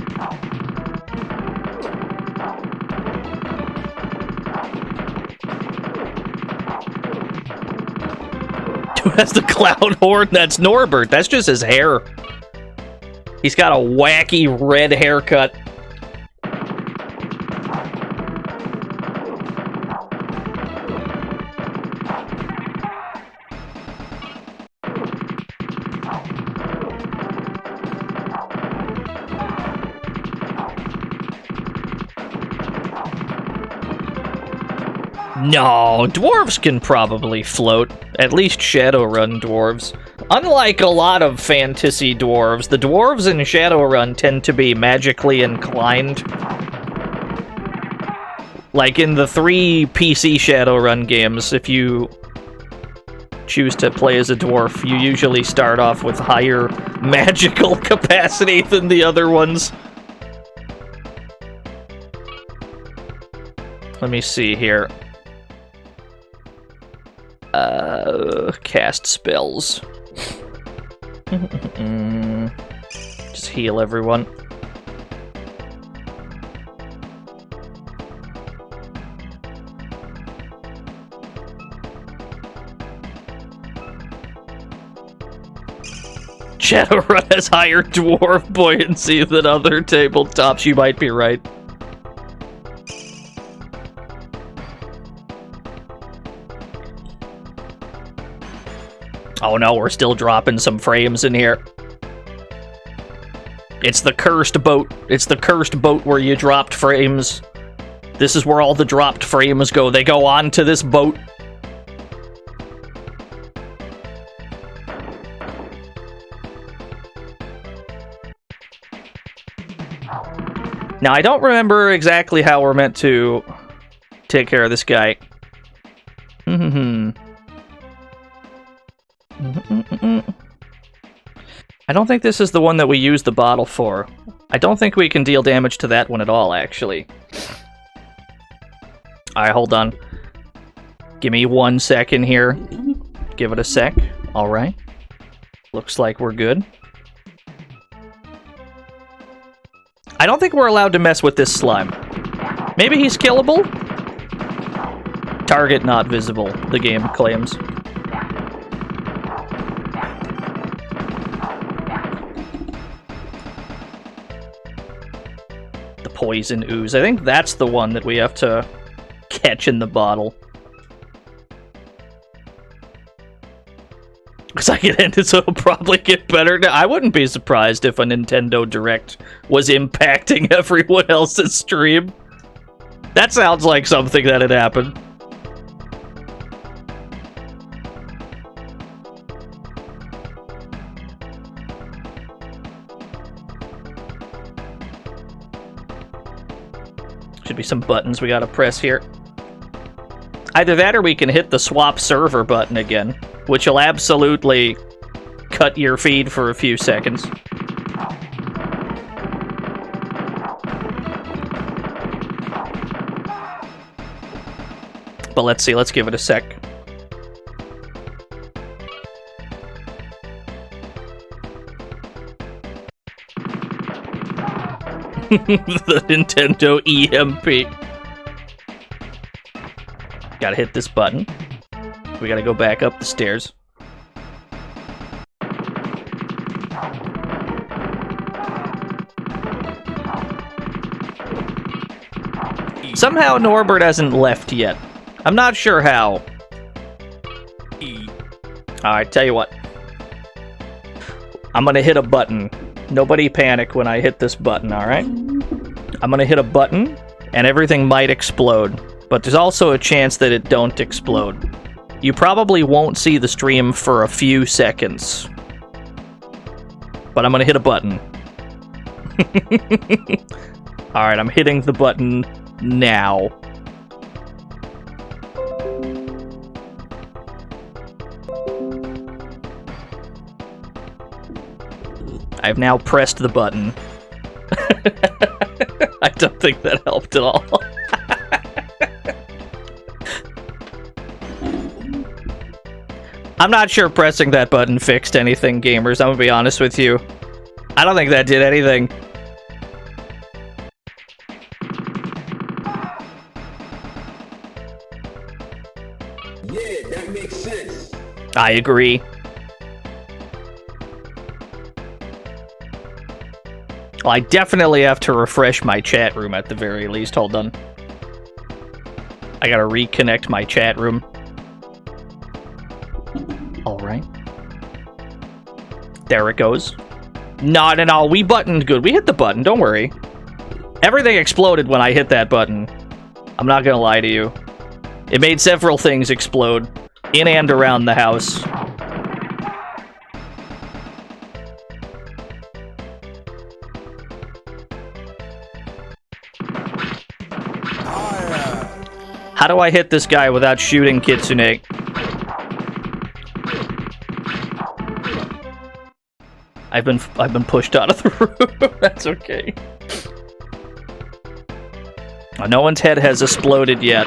Who has the cloud horn? That's Norbert. That's just his hair. He's got a wacky red haircut. No, dwarves can probably float. At least Shadowrun dwarves. Unlike a lot of fantasy dwarves, the dwarves in Shadowrun tend to be magically inclined. Like in the 3 PC Shadowrun games, if you choose to play as a dwarf, you usually start off with higher magical capacity than the other ones. Let me see here. Cast spells. Just heal everyone. Shadowrun has higher dwarf buoyancy than other tabletops. You might be right. Oh no, we're still dropping some frames in here. It's the cursed boat. It's the cursed boat where you dropped frames. This is where all the dropped frames go. They go onto this boat. Now, I don't remember exactly how we're meant to take care of this guy. I don't think this is the one that we use the bottle for. I don't think we can deal damage to that one at all, actually. Alright, hold on. Give me 1 second here. Give it a sec. Alright. Looks like we're good. I don't think we're allowed to mess with this slime. Maybe he's killable? Target not visible, the game claims. The poison ooze. I think that's the one that we have to catch in the bottle. Because I can end it, so it'll probably get better. I wouldn't be surprised if a Nintendo Direct was impacting everyone else's stream. That sounds like something that had happened. Should be some buttons we gotta press here. Either that or we can hit the swap server button again, which will absolutely cut your feed for a few seconds. But let's see, let's give it a sec. The Nintendo EMP. Gotta hit this button. We gotta go back up the stairs. Somehow Norbert hasn't left yet. I'm not sure how. Alright, tell you what. I'm gonna hit a button. Nobody panic when I hit this button, alright? I'm gonna hit a button, and everything might explode. But there's also a chance that it don't explode. You probably won't see the stream for a few seconds. But I'm gonna hit a button. Alright, I'm hitting the button now. I've now pressed the button. I don't think that helped at all. I'm not sure pressing that button fixed anything, gamers. I'm gonna be honest with you. I don't think that did anything. Yeah, that makes sense. I agree. Well, I definitely have to refresh my chat room at the very least. Hold on. I gotta reconnect my chat room. Alright. There it goes. No, we buttoned good. We hit the button, don't worry. Everything exploded when I hit that button. I'm not gonna lie to you. It made several things explode, in and around the house. How do I hit this guy without shooting Kitsune? I've been pushed out of the room. That's okay. Oh, no one's head has exploded yet.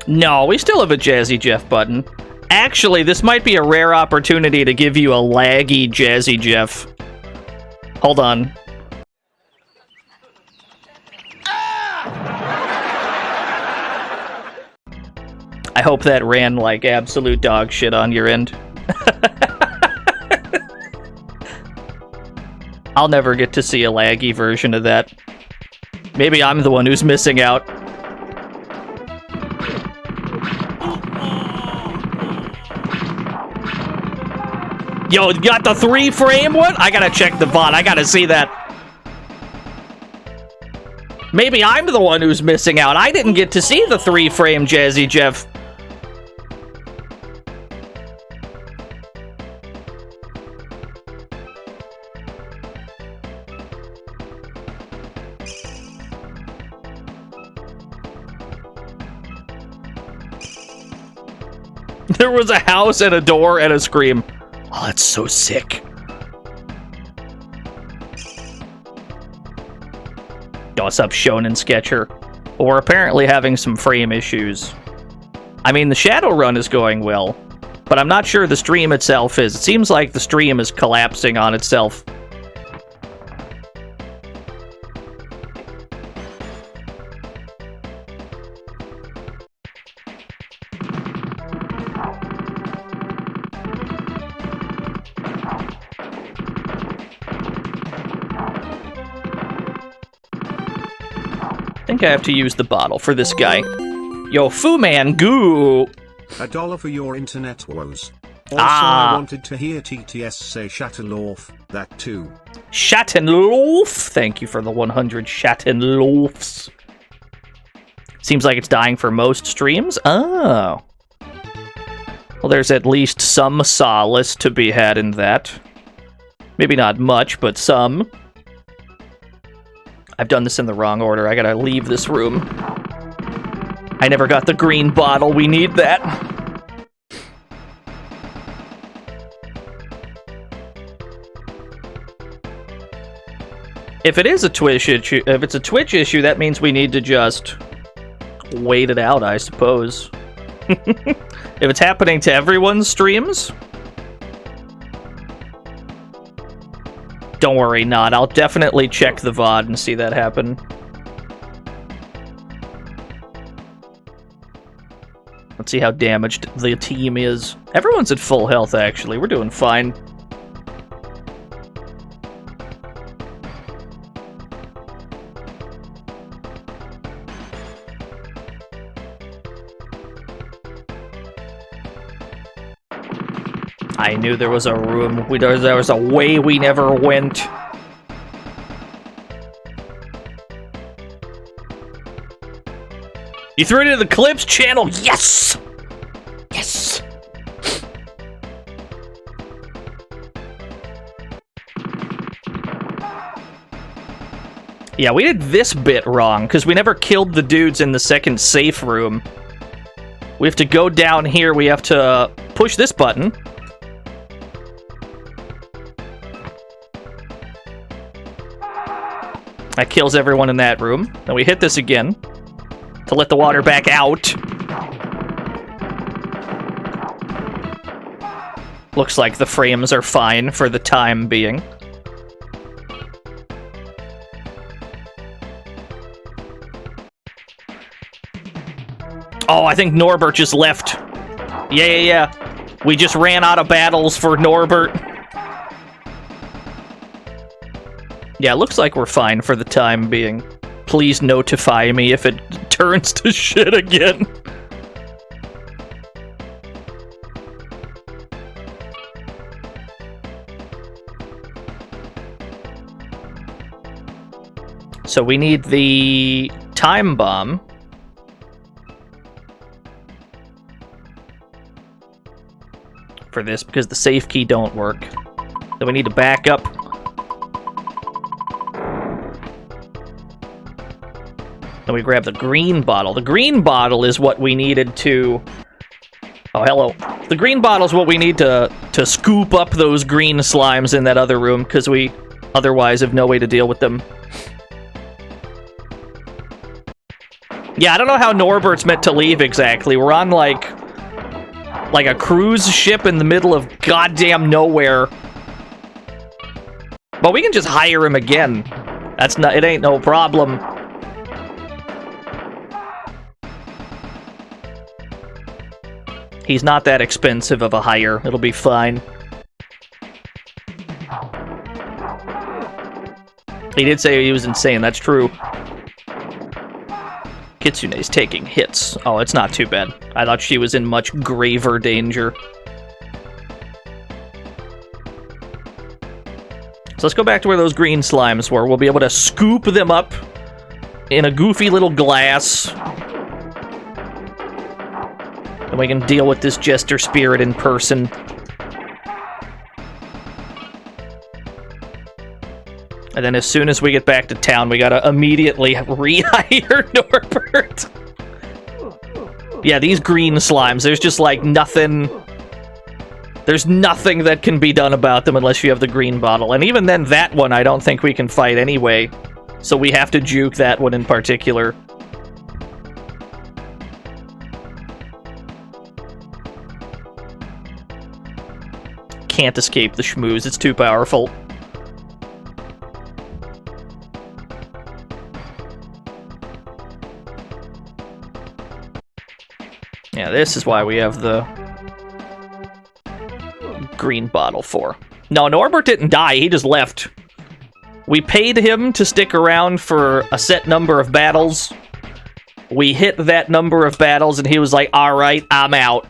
No, we still have a Jazzy Jeff button. Actually, this might be a rare opportunity to give you a laggy Jazzy Jeff. Hold on. I hope that ran like absolute dog shit on your end. I'll never get to see a laggy version of that. Maybe I'm the one who's missing out. Yo, you got the 3-frame one? I gotta check the VOD. I gotta see that. Maybe I'm the one who's missing out. I didn't get to see the 3-frame Jazzy Jeff. There was a house and a door and a scream. Oh, that's so sick. Yo, what's up, Shonen Sketcher? Well, we're apparently having some frame issues. I mean, the Shadowrun is going well, but I'm not sure the stream itself is. It seems like the stream is collapsing on itself. I think I have to use the bottle for this guy. Yo, Fu Man Goo! $1 for your internet woes. Also, I wanted to hear TTS say Shatterloaf, that too. Shattenloaf! Thank you for the 100 Shattenloafs. Seems like it's dying for most streams? Oh. Well, there's at least some solace to be had in that. Maybe not much, but some. I've done this in the wrong order. I gotta leave this room. I never got the green bottle. We need that. If it is a Twitch issue, if it's a Twitch issue, that means we need to just wait it out, I suppose. If it's happening to everyone's streams, don't worry, not. I'll definitely check the VOD and see that happen. Let's see how damaged the team is. Everyone's at full health, actually. We're doing fine. I knew there was a room. There was a way we never went. You threw it into the Clips channel? Yes! Yes! Yeah, we did this bit wrong, because we never killed the dudes in the second safe room. We have to go down here, we have to push this button. That kills everyone in that room. Then we hit this again to let the water back out. Looks like the frames are fine for the time being. Oh, I think Norbert just left. Yeah. We just ran out of battles for Norbert. Yeah, looks like we're fine for the time being. Please notify me if it turns to shit again. So we need the time bomb. For this, because the safe key don't work. Then we need to back up. Then we grab the green bottle. The green bottle is what we needed to... Oh, hello. The green bottle is what we need to scoop up those green slimes in that other room, because we otherwise have no way to deal with them. Yeah, I don't know how Norbert's meant to leave exactly. We're on, like a cruise ship in the middle of goddamn nowhere. But we can just hire him again. That's not... It ain't no problem. He's not that expensive of a hire. It'll be fine. He did say he was insane. That's true. Kitsune's taking hits. Oh, it's not too bad. I thought she was in much graver danger. So let's go back to where those green slimes were. We'll be able to scoop them up in a goofy little glass. And we can deal with this Jester Spirit in person. And then as soon as we get back to town, we gotta immediately rehire Norbert. Yeah, these green slimes, there's just like nothing... There's nothing that can be done about them unless you have the green bottle. And even then, that one I don't think we can fight anyway. So we have to juke that one in particular. Can't escape the schmooze, it's too powerful. Yeah, this is why we have the green bottle for. No, Norbert didn't die, he just left. We paid him to stick around for a set number of battles. We hit that number of battles and he was like, alright, I'm out.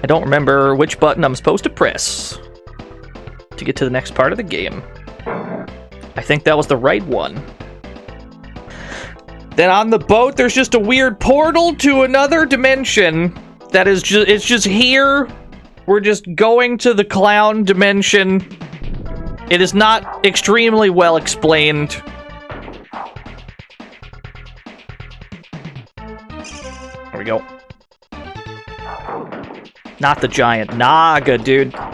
I don't remember which button I'm supposed to press to get to the next part of the game. I think that was the right one. Then on the boat, there's just a weird portal to another dimension that is just, it's just here. We're just going to the clown dimension. It is not extremely well explained. There we go. Not the giant Naga, dude. Yeah,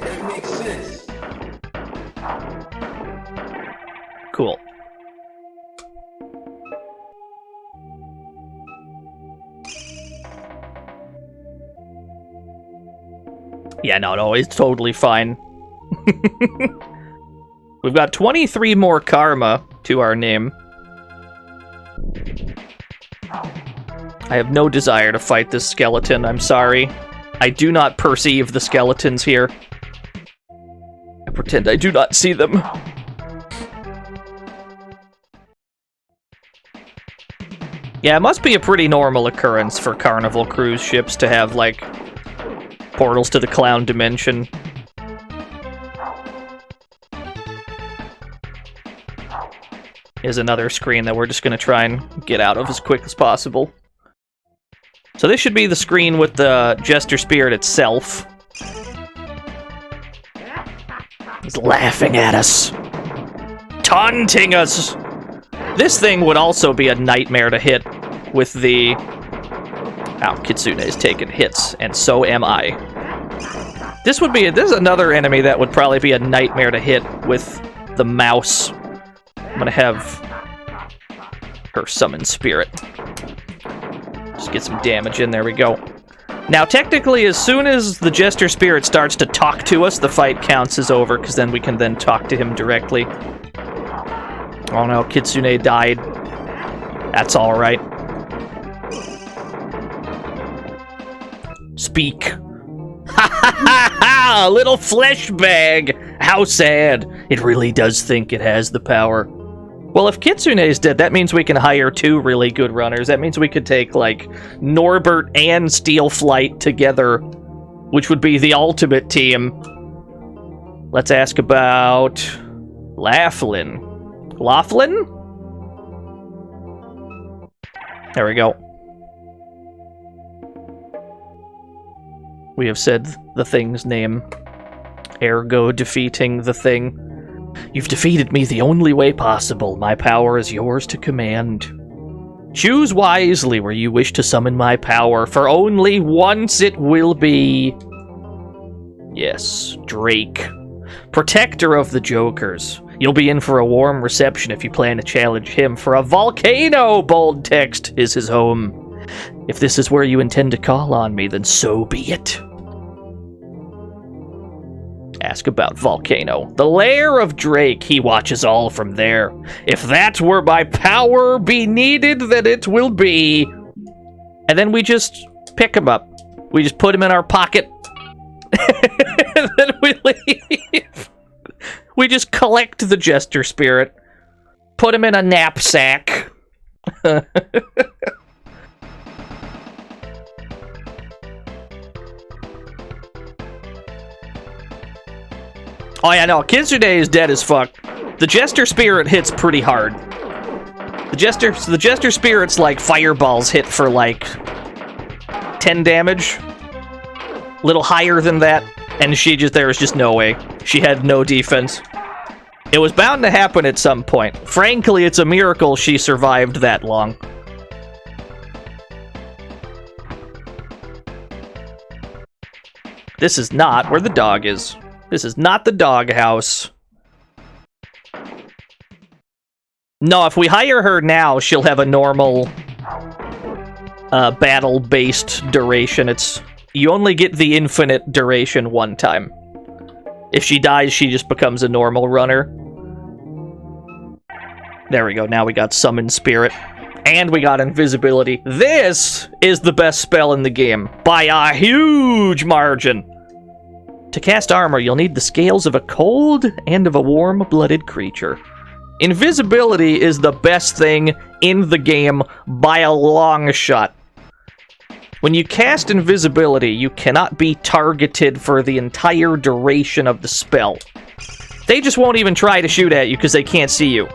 that makes sense. Cool. Yeah, no, it's totally fine. We've got 23 more karma to our name. I have no desire to fight this skeleton, I'm sorry. I do not perceive the skeletons here. I pretend I do not see them. Yeah, it must be a pretty normal occurrence for Carnival cruise ships to have, like, portals to the clown dimension. Is another screen that we're just going to try and get out of as quick as possible. So this should be the screen with the Jester Spirit itself. He's laughing at us. Taunting us! This thing would also be a nightmare to hit with the... Ow, Kitsune is taking hits, and so am I. This is another enemy that would probably be a nightmare to hit with the mouse. I'm gonna have her summon spirit. Just get some damage in, there we go. Now, technically, as soon as the Jester Spirit starts to talk to us, the fight counts as over, because then we can then talk to him directly. Oh no, Kitsune died. That's alright. Speak. Ha ha ha ha! A little flesh bag! How sad. It really does think it has the power. Well, if Kitsune's dead, that means we can hire 2 really good runners. That means we could take, like, Norbert and Steelflight together, which would be the ultimate team. Let's ask about... Laughlin. Laughlin? There we go. We have said the thing's name. Ergo defeating the thing. You've defeated me the only way possible. My power is yours to command. Choose wisely where you wish to summon my power, for only once it will be... Yes, Drake. Protector of the Jokers. You'll be in for a warm reception if you plan to challenge him, for a volcano, bold text, is his home. If this is where you intend to call on me, then so be it. Ask about Volcano. The lair of Drake, he watches all from there. If that were my power be needed, then it will be. And then we just pick him up. We just put him in our pocket. And then we leave. We just collect the Jester Spirit. Put him in a knapsack. Oh yeah, no, Kitsune is dead as fuck. The Jester Spirit hits pretty hard. The Jester Spirit's like fireballs hit for like 10 damage. A little higher than that, and there was just no way. She had no defense. It was bound to happen at some point. Frankly, it's a miracle she survived that long. This is not where the dog is. This is not the doghouse. No, if we hire her now, she'll have a normal battle-based duration. You only get the infinite duration one time. If she dies, she just becomes a normal runner. There we go. Now we got Summon Spirit. And we got Invisibility. This is the best spell in the game. By a huge margin. To cast armor, you'll need the scales of a cold and of a warm-blooded creature. Invisibility is the best thing in the game by a long shot. When you cast Invisibility, you cannot be targeted for the entire duration of the spell. They just won't even try to shoot at you because they can't see you.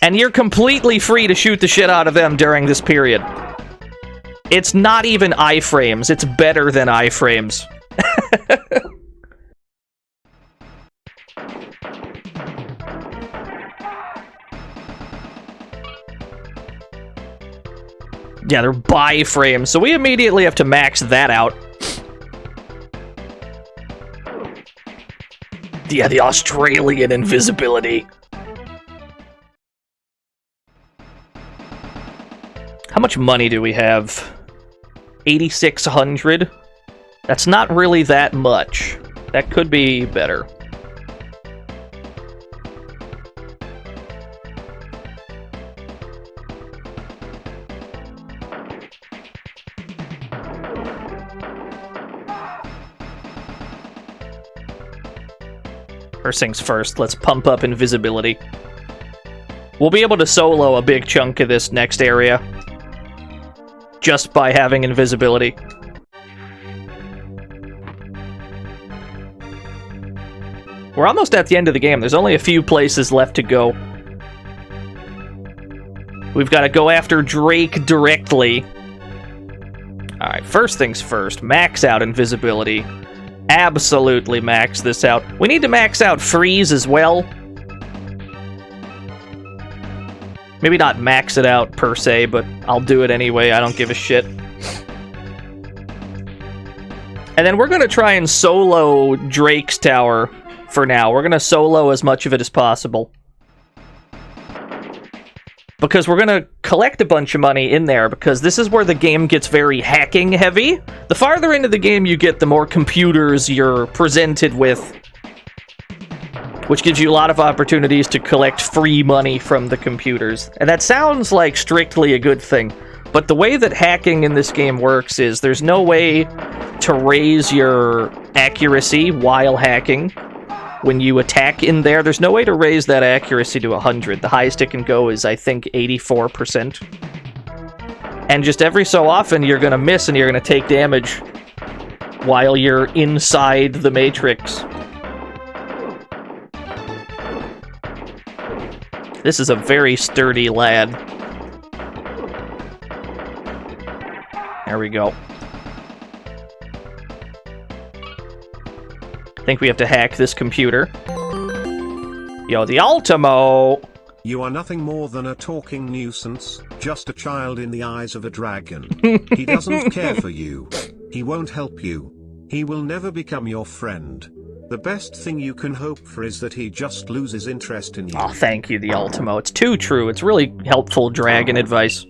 And you're completely free to shoot the shit out of them during this period. It's not even iframes. It's better than iframes. Yeah, they're buy frames, so we immediately have to max that out. Yeah, the Australian invisibility. How much money do we have? 8,600? That's not really that much. That could be better. First things first, let's pump up invisibility. We'll be able to solo a big chunk of this next area just by having invisibility. We're almost at the end of the game. There's only a few places left to go. We've got to go after Drake directly. Alright, first things first, max out invisibility. Absolutely max this out. We need to max out freeze as well. Maybe not max it out per se, but I'll do it anyway. I don't give a shit. And then we're going to try and solo Drake's tower for now. We're going to solo as much of it as possible. Because we're going to collect a bunch of money in there, because this is where the game gets very hacking heavy. The farther into the game you get, the more computers you're presented with, which gives you a lot of opportunities to collect free money from the computers. And that sounds like strictly a good thing, but the way that hacking in this game works is there's no way to raise your accuracy while hacking. When you attack in there, there's no way to raise that accuracy to 100. The highest it can go is, I think, 84%. And just every so often, you're going to miss and you're going to take damage while you're inside the Matrix. This is a very sturdy lad. There we go. I think we have to hack this computer. Yo, the Ultimo! You are nothing more than a talking nuisance, just a child in the eyes of a dragon. He doesn't care for you. He won't help you. He will never become your friend. The best thing you can hope for is that he just loses interest in you. Oh, thank you, the Ultimo. It's too true. It's really helpful dragon advice.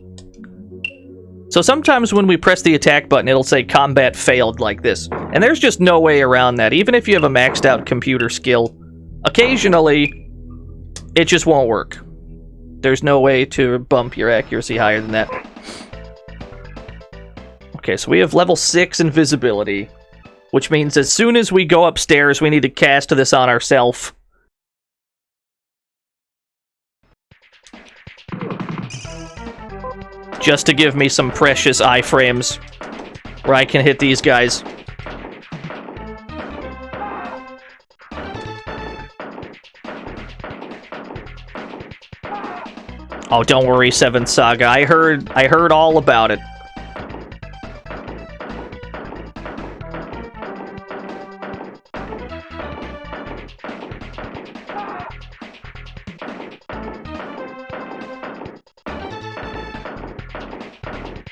So sometimes when we press the attack button, it'll say combat failed like this. And there's just no way around that. Even if you have a maxed out computer skill, occasionally, it just won't work. There's no way to bump your accuracy higher than that. Okay, so we have level 6 invisibility, which means as soon as we go upstairs, we need to cast this on ourselves. Just to give me some precious iframes where I can hit these guys. Oh, don't worry, Seventh Saga. I heard all about it.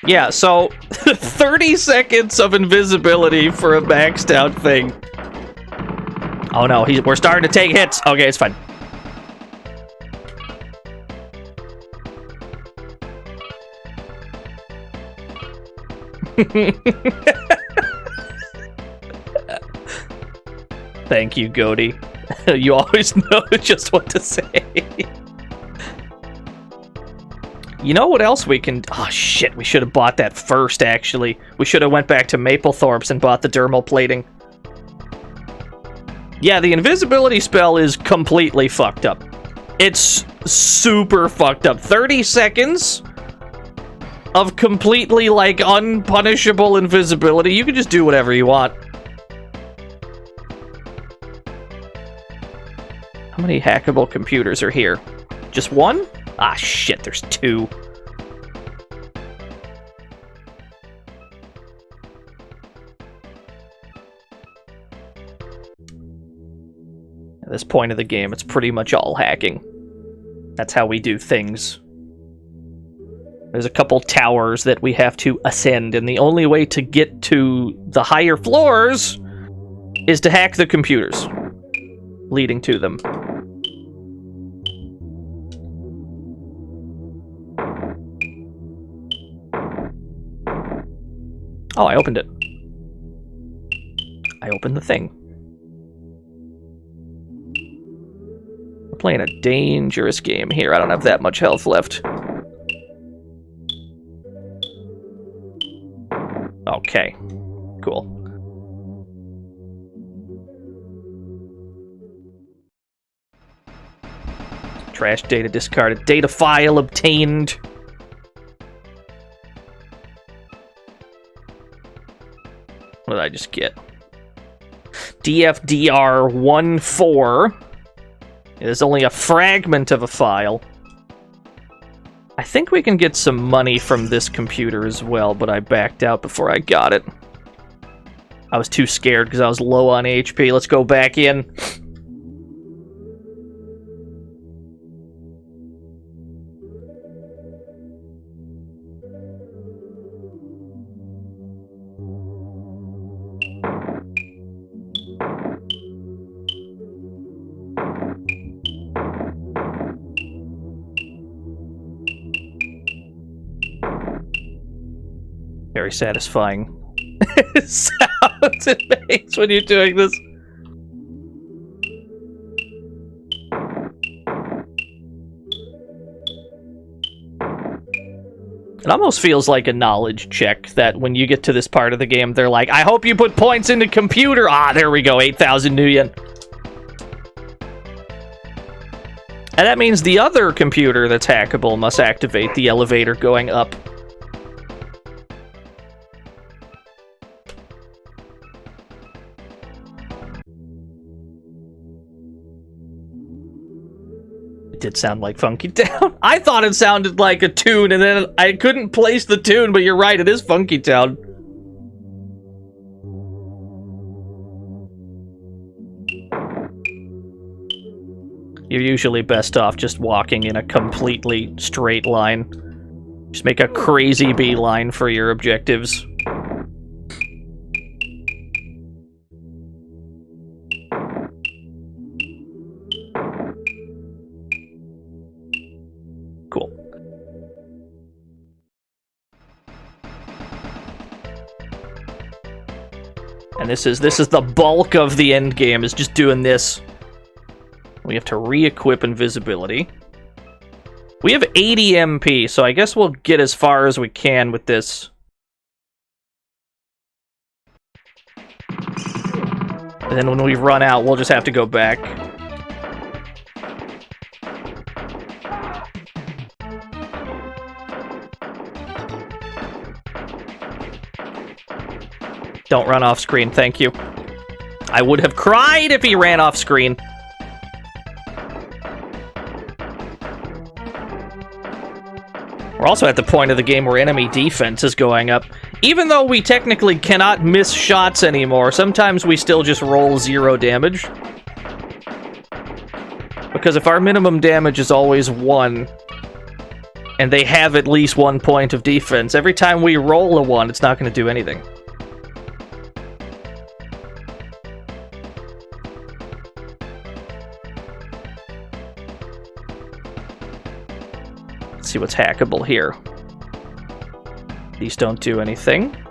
Yeah, so 30 seconds of invisibility for a maxed out thing. Oh no, we're starting to take hits. Okay, it's fine. Thank you, Goaty. You always know just what to say. You know what else we can... Oh, shit, we should have bought that first, actually. We should have went back to Maplethorpe's and bought the dermal plating. Yeah, the invisibility spell is completely fucked up. It's super fucked up. 30 seconds of completely, like, unpunishable invisibility. You can just do whatever you want. How many hackable computers are here? Just one? Ah, shit, there's two. At this point of the game, it's pretty much all hacking. That's how we do things. There's a couple towers that we have to ascend, and the only way to get to the higher floors is to hack the computers leading to them. Oh, I opened it. I opened the thing. We're playing a dangerous game here. I don't have that much health left. Okay. Cool. Trash data discarded. Data file obtained. What did I just get? DFDR14. It is only a fragment of a file. I think we can get some money from this computer as well, but I backed out before I got it. I was too scared because I was low on HP. Let's go back in. Very satisfying sounds it makes when you're doing this. It almost feels like a knowledge check that when you get to this part of the game, they're like, I hope you put points into computer. Ah, there we go, 8,000 new yen. And that means the other computer that's hackable must activate the elevator going up. It did sound like Funky Town. I thought it sounded like a tune, and then I couldn't place the tune, but you're right, it is Funky Town. You're usually best off just walking in a completely straight line. Just make a crazy beeline for your objectives. Cool. And this is the bulk of the end game, is just doing this. We have to re-equip invisibility. We have 80 MP, so I guess we'll get as far as we can with this. And then when we run out, we'll just have to go back. Don't run off screen, thank you. I would have cried if he ran off screen. We're also at the point of the game where enemy defense is going up. Even though we technically cannot miss shots anymore, sometimes we still just roll 0 damage. Because if our minimum damage is always 1, and they have at least 1 point of defense, every time we roll a 1, it's not going to do anything. See what's hackable here. These don't do anything. How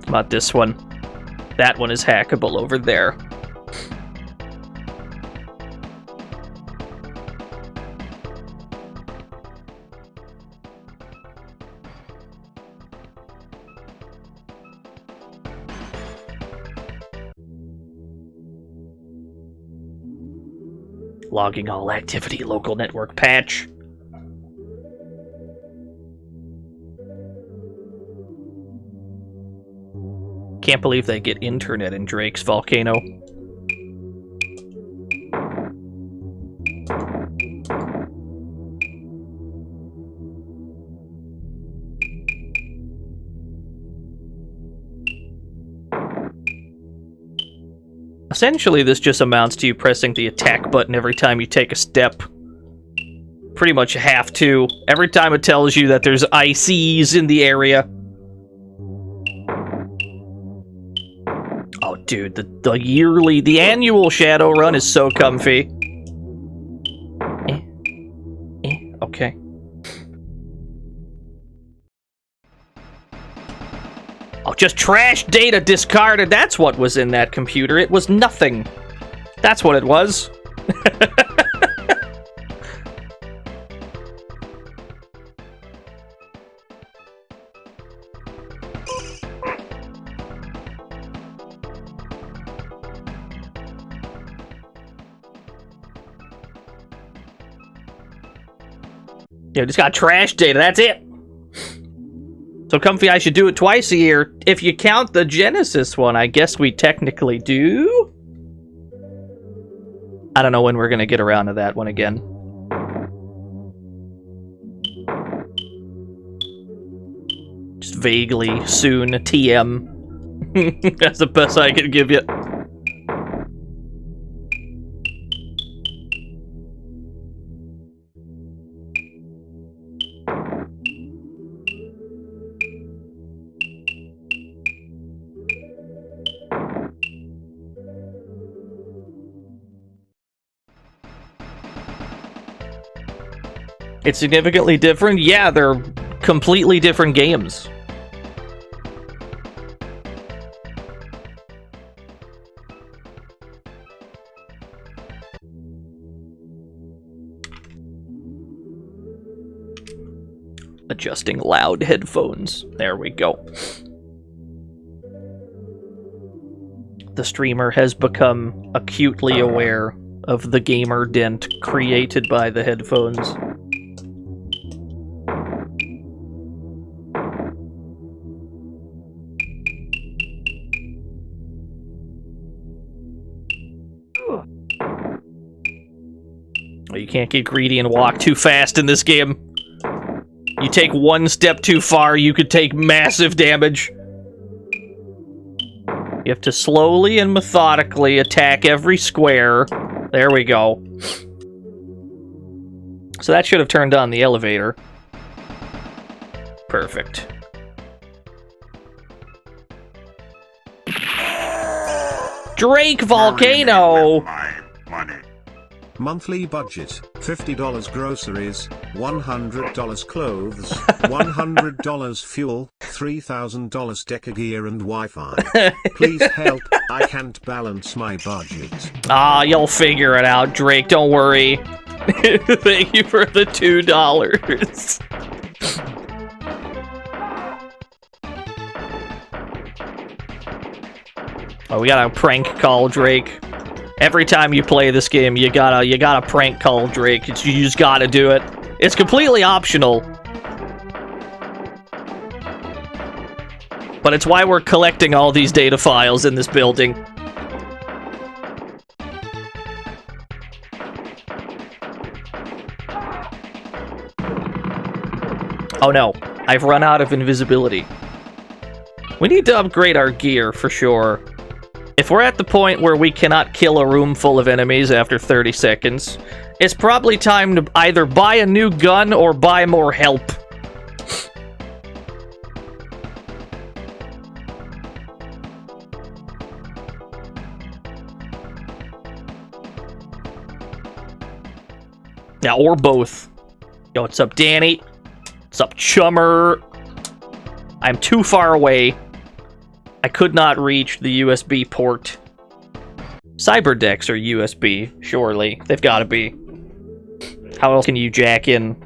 about this one? That one is hackable over there. Logging all activity, local network patch. Can't believe they get internet in Drake's volcano. Essentially, this just amounts to you pressing the attack button every time you take a step. pretty much have to. Every time it tells you that there's ICs in the area. Oh, dude, the annual Shadowrun is so comfy. Okay. Oh, just trash data discarded. That's what was in that computer. It was nothing. That's what it was. Yeah, just got trash data. That's it. So comfy, I should do it twice a year. If you count the Genesis one, I guess we technically do. I don't know when we're gonna get around to that one again. Just vaguely soon, TM. That's the best I can give you. It's significantly different? Yeah, they're completely different games. Adjusting loud headphones. There we go. The streamer has become acutely aware of the gamer dent created by the headphones. You can't get greedy and walk too fast in this game. You take one step too far, you could take massive damage. You have to slowly and methodically attack every square. There we go. So that should have turned on the elevator. Perfect. Drake Volcano! My money. Monthly budget, $50 groceries, $100 clothes, $100 fuel, $3,000 deca gear and Wi-Fi. Please help, I can't balance my budget. Ah, you'll figure it out, Drake, don't worry. Thank you for the $2. Oh, we got a prank call, Drake. Every time you play this game, you gotta prank call Drake. You just gotta do it. It's completely optional. But it's why we're collecting all these data files in this building. Oh no, I've run out of invisibility. We need to upgrade our gear for sure. If we're at the point where we cannot kill a room full of enemies after 30 seconds, it's probably time to either buy a new gun or buy more help. Yeah, or both. Yo, what's up, Danny? What's up, Chummer? I'm too far away. I could not reach the USB port. Cyberdecks are USB, surely. They've got to be. How else can you jack in?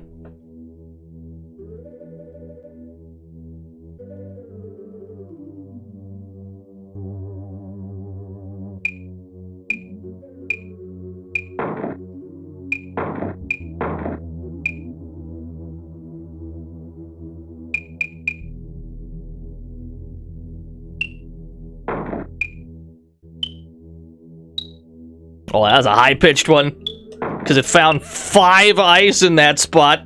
Oh, that was a high-pitched one. Because it found 5 ice in that spot.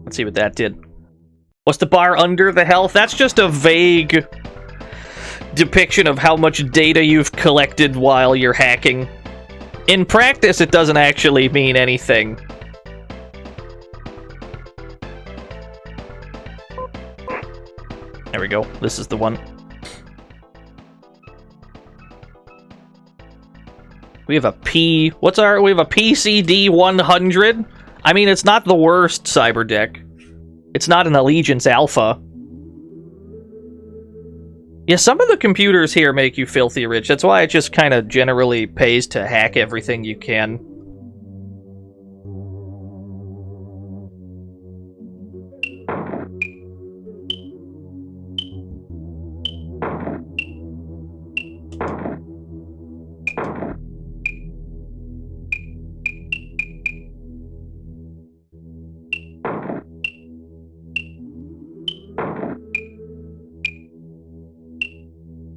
Let's see what that did. What's the bar under the health? That's just a vague depiction of how much data you've collected while you're hacking. In practice, it doesn't actually mean anything. There we go. This is the one. We have a P... What's our... We have a PCD 100? I mean, it's not the worst cyber deck. It's not an Allegiance Alpha. Yeah, some of the computers here make you filthy rich. That's why it just kind of generally pays to hack everything you can.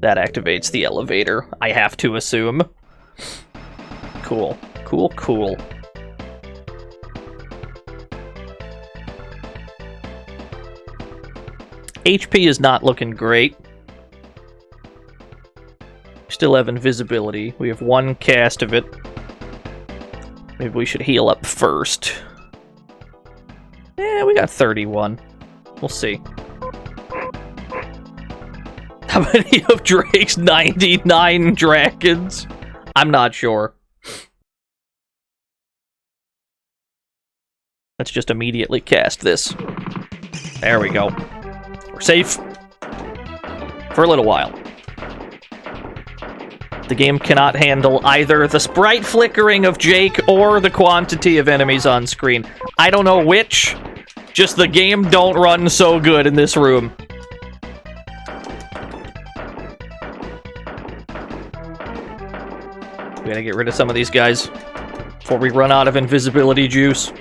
That activates the elevator, I have to assume. Cool. Cool, cool. HP is not looking great. Still have invisibility. We have one cast of it. Maybe we should heal up first. Yeah, we got 31. We'll see. How many of Drake's 99 dragons? I'm not sure. Let's just immediately cast this. There we go. We're safe. For a little while. The game cannot handle either the sprite flickering of Jake or the quantity of enemies on screen. I don't know which. Just the game don't run so good in this room. We gotta get rid of some of these guys before we run out of invisibility juice.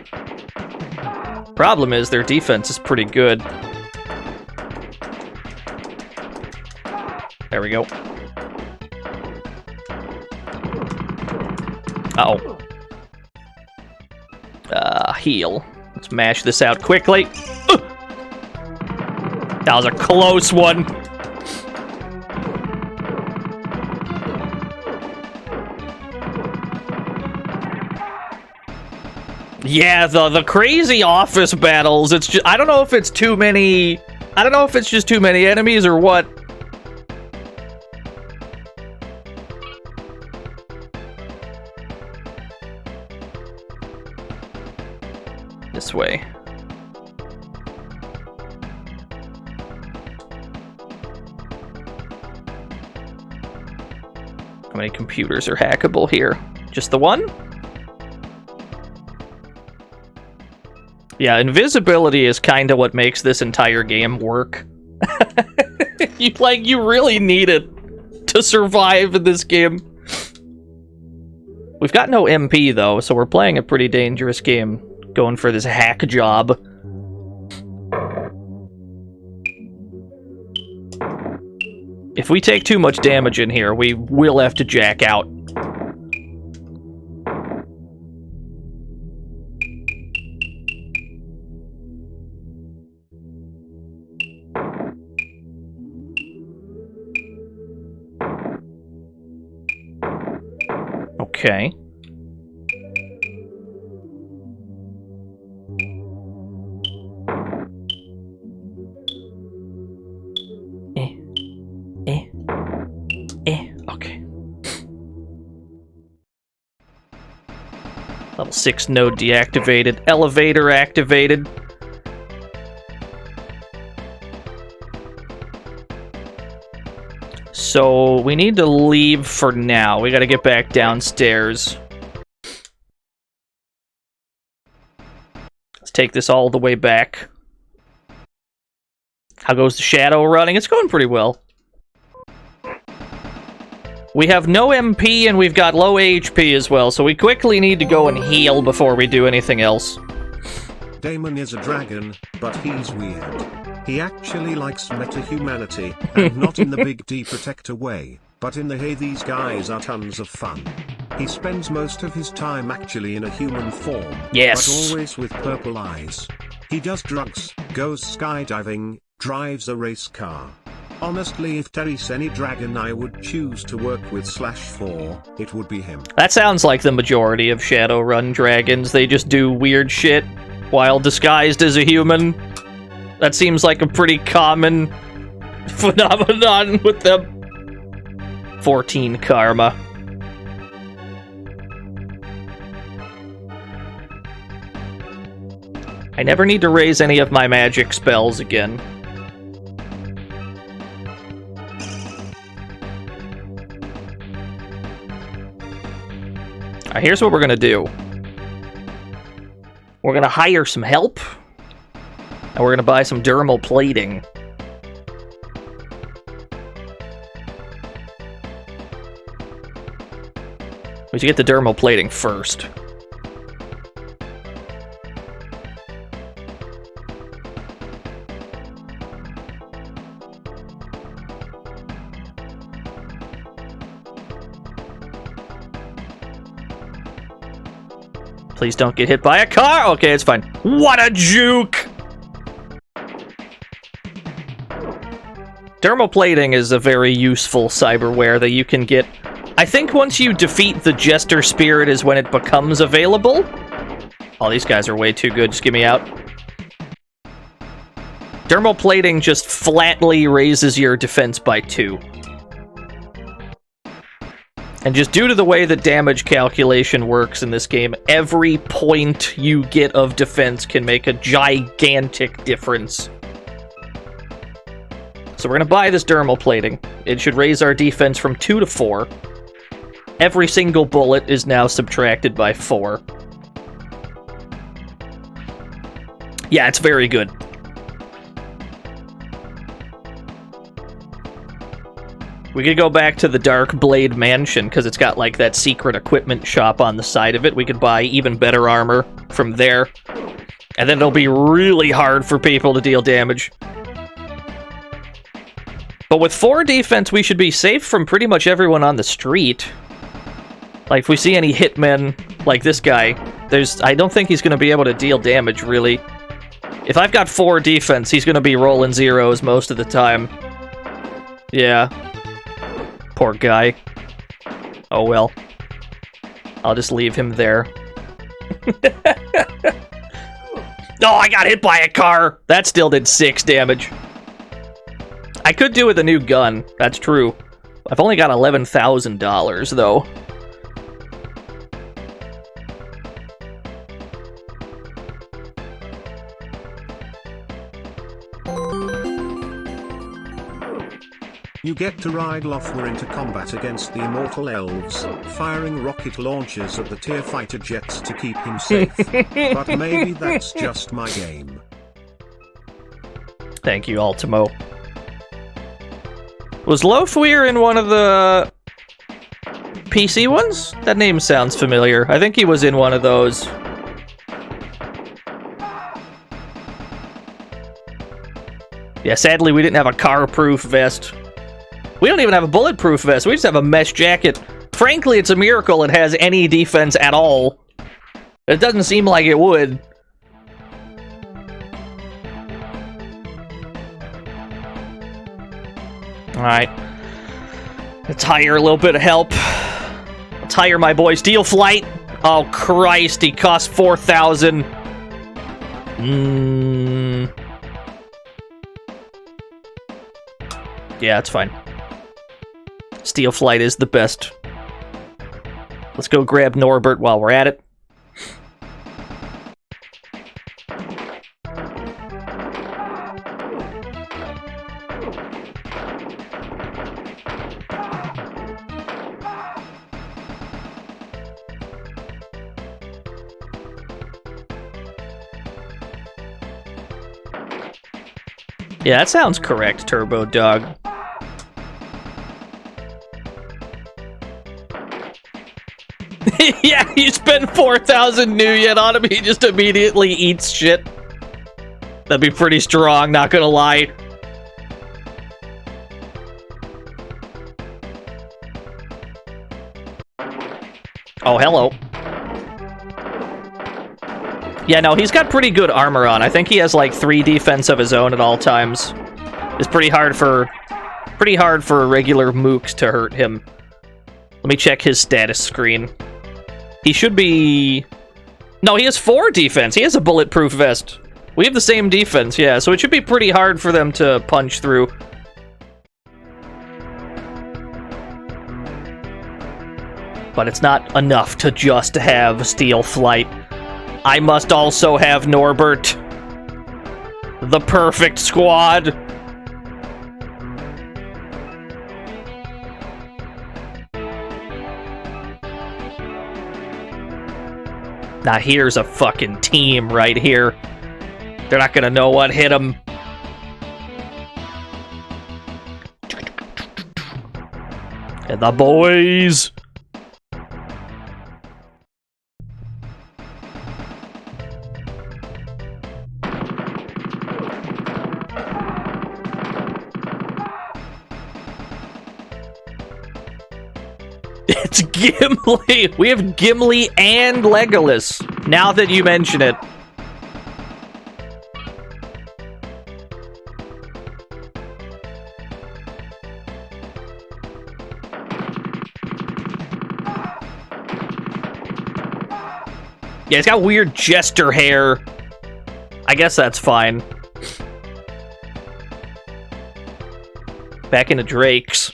Problem is, their defense is pretty good. There we go. Uh-oh. Heal. Let's mash this out quickly. That was a close one. Yeah, the crazy office battles, it's just, I don't know if it's too many, I don't know if it's just too many enemies or what. This way. How many computers are hackable here? Just the one? Yeah, invisibility is kind of what makes this entire game work. You really need it to survive in this game. We've got no MP, though, so we're playing a pretty dangerous game, going for this hack job. If we take too much damage in here, we will have to jack out. Okay. Okay. Level 6 node deactivated. Elevator activated. So, we need to leave for now. We gotta get back downstairs. Let's take this all the way back. How goes the shadow running? It's going pretty well. We have no MP and we've got low HP as well, so we quickly need to go and heal before we do anything else. Damon is a dragon, but he's weird. He actually likes meta-humanity, and not in the big D protector way, but in the hey these guys are tons of fun. He spends most of his time actually in a human form, yes, but always with purple eyes. He does drugs, goes skydiving, drives a race car. Honestly, if Terry's any dragon I would choose to work with /4, it would be him. That sounds like the majority of Shadowrun dragons. They just do weird shit while disguised as a human. That seems like a pretty common phenomenon with them. 14 karma. I never need to raise any of my magic spells again. Alright, here's what we're gonna do. We're gonna hire some help, and we're gonna buy some dermal plating. We should get the dermal plating first. Please don't get hit by a car! Okay, it's fine. What a juke! Dermal plating is a very useful cyberware that you can get. I think once you defeat the Jester Spirit is when it becomes available. Oh, these guys are way too good. Just get me out. Dermal plating just flatly raises your defense by 2. And just due to the way the damage calculation works in this game, every point you get of defense can make a gigantic difference. So we're going to buy this dermal plating. It should raise our defense from 2 to 4. Every single bullet is now subtracted by 4. Yeah, it's very good. We could go back to the Dark Blade Mansion, because it's got, like, that secret equipment shop on the side of it. We could buy even better armor from there. And then it'll be really hard for people to deal damage. But with 4 defense, we should be safe from pretty much everyone on the street. Like, if we see any hitmen, like this guy, I don't think he's going to be able to deal damage, really. If I've got 4 defense, he's going to be rolling zeros most of the time. Yeah. Poor guy. Oh well. I'll just leave him there. No, I got hit by a car! That still did 6 damage. I could do with a new gun, that's true. I've only got $11,000, though. You get to ride Lofwer into combat against the immortal elves, firing rocket launchers at the tier fighter jets to keep him safe. But maybe that's just my game. Thank you, Ultimo. Was Lofwer in one of the PC ones? That name sounds familiar. I think he was in one of those. Yeah, sadly we didn't have a car-proof vest. We don't even have a bulletproof vest, we just have a mesh jacket. Frankly, it's a miracle it has any defense at all. It doesn't seem like it would. Alright. Let's hire a little bit of help. Let's hire my boy Steel Flight. Oh, Christ, he costs 4,000. Yeah, it's fine. Steel Flight is the best. Let's go grab Norbert while we're at it. Yeah, that sounds correct, Turbo Dog. Yeah, you spend 4,000 new yen on him, he just immediately eats shit. That'd be pretty strong, not gonna lie. Oh, hello. Yeah, no, he's got pretty good armor on. I think he has like 3 defense of his own at all times. It's pretty hard for regular mooks to hurt him. Let me check his status screen. He should be... No, he has 4 defense. He has a bulletproof vest. We have the same defense, yeah, so it should be pretty hard for them to punch through. But it's not enough to just have Steel Flight. I must also have Norbert. The perfect squad. Now here's a fucking team right here. They're not gonna know what hit them. And the boys. It's Gimli! We have Gimli and Legolas, now that you mention it. Yeah, he's got weird jester hair. I guess that's fine. Back into Drake's.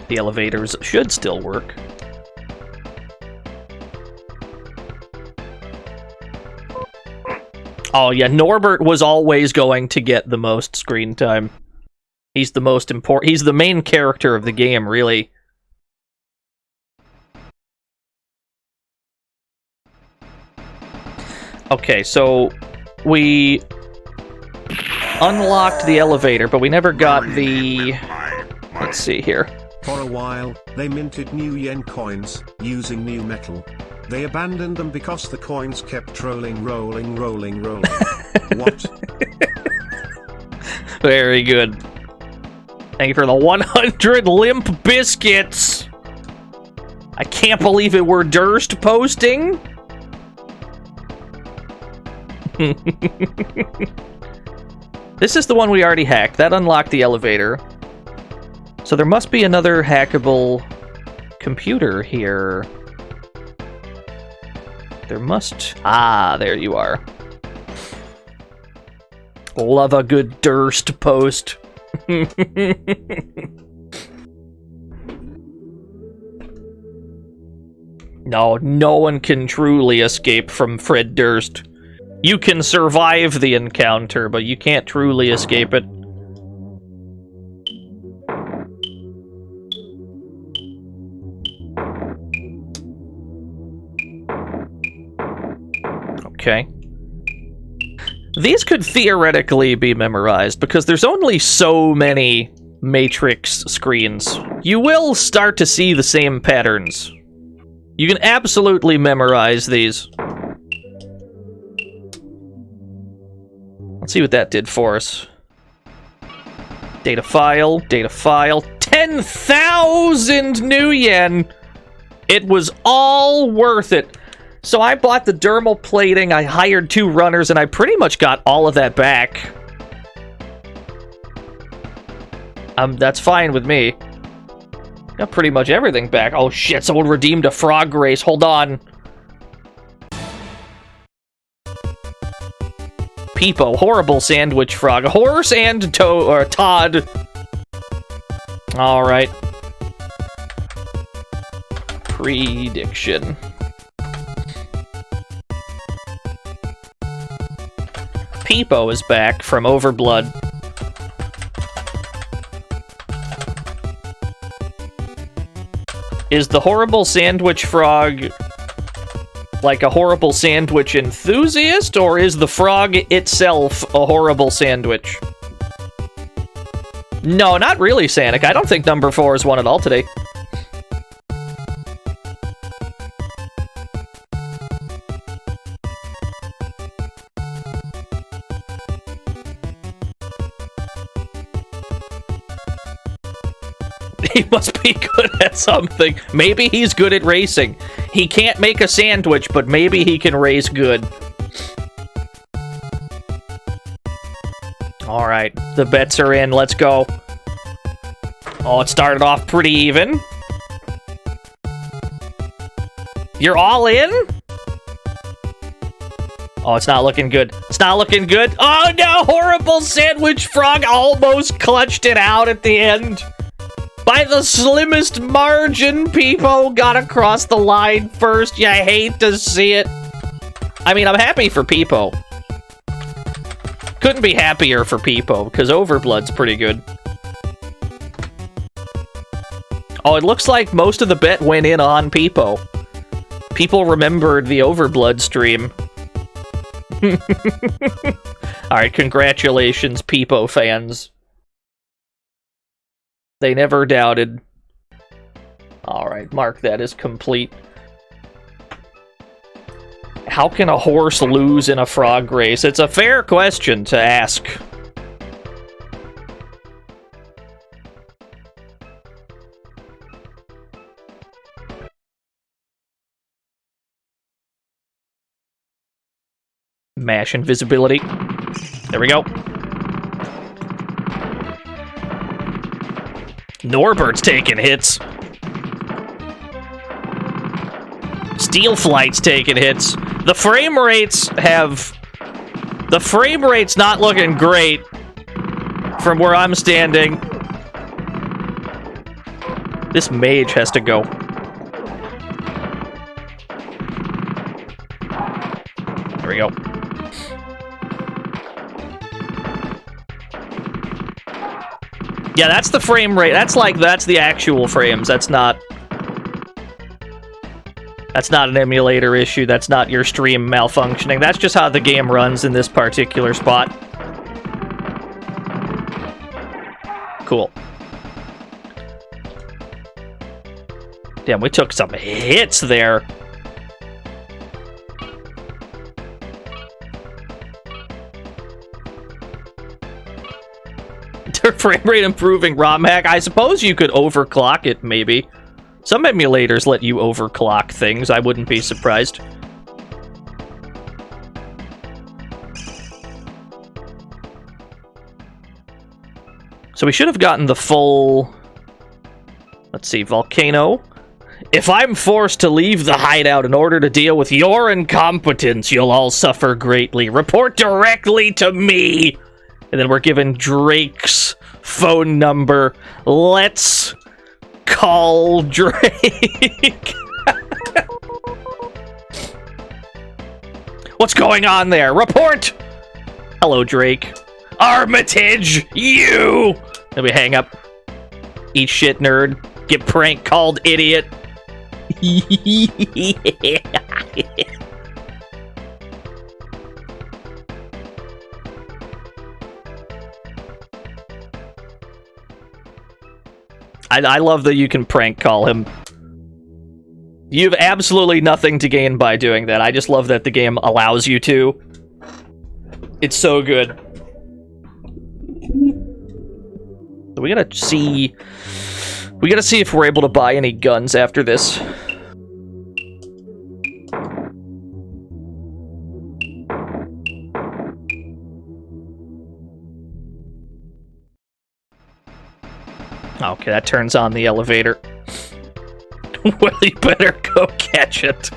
The elevators should still work. Oh yeah, Norbert was always going to get the most screen time. He's the most important. He's the main character of the game, really. Okay, so we unlocked the elevator, but we never got the... Let's see here. For a while, they minted new yen coins, using new metal. They abandoned them because the coins kept rolling. What? Very good. Thank you for the 100 limp biscuits! I can't believe it were Durst posting! This is the one we already hacked. That unlocked the elevator. So there must be another hackable computer here. There must... Ah, there you are. Love a good Durst post. No one can truly escape from Fred Durst. You can survive the encounter, but you can't truly escape it. Okay. These could theoretically be memorized, because there's only so many Matrix screens. You will start to see the same patterns. You can absolutely memorize these. Let's see what that did for us. Data file, 10,000 new yen! It was all worth it. So I bought the dermal plating, I hired 2 runners, and I pretty much got all of that back. That's fine with me. Got pretty much everything back. Oh shit, someone redeemed a frog race. Hold on. Peepo, horrible sandwich frog. Horse and Todd. Alright. Prediction. Peepo is back from Overblood. Is the horrible sandwich frog like a horrible sandwich enthusiast, or is the frog itself a horrible sandwich? No, not really, Sanic. I don't think number 4 is one at all today. He must be good at something. Maybe he's good at racing. He can't make a sandwich, but maybe he can race good. Alright, the bets are in. Let's go. Oh, it started off pretty even. You're all in? Oh, it's not looking good. It's not looking good. Oh, no! Horrible sandwich frog almost clutched it out at the end. By the slimmest margin, Peepo got across the line first. You hate to see it. I mean, I'm happy for Peepo. Couldn't be happier for Peepo, because Overblood's pretty good. Oh, it looks like most of the bet went in on Peepo. People remembered the Overblood stream. Alright, congratulations, Peepo fans. They never doubted. Alright, mark that as complete. How can a horse lose in a frog race? It's a fair question to ask. Mash invisibility. There we go. Norbert's taking hits. Steel Flight's taking hits. The frame rate's not looking great from where I'm standing. This mage has to go. There we go. Yeah, that's the frame rate. That's the actual frames. That's not an emulator issue. That's not your stream malfunctioning. That's just how the game runs in this particular spot. Cool. Damn, we took some hits there. Frame rate improving ROM hack. I suppose you could overclock it, maybe. Some emulators let you overclock things. I wouldn't be surprised. So we should have gotten the full... Let's see, volcano. If I'm forced to leave the hideout in order to deal with your incompetence, you'll all suffer greatly. Report directly to me! And then we're given Drake's phone number. Let's call Drake. What's going on there? Report! Hello, Drake. Armitage, you! Then we hang up. Eat shit, nerd. Get prank called, idiot. I love that you can prank call him. You have absolutely nothing to gain by doing that. I just love that the game allows you to. It's so good. So we gotta see... We gotta see if we're able to buy any guns after this. Okay, that turns on the elevator. Well, you better go catch it.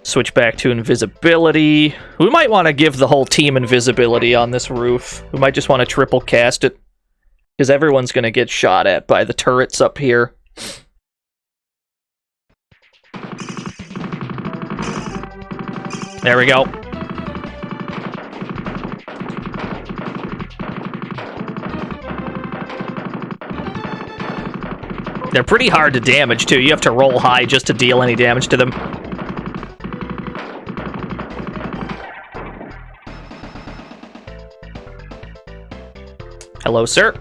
Switch back to invisibility. We might want to give the whole team invisibility on this roof. We might just want to triple cast it. Because everyone's going to get shot at by the turrets up here. There we go. They're pretty hard to damage, too. You have to roll high just to deal any damage to them. Hello, sir.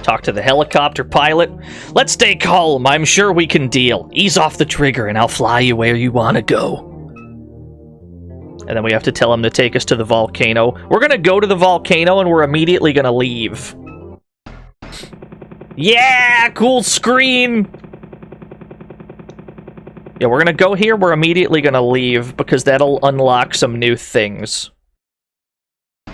Talk to the helicopter pilot. Let's stay calm. I'm sure we can deal. Ease off the trigger and I'll fly you where you want to go. And then we have to tell him to take us to the volcano. We're going to go to the volcano and we're immediately going to leave. Yeah, cool screen! Yeah, we're gonna go here, we're immediately gonna leave, because that'll unlock some new things. I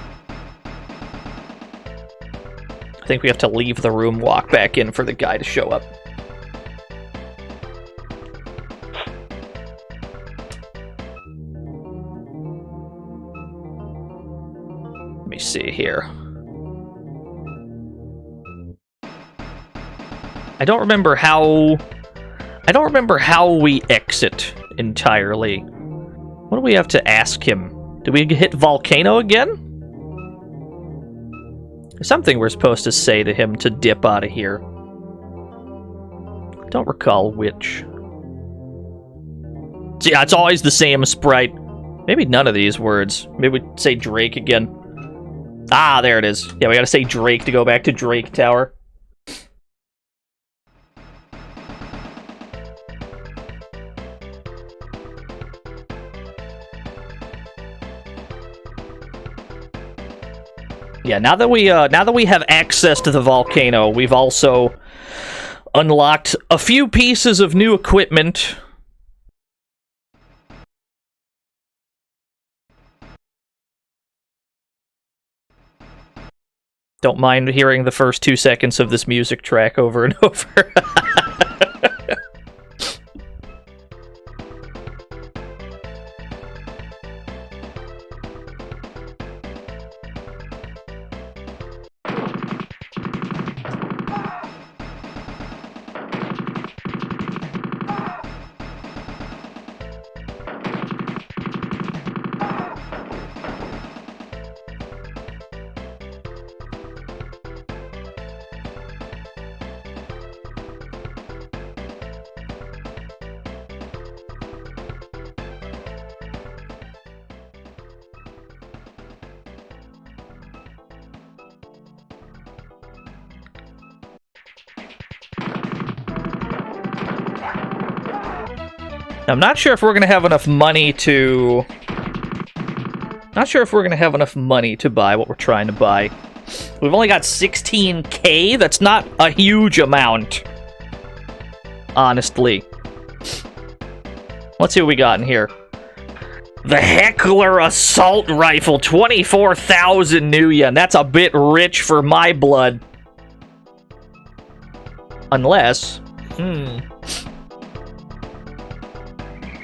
think we have to leave the room, walk back in for the guy to show up. Let me see here. I don't remember how we exit entirely. What do we have to ask him? Do we hit volcano again? There's something we're supposed to say to him to dip out of here. Don't recall which. So yeah, it's always the same sprite. Maybe none of these words. Maybe we say Drake again. Ah, there it is. Yeah, we gotta say Drake to go back to Drake Tower. Yeah, now that we have access to the volcano, we've also unlocked a few pieces of new equipment. Don't mind hearing the first 2 seconds of this music track over and over. I'm not sure if we're gonna have enough money to... Not sure if we're gonna have enough money to buy what we're trying to buy. We've only got 16K? That's not a huge amount. Honestly. Let's see what we got in here. The Heckler Assault Rifle, 24,000 new yen. That's a bit rich for my blood. Unless...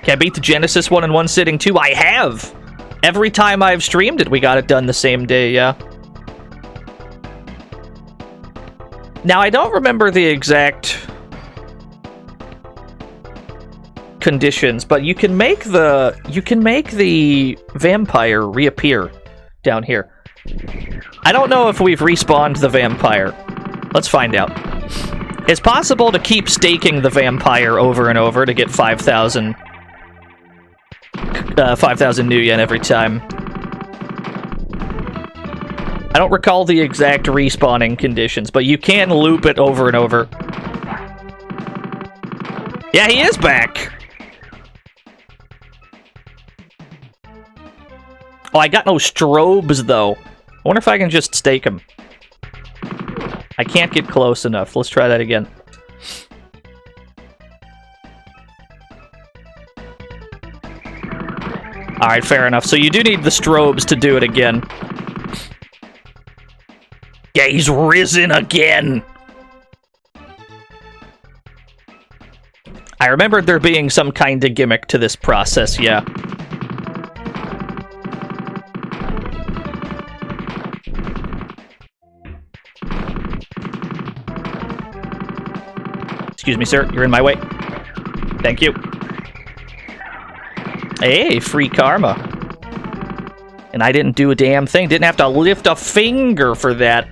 Can I beat the Genesis one in one sitting too? I have! Every time I've streamed it, we got it done the same day, yeah. Now, I don't remember the exact conditions, but you can make the vampire reappear down here. I don't know if we've respawned the vampire. Let's find out. It's possible to keep staking the vampire over and over to get 5,000 new yen every time. I don't recall the exact respawning conditions, but you can loop it over and over. Yeah, he is back! Oh, I got no strobes, though. I wonder if I can just stake him. I can't get close enough. Let's try that again. Alright, fair enough. So you do need the strobes to do it again. Yeah, he's risen again! I remembered there being some kind of gimmick to this process, yeah. Excuse me, sir. You're in my way. Thank you. Hey, free karma. And I didn't do a damn thing. Didn't have to lift a finger for that.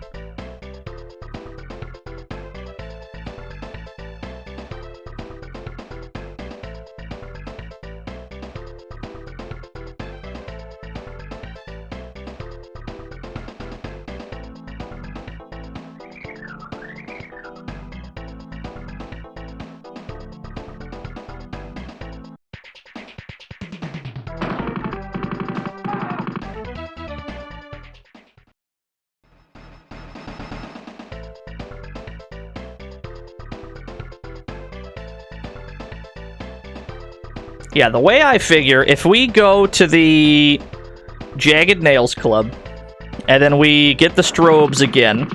Yeah, the way I figure, if we go to the Jagged Nails Club, and then we get the strobes again,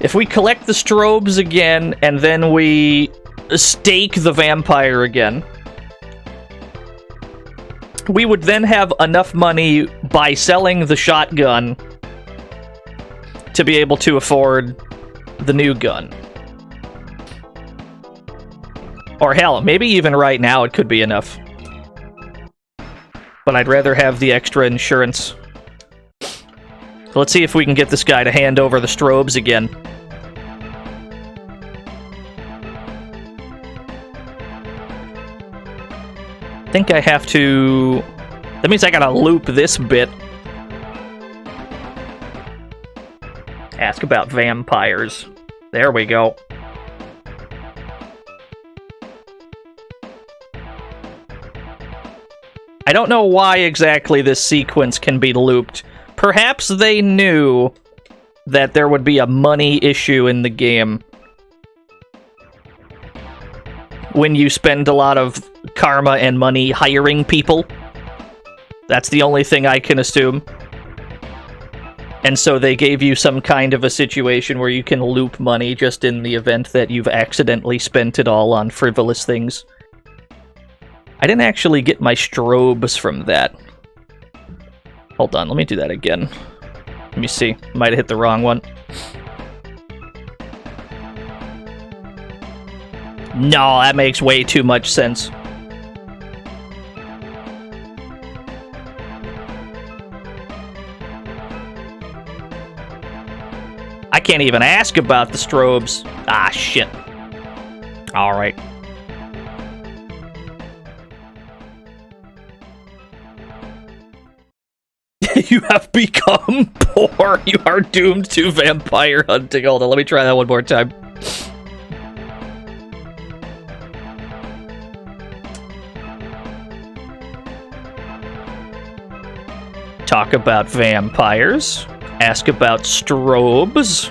if we collect the strobes again, and then we stake the vampire again, we would then have enough money by selling the shotgun to be able to afford the new gun. Or hell, maybe even right now it could be enough. But I'd rather have the extra insurance. So let's see if we can get this guy to hand over the strobes again. I think I have to... That means I gotta loop this bit. Ask about vampires. There we go. I don't know why exactly this sequence can be looped. Perhaps they knew that there would be a money issue in the game when you spend a lot of karma and money hiring people. That's the only thing I can assume. And so they gave you some kind of a situation where you can loop money just in the event that you've accidentally spent it all on frivolous things. I didn't actually get my strobes from that. Hold on, let me do that again. Let me see. Might have hit the wrong one. No, that makes way too much sense. I can't even ask about the strobes. Ah, shit. Alright. You have become poor. You are doomed to vampire hunting. Hold on, let me try that one more time. Talk about vampires. Ask about strobes.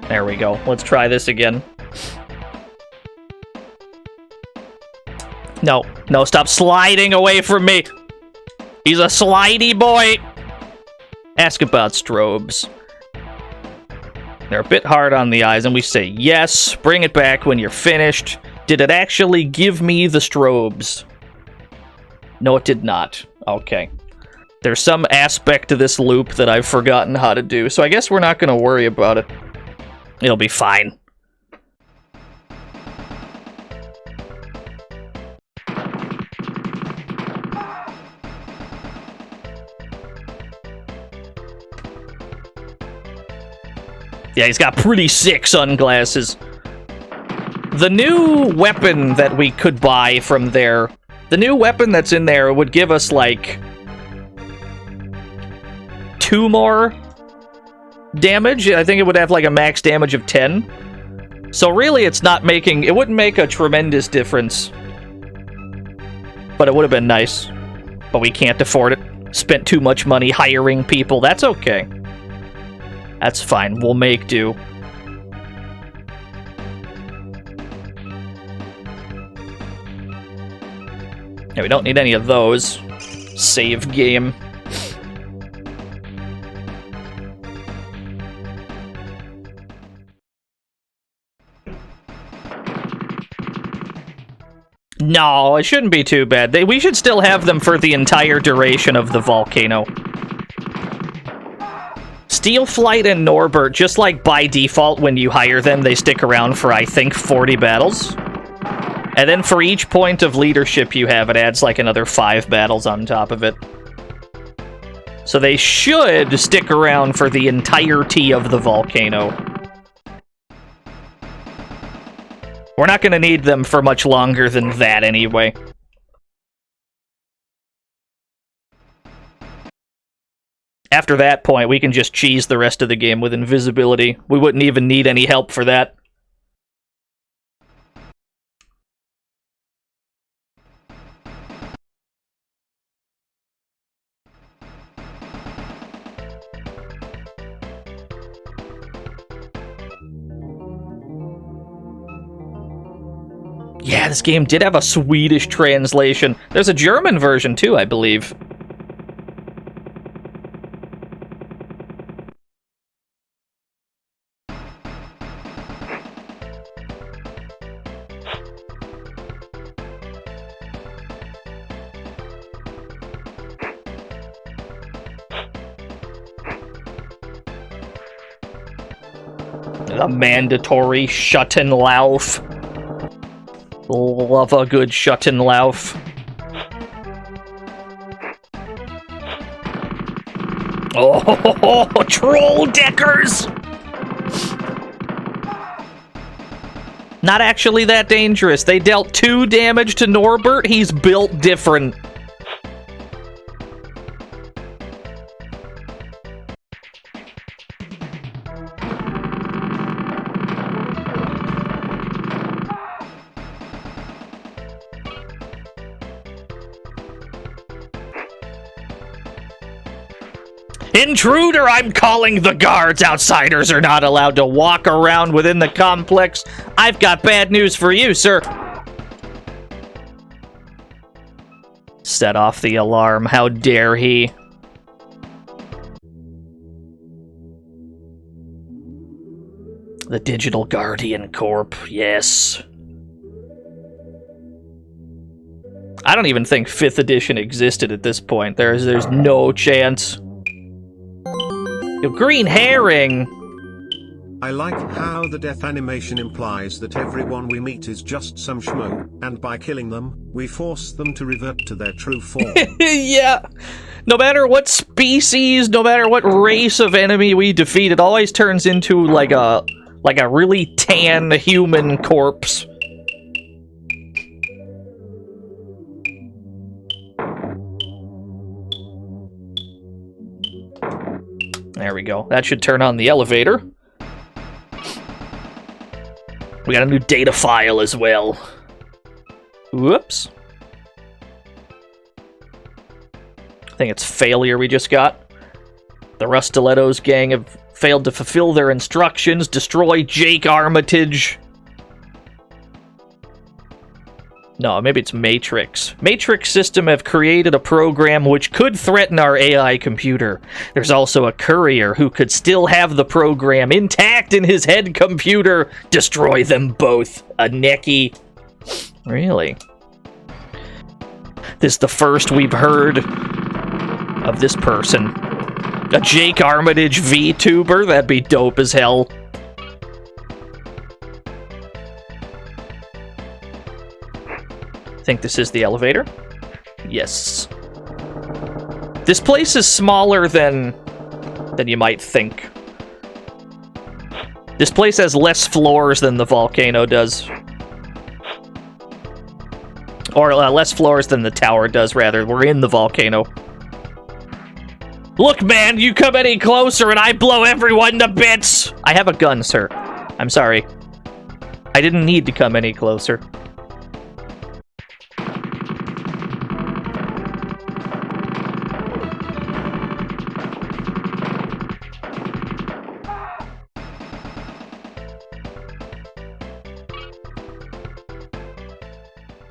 There we go. Let's try this again. No, no, stop sliding away from me. He's a slidey boy. Ask about strobes. They're a bit hard on the eyes, and we say yes. Bring it back when you're finished. Did it actually give me the strobes? No, it did not. Okay. There's some aspect to this loop that I've forgotten how to do, so I guess we're not going to worry about it. It'll be fine. Yeah, he's got pretty sick sunglasses. The new weapon that we could buy from there, the new weapon that's in there would give us, like, 2 more damage. I think it would have, like, a max damage of 10. So really, it's not making... It wouldn't make a tremendous difference. But it would have been nice. But we can't afford it. Spent too much money hiring people. That's okay. That's fine. We'll make do. Yeah, we don't need any of those. Save game. No, it shouldn't be too bad. We should still have them for the entire duration of the volcano. Steelflight and Norbert, just like by default when you hire them, they stick around for, I think, 40 battles. And then for each point of leadership you have, it adds like another 5 battles on top of it. So they should stick around for the entirety of the volcano. We're not going to need them for much longer than that anyway. After that point, we can just cheese the rest of the game with invisibility. We wouldn't even need any help for that. Yeah, this game did have a Swedish translation. There's a German version too, I believe. A mandatory Shuttenlauf. Love a good Shuttenlauf. Oh, troll deckers! Not actually that dangerous. They dealt 2 damage to Norbert. He's built different. Intruder, I'm calling the guards. Outsiders are not allowed to walk around within the complex. I've got bad news for you, sir. Set off the alarm. How dare he? The Digital Guardian Corp. Yes. I don't even think 5th edition existed at this point. There's no chance. Yo, green herring! I like how the death animation implies that everyone we meet is just some schmo, and by killing them, we force them to revert to their true form. Yeah. No matter what species, no matter what race of enemy we defeat, it always turns into like a really tan human corpse. There we go. That should turn on the elevator. We got a new data file as well. Whoops. I think it's failure we just got. The Rustiletto's gang have failed to fulfill their instructions. Destroy Jake Armitage. No, maybe it's Matrix. Matrix System have created a program which could threaten our AI computer. There's also a courier who could still have the program intact in his head computer. Destroy them both. A necky. Really? This is the first we've heard of this person. A Jake Armitage VTuber? That'd be dope as hell. I think this is the elevator. Yes. This place is smaller than you might think. This place has less floors than the volcano does. Or less floors than the tower does, rather. We're in the volcano. Look, man, you come any closer and I blow everyone to bits! I have a gun, sir. I'm sorry. I didn't need to come any closer.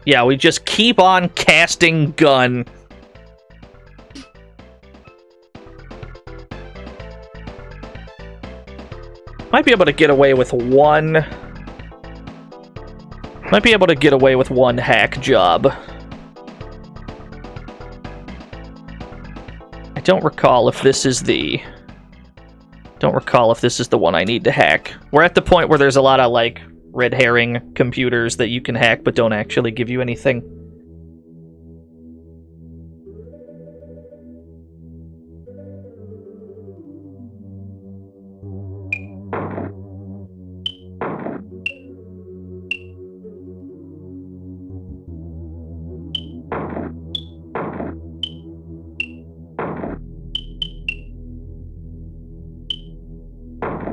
Yeah, we just keep on casting gun. Might be able to get away with one. Might be able to get away with one hack job. I don't recall if this is the... Don't recall if this is the one I need to hack. We're at the point where there's a lot of, like, red herring computers that you can hack but don't actually give you anything.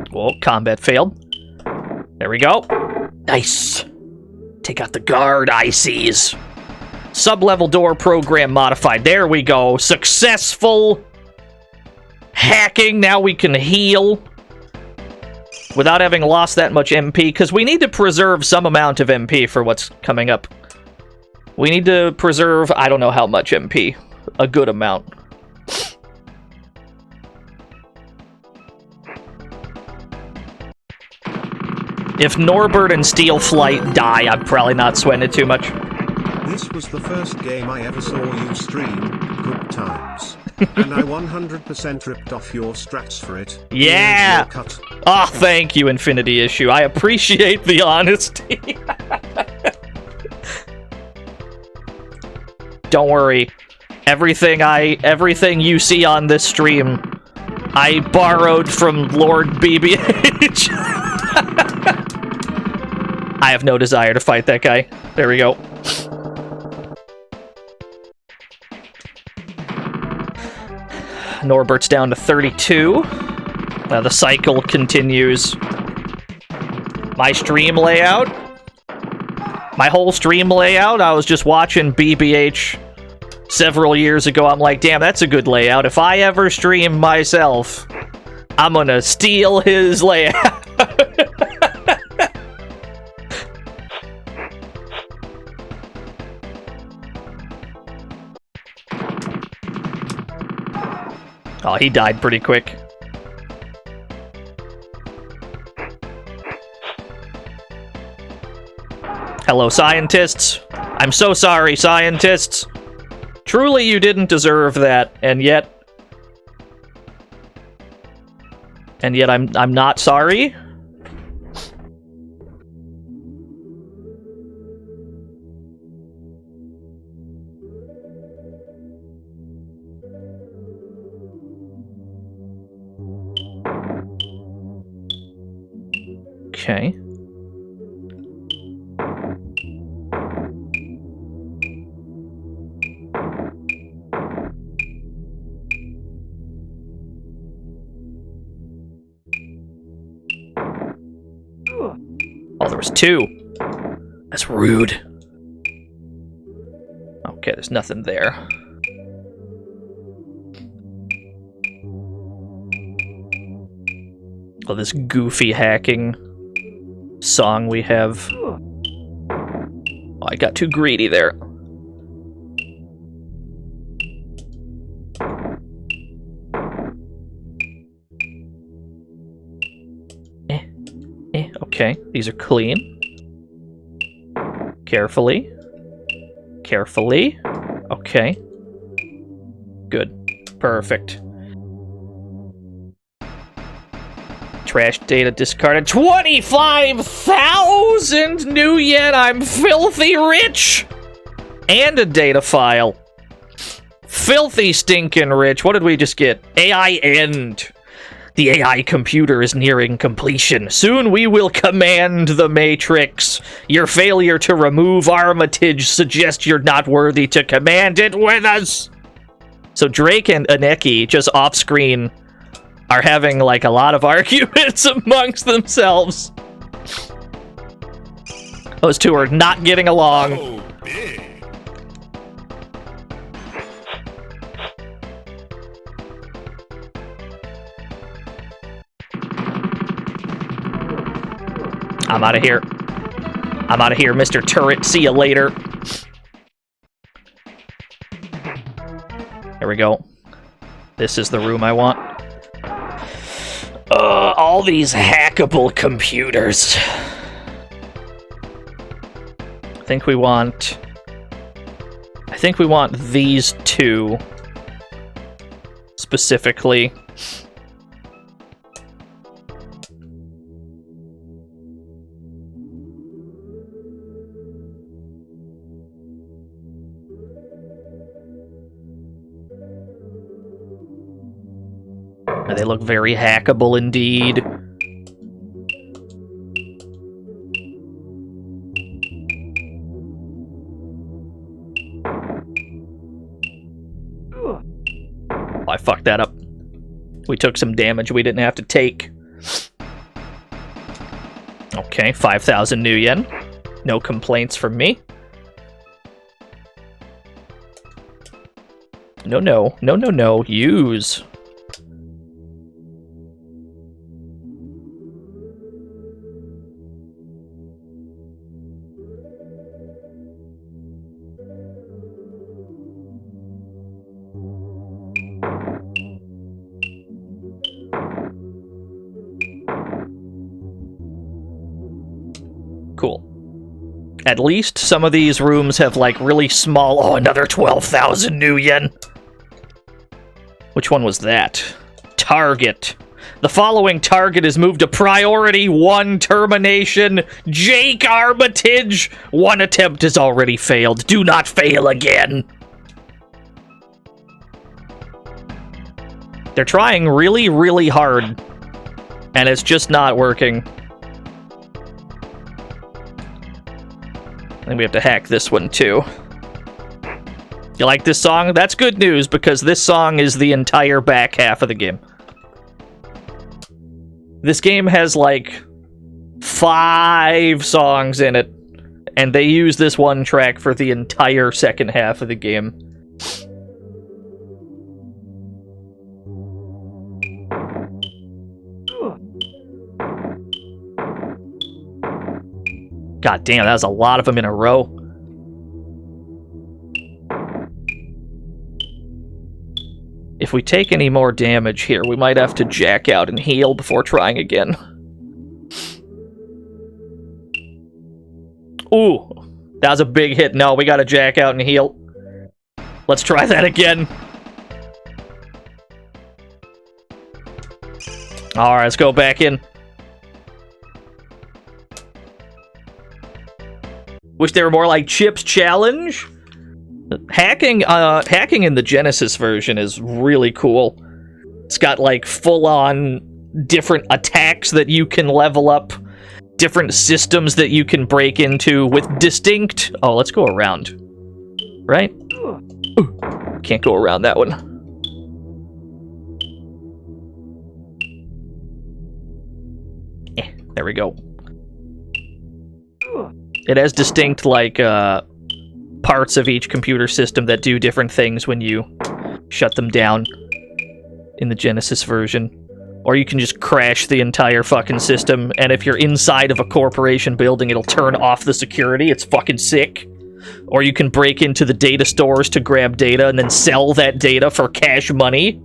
Whoa, combat failed. There we go. Nice. Take out the guard ICs. Sub-level door program modified. There we go. Successful hacking. Now we can heal. without having lost that much MP, because we need to preserve some amount of MP for what's coming up. We need to preserve, I don't know how much MP. A good amount. If Norbert and Steel Flight die, I'm probably not sweating it too much. This was the first game I ever saw you stream, good times. And I 100% ripped off your strats for it. Yeah! Cut. Oh, thank you, Infinity Issue. I appreciate the honesty. Don't worry. Everything you see on this stream, I borrowed from Lord BBH. I have no desire to fight that guy. There we go. Norbert's down to 32. The cycle continues. My stream layout? My whole stream layout? I was just watching BBH several years ago. I'm like, damn, that's a good layout. If I ever stream myself, I'm gonna steal his layout. Oh, he died pretty quick. Hello, scientists. I'm so sorry, scientists. Truly, you didn't deserve that, and yet I'm not sorry. Okay. Oh, there was two. That's rude. Okay, there's nothing there. Oh, this goofy hacking song we have. Oh, I got too greedy there. Okay, these are clean. Carefully. Carefully. Okay. Good. Perfect. Trash data discarded. 25,000 new yen! I'm filthy rich! And a data file. Filthy stinking rich. What did we just get? AI end. The AI computer is nearing completion. Soon we will command the Matrix. Your failure to remove Armitage suggests you're not worthy to command it with us. So Drake and Aneki, just off-screen, are having, like, a lot of arguments amongst themselves. Those two are not getting along. Oh, big. I'm out of here. I'm out of here, Mr. Turret. See you later. There we go. This is the room I want. All these hackable computers. I think we want these two specifically. They look very hackable indeed. Oh, I fucked that up. We took some damage we didn't have to take. Okay, 5,000 new yen. No complaints from me. No, no. No, no, no. Use. Cool. At least some of these rooms have, like, really small... Oh, another 12,000 new yen! Which one was that? Target. The following target is moved to Priority 1 Termination. Jake Armitage! One attempt has already failed. Do not fail again! They're trying really, really hard. And it's just not working. I think we have to hack this one, too. You like this song? That's good news, because this song is the entire back half of the game. This game has, like, 5 songs in it, and they use this one track for the entire second half of the game. God damn, that was a lot of them in a row. If we take any more damage here, we might have to jack out and heal before trying again. Ooh, that was a big hit. No, we gotta jack out and heal. Let's try that again. Alright, let's go back in. Wish they were more like Chip's Challenge. Hacking in the Genesis version is really cool. It's got, like, full-on different attacks that you can level up, different systems that you can break into with distinct... Oh, let's go around. Right? Ooh, can't go around that one. There we go. It has distinct, like, parts of each computer system that do different things when you shut them down in the Genesis version. Or you can just crash the entire fucking system, and if you're inside of a corporation building, it'll turn off the security. It's fucking sick. Or you can break into the data stores to grab data and then sell that data for cash money.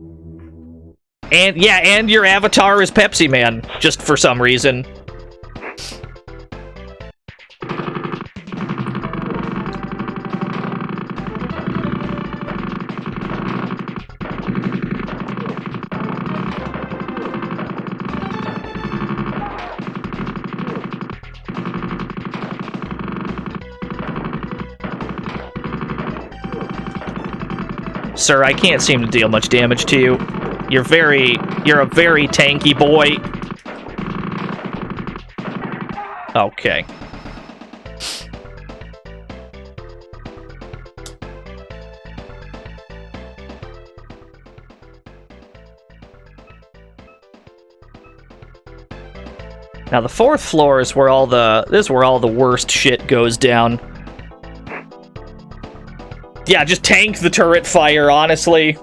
And, yeah, and your avatar is Pepsi Man, just for some reason. Sir, I can't seem to deal much damage to you. You're a very tanky boy. Okay. Now the 4th floor is where all the worst shit goes down. Yeah, just tank the turret fire, honestly.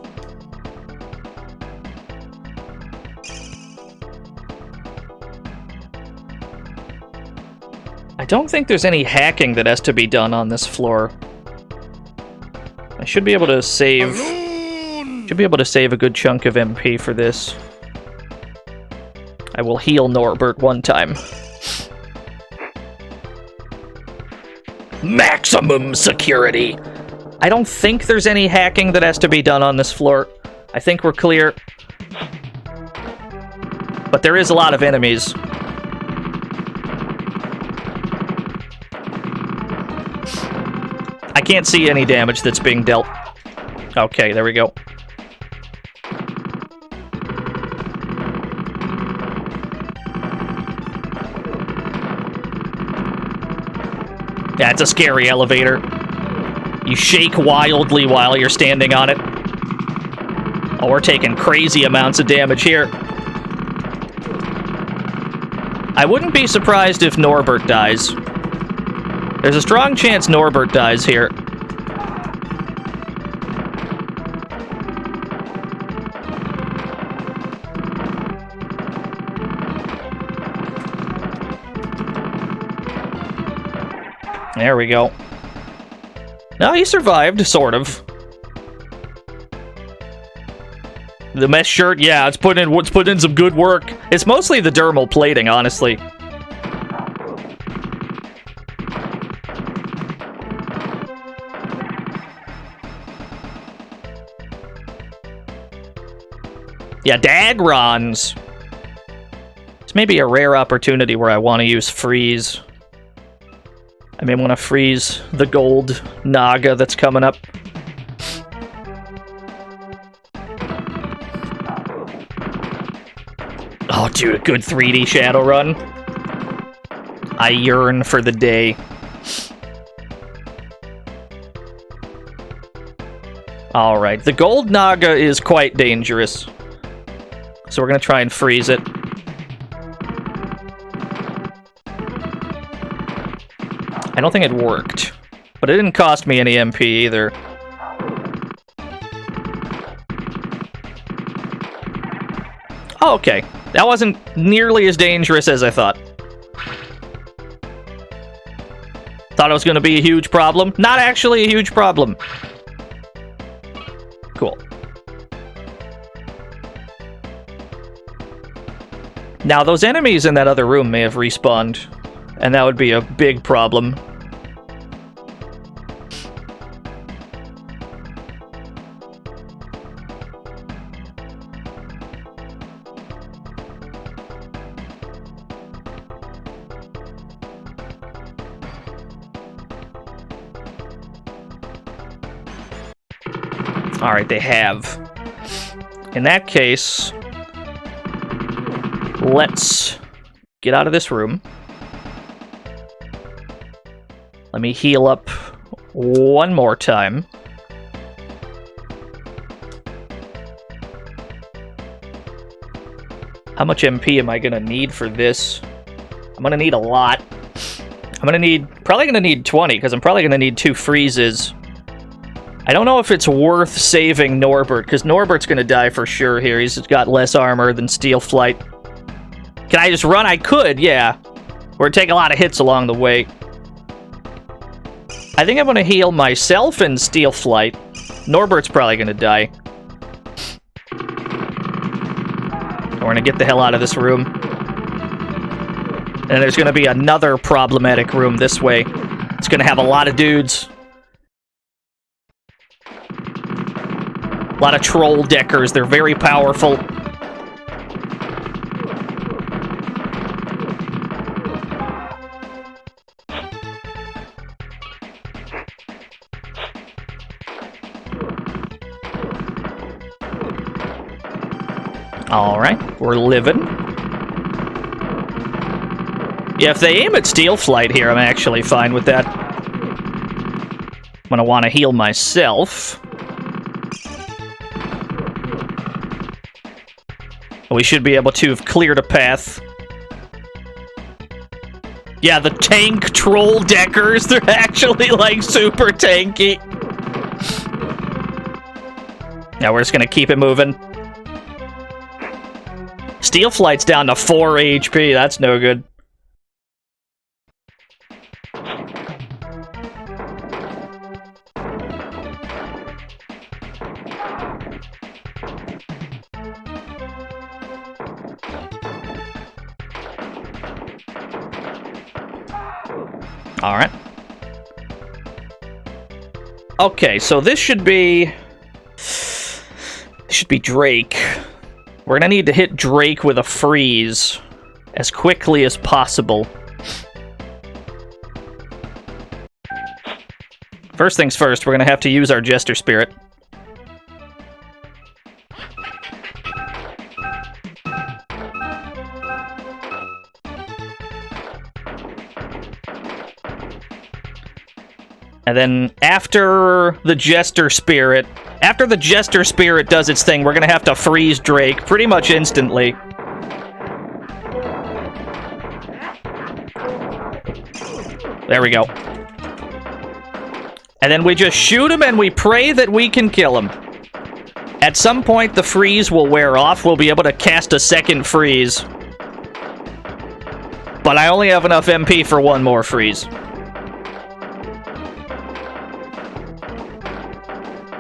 I don't think there's any hacking that has to be done on this floor. I should be able to save... Should be able to save a good chunk of MP for this. I will heal Norbert one time. Maximum security! I don't think there's any hacking that has to be done on this floor. I think we're clear. But there is a lot of enemies. I can't see any damage that's being dealt. Okay, there we go. Yeah, it's a scary elevator. You shake wildly while you're standing on it. Oh, we're taking crazy amounts of damage here. I wouldn't be surprised if Norbert dies. There's a strong chance Norbert dies here. There we go. No, he survived, sort of. The mesh shirt, yeah, it's put in some good work. It's mostly the dermal plating, honestly. Yeah, Dagrons. This may be a rare opportunity where I want to use freeze. I may want to freeze the gold Naga that's coming up. Oh, dude, a good 3D Shadowrun. I yearn for the day. Alright, the gold Naga is quite dangerous. So we're gonna try and freeze it. I don't think it worked. But it didn't cost me any MP either. Oh, okay. That wasn't nearly as dangerous as I thought. Thought it was gonna be a huge problem. Not actually a huge problem. Cool. Now, those enemies in that other room may have respawned, and that would be a big problem. Alright, they have. In that case, let's get out of this room. Let me heal up one more time. How much MP am I gonna need for this? I'm gonna need a lot. Probably gonna need 20, because I'm probably gonna need 2 freezes. I don't know if it's worth saving Norbert, because Norbert's gonna die for sure here. He's got less armor than Steel Flight. Can I just run? I could, yeah. Or take a lot of hits along the way. I think I'm gonna heal myself and Steel Flight. Norbert's probably gonna die. We're gonna get the hell out of this room. And there's gonna be another problematic room this way. It's gonna have a lot of dudes. A lot of troll deckers. They're very powerful. Alright, we're living. Yeah, if they aim at Steel Flight here, I'm actually fine with that. I'm gonna want to heal myself. We should be able to have cleared a path. Yeah, the tank troll deckers, they're actually, like, super tanky. Now we're just gonna keep it moving. Steel Flight's down to 4 HP, that's no good. Alright. Okay, so this should be Drake. We're gonna need to hit Drake with a freeze as quickly as possible. First things first, we're gonna have to use our Jester Spirit. And then after the Jester Spirit does its thing, we're gonna have to freeze Drake pretty much instantly. There we go. And then we just shoot him and we pray that we can kill him. At some point, the freeze will wear off. We'll be able to cast a second freeze. But I only have enough MP for one more freeze.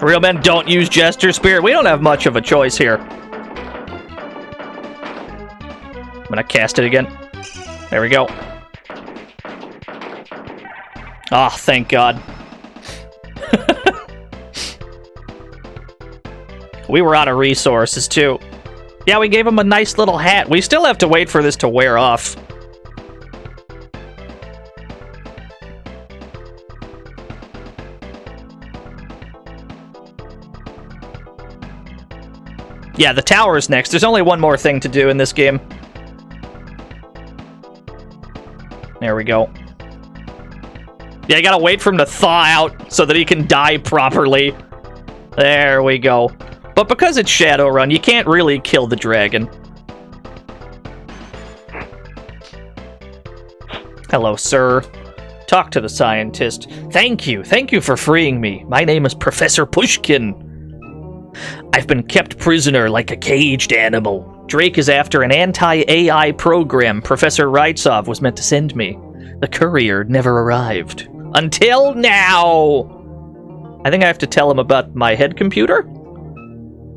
Real men don't use Jester Spirit. We don't have much of a choice here. I'm gonna cast it again. There we go. Ah, oh, thank God. We were out of resources, too. Yeah, we gave him a nice little hat. We still have to wait for this to wear off. Yeah, the tower's next. There's only one more thing to do in this game. There we go. Yeah, you gotta wait for him to thaw out so that he can die properly. There we go. But because it's Shadowrun, you can't really kill the dragon. Hello, sir. Talk to the scientist. Thank you. Thank you for freeing me. My name is Professor Pushkin. I've been kept prisoner like a caged animal. Drake is after an anti-AI program Professor Raitsov was meant to send me. The courier never arrived. Until now! I think I have to tell him about my head computer?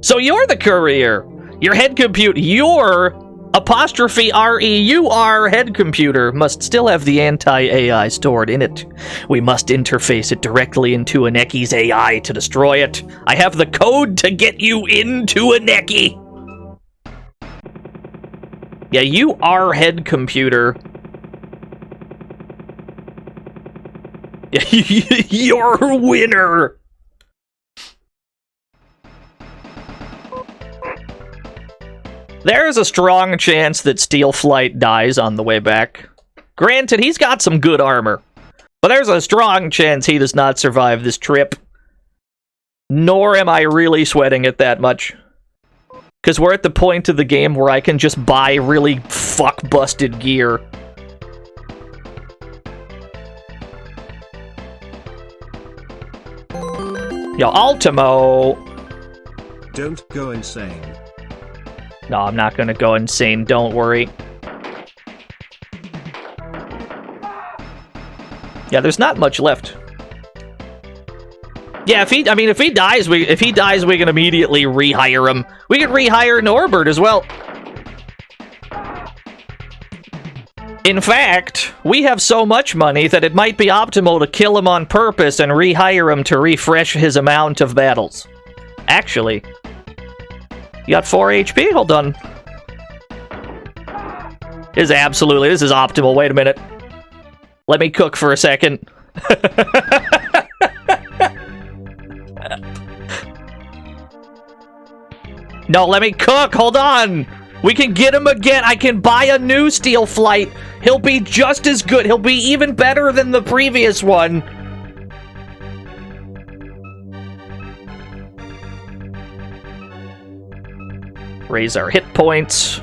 So you're the courier! Your head computer, your _REUR head computer must still have the anti-AI stored in it. We must interface it directly into Aneki's AI to destroy it. I have the code to get you into Aneki! Yeah, you are head computer. You're a winner! There's a strong chance that Steelflight dies on the way back. Granted, he's got some good armor, but there's a strong chance he does not survive this trip. Nor am I really sweating it that much. Because we're at the point of the game where I can just buy really fuck-busted gear. Yo, Ultimo! Don't go insane. No, I'm not gonna go insane, don't worry. Yeah, there's not much left. Yeah, if he dies, we can immediately rehire him. We could rehire Norbert as well. In fact, we have so much money that it might be optimal to kill him on purpose and rehire him to refresh his amount of battles. Actually, you got 4 HP? Hold on. This is optimal. Wait a minute. Let me cook for a second. No, let me cook. Hold on. We can get him again. I can buy a new Steelflight. He'll be just as good. He'll be even better than the previous one. Raise our hit points.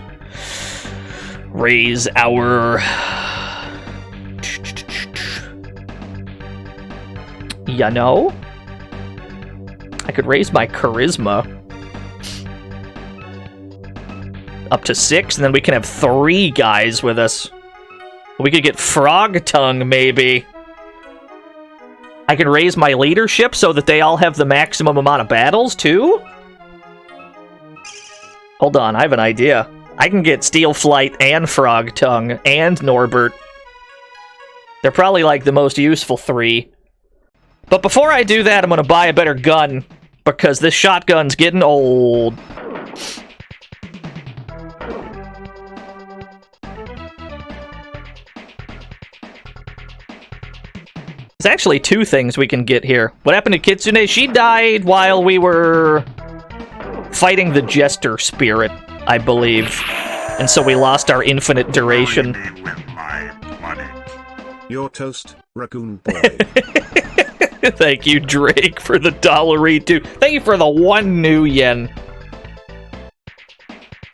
Raise our... You know? I could raise my charisma up to 6, and then we can have 3 guys with us. We could get Frog Tongue, maybe. I can raise my leadership so that they all have the maximum amount of battles, too? Hold on, I have an idea. I can get Steelflight and Frog Tongue and Norbert. They're probably, like, the most useful 3. But before I do that, I'm gonna buy a better gun, because this shotgun's getting old. There's actually 2 things we can get here. What happened to Kitsune? She died while we were fighting the Jester Spirit, I believe. And so we lost our infinite duration. Your toast, Raccoon Boy. Thank you, Drake, for the $2. Thank you for the 1 new yen.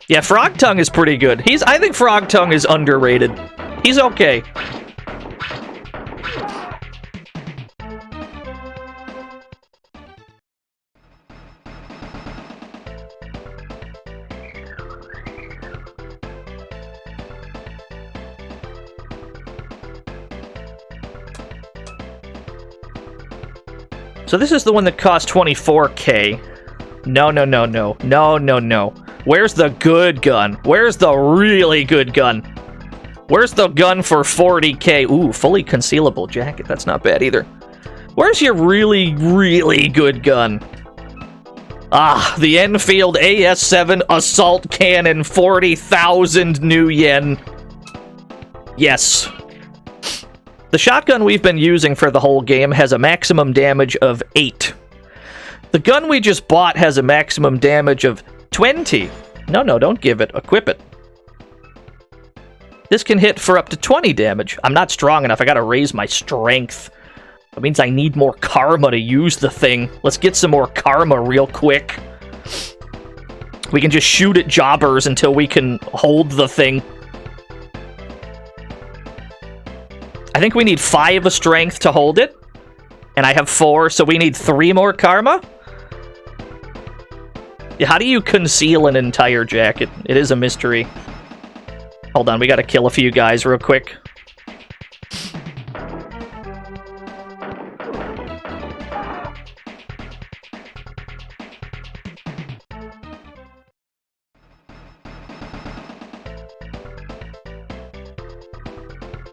Yeah, Frog Tongue is pretty good. I think Frog Tongue is underrated. He's okay. So this is the one that cost 24K. No. No. Where's the good gun? Where's the really good gun? Where's the gun for 40K? Ooh, fully concealable jacket. That's not bad either. Where's your really, really good gun? Ah, the Enfield AS-7 Assault Cannon, 40,000 new yen. Yes. The shotgun we've been using for the whole game has a maximum damage of 8. The gun we just bought has a maximum damage of 20. No, don't give it. Equip it. This can hit for up to 20 damage. I'm not strong enough. I gotta raise my strength. That means I need more karma to use the thing. Let's get some more karma real quick. We can just shoot at jobbers until we can hold the thing. I think we need 5 strength to hold it. And I have 4, so we need 3 more karma? How do you conceal an entire jacket? It is a mystery. Hold on, we gotta kill a few guys real quick.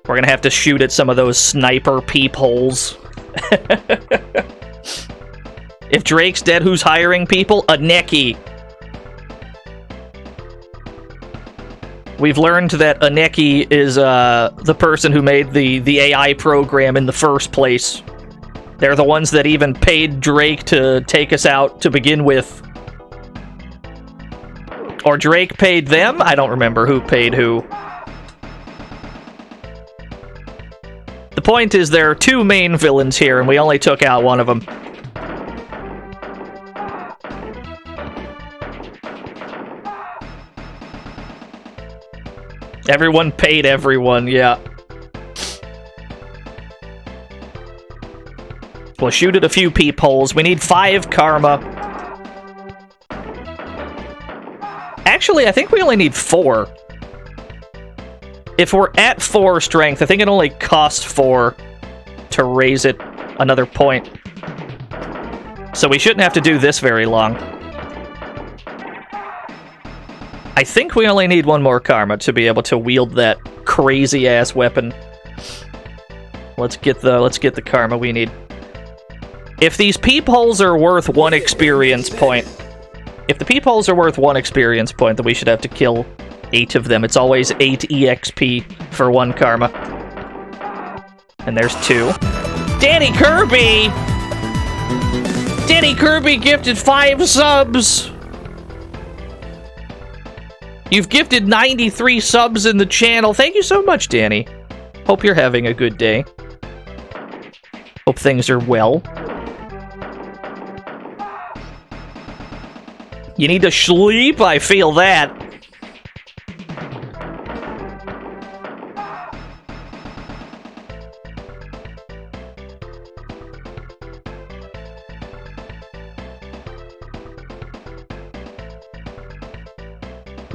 We're gonna have to shoot at some of those sniper peepholes. If Drake's dead, who's hiring people? A Neki. We've learned that Aneki is the person who made the AI program in the first place. They're the ones that even paid Drake to take us out to begin with. Or Drake paid them? I don't remember who paid who. The point is there are 2 main villains here, and we only took out one of them. Everyone paid everyone, yeah. We'll shoot at a few peepholes. We need 5 karma. Actually, I think we only need 4. If we're at 4 strength, I think it only costs 4 to raise it another point. So we shouldn't have to do this very long. I think we only need 1 more karma to be able to wield that crazy-ass weapon. Let's get the karma we need. If these peepholes are worth 1 experience point... If the peepholes are worth 1 experience point, then we should have to kill 8 of them. It's always 8 EXP for 1 karma. And there's 2. Danny Kirby! Danny Kirby gifted 5 subs! You've gifted 93 subs in the channel. Thank you so much, Danny. Hope you're having a good day. Hope things are well. You need to sleep? I feel that.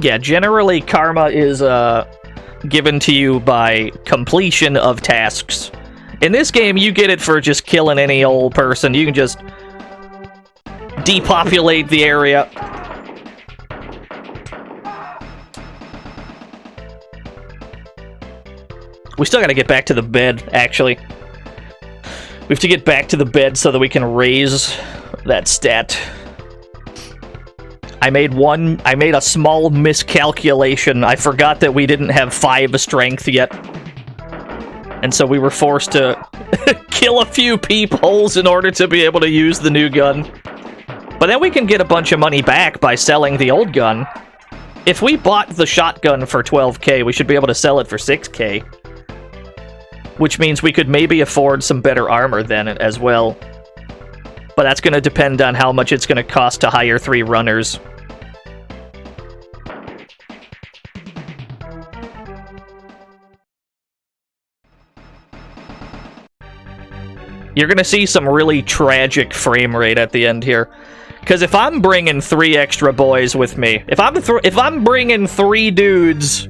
Yeah, generally karma is given to you by completion of tasks. In this game, you get it for just killing any old person. You can just depopulate the area. We still gotta get back to the bed, actually. We have to get back to the bed so that we can raise that stat. I made a small miscalculation. I forgot that we didn't have 5 strength yet. And so we were forced to kill a few peepholes in order to be able to use the new gun. But then we can get a bunch of money back by selling the old gun. If we bought the shotgun for 12k, we should be able to sell it for 6k. Which means we could maybe afford some better armor then as well. But that's going to depend on how much it's going to cost to hire 3 runners. You're going to see some really tragic frame rate at the end here. Because if I'm bringing 3 extra boys with me, if I'm bringing 3 dudes,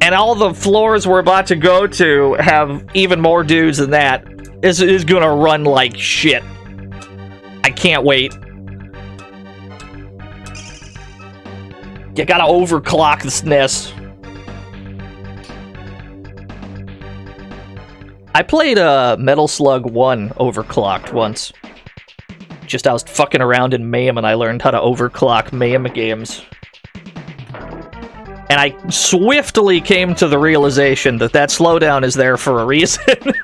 and all the floors we're about to go to have even more dudes than that, this is going to run like shit. I can't wait. You gotta overclock the SNES. I played Metal Slug 1 overclocked once. Just I was fucking around in MAME and I learned how to overclock MAME games. And I swiftly came to the realization that that slowdown is there for a reason.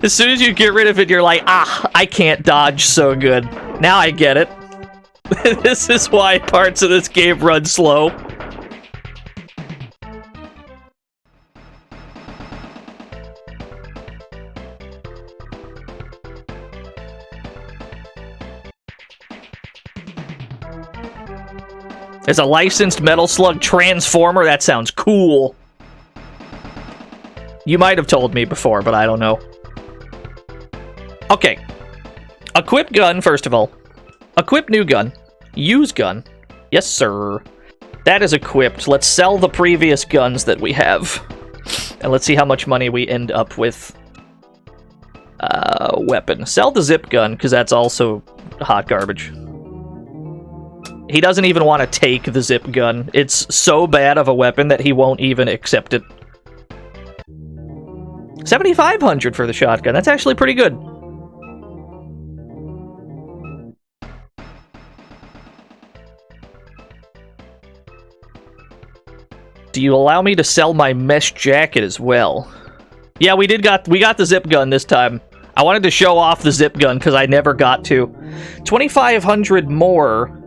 As soon as you get rid of it, you're like, I can't dodge so good. Now I get it. This is why parts of this game run slow. There's a licensed Metal Slug Transformer? That sounds cool. You might have told me before, but I don't know. Okay. Equip gun, first of all. Equip new gun. Use gun. Yes, sir. That is equipped. Let's sell the previous guns that we have. And let's see how much money we end up with. Weapon. Sell the zip gun, because that's also hot garbage. He doesn't even want to take the zip gun. It's so bad of a weapon that he won't even accept it. 7,500 for the shotgun. That's actually pretty good. Do you allow me to sell my mesh jacket as well? Yeah, we got the zip gun this time. I wanted to show off the zip gun because I never got to. 2,500 more.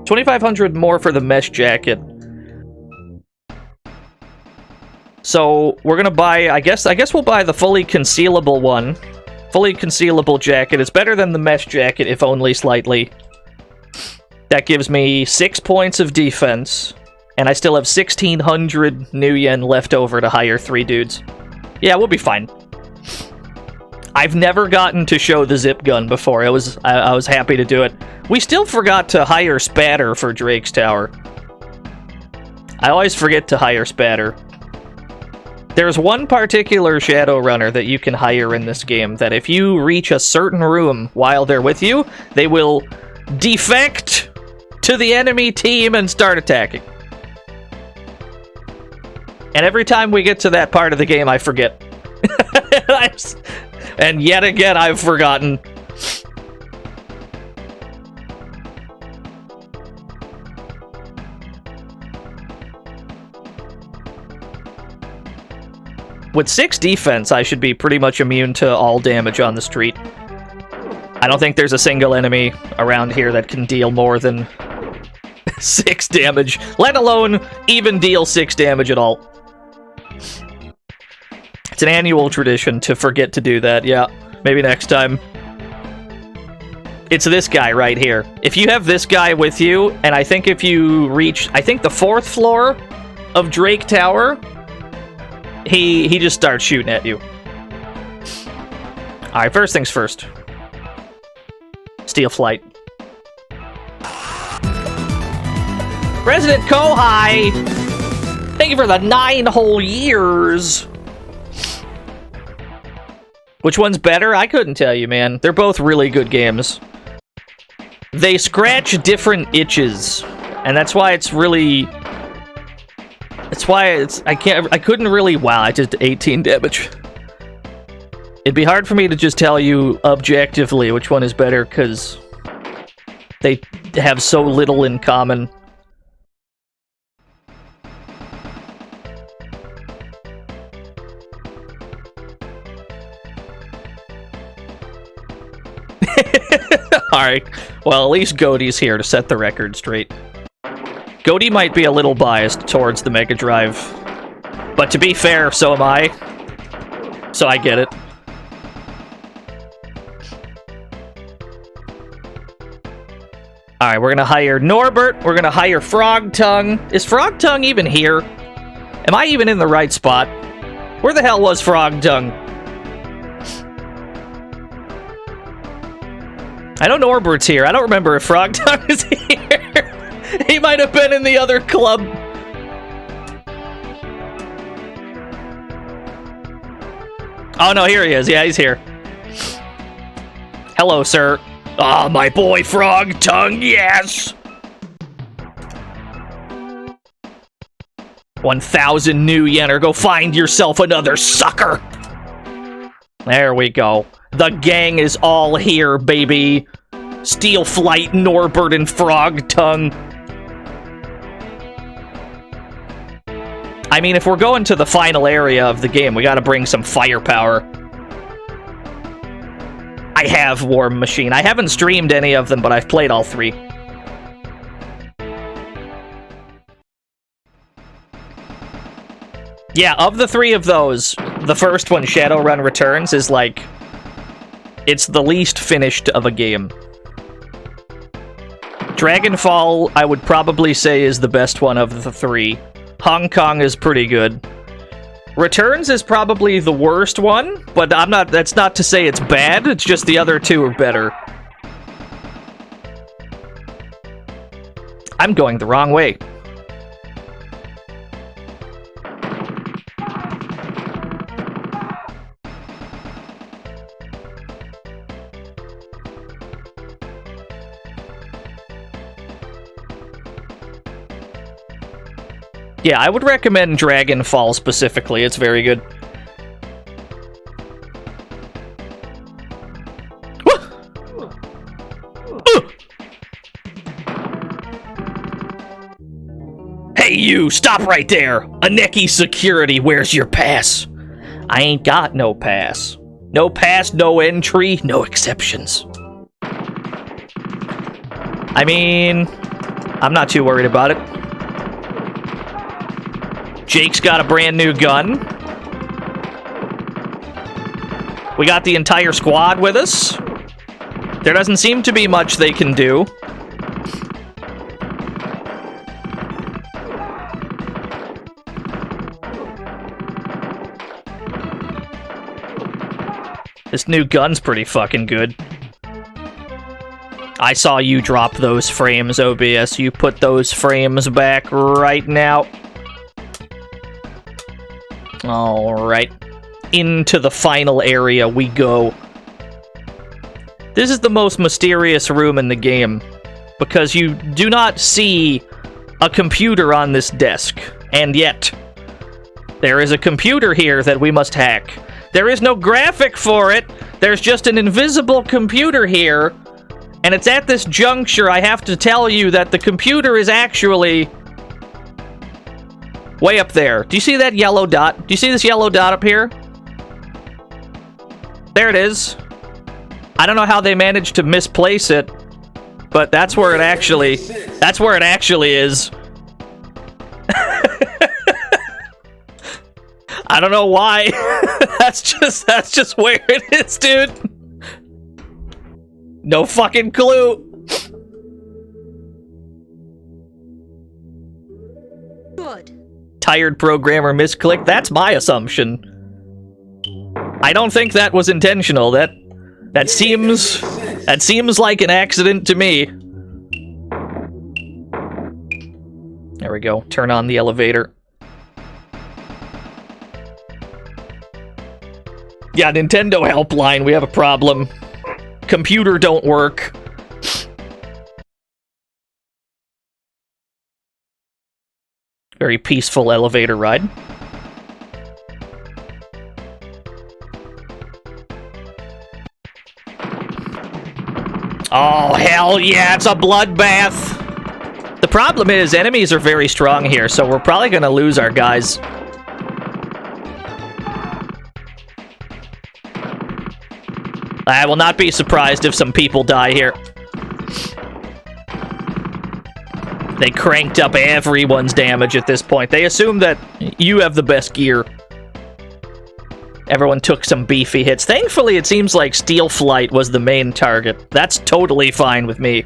2,500 more for the mesh jacket. So we're gonna buy. I guess we'll buy the fully concealable one. Fully concealable jacket. It's better than the mesh jacket, if only slightly. That gives me 6 points of defense. And I still have 1,600 new yen left over to hire 3 dudes. Yeah, we'll be fine. I've never gotten to show the zip gun before. I was happy to do it. We still forgot to hire Spatter for Drake's Tower. I always forget to hire Spatter. There's one particular Shadowrunner that you can hire in this game that if you reach a certain room while they're with you, they will defect to the enemy team and start attacking. And every time we get to that part of the game, I forget. And yet again, I've forgotten. With 6 defense, I should be pretty much immune to all damage on the street. I don't think there's a single enemy around here that can deal more than 6 damage, let alone even deal 6 damage at all. It's an annual tradition to forget to do that, yeah. Maybe next time. It's this guy right here. If you have this guy with you, and I think if you reach, I think the 4th floor of Drake Tower, he just starts shooting at you. Alright, first things first. Steal flight. Resident Kohai! Thank you for the 9 whole years! Which one's better? I couldn't tell you, man. They're both really good games. They scratch different itches, and that's why it's really... That's why it's... I couldn't really... Wow, I just did 18 damage. It'd be hard for me to just tell you objectively which one is better, because they have so little in common. Alright, well, at least Goaty's here to set the record straight. Goaty might be a little biased towards the Mega Drive, but to be fair, so am I. So I get it. Alright, we're gonna hire Norbert, we're gonna hire Frog Tongue. Is Frog Tongue even here? Am I even in the right spot? Where the hell was Frog Tongue? I know Norbert's here. I don't remember if Frog Tongue is here. He might have been in the other club. Oh, no, here he is. Yeah, he's here. Hello, sir. Ah, my boy Frog Tongue, yes! 1,000 new yen, or go find yourself another sucker! There we go. The gang is all here, baby. Steel Flight, Norbert, and Frog Tongue. I mean, if we're going to the final area of the game, we gotta bring some firepower. I have War Machine. I haven't streamed any of them, but I've played all 3. Yeah, of the 3 of those, the first one, Shadowrun Returns, is like... it's the least finished of a game. Dragonfall, I would probably say, is the best one of the 3. Hong Kong is pretty good. Returns is probably the worst one, but that's not to say it's bad, it's just the other 2 are better. I'm going the wrong way. Yeah, I would recommend Dragonfall specifically. It's very good. Hey, you! Stop right there! Aneki Security, where's your pass? I ain't got no pass. No pass, no entry, no exceptions. I mean, I'm not too worried about it. Jake's got a brand new gun. We got the entire squad with us. There doesn't seem to be much they can do. This new gun's pretty fucking good. I saw you drop those frames, OBS. You put those frames back right now. Alright. Into the final area we go. This is the most mysterious room in the game, because you do not see a computer on this desk, and yet there is a computer here that we must hack. There is no graphic for it, there's just an invisible computer here, and it's at this juncture I have to tell you that the computer is actually way up there. Do you see that yellow dot? Do you see this yellow dot up here? There it is. I don't know how they managed to misplace it, but that's where it actually is. I don't know why. that's just where it is, dude. No fucking clue. Good. Tired programmer misclicked. That's my assumption. I don't think that was intentional. That seems like an accident to me. There we go. Turn on the elevator. Yeah, Nintendo helpline, we have a problem. Computer don't work. Very peaceful elevator ride. Oh, hell yeah, it's a bloodbath! The problem is, enemies are very strong here, so we're probably gonna lose our guys. I will not be surprised if some people die here. They cranked up everyone's damage at this point. They assume that you have the best gear. Everyone took some beefy hits. Thankfully, it seems like Steel Flight was the main target. That's totally fine with me.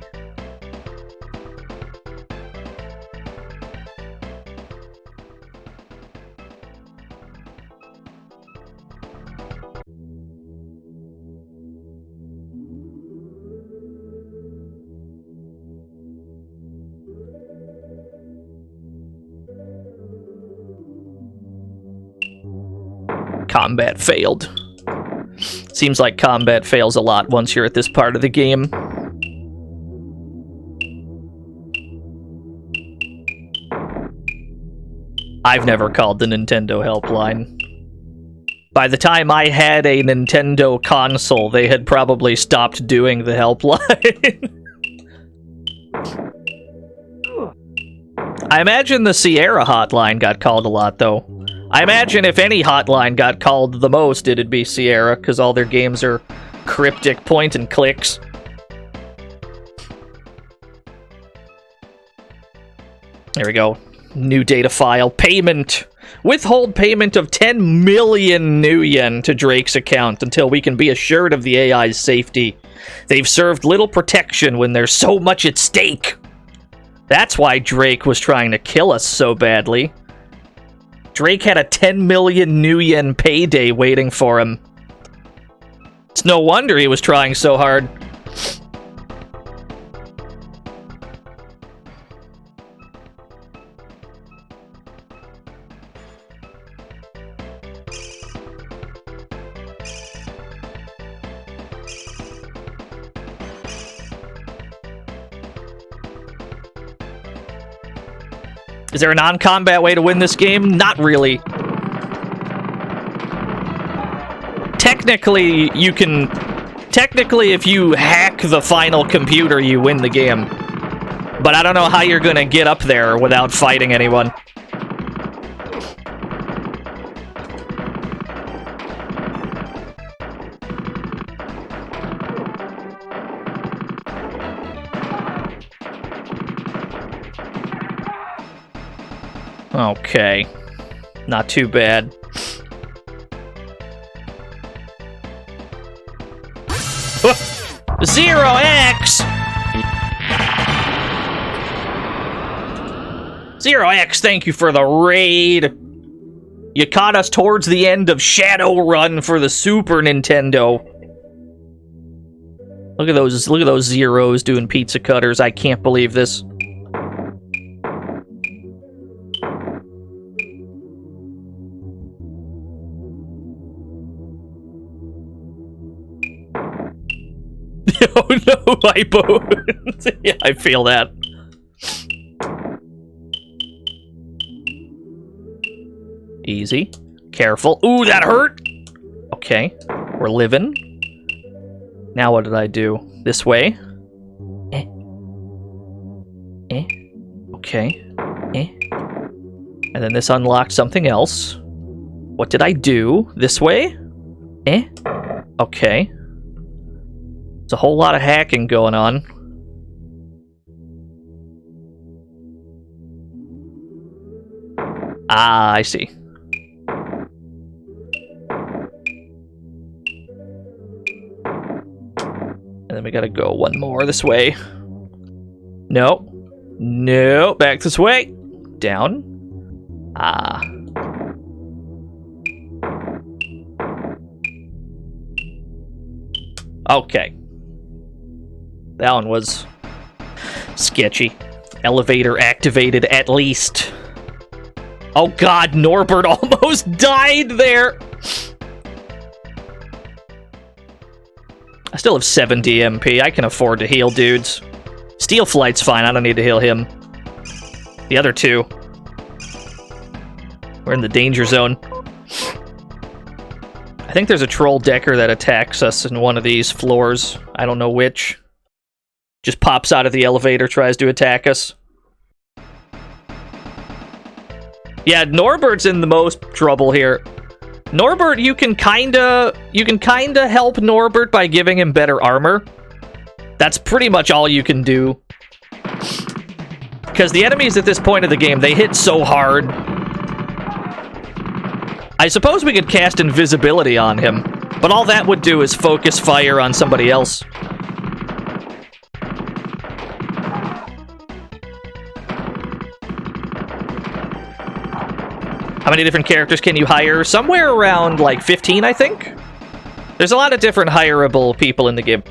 Combat failed. Seems like combat fails a lot once you're at this part of the game. I've never called the Nintendo helpline. By the time I had a Nintendo console, they had probably stopped doing the helpline. I imagine the Sierra hotline got called a lot, though. I imagine if any hotline got called the most, it'd be Sierra, because all their games are cryptic point and clicks. There we go. New data file. Payment. Withhold payment of 10 million new yen to Drake's account until we can be assured of the AI's safety. They've served little protection when there's so much at stake. That's why Drake was trying to kill us so badly. Drake had a 10 million new yen payday waiting for him. It's no wonder he was trying so hard. Is there a non-combat way to win this game? Not really. Technically, you can... Technically, if you hack the final computer, you win the game. But I don't know how you're gonna get up there without fighting anyone. Okay. Not too bad. Zero X! Zero X, thank you for the raid. You caught us towards the end of Shadowrun for the Super Nintendo. Look at those zeros doing pizza cutters. I can't believe this. Oh no, hypo. Yeah, I feel that. Easy. Careful. Ooh, that hurt! Okay. We're living. Now what did I do? This way? Eh. Eh. Okay. Eh. And then this unlocked something else. What did I do? This way? Eh. Okay. There's a whole lot of hacking going on. Ah, I see. And then we gotta go one more this way. No. No, back this way. Down. Ah. Okay. That one was sketchy. Elevator activated at least. Oh god, Norbert almost died there! I still have 70 MP. I can afford to heal dudes. Steel Flight's fine. I don't need to heal him. The other two. We're in the danger zone. I think there's a troll decker that attacks us in one of these floors. I don't know which. Just pops out of the elevator, tries to attack us. Yeah, Norbert's in the most trouble here. Norbert, you can kinda help Norbert by giving him better armor. That's pretty much all you can do. Because the enemies at this point of the game, they hit so hard. I suppose we could cast invisibility on him, but all that would do is focus fire on somebody else. How many different characters can you hire? Somewhere around, like, 15, I think? There's a lot of different hireable people in the game.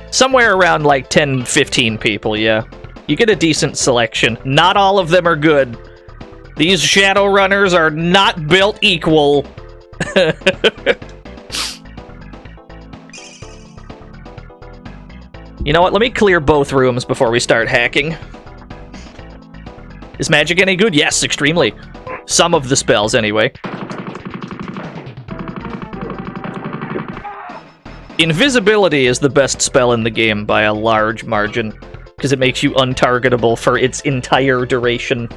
Somewhere around, like, 10, 15 people, yeah. You get a decent selection. Not all of them are good. These Shadowrunners are not built equal. You know what? Let me clear both rooms before we start hacking. Is magic any good? Yes, extremely. Some of the spells, anyway. Invisibility is the best spell in the game by a large margin, because it makes you untargetable for its entire duration.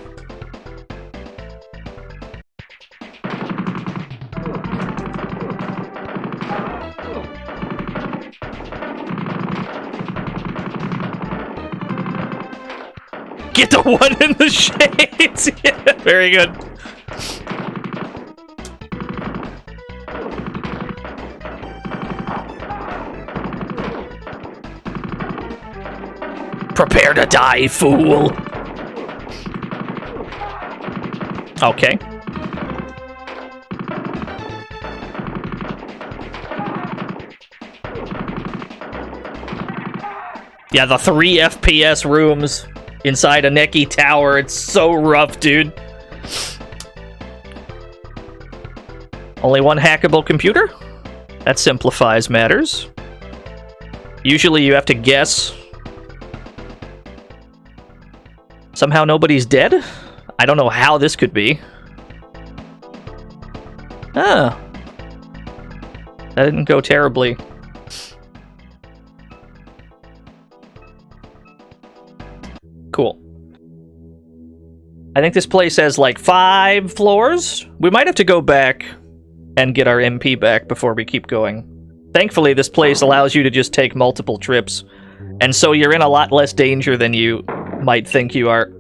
Get the one in the shades! Yeah, very good. Prepare to die, fool! Okay. Yeah, the 3 FPS rooms inside a Neki tower, it's so rough, dude. Only one hackable computer? That simplifies matters. Usually you have to guess. Somehow nobody's dead? I don't know how this could be. Ah. That didn't go terribly. Cool. I think this place has like 5 floors. We might have to go back and get our MP back before we keep going. Thankfully, this place allows you to just take multiple trips. And so you're in a lot less danger than you might think you are.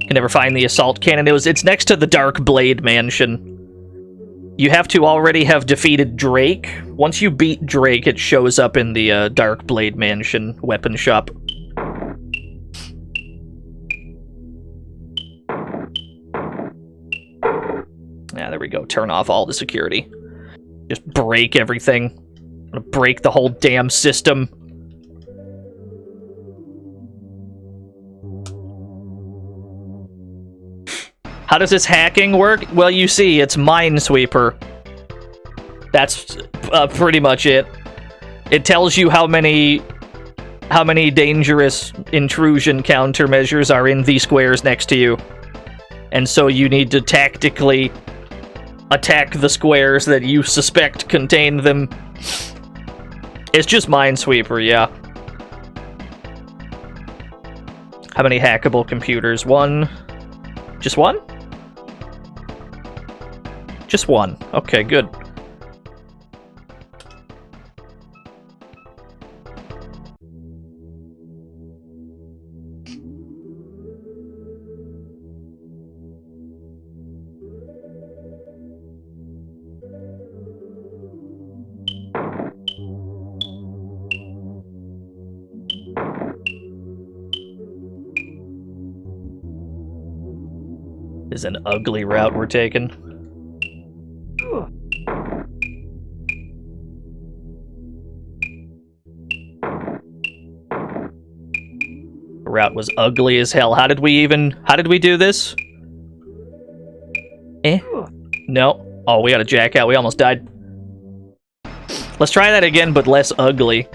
Can never find the assault cannon. It's next to the Dark Blade Mansion. You have to already have defeated Drake. Once you beat Drake, it shows up in the Dark Blade Mansion weapon shop. Yeah, there we go. Turn off all the security. Just break everything. I'm gonna break the whole damn system. How does this hacking work? Well, you see, it's Minesweeper. That's pretty much it. It tells you how many dangerous intrusion countermeasures are in the squares next to you. And so you need to tactically attack the squares that you suspect contain them. It's just Minesweeper, yeah. How many hackable computers? 1? Just 1? Just 1. Okay, good. This is an ugly route we're taking. Route was ugly as hell. How did we do this? No. Oh, we got a jack out. We almost died. Let's try that again, but less ugly.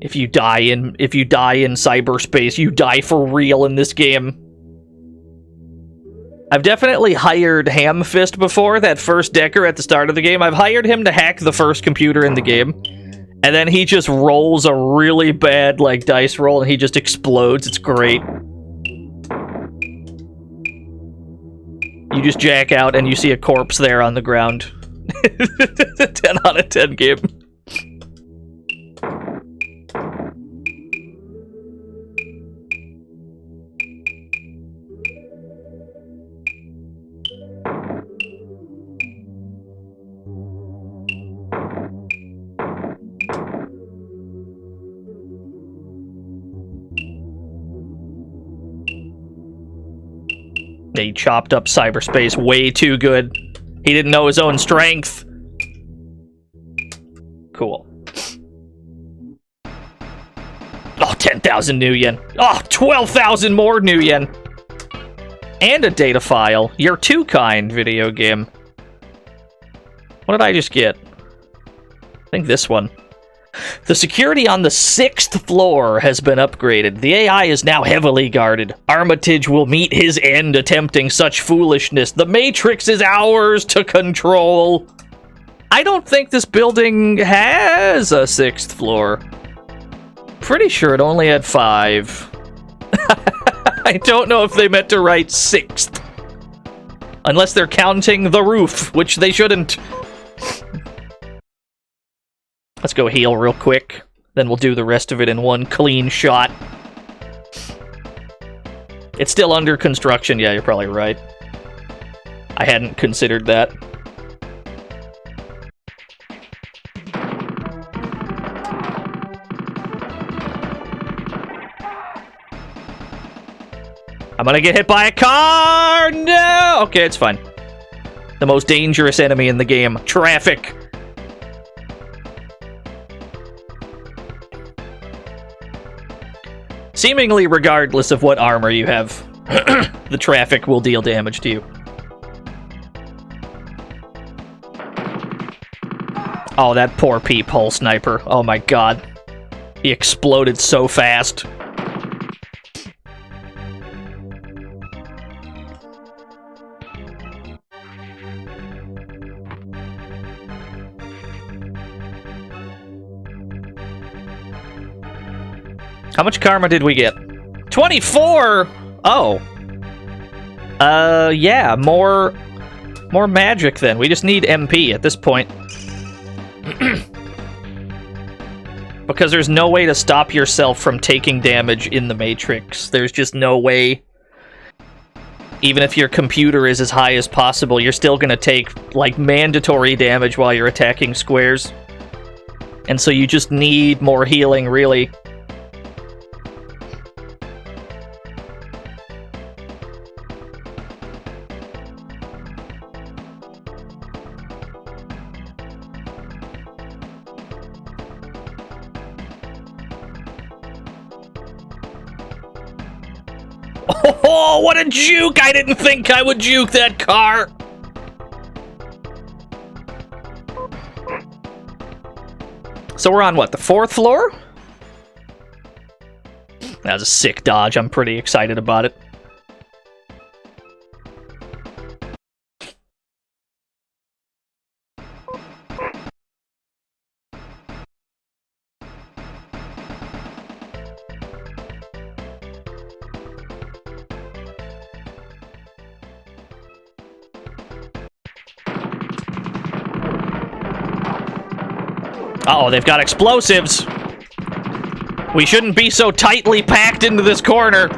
If you die in cyberspace, you die for real in this game. I've definitely hired Hamfist before, that first Decker at the start of the game. I've hired him to hack the first computer in the game. And then he just rolls a really bad, like, dice roll, and he just explodes. It's great. You just jack out, and you see a corpse there on the ground. 10 out of 10 game. He chopped up cyberspace way too good. He didn't know his own strength. Cool. Oh, 10,000 new yen. Oh, 12,000 more new yen. And a data file. You're too kind, video game. What did I just get? I think this one. The security on the 6th floor has been upgraded. The AI is now heavily guarded. Armitage will meet his end attempting such foolishness. The Matrix is ours to control. I don't think this building has a 6th floor. Pretty sure it only had 5. I don't know if they meant to write 6th. Unless they're counting the roof, which they shouldn't. Let's go heal real quick. Then we'll do the rest of it in one clean shot. It's still under construction. Yeah, you're probably right. I hadn't considered that. I'm gonna get hit by a car! No! Okay, it's fine. The most dangerous enemy in the game. Traffic. Seemingly regardless of what armor you have, the traffic will deal damage to you. Oh, that poor peephole sniper. Oh my god. He exploded so fast. How much karma did we get? 24! Oh. Yeah, more magic then. We just need MP at this point. Because there's no way to stop yourself from taking damage in the Matrix. There's just no way. Even if your computer is as high as possible, you're still gonna take, like, mandatory damage while you're attacking squares. And so you just need more healing, really. Oh, what a juke! I didn't think I would juke that car! So we're on, what, the 4th floor? That was a sick dodge. I'm pretty excited about it. Uh-oh, they've got explosives. We shouldn't be so tightly packed into this corner.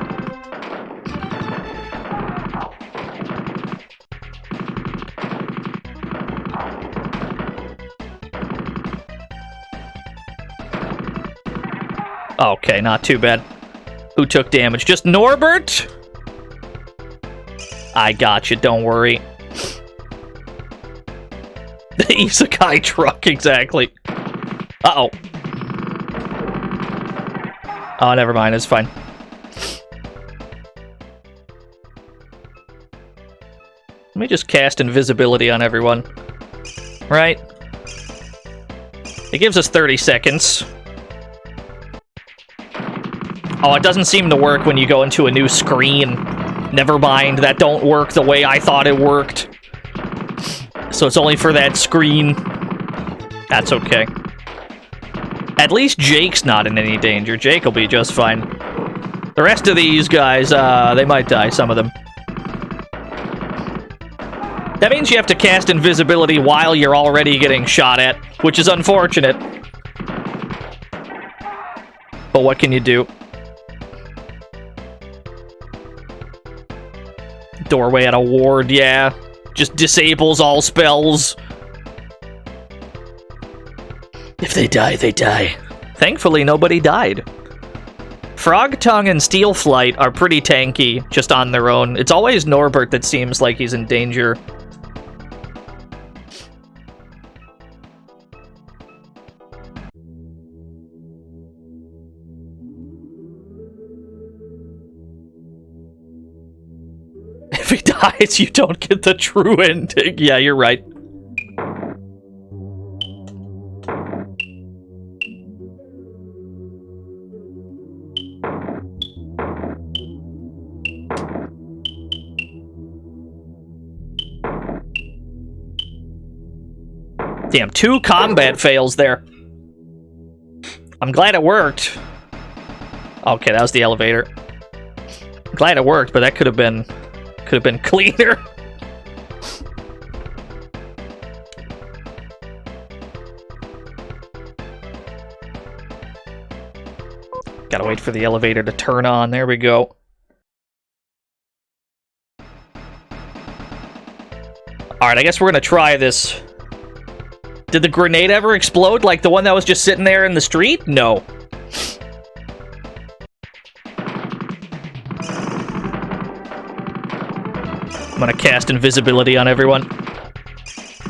Okay, not too bad. Who took damage? Just Norbert? I got you, don't worry. The isekai truck, exactly. Uh-oh. Oh, never mind, it's fine. Let me just cast invisibility on everyone. Right? It gives us 30 seconds. Oh, it doesn't seem to work when you go into a new screen. Never mind, that don't work the way I thought it worked. So it's only for that screen. That's okay. At least Jake's not in any danger. Jake will be just fine. The rest of these guys, they might die, some of them. That means you have to cast invisibility while you're already getting shot at, which is unfortunate. But what can you do? Doorway at a ward, yeah. Just disables all spells. If they die, they die. Thankfully, nobody died. Frog Tongue and Steel Flight are pretty tanky, just on their own. It's always Norbert that seems like he's in danger. If he dies, you don't get the true ending. Yeah, you're right. Damn, 2 combat fails there. I'm glad it worked. Okay, that was the elevator. I'm glad it worked, but that could have been cleaner. Gotta wait for the elevator to turn on. There we go. Alright, I guess we're gonna try this. Did the grenade ever explode like the one that was just sitting there in the street? No. I'm gonna cast invisibility on everyone.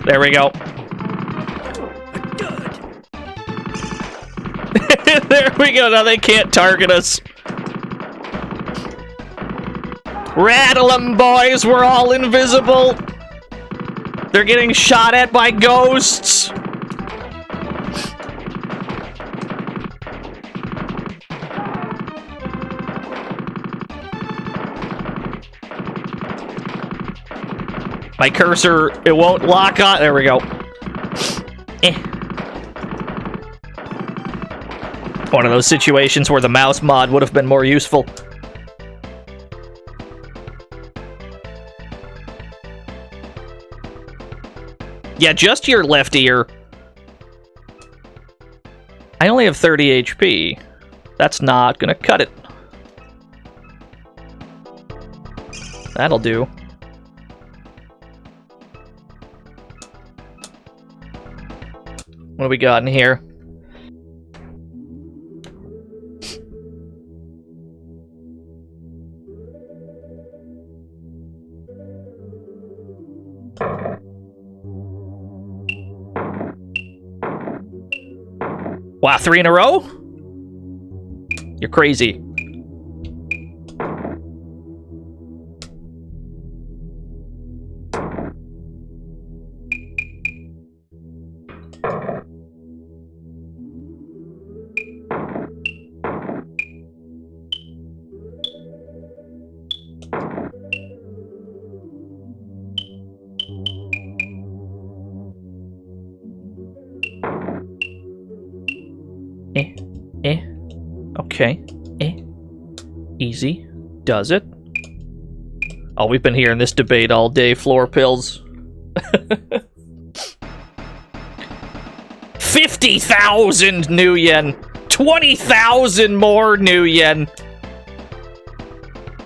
There we go. There we go, now they can't target us. Rattle 'em, boys, we're all invisible. They're getting shot at by ghosts. My cursor, it won't lock on. There we go. One of those situations where the mouse mod would have been more useful. Yeah, just your left ear. I only have 30 HP. That's not gonna cut it. That'll do. What do we got in here? Wow, 3 in a row? You're crazy. Okay. Easy. Does it? Oh, we've been hearing this debate all day. Floor pills. 50,000 new yen. 20,000 more new yen.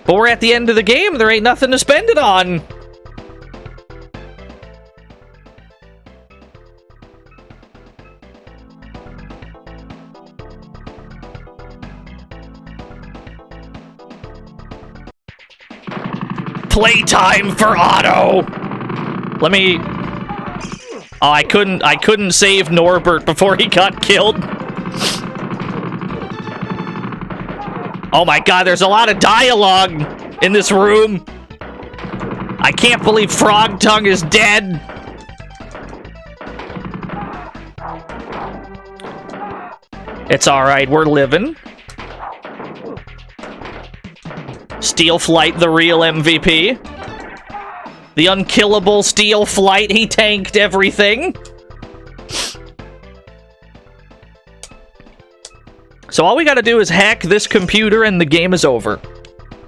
But we're at the end of the game. There ain't nothing to spend it on. Playtime for Otto. Let me. Oh, I couldn't save Norbert before he got killed. Oh my god, there's a lot of dialogue in this room. I can't believe Frog Tongue is dead. It's alright, we're living. Steel Flight, the real MVP. The unkillable Steel Flight, he tanked everything. So all we gotta do is hack this computer and the game is over.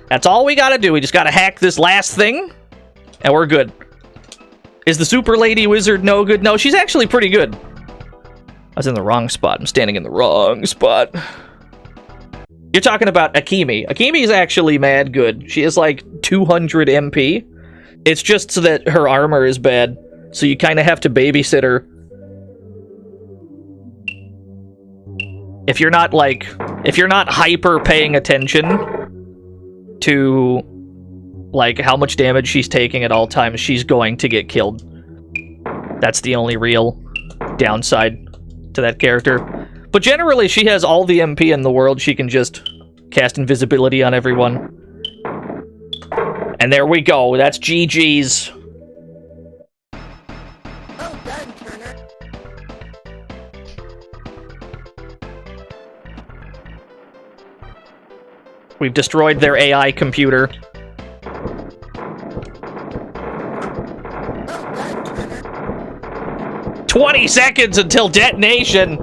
That's all we gotta do. We just gotta hack this last thing, and we're good. Is the Super Lady Wizard no good? No, she's actually pretty good. I was in the wrong spot. I'm standing in the wrong spot. You're talking about Akemi. Akemi is actually mad good. She is like 200 MP. It's just so that her armor is bad, so you kind of have to babysit her. If you're not hyper paying attention to like how much damage she's taking at all times, she's going to get killed. That's the only real downside to that character. But generally, she has all the MP in the world. She can just cast invisibility on everyone. And there we go. That's GG's. We've destroyed their AI computer. "20 seconds until detonation!"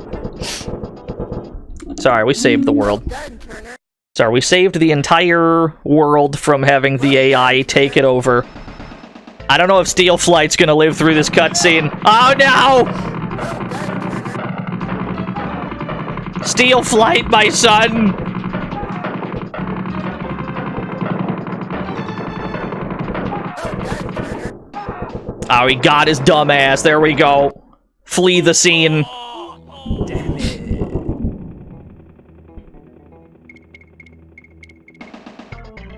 Sorry, we saved the world. Sorry, we saved the entire world from having the AI take it over. I don't know if Steel Flight's gonna live through this cutscene. Oh no! Steel Flight, my son! Oh, he got his dumb ass. There we go. Flee the scene. Damn it.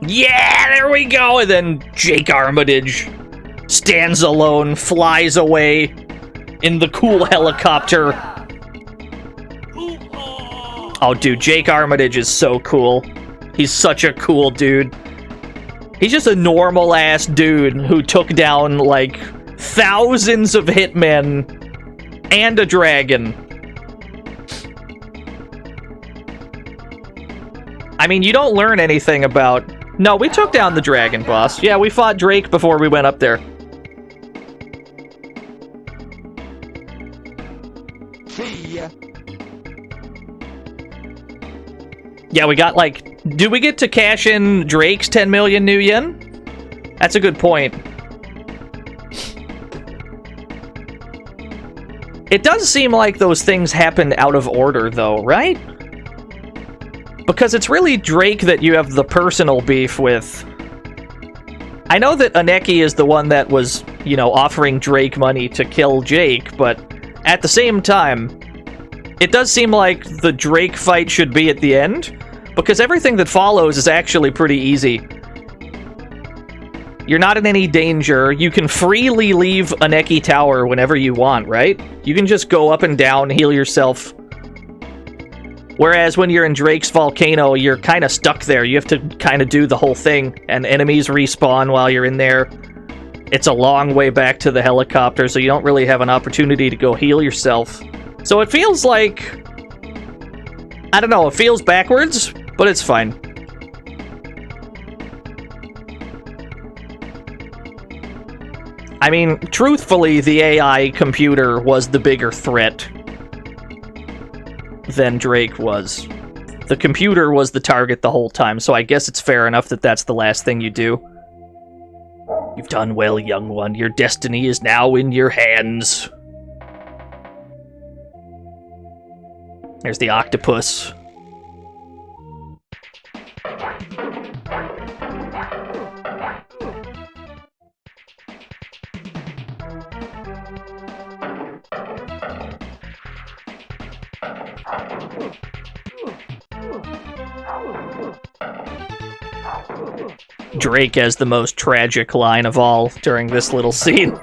Yeah, there we go. And then Jake Armitage stands alone, flies away in the cool helicopter. Oh, dude, Jake Armitage is so cool. He's such a cool dude. He's just a normal-ass dude who took down, like, thousands of hitmen and a dragon. I mean, you don't learn anything about... No, we took down the dragon boss. Yeah, we fought Drake before we went up there. See ya. Yeah, we got, like... Do we get to cash in Drake's 10 million new yen? That's a good point. It does seem like those things happen out of order, though, right? Because it's really Drake that you have the personal beef with. I know that Aneki is the one that was, you know, offering Drake money to kill Jake, but at the same time, it does seem like the Drake fight should be at the end, because everything that follows is actually pretty easy. You're not in any danger. You can freely leave Aneki Tower whenever you want, right? You can just go up and down, heal yourself. Whereas when you're in Drake's volcano, you're kind of stuck there. You have to kind of do the whole thing, and enemies respawn while you're in there. It's a long way back to the helicopter, so you don't really have an opportunity to go heal yourself. So it feels like... I don't know, it feels backwards, but it's fine. I mean, truthfully, the AI computer was the bigger threat than Drake was. The computer was the target the whole time, so I guess it's fair enough that that's the last thing you do. You've done well, young one. Your destiny is now in your hands. There's the octopus. Drake has the most tragic line of all during this little scene.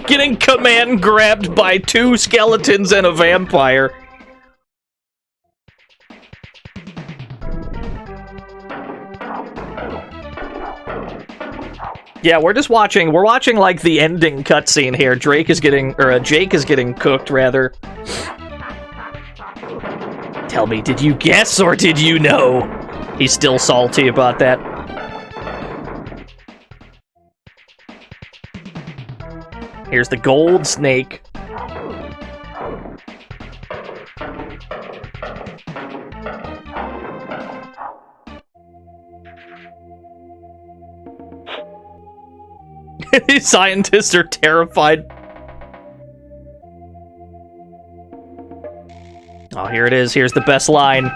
Getting command grabbed by 2 skeletons and a vampire. Yeah, we're watching like the ending cutscene here. Jake is getting cooked, rather. Tell me, did you guess or did you know? He's still salty about that. Here's the gold snake. These scientists are terrified. Oh, here it is. Here's the best line.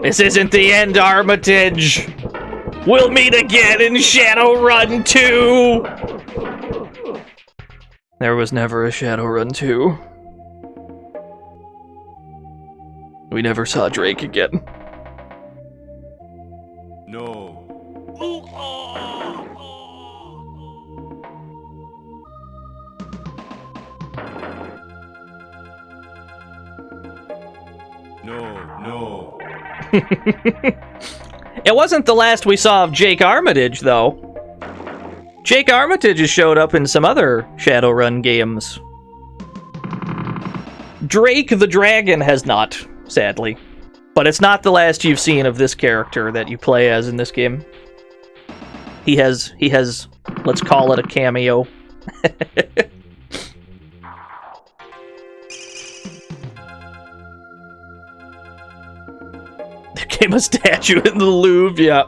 This isn't the end, Armitage. We'll meet again in Shadowrun 2. There was never a Shadowrun 2. We never saw Drake again. No. No. It wasn't the last we saw of Jake Armitage, though. Jake Armitage has showed up in some other Shadowrun games. Drake the Dragon has not, sadly. But it's not the last you've seen of this character that you play as in this game. He has, let's call it a cameo. There came a statue in the Louvre, yeah.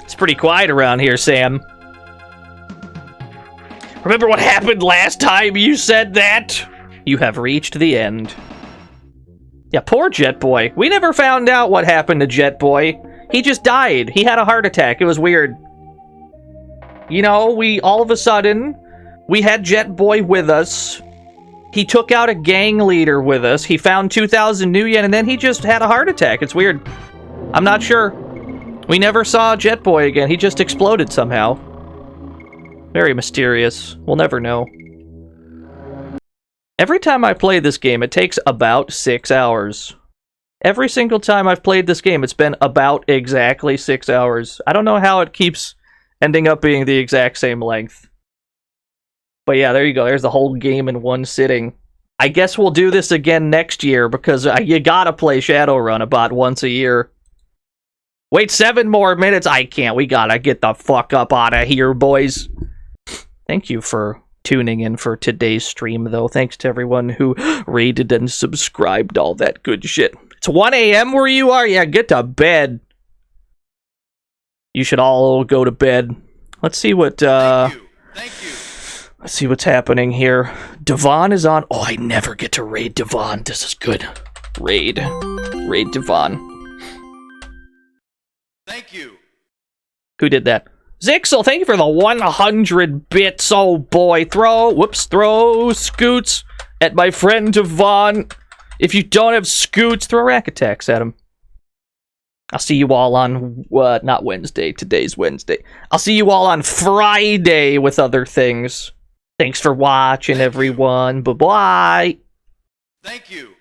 It's pretty quiet around here, Sam. Remember what happened last time you said that? You have reached the end. Yeah, poor Jet Boy. We never found out what happened to Jet Boy. He just died. He had a heart attack. It was weird. You know, all of a sudden, we had Jet Boy with us. He took out a gang leader with us. He found 2,000 new yen, and then he just had a heart attack. It's weird. I'm not sure. We never saw Jet Boy again. He just exploded somehow. Very mysterious. We'll never know. Every time I play this game, it takes about 6 hours. Every single time I've played this game, it's been about exactly 6 hours. I don't know how it keeps ending up being the exact same length. But yeah, there you go. There's the whole game in one sitting. I guess we'll do this again next year, because you gotta play Shadowrun about once a year. Wait 7 more minutes? I can't. We gotta get the fuck up out of here, boys. Thank you for tuning in for today's stream, though. Thanks to everyone who rated and subscribed, all that good shit. It's 1 a.m. where you are? Yeah, get to bed. You should all go to bed. Let's see what, Thank you. Let's see what's happening here. Devon is on. Oh, I never get to raid Devon. This is good. Raid Devon. Thank you. Who did that? Zixel, thank you for the 100 bits. Oh boy, throw scoots at my friend Devon. If you don't have scoots, throw rack attacks at him. I'll see you all on, not Wednesday, today's Wednesday. I'll see you all on Friday with other things. Thanks for watching, everyone. Bye-bye. Thank you.